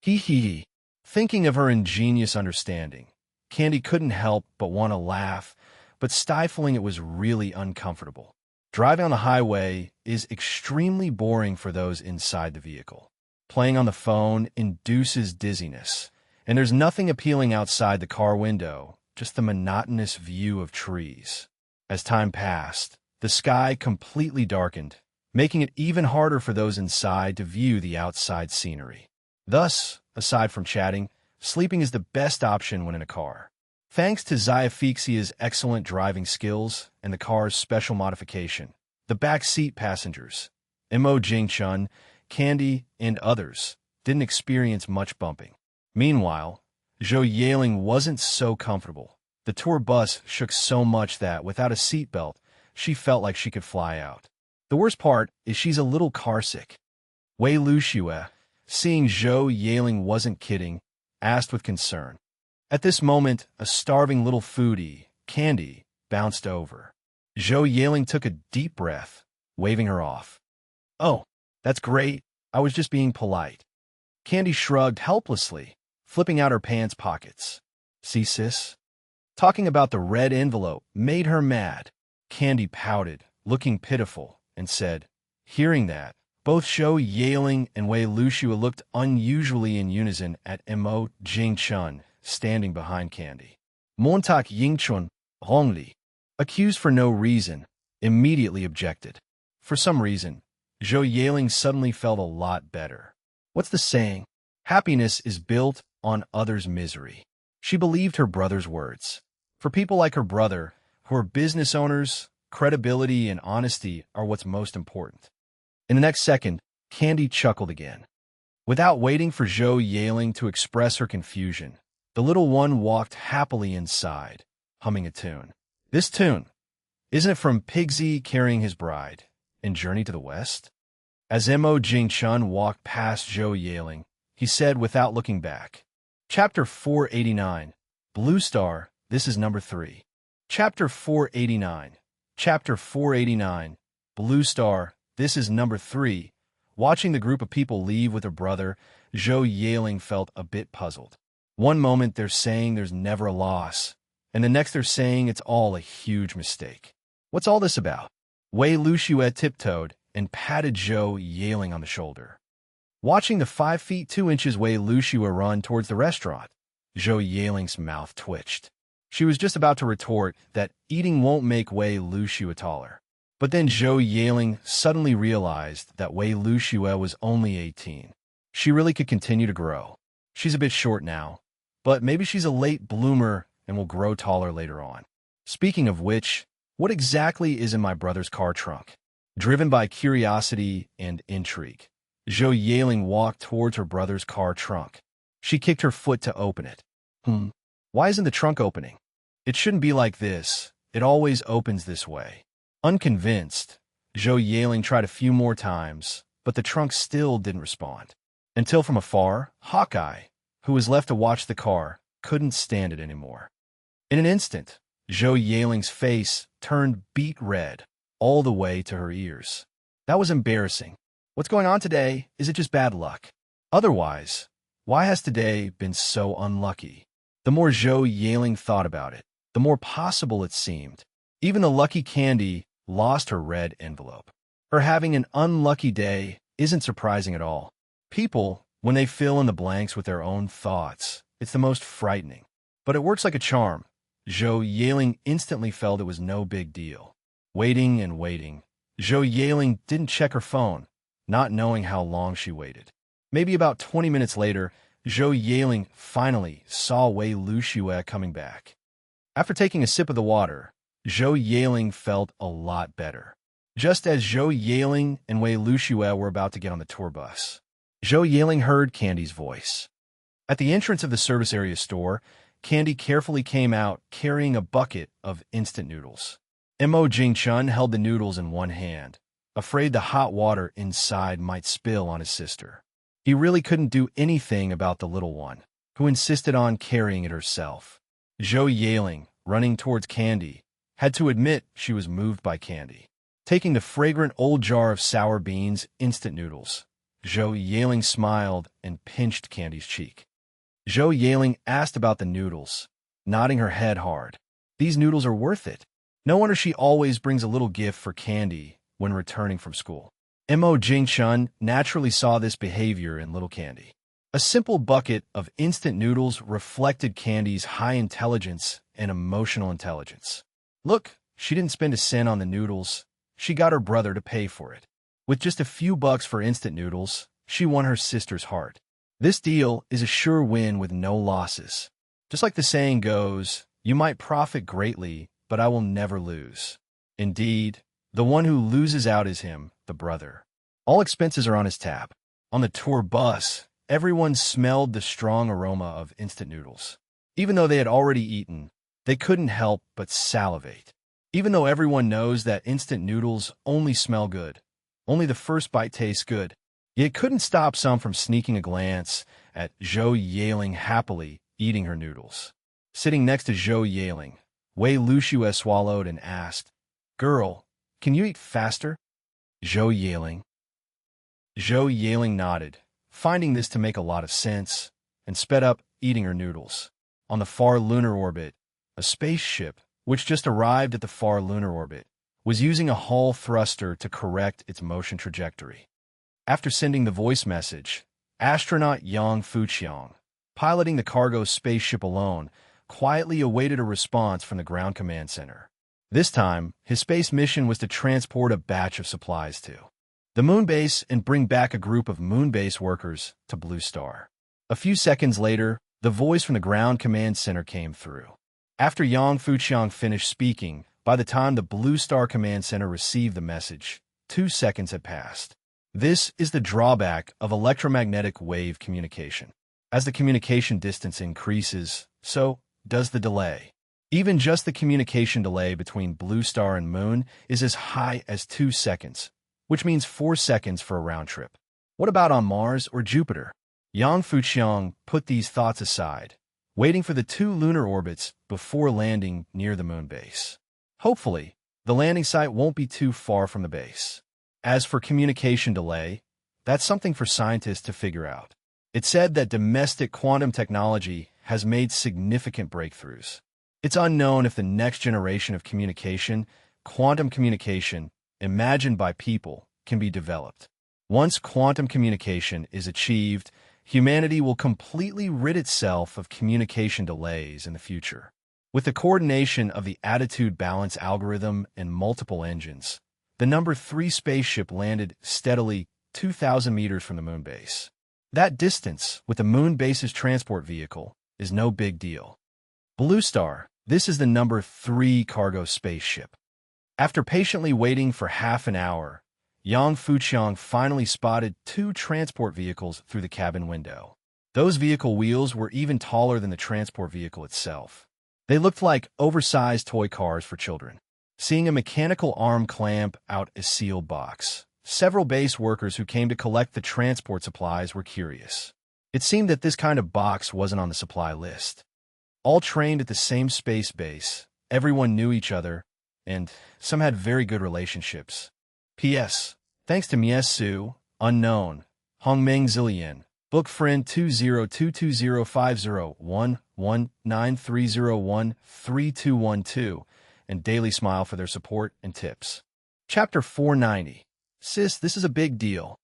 Hee. Thinking of her ingenious understanding, Candy couldn't help but want to laugh, but stifling it was really uncomfortable. Driving on the highway is extremely boring for those inside the vehicle. Playing on the phone induces dizziness, and there's nothing appealing outside the car window, just the monotonous view of trees. As time passed, the sky completely darkened, making it even harder for those inside to view the outside scenery. Thus, aside from chatting, sleeping is the best option when in a car. Thanks to Sci-Fi's excellent driving skills and the car's special modification, the back seat passengers, Mo Jingchun, Candy, and others, didn't experience much bumping. Meanwhile, Zhou Yaling wasn't so comfortable. The tour bus shook so much that, without a seatbelt, she felt like she could fly out. The worst part is she's a little carsick. Wei Luxue, seeing Zhou Yaling wasn't kidding, asked with concern. At this moment, a starving little foodie, Candy, bounced over. Zhou Yaling took a deep breath, waving her off. Oh, that's great. I was just being polite. Candy shrugged helplessly, flipping out her pants pockets. See, sis? Talking about the red envelope made her mad. Candy pouted, looking pitiful, and said, hearing that, both Zhou Yaling and Wei Luxua looked unusually in unison at Mo Jingchun, standing behind Candy. Montak Yingchun, Hongli, accused for no reason, immediately objected. For some reason, Zhou Yaling suddenly felt a lot better. What's the saying? Happiness is built on others' misery. She believed her brother's words. For people like her brother, who are business owners, credibility and honesty are what's most important. In the next second, Candy chuckled again. Without waiting for Zhou Yaling to express her confusion, the little one walked happily inside, humming a tune. This tune, isn't it from Pigsy Carrying His Bride in Journey to the West? As Mo Jingchun walked past Zhou Yaling, he said without looking back, Chapter 489, Blue Star, this is number 3. Chapter 489, Chapter 489, Blue Star, this is number 3. Watching the group of people leave with her brother, Zhou Yaling felt a bit puzzled. One moment they're saying there's never a loss, and the next they're saying it's all a huge mistake. What's all this about? Wei Luxua tiptoed and patted Zhou Yaling on the shoulder. Watching the 5 feet 2 inches Wei Luxua run towards the restaurant, Zhou Yaling's mouth twitched. She was just about to retort that eating won't make Wei Luxua taller. But then Zhou Yaling suddenly realized that Wei Luxua was only 18. She really could continue to grow. She's a bit short now, but maybe she's a late bloomer and will grow taller later on. Speaking of which, what exactly is in my brother's car trunk? Driven by curiosity and intrigue, Zhou Yaling walked towards her brother's car trunk. She kicked her foot to open it. Why isn't the trunk opening? It shouldn't be like this. It always opens this way. Unconvinced, Zhou Yaling tried a few more times, but the trunk still didn't respond. Until from afar, Hawkeye, who was left to watch the car, couldn't stand it anymore. In an instant, Zhou Yaling's face turned beet red, all the way to her ears. That was embarrassing. What's going on today? Is it just bad luck? Otherwise, why has today been so unlucky? The more Zhou Yaling thought about it, the more possible it seemed. Even the lucky Candy lost her red envelope. Her having an unlucky day isn't surprising at all. People, when they fill in the blanks with their own thoughts, it's the most frightening. But it works like a charm. Zhou Yaling instantly felt it was no big deal. Waiting and waiting, Zhou Yaling didn't check her phone, not knowing how long she waited. Maybe about 20 minutes later, Zhou Yaling finally saw Wei Luxua coming back. After taking a sip of the water, Zhou Yaling felt a lot better. Just as Zhou Yaling and Wei Luxua were about to get on the tour bus, Zhou Yaling heard Candy's voice. At the entrance of the service area store, Candy carefully came out carrying a bucket of instant noodles. Mo Jingchun held the noodles in one hand, afraid the hot water inside might spill on his sister. He really couldn't do anything about the little one, who insisted on carrying it herself. Zhou Yaling, running towards Candy, had to admit she was moved by Candy. Taking the fragrant old jar of sour beans instant noodles, Zhou Yaling smiled and pinched Candy's cheek. Zhou Yaling asked about the noodles, nodding her head hard. These noodles are worth it. No wonder she always brings a little gift for Candy when returning from school. Mo Jingchun naturally saw this behavior in little Candy. A simple bucket of instant noodles reflected Candy's high intelligence and emotional intelligence. Look, she didn't spend a cent on the noodles. She got her brother to pay for it. With just a few bucks for instant noodles, she won her sister's heart. This deal is a sure win with no losses. Just like the saying goes, you might profit greatly, but I will never lose. Indeed, the one who loses out is him, the brother. All expenses are on his tab. On the tour bus, everyone smelled the strong aroma of instant noodles. Even though they had already eaten, they couldn't help but salivate. Even though everyone knows that instant noodles only smell good, only the first bite tastes good, it couldn't stop some from sneaking a glance at Zhou Yaling happily eating her noodles. Sitting next to Zhou Yaling, Wei Luxua swallowed and asked, "Girl, can you eat faster?" Zhou Yaling nodded, finding this to make a lot of sense, and sped up eating her noodles. On the far lunar orbit, a spaceship, which just arrived at the far lunar orbit, was using a Hall thruster to correct its motion trajectory. After sending the voice message, astronaut Yang Fuqiang, piloting the cargo spaceship Alon, quietly awaited a response from the ground command center. This time, his space mission was to transport a batch of supplies to the moon base and bring back a group of moon base workers to Blue Star. A few seconds later, the voice from the ground command center came through. After Yang Fuqiang finished speaking, by the time the Blue Star command center received the message, 2 seconds had passed. This is the drawback of electromagnetic wave communication. As the communication distance increases, so does the delay. Even just the communication delay between Blue Star and Moon is as high as 2 seconds, which means 4 seconds for a round trip. What about on Mars or Jupiter? Yang Fuqiang put these thoughts aside, waiting for the 2 lunar orbits before landing near the moon base. Hopefully, the landing site won't be too far from the base. As for communication delay, that's something for scientists to figure out. It's said that domestic quantum technology has made significant breakthroughs. It's unknown if the next generation of communication, quantum communication, imagined by people, can be developed. Once quantum communication is achieved, humanity will completely rid itself of communication delays in the future. With the coordination of the attitude balance algorithm and multiple engines, the number 3 spaceship landed steadily 2,000 meters from the moon base. That distance, with the moon base's transport vehicle, is no big deal. Blue Star, this is the number 3 cargo spaceship. After patiently waiting for half an hour, Yang Fuqiang finally spotted 2 transport vehicles through the cabin window. Those vehicle wheels were even taller than the transport vehicle itself. They looked like oversized toy cars for children. Seeing a mechanical arm clamp out a sealed box, several base workers who came to collect the transport supplies were curious. It seemed that this kind of box wasn't on the supply list. All trained at the same space base, everyone knew each other, and some had very good relationships. P.S. Thanks to Miesu, Unknown, Hongmeng Zillian, Book Friend 20220501193013212, and Daily Smile for their support and tips. Chapter 490. Sis, this is a big deal.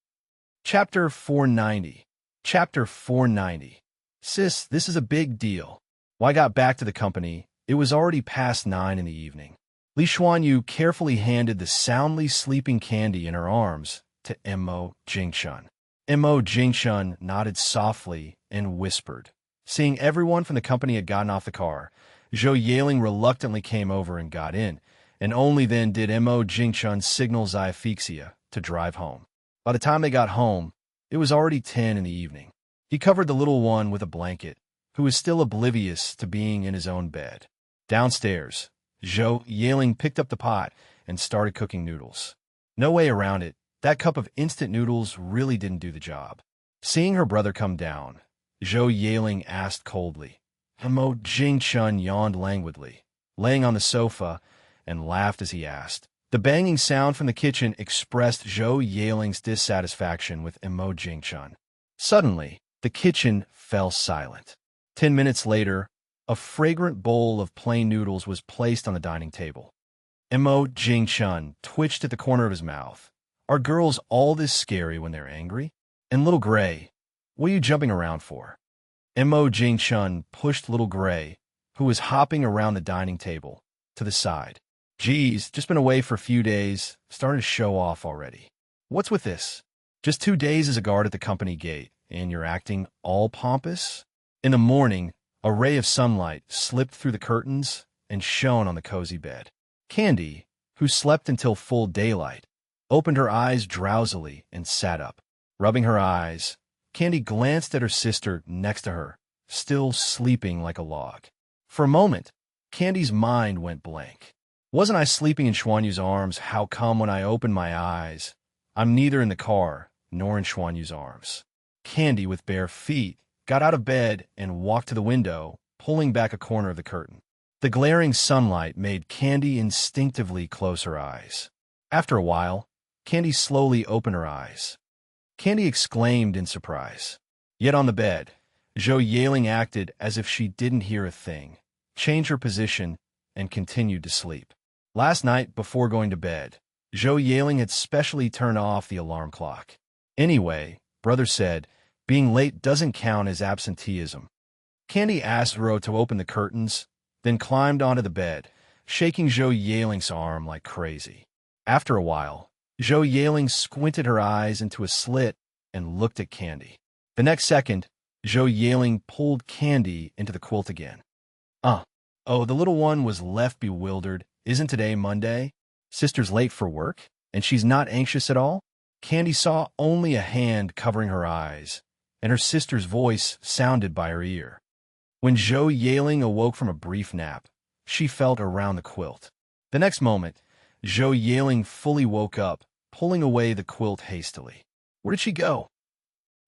Chapter 490. Chapter 490. Sis, this is a big deal. When I got back to the company, it was already past 9 in the evening. Li Xuanyu carefully handed the soundly sleeping Candy in her arms to Mo Jingchun. Mo Jingchun nodded softly and whispered. Seeing everyone from the company had gotten off the car, Zhou Yaling reluctantly came over and got in, and only then did Mo Jingchun signal Xiaphixia to drive home. By the time they got home, it was already 10 in the evening. He covered the little one with a blanket, who was still oblivious to being in his own bed. Downstairs, Zhou Yaling picked up the pot and started cooking noodles. No way around it, that cup of instant noodles really didn't do the job. Seeing her brother come down, Zhou Yaling asked coldly. Mo Jingchun yawned languidly, laying on the sofa, and laughed as he asked. The banging sound from the kitchen expressed Zhou Yaling's dissatisfaction with Mo Jingchun. Suddenly, the kitchen fell silent. 10 minutes later, a fragrant bowl of plain noodles was placed on the dining table. Mo Jingchun twitched at the corner of his mouth. Are girls all this scary when they're angry? And Little Gray, what are you jumping around for? Mo Jingchun pushed Little Gray, who was hopping around the dining table, to the side. Geez, just been away for a few days, starting to show off already. What's with this? Just 2 days as a guard at the company gate, and you're acting all pompous? In the morning, a ray of sunlight slipped through the curtains and shone on the cozy bed. Candy, who slept until full daylight, opened her eyes drowsily and sat up. Rubbing her eyes, Candy glanced at her sister next to her, still sleeping like a log. For a moment, Candy's mind went blank. Wasn't I sleeping in Xuanyu's arms? How come when I opened my eyes, I'm neither in the car nor in Xuanyu's arms? Candy, with bare feet, got out of bed and walked to the window, pulling back a corner of the curtain. The glaring sunlight made Candy instinctively close her eyes. After a while, Candy slowly opened her eyes. Candy exclaimed in surprise. Yet on the bed, Zhou Yaling acted as if she didn't hear a thing, changed her position, and continued to sleep. Last night, before going to bed, Zhou Yaling had specially turned off the alarm clock. Anyway, brother said, being late doesn't count as absenteeism. Candy asked Ro to open the curtains, then climbed onto the bed, shaking Zhou Yaling's arm like crazy. After a while, Zhou Yaling squinted her eyes into a slit and looked at Candy. The next second, Zhou Yaling pulled Candy into the quilt again. Oh, the little one was left bewildered. Isn't today Monday? Sister's late for work, and she's not anxious at all? Candy saw only a hand covering her eyes, and her sister's voice sounded by her ear. When Zhou Yaling awoke from a brief nap, she felt around the quilt. The next moment, Zhou Yaling fully woke up, pulling away the quilt hastily. Where did she go?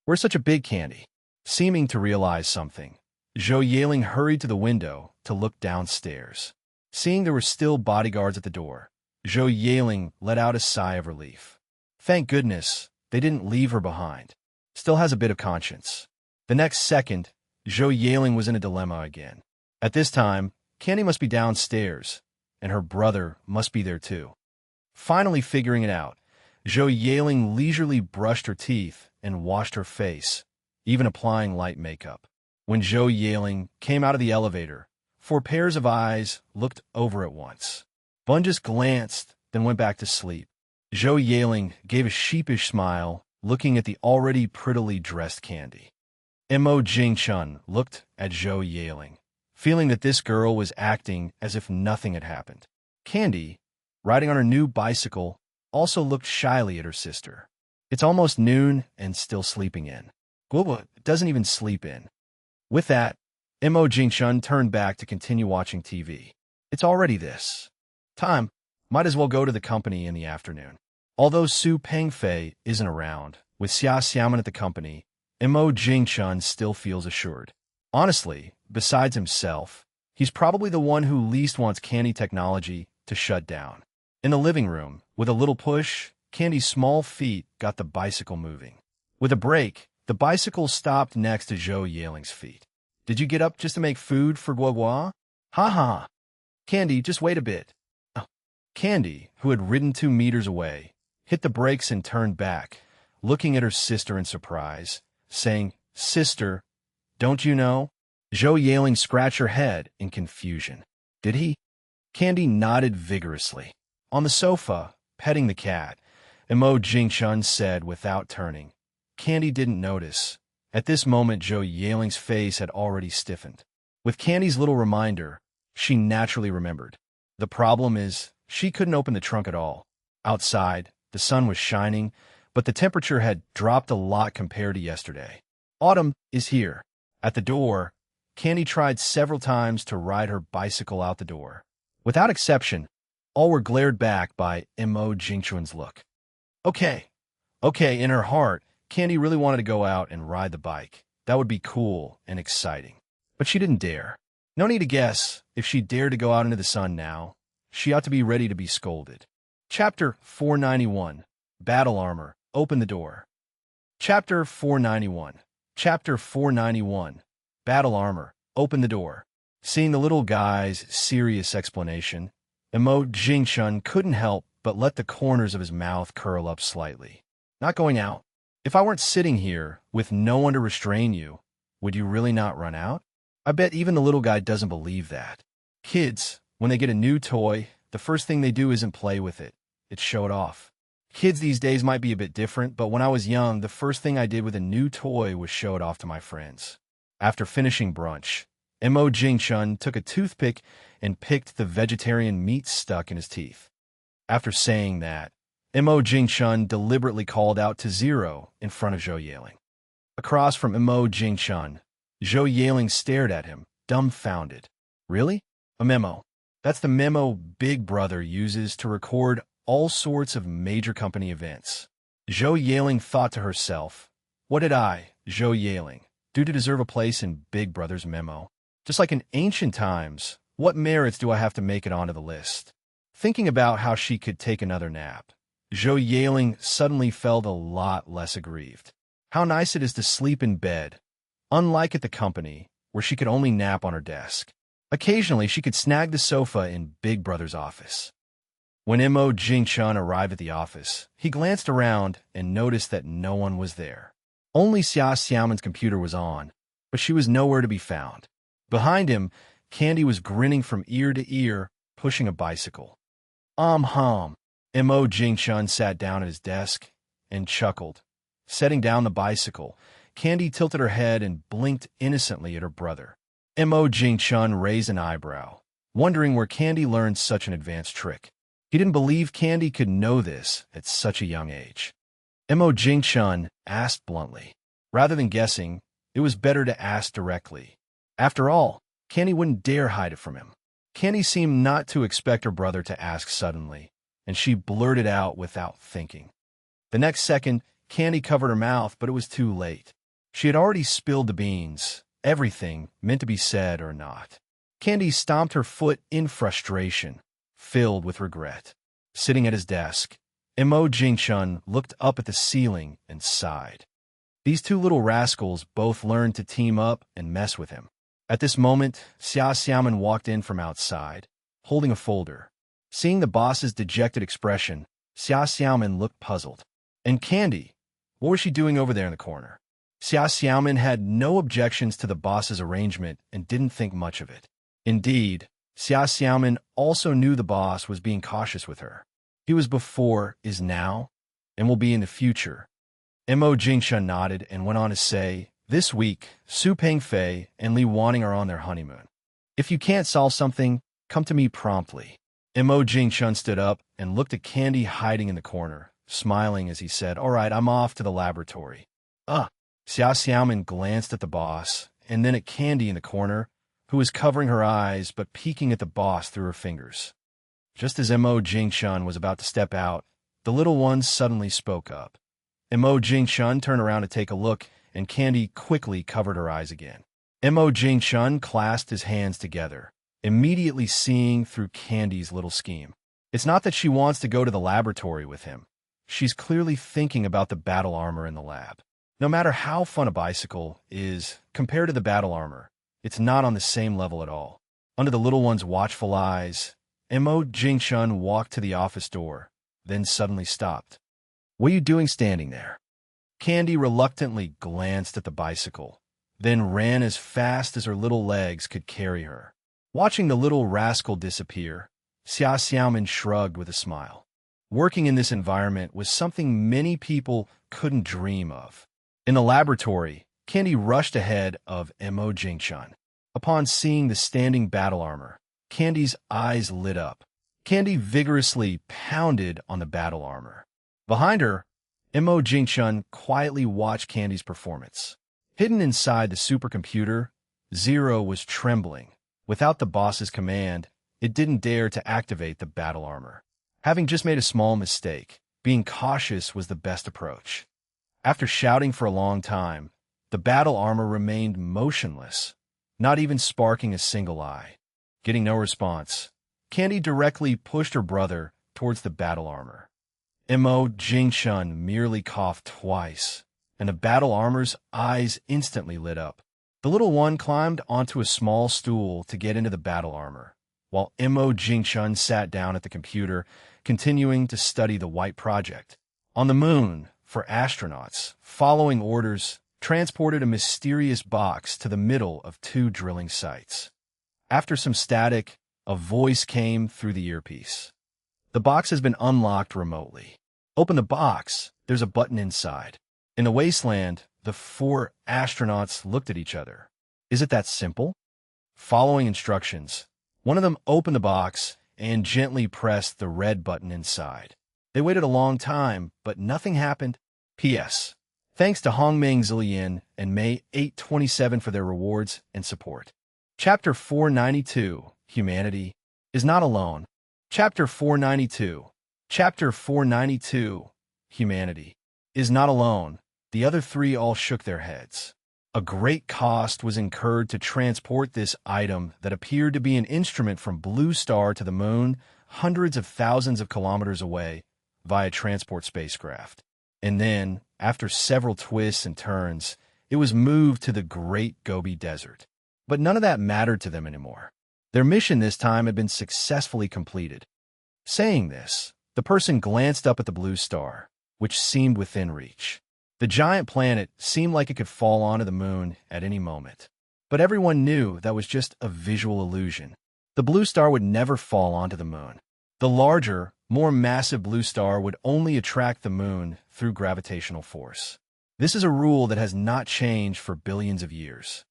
Where's such a big Candy? Seeming to realize something, Zhou Yaling hurried to the window to look downstairs. Seeing there were still bodyguards at the door, Zhou Yaling let out a sigh of relief. Thank goodness they didn't leave her behind. Still has a bit of conscience. The next second, Zhou Yaling was in a dilemma again. At this time, Candy must be downstairs, and her brother must be there too. Finally figuring it out, Zhou Yaling leisurely brushed her teeth and washed her face, even applying light makeup. When Zhou Yaling came out of the elevator, 4 pairs of eyes looked over at once. One just glanced, then went back to sleep. Zhou Yaling gave a sheepish smile, looking at the already prettily dressed Candy. Mo Jingchun looked at Zhou Yaling, feeling that this girl was acting as if nothing had happened. Candy, riding on her new bicycle, also looked shyly at her sister. It's almost noon and still sleeping in. Guoba doesn't even sleep in. With that, Mo Jingchun turned back to continue watching TV. It's already this time. Might as well go to the company in the afternoon. Although Su Pengfei isn't around, with Xia Xiaoman at the company, Mo Jingchun still feels assured. Honestly, besides himself, he's probably the one who least wants Candy Technology to shut down. In the living room, with a little push, Candy's small feet got the bicycle moving. With a brake, the bicycle stopped next to Zhou Yaling's feet. Did you get up just to make food for Guogua? Ha ha. Candy, just wait a bit. Candy, who had ridden 2 meters away, hit the brakes and turned back, looking at her sister in surprise, saying, Sister, don't you know? Zhou Yaling scratched her head in confusion. Did he? Candy nodded vigorously. On the sofa, petting the cat, Mo Jingchun said without turning. Candy didn't notice. At this moment, Zhou Yaling's face had already stiffened. With Candy's little reminder, she naturally remembered. The problem is, she couldn't open the trunk at all. Outside, the sun was shining, but the temperature had dropped a lot compared to yesterday. Autumn is here. At the door, Candy tried several times to ride her bicycle out the door. Without exception, all were glared back by Mo Jingchun's look. Okay, in her heart, Candy really wanted to go out and ride the bike. That would be cool and exciting. But she didn't dare. No need to guess, if she dared to go out into the sun now, she ought to be ready to be scolded. Chapter 491, Battle Armor, Open the Door. Chapter 491, Battle Armor, Open the Door. Seeing the little guy's serious explanation, Mo Jingchun couldn't help but let the corners of his mouth curl up slightly. Not going out. If I weren't sitting here with no one to restrain you, would you really not run out? I bet even the little guy doesn't believe that. Kids, when they get a new toy, the first thing they do isn't play with it. It's show it off. Kids these days might be a bit different, but when I was young, the first thing I did with a new toy was show it off to my friends. After finishing brunch, Mo Jingchun took a toothpick and picked the vegetarian meat stuck in his teeth. After saying that, Mo Jingchun deliberately called out to 0 in front of Zhou Yaling. Across from Mo Jingchun, Zhou Yaling stared at him, dumbfounded. Really? A memo. That's the memo Big Brother uses to record all sorts of major company events. Zhou Yaling thought to herself, what did I, Zhou Yaling, do to deserve a place in Big Brother's memo? Just like in ancient times, what merits do I have to make it onto the list? Thinking about how she could take another nap, Zhou Yaling suddenly felt a lot less aggrieved. How nice it is to sleep in bed, unlike at the company, where she could only nap on her desk. Occasionally, she could snag the sofa in Big Brother's office. When Mo Jing-chun arrived at the office, he glanced around and noticed that no one was there. Only Xia Xiaoman's computer was on, but she was nowhere to be found. Behind him, Candy was grinning from ear to ear, pushing a bicycle. Hum. Mo Jing-chun sat down at his desk and chuckled. Setting down the bicycle, Candy tilted her head and blinked innocently at her brother. Mo Jing-chun raised an eyebrow, wondering where Candy learned such an advanced trick. He didn't believe Candy could know this at such a young age. Mo Jing-chun asked bluntly. Rather than guessing, it was better to ask directly. After all, Candy wouldn't dare hide it from him. Candy seemed not to expect her brother to ask suddenly, and she blurted out without thinking. The next second, Candy covered her mouth, but it was too late. She had already spilled the beans, everything meant to be said or not. Candy stomped her foot in frustration, filled with regret. Sitting at his desk, Mo Jing-chun looked up at the ceiling and sighed. These two little rascals both learned to team up and mess with him. At this moment, Xia Xiaoman walked in from outside, holding a folder. Seeing the boss's dejected expression, Xia Xiaoman looked puzzled. And Candy, what was she doing over there in the corner? Xia Xiaoman had no objections to the boss's arrangement and didn't think much of it. Indeed, Xia Xiaoman also knew the boss was being cautious with her. He was before, is now, and will be in the future. Mo Jing-chun nodded and went on to say, this week, Su Pengfei and Li Wanning are on their honeymoon. If you can't solve something, come to me promptly. Mo Jing-chun stood up and looked at Candy hiding in the corner, smiling as he said, all right, I'm off to the laboratory. Xia Xiaoman glanced at the boss and then at Candy in the corner, who was covering her eyes but peeking at the boss through her fingers. Just as Mo Jing-chun was about to step out, the little one suddenly spoke up. Mo Jing-chun turned around to take a look, and Candy quickly covered her eyes again. Mo Jing-chun clasped his hands together, immediately seeing through Candy's little scheme. It's not that she wants to go to the laboratory with him. She's clearly thinking about the battle armor in the lab. No matter how fun a bicycle is, compared to the battle armor, it's not on the same level at all. Under the little one's watchful eyes, Mo Jing-chun walked to the office door, then suddenly stopped. What are you doing standing there? Candy reluctantly glanced at the bicycle, then ran as fast as her little legs could carry her. Watching the little rascal disappear, Xia Xiaoman shrugged with a smile. Working in this environment was something many people couldn't dream of. In the laboratory, Candy rushed ahead of Mo Jing-chun. Upon seeing the standing battle armor, Candy's eyes lit up. Candy vigorously pounded on the battle armor. Behind her, Mo Jing-chun quietly watched Candy's performance. Hidden inside the supercomputer, Zero was trembling. Without the boss's command, it didn't dare to activate the battle armor. Having just made a small mistake, being cautious was the best approach. After shouting for a long time, the battle armor remained motionless, not even sparking a single eye. Getting no response, Candy directly pushed her brother towards the battle armor. Mo Jing-chun merely coughed twice, and the battle armor's eyes instantly lit up. The little one climbed onto a small stool to get into the battle armor, while Mo Jing-chun sat down at the computer, continuing to study the White Project. On the moon, for astronauts, following orders, transported a mysterious box to the middle of two drilling sites. After some static, a voice came through the earpiece. The box has been unlocked remotely. Open the box. There's a button inside. In the wasteland, the four astronauts looked at each other. Is it that simple? Following instructions, one of them opened the box and gently pressed the red button inside. They waited a long time, but nothing happened. P.S. Thanks to Hongming Zillian and May 827 for their rewards and support. Chapter 492, Humanity is Not Alone. Chapter 492. Chapter 492, Humanity is Not Alone. The other three all shook their heads. A great cost was incurred to transport this item that appeared to be an instrument from Blue Star to the moon, hundreds of thousands of kilometers away, via transport spacecraft. And then, after several twists and turns, it was moved to the Great Gobi Desert. But none of that mattered to them anymore. Their mission this time had been successfully completed. Saying this, the person glanced up at the blue star, which seemed within reach. The giant planet seemed like it could fall onto the moon at any moment. But everyone knew that was just a visual illusion. The blue star would never fall onto the moon. The larger, more massive blue star would only attract the moon through gravitational force. This is a rule that has not changed for billions of years.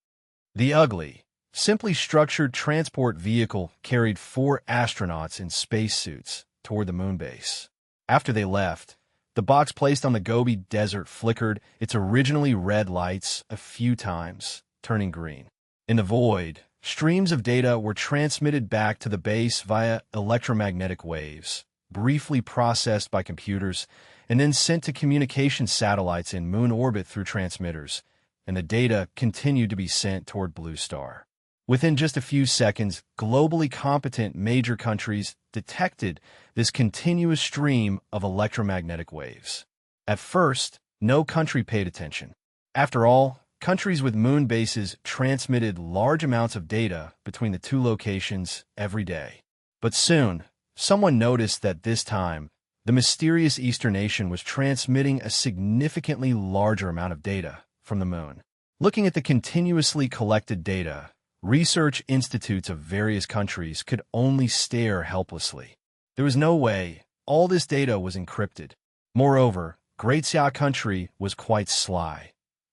The ugly, simply structured transport vehicle carried 4 astronauts in spacesuits toward the moon base. After they left, the box placed on the Gobi Desert flickered its originally red lights a few times, turning green. In the void, streams of data were transmitted back to the base via electromagnetic waves, briefly processed by computers, and then sent to communication satellites in moon orbit through transmitters, and the data continued to be sent toward Blue Star. Within just a few seconds, globally competent major countries detected this continuous stream of electromagnetic waves. At first, no country paid attention. After all, countries with moon bases transmitted large amounts of data between the 2 locations every day. But soon, someone noticed that this time, the mysterious Eastern nation was transmitting a significantly larger amount of data from the moon. Looking at the continuously collected data, research institutes of various countries could only stare helplessly. There was no way all this data was encrypted. Moreover, Great Xia country was quite sly.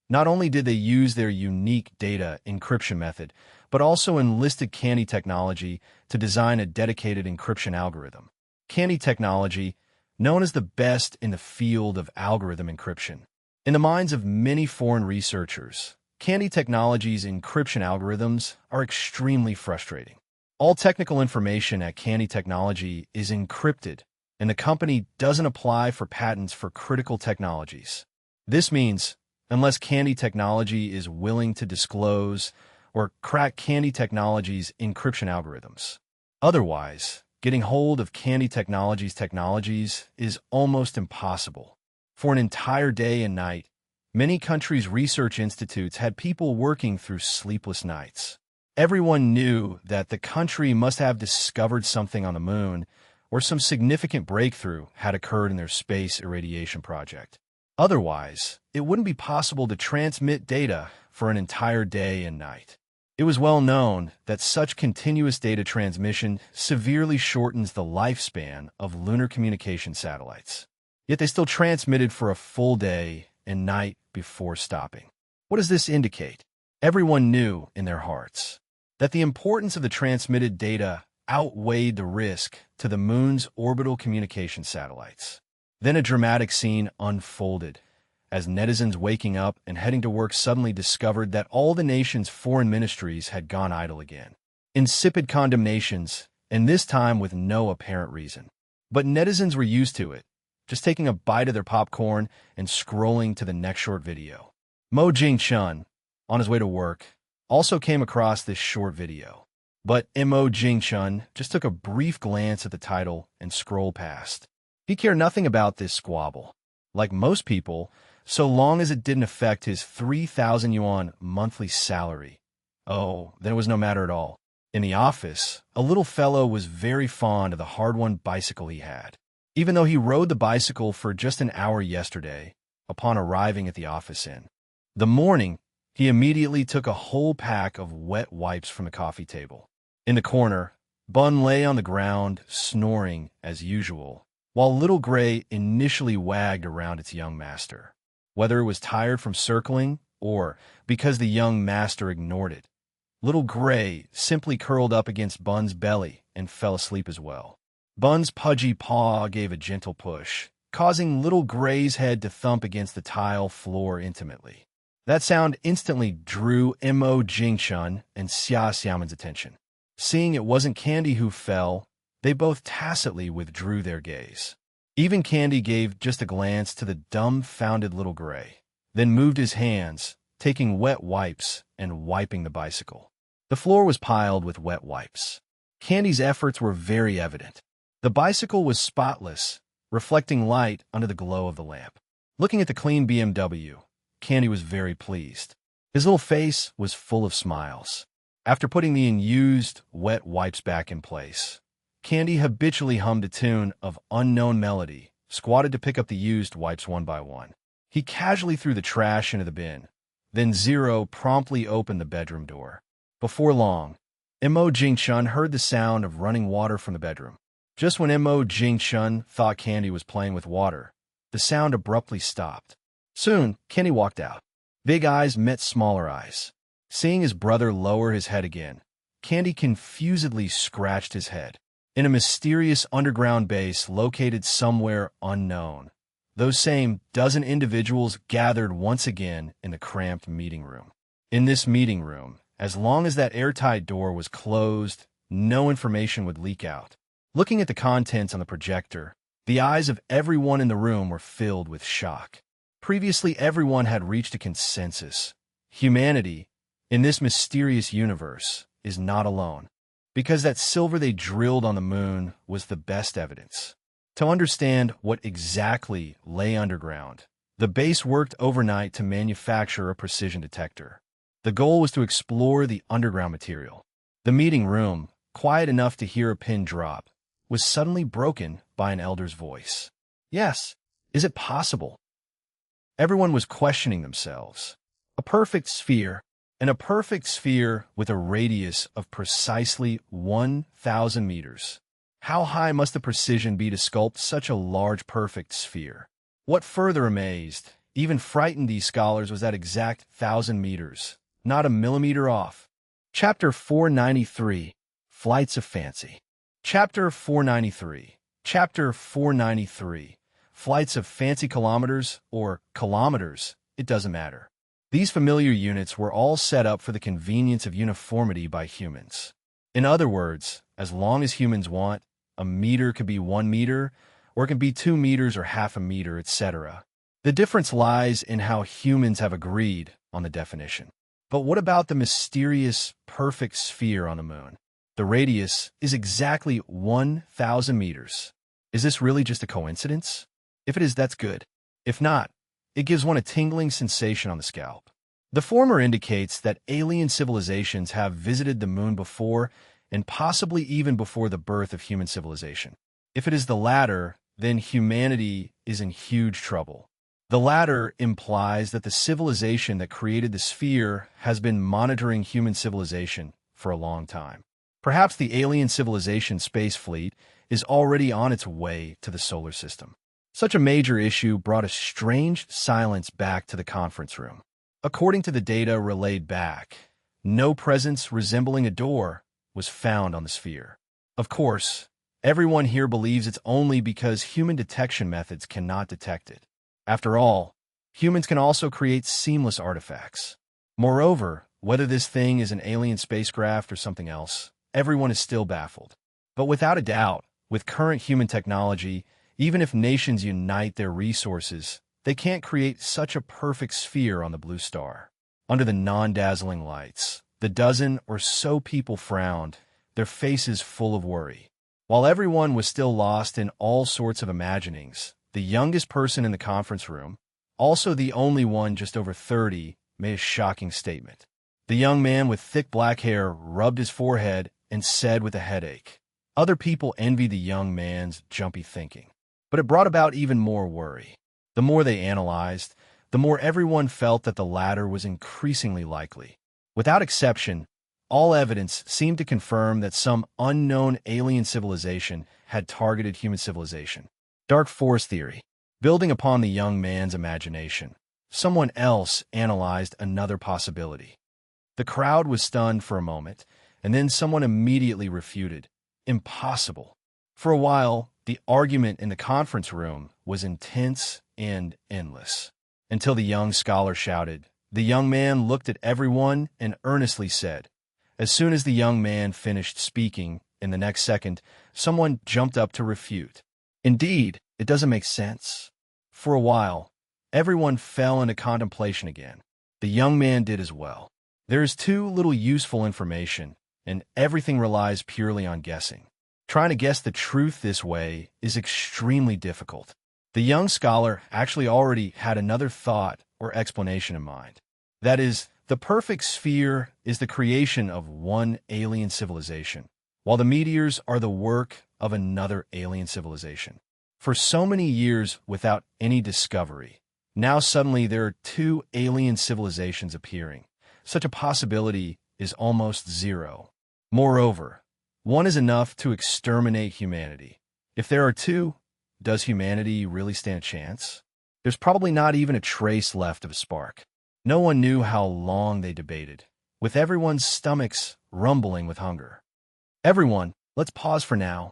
Not only did they use their unique data encryption method, but also enlisted Candy Technology to design a dedicated encryption algorithm. Candy Technology, known as the best in the field of algorithm encryption. In the minds of many foreign researchers, Candy Technology's encryption algorithms are extremely frustrating. All technical information at Candy Technology is encrypted, and the company doesn't apply for patents for critical technologies. This means, unless Candy Technology is willing to disclose or crack Candy Technology's encryption algorithms. Otherwise, getting hold of Candy Technology's technologies is almost impossible. For an entire day and night, many countries' research institutes had people working through sleepless nights. Everyone knew that the country must have discovered something on the moon, or some significant breakthrough had occurred in their space irradiation project. Otherwise, it wouldn't be possible to transmit data for an entire day and night. It was well known that such continuous data transmission severely shortens the lifespan of lunar communication satellites. Yet they still transmitted for a full day and night before stopping. What does this indicate? Everyone knew in their hearts that the importance of the transmitted data outweighed the risk to the moon's orbital communication satellites. Then a dramatic scene unfolded as netizens waking up and heading to work suddenly discovered that all the nation's foreign ministries had gone idle again. Insipid condemnations, and this time with no apparent reason. But netizens were used to it, just taking a bite of their popcorn and scrolling to the next short video. Mo Jing-chun, on his way to work, also came across this short video. But Mo Jing-chun just took a brief glance at the title and scrolled past. He cared nothing about this squabble. Like most people, so long as it didn't affect his 3,000 yuan monthly salary. Oh, then it was no matter at all. In the office, a little fellow was very fond of the hard-won bicycle he had. Even though he rode the bicycle for just an hour yesterday, upon arriving at the office in the morning, he immediately took a whole pack of wet wipes from the coffee table. In the corner, Bun lay on the ground, snoring as usual, while Little Gray initially wagged around its young master. Whether it was tired from circling or because the young master ignored it, Little Gray simply curled up against Bun's belly and fell asleep as well. Bun's pudgy paw gave a gentle push, causing Little Gray's head to thump against the tile floor intimately. That sound instantly drew Mo Jing-chun and Xia Xiaoman's attention. Seeing it wasn't Candy who fell, they both tacitly withdrew their gaze. Even Candy gave just a glance to the dumbfounded Little Gray, then moved his hands, taking wet wipes and wiping the bicycle. The floor was piled with wet wipes. Candy's efforts were very evident. The bicycle was spotless, reflecting light under the glow of the lamp. Looking at the clean BMW, Candy was very pleased. His little face was full of smiles. After putting the unused, wet wipes back in place, Candy habitually hummed a tune of unknown melody, squatted to pick up the used wipes one by one. He casually threw the trash into the bin. Then Zero promptly opened the bedroom door. Before long, Mo Jingchun heard the sound of running water from the bedroom. Just when Mo Jingchun thought Candy was playing with water, the sound abruptly stopped. Soon, Candy walked out. Big eyes met smaller eyes. Seeing his brother lower his head again, Candy confusedly scratched his head. In a mysterious underground base located somewhere unknown, those same dozen individuals gathered once again in the cramped meeting room. In this meeting room, as long as that airtight door was closed, no information would leak out. Looking at the contents on the projector, the eyes of everyone in the room were filled with shock. Previously, everyone had reached a consensus. Humanity, in this mysterious universe, is not alone, because that silver they drilled on the moon was the best evidence. To understand what exactly lay underground, the base worked overnight to manufacture a precision detector. The goal was to explore the underground material. The meeting room, quiet enough to hear a pin drop, was suddenly broken by an elder's voice. Yes, is it possible? Everyone was questioning themselves. A perfect sphere, and a perfect sphere with a radius of precisely 1,000 meters. How high must the precision be to sculpt such a large perfect sphere? What further amazed, even frightened these scholars was that exact 1,000 meters, not a millimeter off. Chapter 493, Flights of Fancy. Chapter 493. Chapter 493. Flights of fancy kilometers, or kilometers, it doesn't matter. These familiar units were all set up for the convenience of uniformity by humans. In other words, as long as humans want, a meter could be 1 meter, or it can be 2 meters or half a meter, etc. The difference lies in how humans have agreed on the definition. But what about the mysterious, perfect sphere on the moon? The radius is exactly 1,000 meters. Is this really just a coincidence? If it is, that's good. If not, it gives one a tingling sensation on the scalp. The former indicates that alien civilizations have visited the moon before, and possibly even before the birth of human civilization. If it is the latter, then humanity is in huge trouble. The latter implies that the civilization that created the sphere has been monitoring human civilization for a long time. Perhaps the alien civilization space fleet is already on its way to the solar system. Such a major issue brought a strange silence back to the conference room. According to the data relayed back, no presence resembling a door was found on the sphere. Of course, everyone here believes it's only because human detection methods cannot detect it. After all, humans can also create seamless artifacts. Moreover, whether this thing is an alien spacecraft or something else, everyone is still baffled. But without a doubt, with current human technology, even if nations unite their resources, they can't create such a perfect sphere on the blue star. Under the non-dazzling lights, the dozen or so people frowned, their faces full of worry. While everyone was still lost in all sorts of imaginings, the youngest person in the conference room, also the only one just over 30, made a shocking statement. The young man with thick black hair rubbed his forehead and said with a headache. Other people envied the young man's jumpy thinking. But it brought about even more worry. The more they analyzed, the more everyone felt that the latter was increasingly likely. Without exception, all evidence seemed to confirm that some unknown alien civilization had targeted human civilization. Dark Force Theory. Building upon the young man's imagination, someone else analyzed another possibility. The crowd was stunned for a moment, and then someone immediately refuted. Impossible. For a while, the argument in the conference room was intense and endless, until the young scholar shouted. The young man looked at everyone and earnestly said. As soon as the young man finished speaking, in the next second, someone jumped up to refute. Indeed, it doesn't make sense. For a while, everyone fell into contemplation again. The young man did as well. There is too little useful information, and everything relies purely on guessing. Trying to guess the truth this way is extremely difficult. The young scholar actually already had another thought or explanation in mind. That is, the perfect sphere is the creation of one alien civilization, while the meteors are the work of another alien civilization. For so many years without any discovery, now suddenly there are two alien civilizations appearing. Such a possibility is almost zero. Moreover, one is enough to exterminate humanity. If there are two, does humanity really stand a chance? There's probably not even a trace left of a spark. No one knew how long they debated, with everyone's stomachs rumbling with hunger. Everyone, let's pause for now.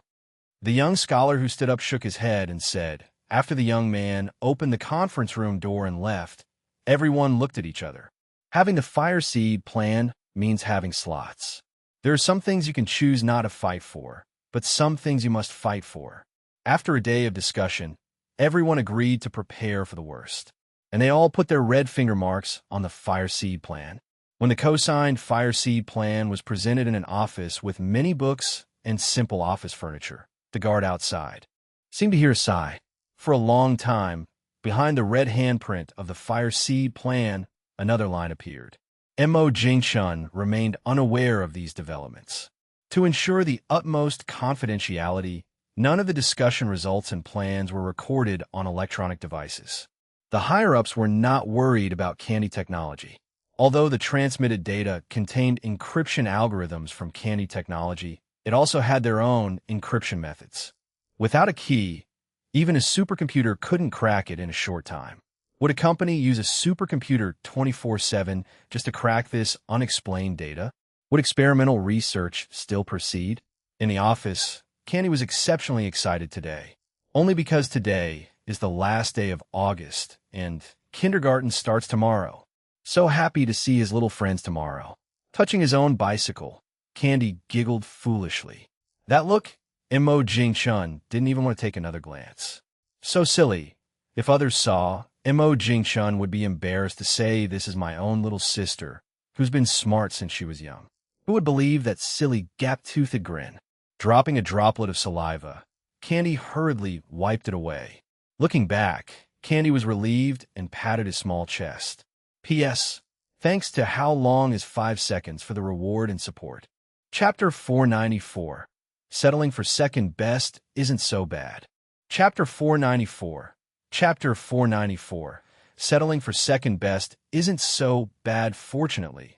The young scholar who stood up shook his head and said, after the young man opened the conference room door and left, everyone looked at each other. Having the fire seed plan means having slots. There are some things you can choose not to fight for, but some things you must fight for. After a day of discussion, everyone agreed to prepare for the worst, and they all put their red finger marks on the fire seed plan. When the co-signed fire seed plan was presented in an office with many books and simple office furniture, the guard outside seemed to hear a sigh. For a long time, behind the red handprint of the fire seed plan, another line appeared. Mo Jingshun remained unaware of these developments. To ensure the utmost confidentiality, none of the discussion results and plans were recorded on electronic devices. The higher-ups were not worried about Candy technology. Although the transmitted data contained encryption algorithms from Candy technology, it also had their own encryption methods. Without a key, even a supercomputer couldn't crack it in a short time. Would a company use a supercomputer 24/7 just to crack this unexplained data? Would experimental research still proceed? In the office, Candy was exceptionally excited today, only because today is the last day of August and kindergarten starts tomorrow. So happy to see his little friends tomorrow. Touching his own bicycle, Candy giggled foolishly. That look, Mo Jingshun didn't even want to take another glance. So silly. If others saw, Mo Jingshun would be embarrassed to say this is my own little sister, who's been smart since she was young. Who would believe that silly gap-toothed grin? Dropping a droplet of saliva, Candy hurriedly wiped it away. Looking back, Candy was relieved and patted his small chest. P.S. Thanks to How Long is 5 Seconds for the reward and support. Chapter 494. Settling for second best isn't so bad. Chapter 494. Chapter 494. Settling for second best isn't so bad. Fortunately,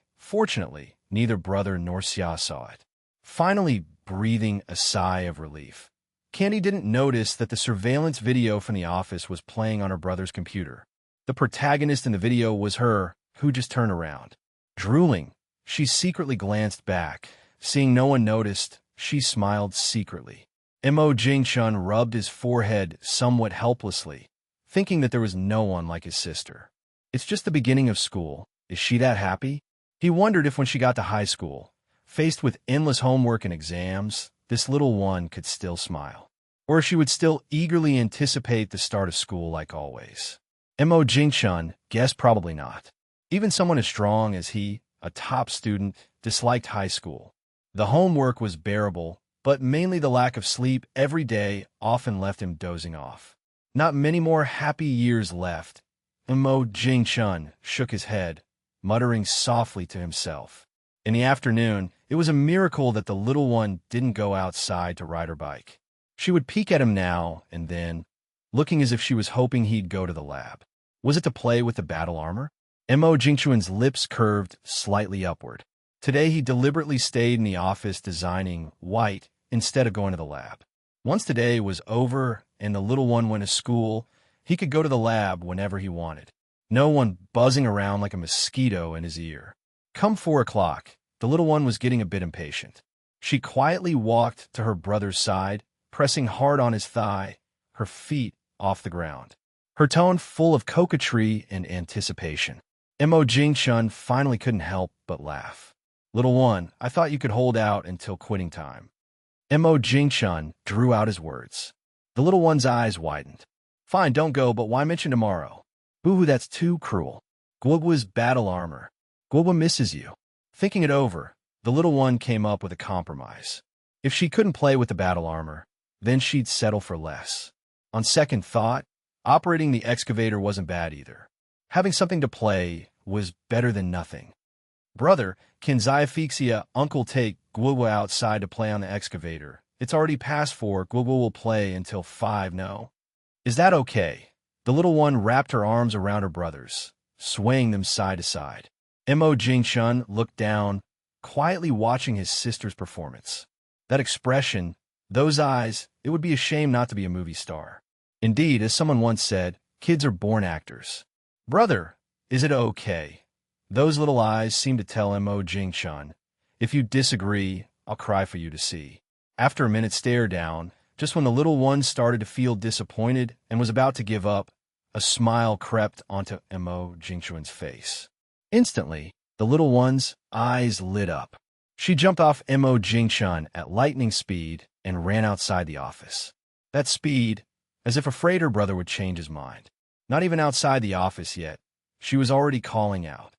neither brother nor Xia saw it. Finally breathing a sigh of relief, Candy didn't notice that the surveillance video from the office was playing on her brother's computer. The protagonist in the video was her, who just turned around. Drooling, she secretly glanced back. Seeing no one noticed, she smiled secretly. Mo Jingshun rubbed his forehead somewhat helplessly, thinking that there was no one like his sister. It's just the beginning of school. Is she that happy? He wondered if when she got to high school, faced with endless homework and exams, this little one could still smile. Or if she would still eagerly anticipate the start of school like always. Mo Jingshun guessed probably not. Even someone as strong as he, a top student, disliked high school. The homework was bearable, but mainly the lack of sleep every day often left him dozing off. Not many more happy years left. Mo Jingshun shook his head, muttering softly to himself. In the afternoon, it was a miracle that the little one didn't go outside to ride her bike. She would peek at him now and then, looking as if she was hoping he'd go to the lab. Was it to play with the battle armor? Mo Jingshun's lips curved slightly upward. Today he deliberately stayed in the office designing white instead of going to the lab. Once the day was over and the little one went to school, he could go to the lab whenever he wanted. No one buzzing around like a mosquito in his ear. Come 4 o'clock, the little one was getting a bit impatient. She quietly walked to her brother's side, pressing hard on his thigh, her feet off the ground. Her tone full of coquetry and anticipation. Mo Jingshun finally couldn't help but laugh. Little one, I thought you could hold out until quitting time. Mo Jingshun drew out his words. The little one's eyes widened. Fine, don't go, but why mention tomorrow? Boo-hoo, that's too cruel. Guogua's battle armor. Guogua misses you. Thinking it over, the little one came up with a compromise. If she couldn't play with the battle armor, then she'd settle for less. On second thought, operating the excavator wasn't bad either. Having something to play was better than nothing. Brother, can Xiaphixia uncle take Guo outside to play on the excavator. It's already past 4. Guo will play until 5. No. Is that okay? The little one wrapped her arms around her brothers, swaying them side to side. Mo Jingchun looked down, quietly watching his sister's performance. That expression, those eyes, it would be a shame not to be a movie star. Indeed, as someone once said, kids are born actors. Brother, is it okay? Those little eyes seemed to tell Mo Jingchun, if you disagree, I'll cry for you to see. After a minute's stare down, just when the little one started to feel disappointed and was about to give up, a smile crept onto Mo Jingchun's face. Instantly, the little one's eyes lit up. She jumped off Mo Jingchun at lightning speed and ran outside the office. That speed, as if afraid her brother would change his mind. Not even outside the office yet, she was already calling out.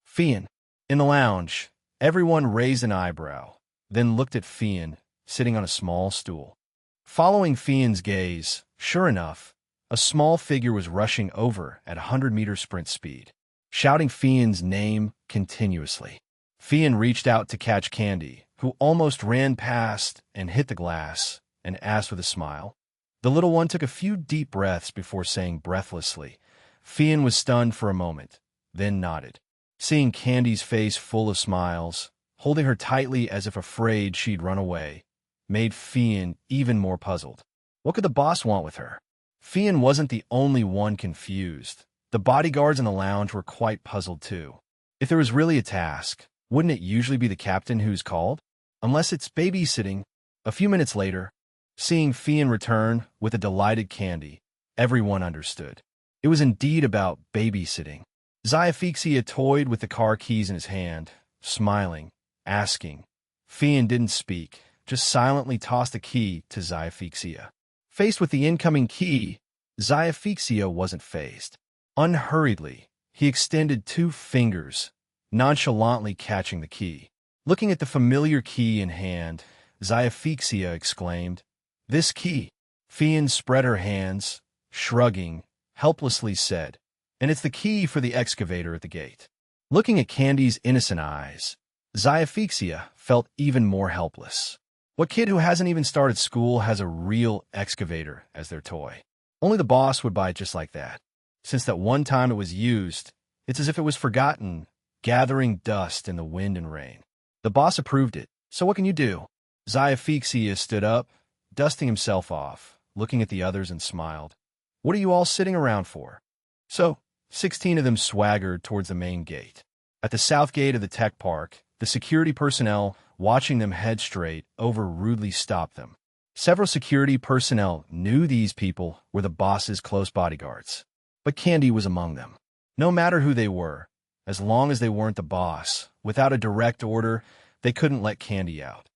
Fian. In the lounge, everyone raised an eyebrow, then looked at Fian, sitting on a small stool. Following Fian's gaze, sure enough, a small figure was rushing over at 100-meter sprint speed, shouting Fian's name continuously. Fian reached out to catch Candy, who almost ran past and hit the glass, and asked with a smile. The little one took a few deep breaths before saying breathlessly. Fian was stunned for a moment, then nodded. Seeing Candy's face full of smiles, holding her tightly as if afraid she'd run away, made Fian even more puzzled. What could the boss want with her? Fian wasn't the only one confused. The bodyguards in the lounge were quite puzzled too. If there was really a task, wouldn't it usually be the captain who's called? Unless it's babysitting. A few minutes later, seeing Fian return with a delighted Candy, everyone understood. It was indeed about babysitting. Xiaophixia toyed with the car keys in his hand, smiling, asking. Fian didn't speak, just silently tossed a key to Xiaophixia. Faced with the incoming key, Xiaophixia wasn't fazed. Unhurriedly, he extended 2 fingers, nonchalantly catching the key. Looking at the familiar key in hand, Xiaophixia exclaimed, "This key." Fian spread her hands, shrugging, helplessly said, "And it's the key for the excavator at the gate." Looking at Candy's innocent eyes, Xiaophixia felt even more helpless. What kid who hasn't even started school has a real excavator as their toy? Only the boss would buy it just like that. Since that one time it was used, it's as if it was forgotten, gathering dust in the wind and rain. The boss approved it, so what can you do? Xiaophixia stood up, dusting himself off, looking at the others and smiled. What are you all sitting around for? So, 16 of them swaggered towards the main gate. At the south gate of the tech park, the security personnel, watching them head straight over, rudely stopped them. Several security personnel knew these people were the boss's close bodyguards, but Candy was among them. No matter who they were, as long as they weren't the boss, without a direct order, they couldn't let Candy out.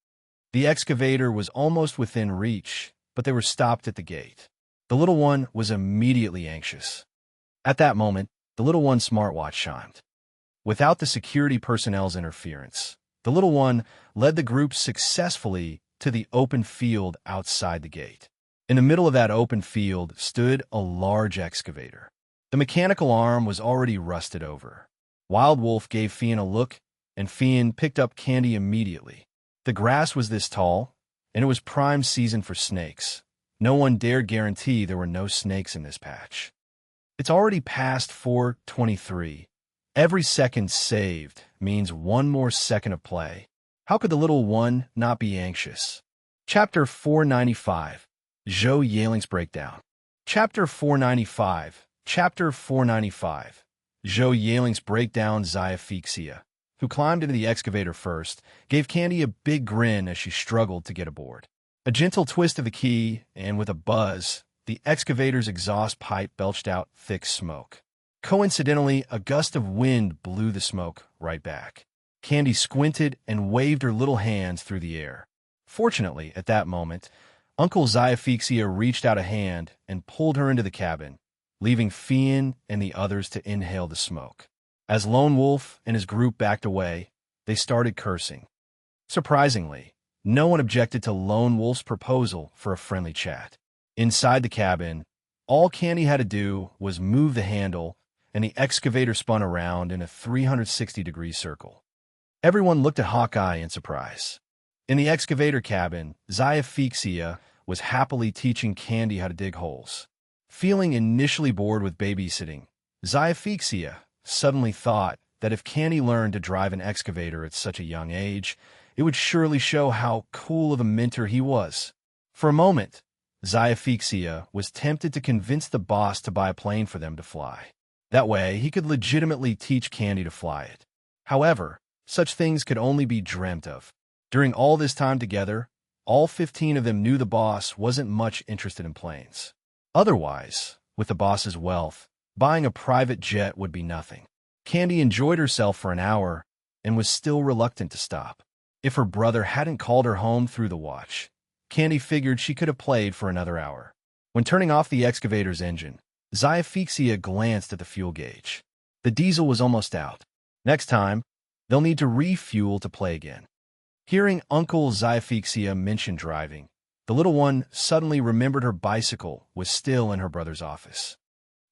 The excavator was almost within reach, but they were stopped at the gate. The little one was immediately anxious. At that moment, the little one's smartwatch chimed. Without the security personnel's interference, the little one led the group successfully to the open field outside the gate. In the middle of that open field stood a large excavator. The mechanical arm was already rusted over. Wild Wolf gave Fian a look, and Fian picked up Candy immediately. The grass was this tall, and it was prime season for snakes. No one dared guarantee there were no snakes in this patch. It's already past 4:23. Every second saved means one more second of play. How could the little one not be anxious? Chapter 495. Zhou Yaling's Breakdown. Chapter 495. Chapter 495. Zhou Yaling's Breakdown. Xiaophixia, who climbed into the excavator first, gave Candy a big grin as she struggled to get aboard. A gentle twist of the key, and with a buzz, the excavator's exhaust pipe belched out thick smoke. Coincidentally, a gust of wind blew the smoke right back. Candy squinted and waved her little hands through the air. Fortunately, at that moment, Uncle Xiaophixia reached out a hand and pulled her into the cabin, leaving Fian and the others to inhale the smoke. As Lone Wolf and his group backed away, they started cursing. Surprisingly, no one objected to Lone Wolf's proposal for a friendly chat. Inside the cabin, all Candy had to do was move the handle, and the excavator spun around in a 360-degree circle. Everyone looked at Hawkeye in surprise. In the excavator cabin, Xiaphixia was happily teaching Candy how to dig holes. Feeling initially bored with babysitting, Xiaphixia suddenly thought that if Candy learned to drive an excavator at such a young age, it would surely show how cool of a mentor he was. For a moment, Xiaphixia was tempted to convince the boss to buy a plane for them to fly. That way, he could legitimately teach Candy to fly it. However, such things could only be dreamt of. During all this time together, all 15 of them knew the boss wasn't much interested in planes. Otherwise, with the boss's wealth, buying a private jet would be nothing. Candy enjoyed herself for an hour and was still reluctant to stop. If her brother hadn't called her home through the watch, Candy figured she could have played for another hour. When turning off the excavator's engine, Xiaphixia glanced at the fuel gauge. The diesel was almost out. Next time, they'll need to refuel to play again. Hearing Uncle Xiaphixia mention driving, the little one suddenly remembered her bicycle was still in her brother's office.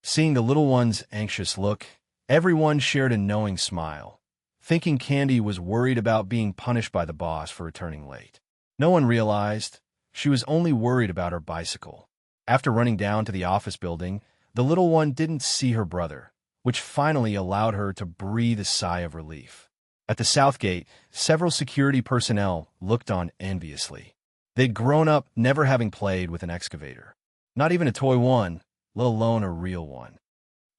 Seeing the little one's anxious look, everyone shared a knowing smile, thinking Candy was worried about being punished by the boss for returning late. No one realized she was only worried about her bicycle. After running down to the office building, the little one didn't see her brother, which finally allowed her to breathe a sigh of relief. At the south gate, several security personnel looked on enviously. They'd grown up never having played with an excavator. Not even a toy one, let alone a real one.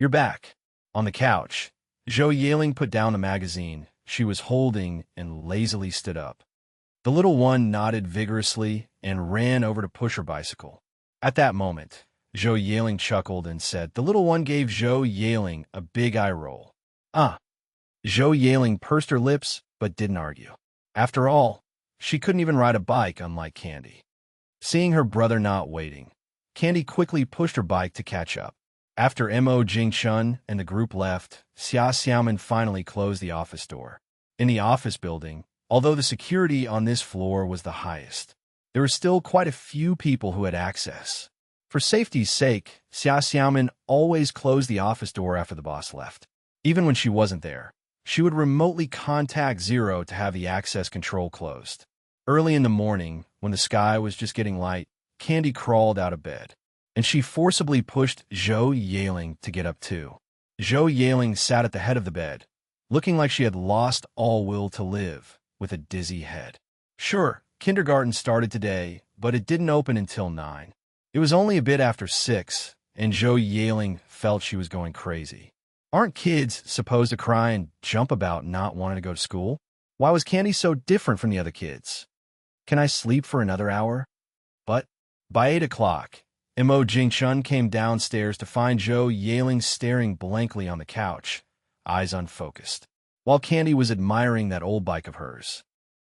You're back. On the couch, Zhou Yaling put down the magazine she was holding and lazily stood up. The little one nodded vigorously and ran over to push her bicycle. At that moment, Zhou Yaling chuckled and said the little one gave Zhou Yaling a big eye roll. Zhou Yaling pursed her lips but didn't argue. After all, she couldn't even ride a bike, unlike Candy. Seeing her brother not waiting, Candy quickly pushed her bike to catch up. After Mo Jingchun and the group left, Xia Xiaomin finally closed the office door. In the office building, although the security on this floor was the highest, there were still quite a few people who had access. For safety's sake, Xia Xiaomin always closed the office door after the boss left. Even when she wasn't there, she would remotely contact Zero to have the access control closed. Early in the morning, when the sky was just getting light, Candy crawled out of bed, and she forcibly pushed Zhou Yaling to get up too. Zhou Yaling sat at the head of the bed, looking like she had lost all will to live, with a dizzy head. Sure, kindergarten started today, but it didn't open until 9. It was only a bit after 6, and Zhou Yaling felt she was going crazy. Aren't kids supposed to cry and jump about not wanting to go to school? Why was Candy so different from the other kids? Can I sleep for another hour? But by 8 o'clock, Mo Jingchun came downstairs to find Zhou Yaling staring blankly on the couch, eyes unfocused, while Candy was admiring that old bike of hers.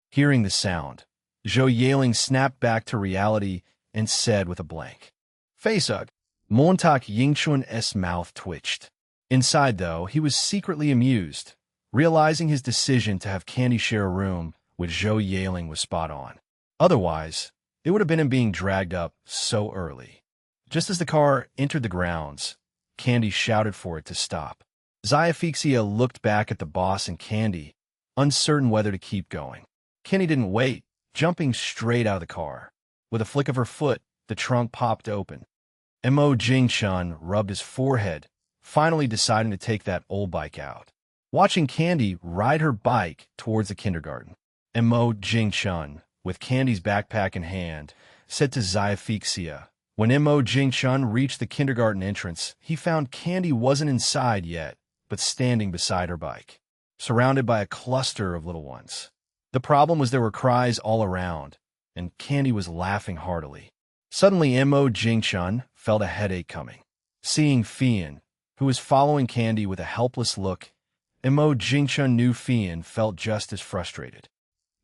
Hearing the sound, Zhou Yaling snapped back to reality and said with a blank face hug. Montauk Yingchun's mouth twitched. Inside, though, he was secretly amused, realizing his decision to have Candy share a room with Zhou Yaling was spot on. Otherwise, it would have been him being dragged up so early. Just as the car entered the grounds, Candy shouted for it to stop. Xiaphixia looked back at the boss and Candy, uncertain whether to keep going. Candy didn't wait, jumping straight out of the car. With a flick of her foot, the trunk popped open. Mo Jingchun rubbed his forehead, finally deciding to take that old bike out. Watching Candy ride her bike towards the kindergarten, Mo Jingchun, with Candy's backpack in hand, said to Xiaphixia. When Mo Jingchun reached the kindergarten entrance, he found Candy wasn't inside yet, but standing beside her bike, surrounded by a cluster of little ones. The problem was there were cries all around, and Candy was laughing heartily. Suddenly, Mo Jingchun felt a headache coming. Seeing Fian, who was following Candy with a helpless look, Mo Jingchun knew Fian felt just as frustrated.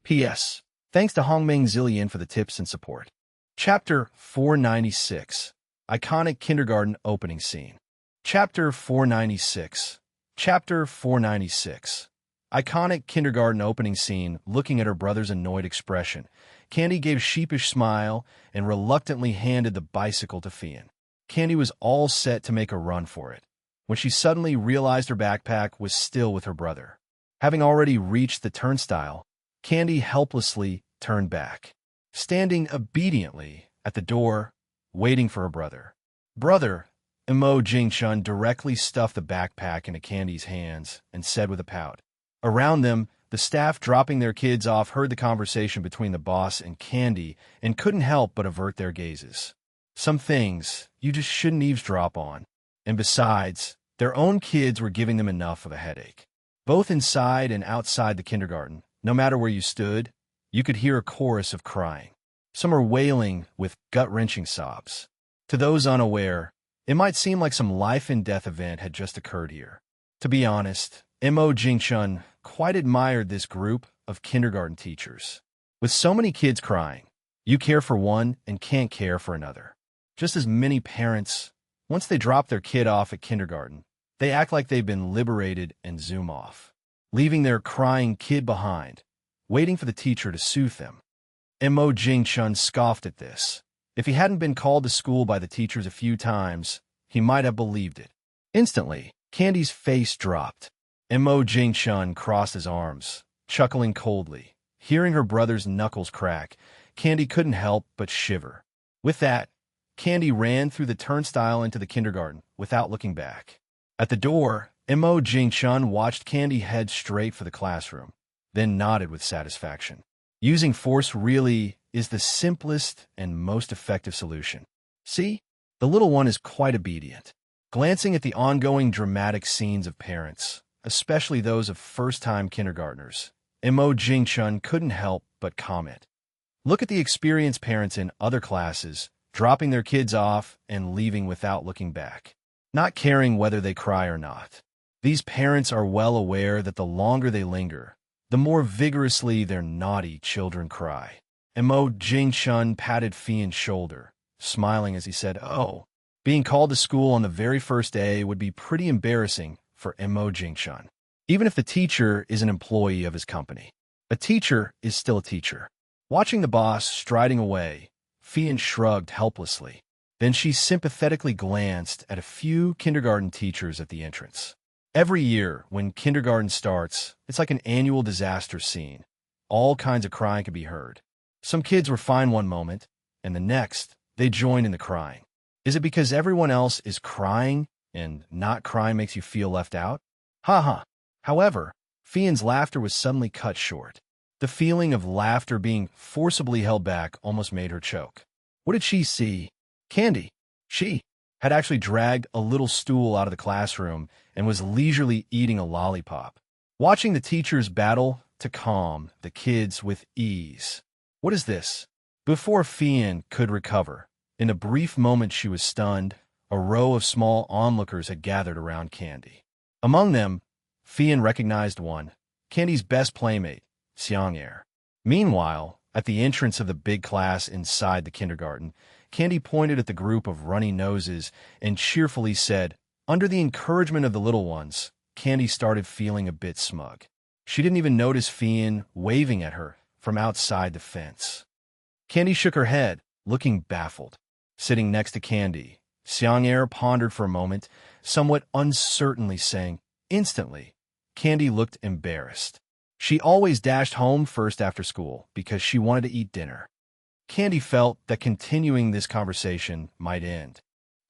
P.S. Thanks to Hongmeng Zillion for the tips and support. Chapter 496. Iconic Kindergarten Opening Scene. Chapter 496. Chapter 496. Iconic kindergarten opening scene. Looking at her brother's annoyed expression, Candy gave a sheepish smile and reluctantly handed the bicycle to Fian. Candy was all set to make a run for it, when she suddenly realized her backpack was still with her brother. Having already reached the turnstile, Candy helplessly turned back, standing obediently at the door, waiting for her brother. Brother, Emo Jingchun directly stuffed the backpack into Candy's hands and said with a pout. Around them, the staff dropping their kids off heard the conversation between the boss and Candy and couldn't help but avert their gazes. Some things you just shouldn't eavesdrop on. And besides, their own kids were giving them enough of a headache. Both inside and outside the kindergarten, no matter where you stood, you could hear a chorus of crying. Some are wailing with gut-wrenching sobs. To those unaware, it might seem like some life-and-death event had just occurred here. To be honest, Mo Jingchun quite admired this group of kindergarten teachers. With so many kids crying, you care for one and can't care for another. Just as many parents, once they drop their kid off at kindergarten, they act like they've been liberated and zoom off, leaving their crying kid behind, waiting for the teacher to soothe them. Mo Jingchun scoffed at this. If he hadn't been called to school by the teachers a few times, he might have believed it. Instantly, Candy's face dropped. Mo Jingchun crossed his arms, chuckling coldly. Hearing her brother's knuckles crack, Candy couldn't help but shiver. With that, Candy ran through the turnstile into the kindergarten without looking back. At the door, Mo Jingchun watched Candy head straight for the classroom, then nodded with satisfaction. Using force really is the simplest and most effective solution. See, the little one is quite obedient. Glancing at the ongoing dramatic scenes of parents, especially those of first-time kindergartners, Mo Jingchun couldn't help but comment. Look at the experienced parents in other classes, dropping their kids off and leaving without looking back, not caring whether they cry or not. These parents are well aware that the longer they linger, the more vigorously their naughty children cry. Mo Jingchun patted Fian's shoulder, smiling as he said, "Oh, being called to school on the very first day would be pretty embarrassing for Mo Jingchun, even if the teacher is an employee of his company. A teacher is still a teacher." Watching the boss striding away, Fian shrugged helplessly. Then she sympathetically glanced at a few kindergarten teachers at the entrance. Every year, when kindergarten starts, it's like an annual disaster scene. All kinds of crying can be heard. Some kids were fine one moment, and the next, they join in the crying. Is it because everyone else is crying, and not crying makes you feel left out? Ha. However, Fian's laughter was suddenly cut short. The feeling of laughter being forcibly held back almost made her choke. What did she see? Candy. She had actually dragged a little stool out of the classroom and was leisurely eating a lollipop, watching the teachers battle to calm the kids with ease. What is this? Before Fian could recover, in a brief moment she was stunned. A row of small onlookers had gathered around Candy. Among them, Fian recognized one, Candy's best playmate, Xiang'er. Meanwhile, at the entrance of the big class inside the kindergarten, Candy pointed at the group of runny noses and cheerfully said, under the encouragement of the little ones, Candy started feeling a bit smug. She didn't even notice Fian waving at her from outside the fence. Candy shook her head, looking baffled. Sitting next to Candy, Xiang'er pondered for a moment, somewhat uncertainly saying, instantly, Candy looked embarrassed. She always dashed home first after school because she wanted to eat dinner. Candy felt that continuing this conversation might end.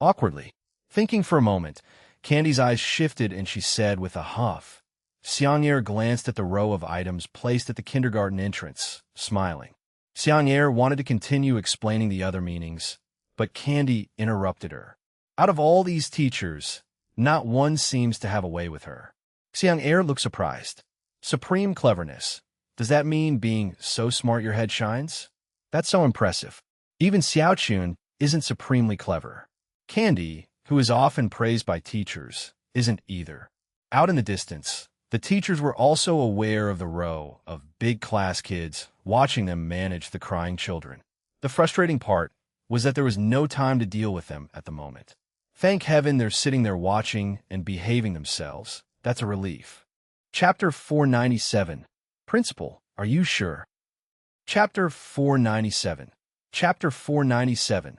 Awkwardly, thinking for a moment, Candy's eyes shifted and she said with a huff. Xiang'er glanced at the row of items placed at the kindergarten entrance, smiling. Xiang'er wanted to continue explaining the other meanings, but Candy interrupted her. Out of all these teachers, not one seems to have a way with her. Xiang'er looked surprised. Supreme cleverness. Does that mean being so smart your head shines? That's so impressive. Even Xiaochun isn't supremely clever. Candy, who is often praised by teachers, isn't either. Out in the distance, the teachers were also aware of the row of big class kids watching them manage the crying children. The frustrating part was that there was no time to deal with them at the moment. Thank heaven they're sitting there watching and behaving themselves. That's a relief. Chapter 497. Principal, are you sure? Chapter 497. Chapter 497.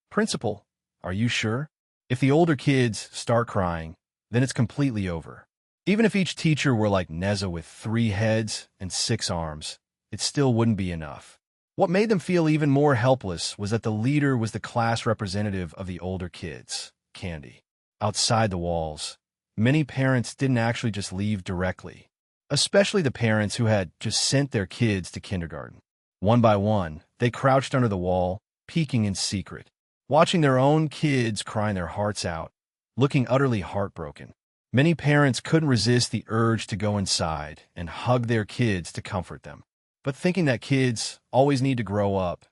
Principal, are you sure? If the older kids start crying, then it's completely over. Even if each teacher were like Neza with 3 heads and 6 arms, it still wouldn't be enough. What made them feel even more helpless was that the leader was the class representative of the older kids, Candy. Outside the walls, many parents didn't actually just leave directly, especially the parents who had just sent their kids to kindergarten. One by one, they crouched under the wall, peeking in secret, watching their own kids crying their hearts out, looking utterly heartbroken. Many parents couldn't resist the urge to go inside and hug their kids to comfort them. But thinking that kids always need to grow up,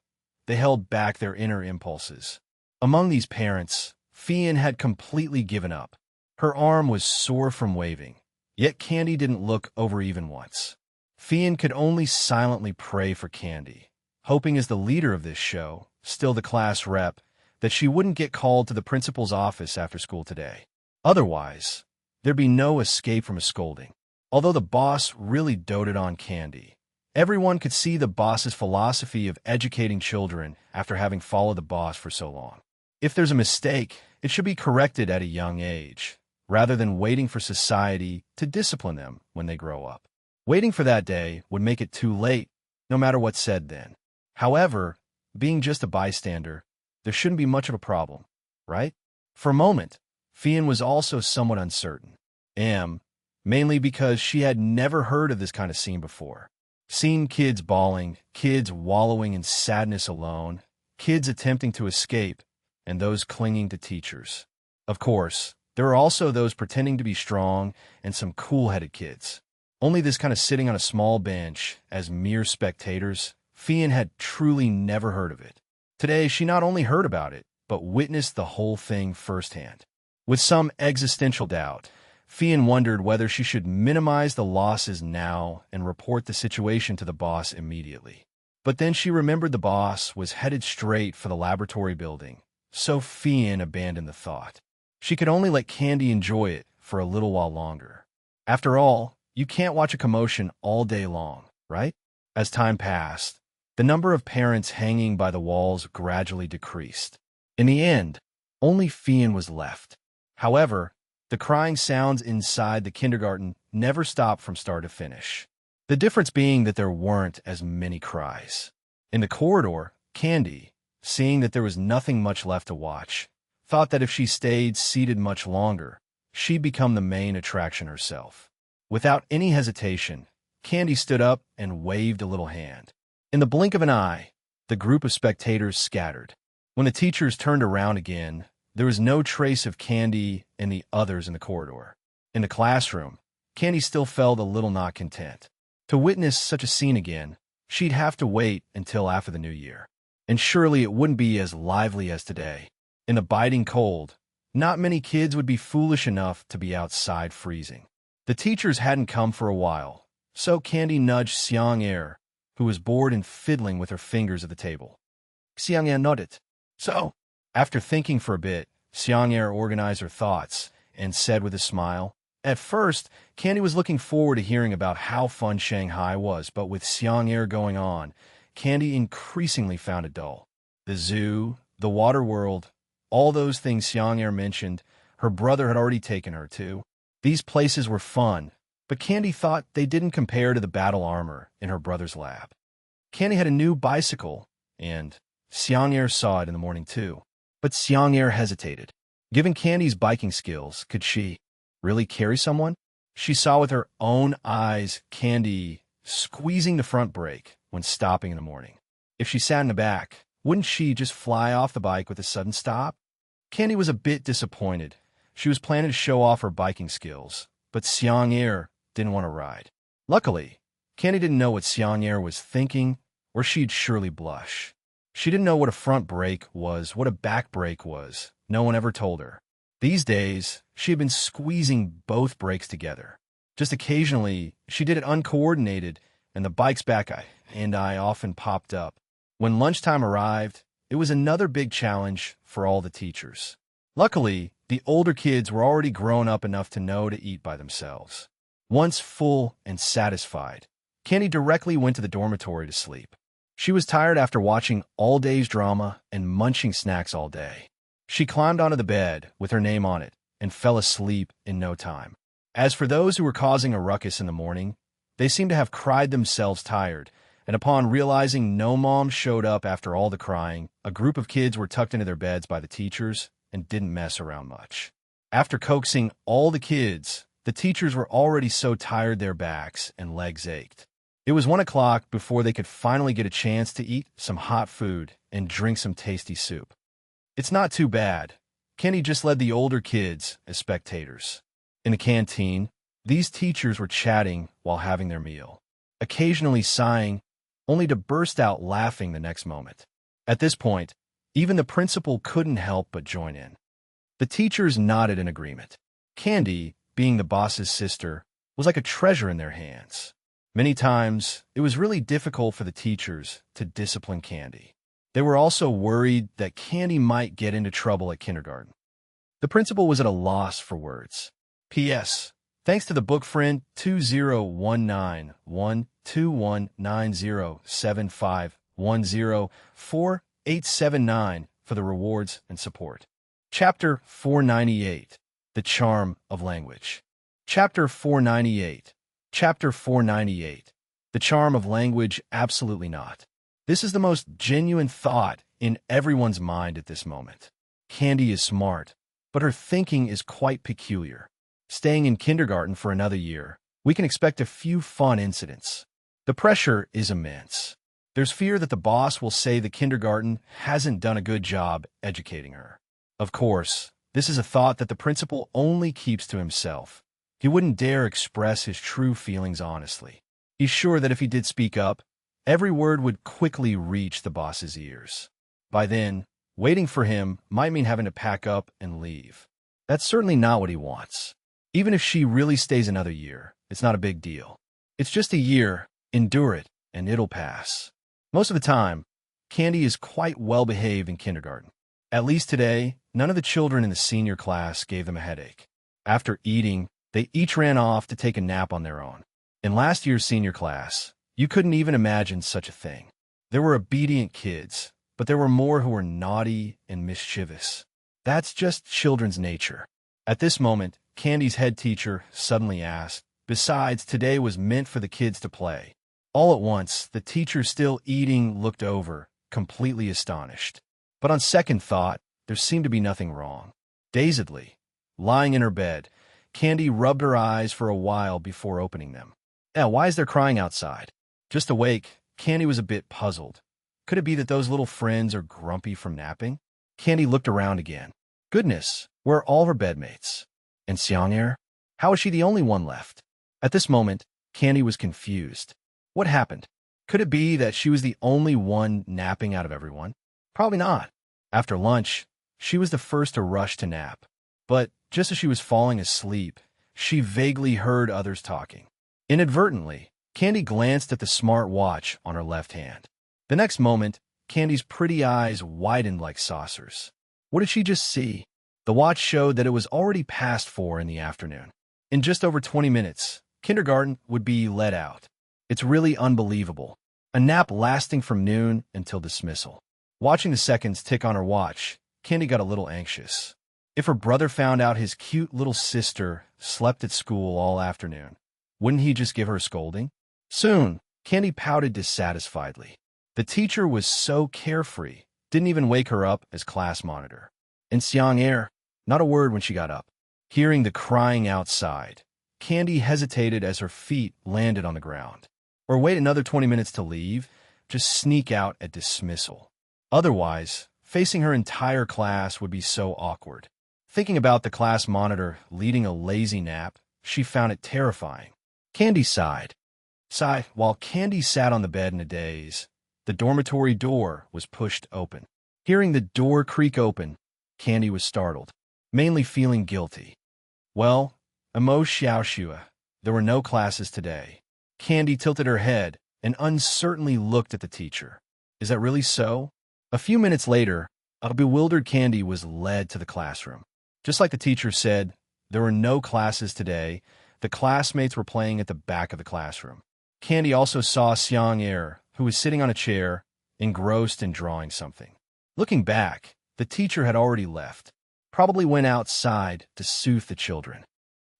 they held back their inner impulses. Among these parents, Fian had completely given up. Her arm was sore from waving, yet Candy didn't look over even once. Fian could only silently pray for Candy, hoping as the leader of this show, still the class rep, that she wouldn't get called to the principal's office after school today. Otherwise, there'd be no escape from a scolding. Although the boss really doted on Candy, everyone could see the boss's philosophy of educating children after having followed the boss for so long. If there's a mistake, it should be corrected at a young age, rather than waiting for society to discipline them when they grow up. Waiting for that day would make it too late, no matter what's said then. However, being just a bystander, there shouldn't be much of a problem, right? For a moment, Fian was also somewhat uncertain. Mainly because she had never heard of this kind of scene before. Seen kids bawling, kids wallowing in sadness alone, kids attempting to escape, and those clinging to teachers. Of course, there are also those pretending to be strong and some cool-headed kids. Only this kind of sitting on a small bench as mere spectators, Fian had truly never heard of it. Today, she not only heard about it, but witnessed the whole thing firsthand. With some existential doubt, Fian wondered whether she should minimize the losses now and report the situation to the boss immediately. But then she remembered the boss was headed straight for the laboratory building, so Fian abandoned the thought. She could only let Candy enjoy it for a little while longer. After all, you can't watch a commotion all day long, right? As time passed, the number of parents hanging by the walls gradually decreased. In the end, only Fian was left. However, the crying sounds inside the kindergarten never stopped from start to finish. The difference being that there weren't as many cries. In the corridor, Candy, seeing that there was nothing much left to watch, thought that if she stayed seated much longer, she'd become the main attraction herself. Without any hesitation, Candy stood up and waved a little hand. In the blink of an eye, the group of spectators scattered. When the teachers turned around again, there was no trace of Candy and the others in the corridor. In the classroom, Candy still felt a little not content. To witness such a scene again, she'd have to wait until after the new year. And surely it wouldn't be as lively as today. In the biting cold, not many kids would be foolish enough to be outside freezing. The teachers hadn't come for a while, so Candy nudged Xiang-Er, who was bored and fiddling with her fingers at the table. Xiang-Er nodded. So, after thinking for a bit, Xiang-Er organized her thoughts and said with a smile, at first, Candy was looking forward to hearing about how fun Shanghai was, but with Xiang-Er going on, Candy increasingly found it dull. The zoo, the water world, all those things Xiang-Er mentioned, her brother had already taken her to. These places were fun, but Candy thought they didn't compare to the battle armor in her brother's lab. Candy had a new bicycle, and Xiang-Er saw it in the morning too. But Xiang-Er hesitated. Given Candy's biking skills, could she really carry someone? She saw with her own eyes Candy squeezing the front brake when stopping in the morning. If she sat in the back, wouldn't she just fly off the bike with a sudden stop? Candy was a bit disappointed. She was planning to show off her biking skills, but Xiang-Er didn't want to ride. Luckily, Candy didn't know what Xiang-Er was thinking, or she'd surely blush. She didn't know what a front brake was, what a back brake was. No one ever told her. These days, she had been squeezing both brakes together. Just occasionally, she did it uncoordinated, and the bike's back and I often popped up. When lunchtime arrived, it was another big challenge for all the teachers. Luckily, the older kids were already grown up enough to know to eat by themselves. Once full and satisfied, Candy directly went to the dormitory to sleep. She was tired after watching all day's drama and munching snacks all day. She climbed onto the bed with her name on it and fell asleep in no time. As for those who were causing a ruckus in the morning, they seemed to have cried themselves tired, And upon realizing no mom showed up after all the crying, a group of kids were tucked into their beds by the teachers and didn't mess around much. After coaxing all the kids, the teachers were already so tired their backs and legs ached. It was 1 o'clock before they could finally get a chance to eat some hot food and drink some tasty soup. It's not too bad. Kenny just led the older kids as spectators. In the canteen, these teachers were chatting while having their meal, occasionally sighing, only to burst out laughing the next moment. At this point, even the principal couldn't help but join in. The teachers nodded in agreement. Candy, being the boss's sister, was like a treasure in their hands. Many times, it was really difficult for the teachers to discipline Candy. They were also worried that Candy might get into trouble at kindergarten. The principal was at a loss for words. P.S. Thanks to the book friend 2019-1219075104879 for the rewards and support. Chapter 498. The Charm of Language. Chapter 498. Chapter 498. The Charm of Language. Absolutely not. This is the most genuine thought in everyone's mind at this moment. Candy is smart, but her thinking is quite peculiar. Staying in kindergarten for another year, we can expect a few fun incidents. The pressure is immense. There's fear that the boss will say the kindergarten hasn't done a good job educating her. Of course, this is a thought that the principal only keeps to himself. He wouldn't dare express his true feelings honestly. He's sure that if he did speak up, every word would quickly reach the boss's ears. By then, waiting for him might mean having to pack up and leave. That's certainly not what he wants. Even if she really stays another year, it's not a big deal. It's just a year, endure it, and it'll pass. Most of the time, Candy is quite well behaved in kindergarten. At least today, none of the children in the senior class gave them a headache. After eating, they each ran off to take a nap on their own. In last year's senior class, you couldn't even imagine such a thing. There were obedient kids, but there were more who were naughty and mischievous. That's just children's nature. At this moment, Candy's head teacher suddenly asked, "Besides, today was meant for the kids to play." All at once, the teacher still eating looked over, completely astonished. But on second thought, there seemed to be nothing wrong. Dazedly, lying in her bed, Candy rubbed her eyes for a while before opening them. Why is there crying outside? Just awake, Candy was a bit puzzled. Could it be that those little friends are grumpy from napping? Candy looked around again. Goodness, where are all her bedmates? And Xiang'er? How is she the only one left? At this moment, Candy was confused. What happened? Could it be that she was the only one napping out of everyone? Probably not. After lunch, she was the first to rush to nap. But just as she was falling asleep, she vaguely heard others talking. Inadvertently, Candy glanced at the smart watch on her left hand. The next moment, Candy's pretty eyes widened like saucers. What did she just see? The watch showed that it was already past 4 in the afternoon. In just over 20 minutes, kindergarten would be let out. It's really unbelievable. A nap lasting from noon until dismissal. Watching the seconds tick on her watch, Candy got a little anxious. If her brother found out his cute little sister slept at school all afternoon, wouldn't he just give her a scolding? Soon, Candy pouted dissatisfiedly. The teacher was so carefree, didn't even wake her up as class monitor. And Xiang'er, not a word when she got up. Hearing the crying outside, Candy hesitated as her feet landed on the ground. Or wait another 20 minutes to leave, just sneak out at dismissal. Otherwise, facing her entire class would be so awkward. Thinking about the class monitor leading a lazy nap, she found it terrifying. Candy sighed. While Candy sat on the bed in a daze, the dormitory door was pushed open. Hearing the door creak open, Candy was startled, mainly feeling guilty. Well, Amo Xiaoxua, there were no classes today. Candy tilted her head and uncertainly looked at the teacher. Is that really so? A few minutes later, a bewildered Candy was led to the classroom. Just like the teacher said, there were no classes today. The classmates were playing at the back of the classroom. Candy also saw Xiang'er, who was sitting on a chair, engrossed in drawing something. Looking back, the teacher had already left, probably went outside to soothe the children.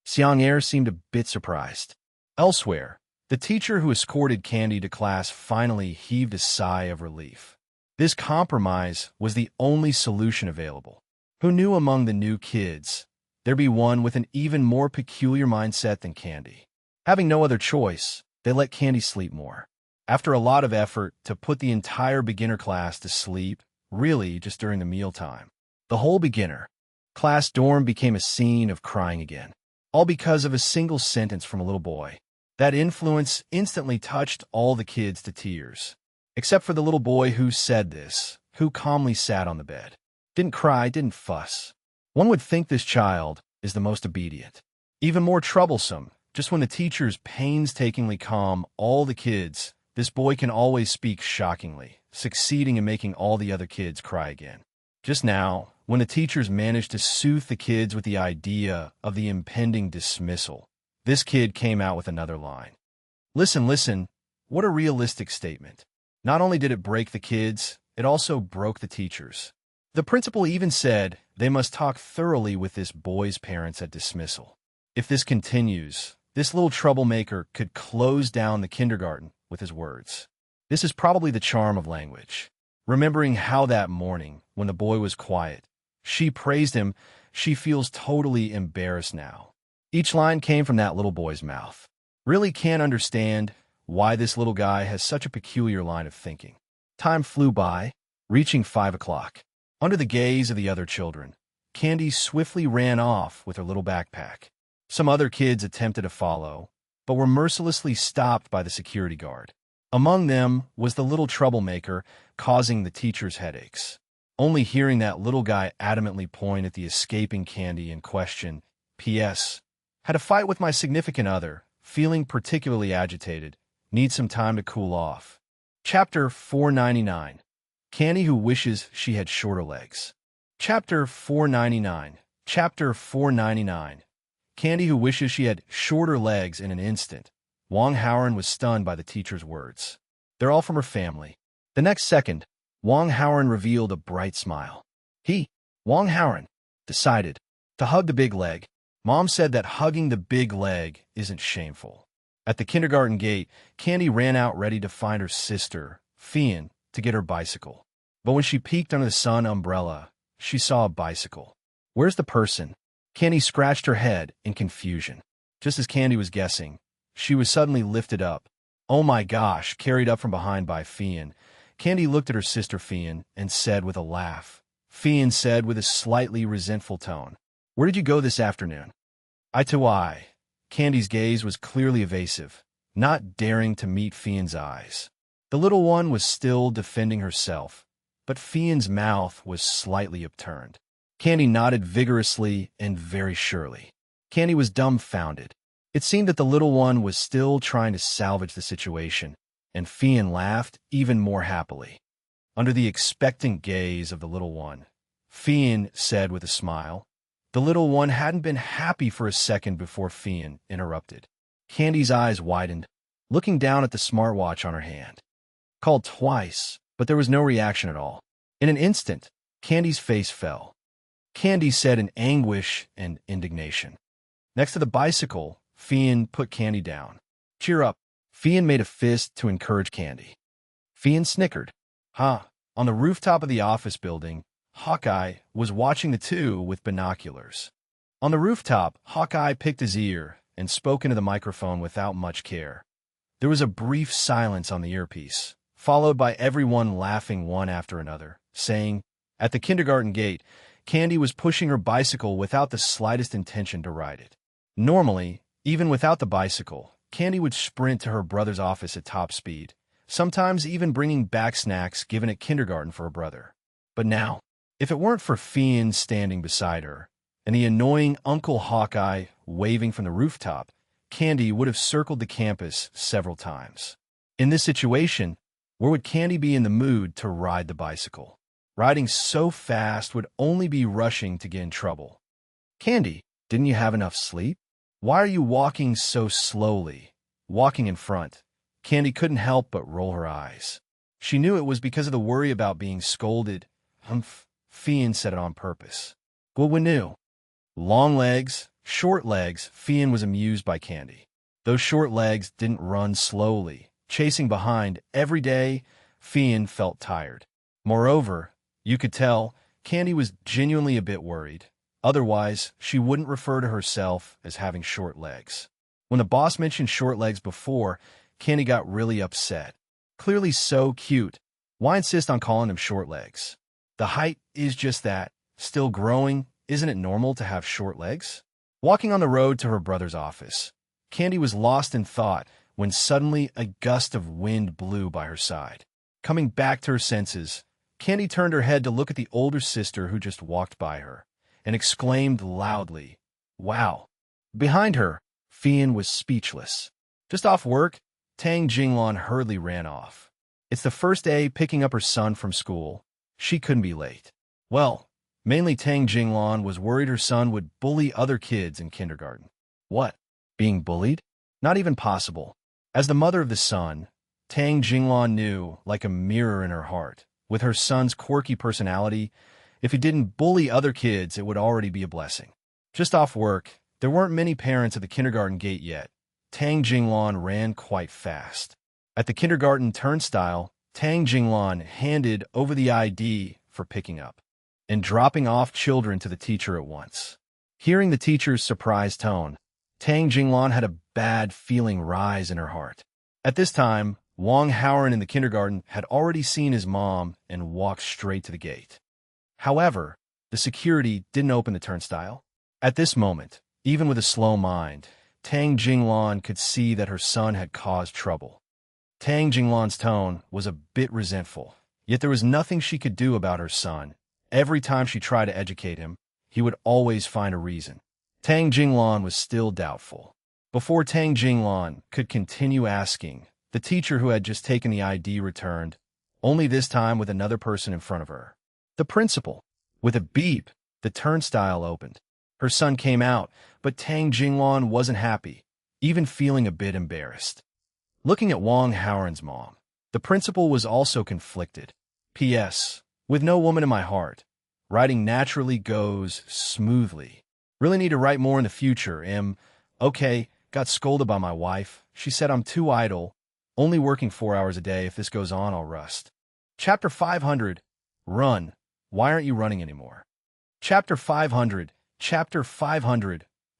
Xiang'er seemed a bit surprised. Elsewhere, The teacher who escorted Candy to class finally heaved a sigh of relief. This compromise was the only solution available. Who knew among the new kids there'd be one with an even more peculiar mindset than Candy? Having no other choice, they let Candy sleep more. After a lot of effort to put the entire beginner class to sleep, really just during the mealtime, the whole beginner class dorm became a scene of crying again, all because of a single sentence from a little boy. That influence instantly touched all the kids to tears, except for the little boy who said this, who calmly sat on the bed. Didn't cry, didn't fuss. One would think this child is the most obedient. Even more troublesome, just when the teachers painstakingly calm all the kids, this boy can always speak shockingly, succeeding in making all the other kids cry again. Just now, when the teachers managed to soothe the kids with the idea of the impending dismissal, this kid came out with another line. Listen, listen, what a realistic statement. Not only did it break the kids, it also broke the teachers. The principal even said they must talk thoroughly with this boy's parents at dismissal. If this continues, this little troublemaker could close down the kindergarten with his words. This is probably the charm of language. Remembering how that morning, when the boy was quiet, she praised him, she feels totally embarrassed now. Each line came from that little boy's mouth. Really can't understand why this little guy has such a peculiar line of thinking. Time flew by, reaching 5 o'clock. Under the gaze of the other children, Candy swiftly ran off with her little backpack. Some other kids attempted to follow, but were mercilessly stopped by the security guard. Among them was the little troublemaker causing the teachers headaches. Only hearing that little guy adamantly point at the escaping Candy and question, P.S. Had a fight with my significant other, feeling particularly agitated, need some time to cool off. Chapter 499. Candy who wishes she had shorter legs. Chapter 499. Chapter 499. Candy who wishes she had shorter legs in an instant. Wang Haoran was stunned by the teacher's words. They're all from her family. The next second, Wang Haoran revealed a bright smile. Wang Haoran, decided to hug the big leg. Mom said that hugging the big leg isn't shameful. At the kindergarten gate, Candy ran out ready to find her sister, Fian, to get her bicycle. But when she peeked under the sun umbrella, she saw a bicycle. Where's the person? Candy scratched her head in confusion. Just as Candy was guessing, she was suddenly lifted up. Oh my gosh, carried up from behind by Fian. Candy looked at her sister Fian and said with a laugh. Fian said with a slightly resentful tone, Where did you go this afternoon? Eye to eye. Candy's gaze was clearly evasive, not daring to meet Fian's eyes. The little one was still defending herself, but Fian's mouth was slightly upturned. Candy nodded vigorously and very surely. Candy was dumbfounded. It seemed that the little one was still trying to salvage the situation, and Fian laughed even more happily. Under the expectant gaze of the little one, Fian said with a smile. The little one hadn't been happy for a second before Fian interrupted. Candy's eyes widened, looking down at the smartwatch on her hand. Called twice, but there was no reaction at all. In an instant, Candy's face fell. Candy said in anguish and indignation. Next to the bicycle, Fian put Candy down. Cheer up. Fian made a fist to encourage Candy. Fian snickered. On the rooftop of the office building, Hawkeye was watching the two with binoculars. On the rooftop, Hawkeye picked his ear and spoke into the microphone without much care. There was a brief silence on the earpiece, followed by everyone laughing one after another, saying, at the kindergarten gate, Candy was pushing her bicycle without the slightest intention to ride it. Normally, even without the bicycle, Candy would sprint to her brother's office at top speed, sometimes even bringing back snacks given at kindergarten for her brother. But now, if it weren't for Fian standing beside her, and the annoying Uncle Hawkeye waving from the rooftop, Candy would have circled the campus several times. In this situation, where would Candy be in the mood to ride the bicycle? Riding so fast would only be rushing to get in trouble. Candy, didn't you have enough sleep? Why are you walking so slowly? Walking in front. Candy couldn't help but roll her eyes. She knew it was because of the worry about being scolded. Fian said it on purpose. What we knew? Long legs, short legs, Fian was amused by Candy. Those short legs didn't run slowly, chasing behind. Every day, Fian felt tired. Moreover, you could tell Candy was genuinely a bit worried. Otherwise, she wouldn't refer to herself as having short legs. When the boss mentioned short legs before, Candy got really upset. Clearly so cute. Why insist on calling him short legs? The height is just that. Still growing. Isn't it normal to have short legs? Walking on the road to her brother's office, Candy was lost in thought when suddenly a gust of wind blew by her side. Coming back to her senses, Candy turned her head to look at the older sister who just walked by her, and exclaimed loudly, "Wow!" Behind her, Fian was speechless. Just off work, Tang Jinglon hurriedly ran off. It's the first day picking up her son from school. She couldn't be late. Well, mainly Tang Jinglon was worried her son would bully other kids in kindergarten. What? Being bullied? Not even possible. As the mother of the son, Tang Jinglon knew, like a mirror in her heart, with her son's quirky personality, if he didn't bully other kids, it would already be a blessing. Just off work, there weren't many parents at the kindergarten gate yet. Tang Jinglon ran quite fast. At the kindergarten turnstile, Tang Jinglon handed over the ID for picking up and dropping off children to the teacher at once. Hearing the teacher's surprised tone, Tang Jinglon had a bad feeling rise in her heart. At this time, Wang Haoren in the kindergarten had already seen his mom and walked straight to the gate. However, the security didn't open the turnstile. At this moment, even with a slow mind, Tang Jinglon could see that her son had caused trouble. Tang Jinglon's tone was a bit resentful, yet there was nothing she could do about her son. Every time she tried to educate him, he would always find a reason. Tang Jinglon was still doubtful. Before Tang Jinglon could continue asking, the teacher who had just taken the ID returned, only this time with another person in front of her. The principal. With a beep, the turnstile opened. Her son came out, but Tang Jinglon wasn't happy, even feeling a bit embarrassed. Looking at Wang Haoren's mom, the principal was also conflicted. P.S. With no woman in my heart, writing naturally goes smoothly. Really need to write more in the future. Okay, got scolded by my wife. She said I'm too idle, only working 4 hours a day. If this goes on, I'll rust. Chapter 500. Run. Why aren't you running anymore? Chapter 500.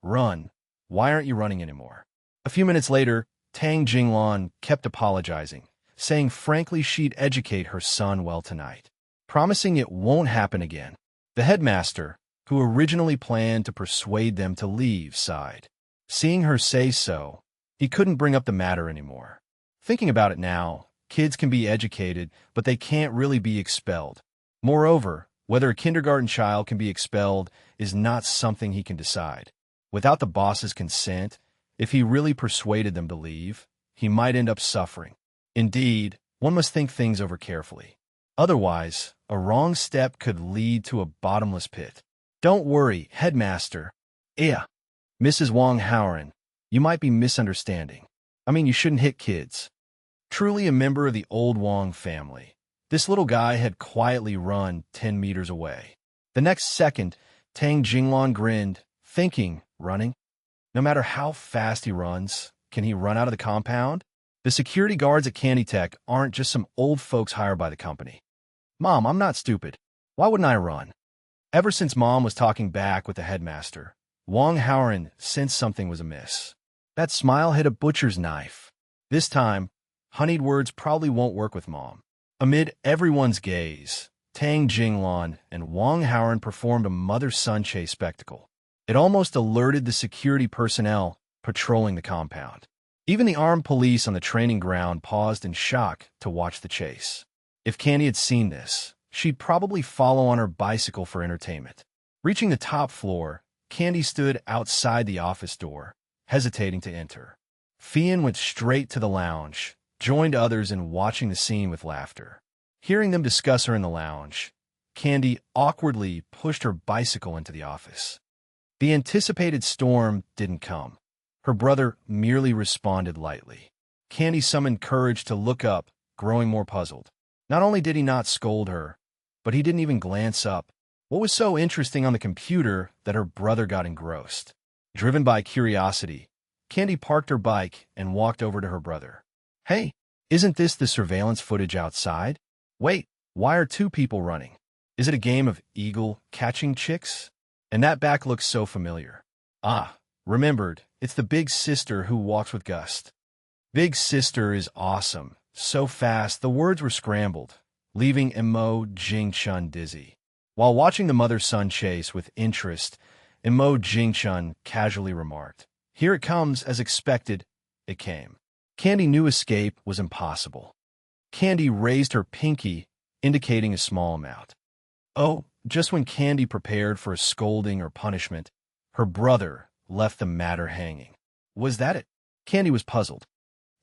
Run. Why aren't you running anymore? A few minutes later, Tang Jinglon kept apologizing, saying frankly she'd educate her son well tonight, promising it won't happen again. The headmaster, who originally planned to persuade them to leave, sighed. Seeing her say so, he couldn't bring up the matter anymore. Thinking about it now, kids can be educated, but they can't really be expelled. Moreover, whether a kindergarten child can be expelled is not something he can decide. Without the boss's consent, if he really persuaded them to leave, he might end up suffering. Indeed, one must think things over carefully. Otherwise, a wrong step could lead to a bottomless pit. Don't worry, headmaster. Mrs. Wang Haoren, you might be misunderstanding. You shouldn't hit kids. Truly a member of the old Wang family, this little guy had quietly run 10 meters away. The next second, Tang Jinglon grinned, thinking, running? No matter how fast he runs, can he run out of the compound? The security guards at Candy Tech aren't just some old folks hired by the company. Mom, I'm not stupid. Why wouldn't I run? Ever since Mom was talking back with the headmaster, Wang Haoren sensed something was amiss. That smile hit a butcher's knife. This time, honeyed words probably won't work with Mom. Amid everyone's gaze, Tang Jinglon and Wang Haoren performed a mother-son chase spectacle. It almost alerted the security personnel patrolling the compound. Even the armed police on the training ground paused in shock to watch the chase. If Candy had seen this, she'd probably follow on her bicycle for entertainment. Reaching the top floor, Candy stood outside the office door, hesitating to enter. Fian went straight to the lounge, joined others in watching the scene with laughter. Hearing them discuss her in the lounge, Candy awkwardly pushed her bicycle into the office. The anticipated storm didn't come. Her brother merely responded lightly. Candy summoned courage to look up, growing more puzzled. Not only did he not scold her, but he didn't even glance up. What was so interesting on the computer that her brother got engrossed? Driven by curiosity, Candy parked her bike and walked over to her brother. Hey, isn't this the surveillance footage outside? Wait, why are two people running? Is it a game of eagle catching chicks? And that back looks so familiar. Ah, remembered, it's the big sister who walks with Gust. Big sister is awesome. So fast, the words were scrambled, leaving Imo Jingchun dizzy. While watching the mother-son chase with interest, Imo Jingchun casually remarked, "Here it comes, as expected." It came. Candy knew escape was impossible. Candy raised her pinky, indicating a small amount. Oh, just when Candy prepared for a scolding or punishment, her brother left the matter hanging. Was that it? Candy was puzzled.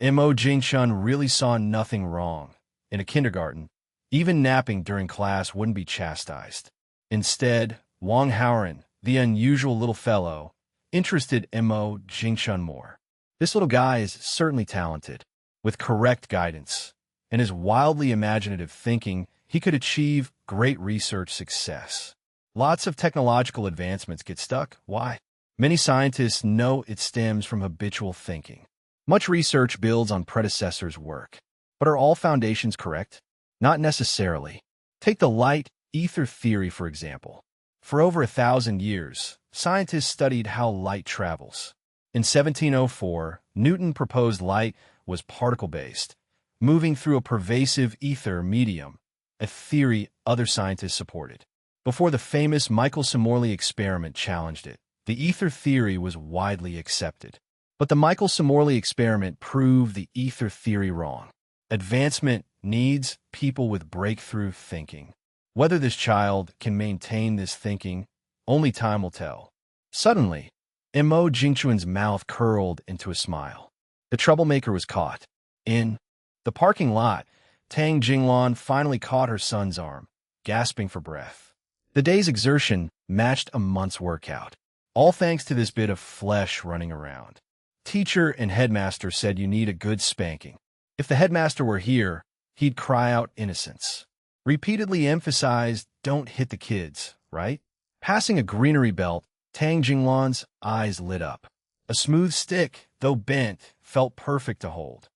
Imo Jingchun really saw nothing wrong. In a kindergarten, even napping during class wouldn't be chastised. Instead, Wang Haoran, the unusual little fellow, interested Imo Jingchun more. This little guy is certainly talented. With correct guidance and his wildly imaginative thinking, he could achieve great research success. Lots of technological advancements get stuck. Why? Many scientists know it stems from habitual thinking. Much research builds on predecessors' work. But are all foundations correct? Not necessarily. Take the light ether theory, for example. For over 1,000 years, scientists studied how light travels. In 1704, Newton proposed light was particle-based, moving through a pervasive ether medium, a theory other scientists supported. Before the famous Michelson-Morley experiment challenged it, the ether theory was widely accepted. But the Michelson-Morley experiment proved the ether theory wrong. Advancement needs people with breakthrough thinking. Whether this child can maintain this thinking, only time will tell. Suddenly, Imo Jingchun's mouth curled into a smile. The troublemaker was caught. In the parking lot, Tang Jinglan finally caught her son's arm, gasping for breath. The day's exertion matched a month's workout, all thanks to this bit of flesh running around. Teacher and headmaster said you need a good spanking. If the headmaster were here, he'd cry out innocence. Repeatedly emphasized, don't hit the kids, right? Passing a greenery belt, Tang Jinglan's eyes lit up. A smooth stick, though bent, felt perfect to hold.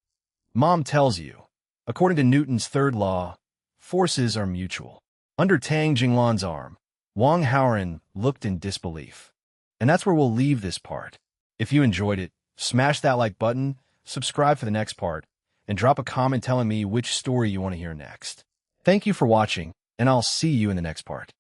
Mom tells you, according to Newton's third law, forces are mutual. Under Tang Jinglan's arm, Wang Haoran looked in disbelief. And that's where we'll leave this part. If you enjoyed it, smash that like button, subscribe for the next part, and drop a comment telling me which story you want to hear next. Thank you for watching, and I'll see you in the next part.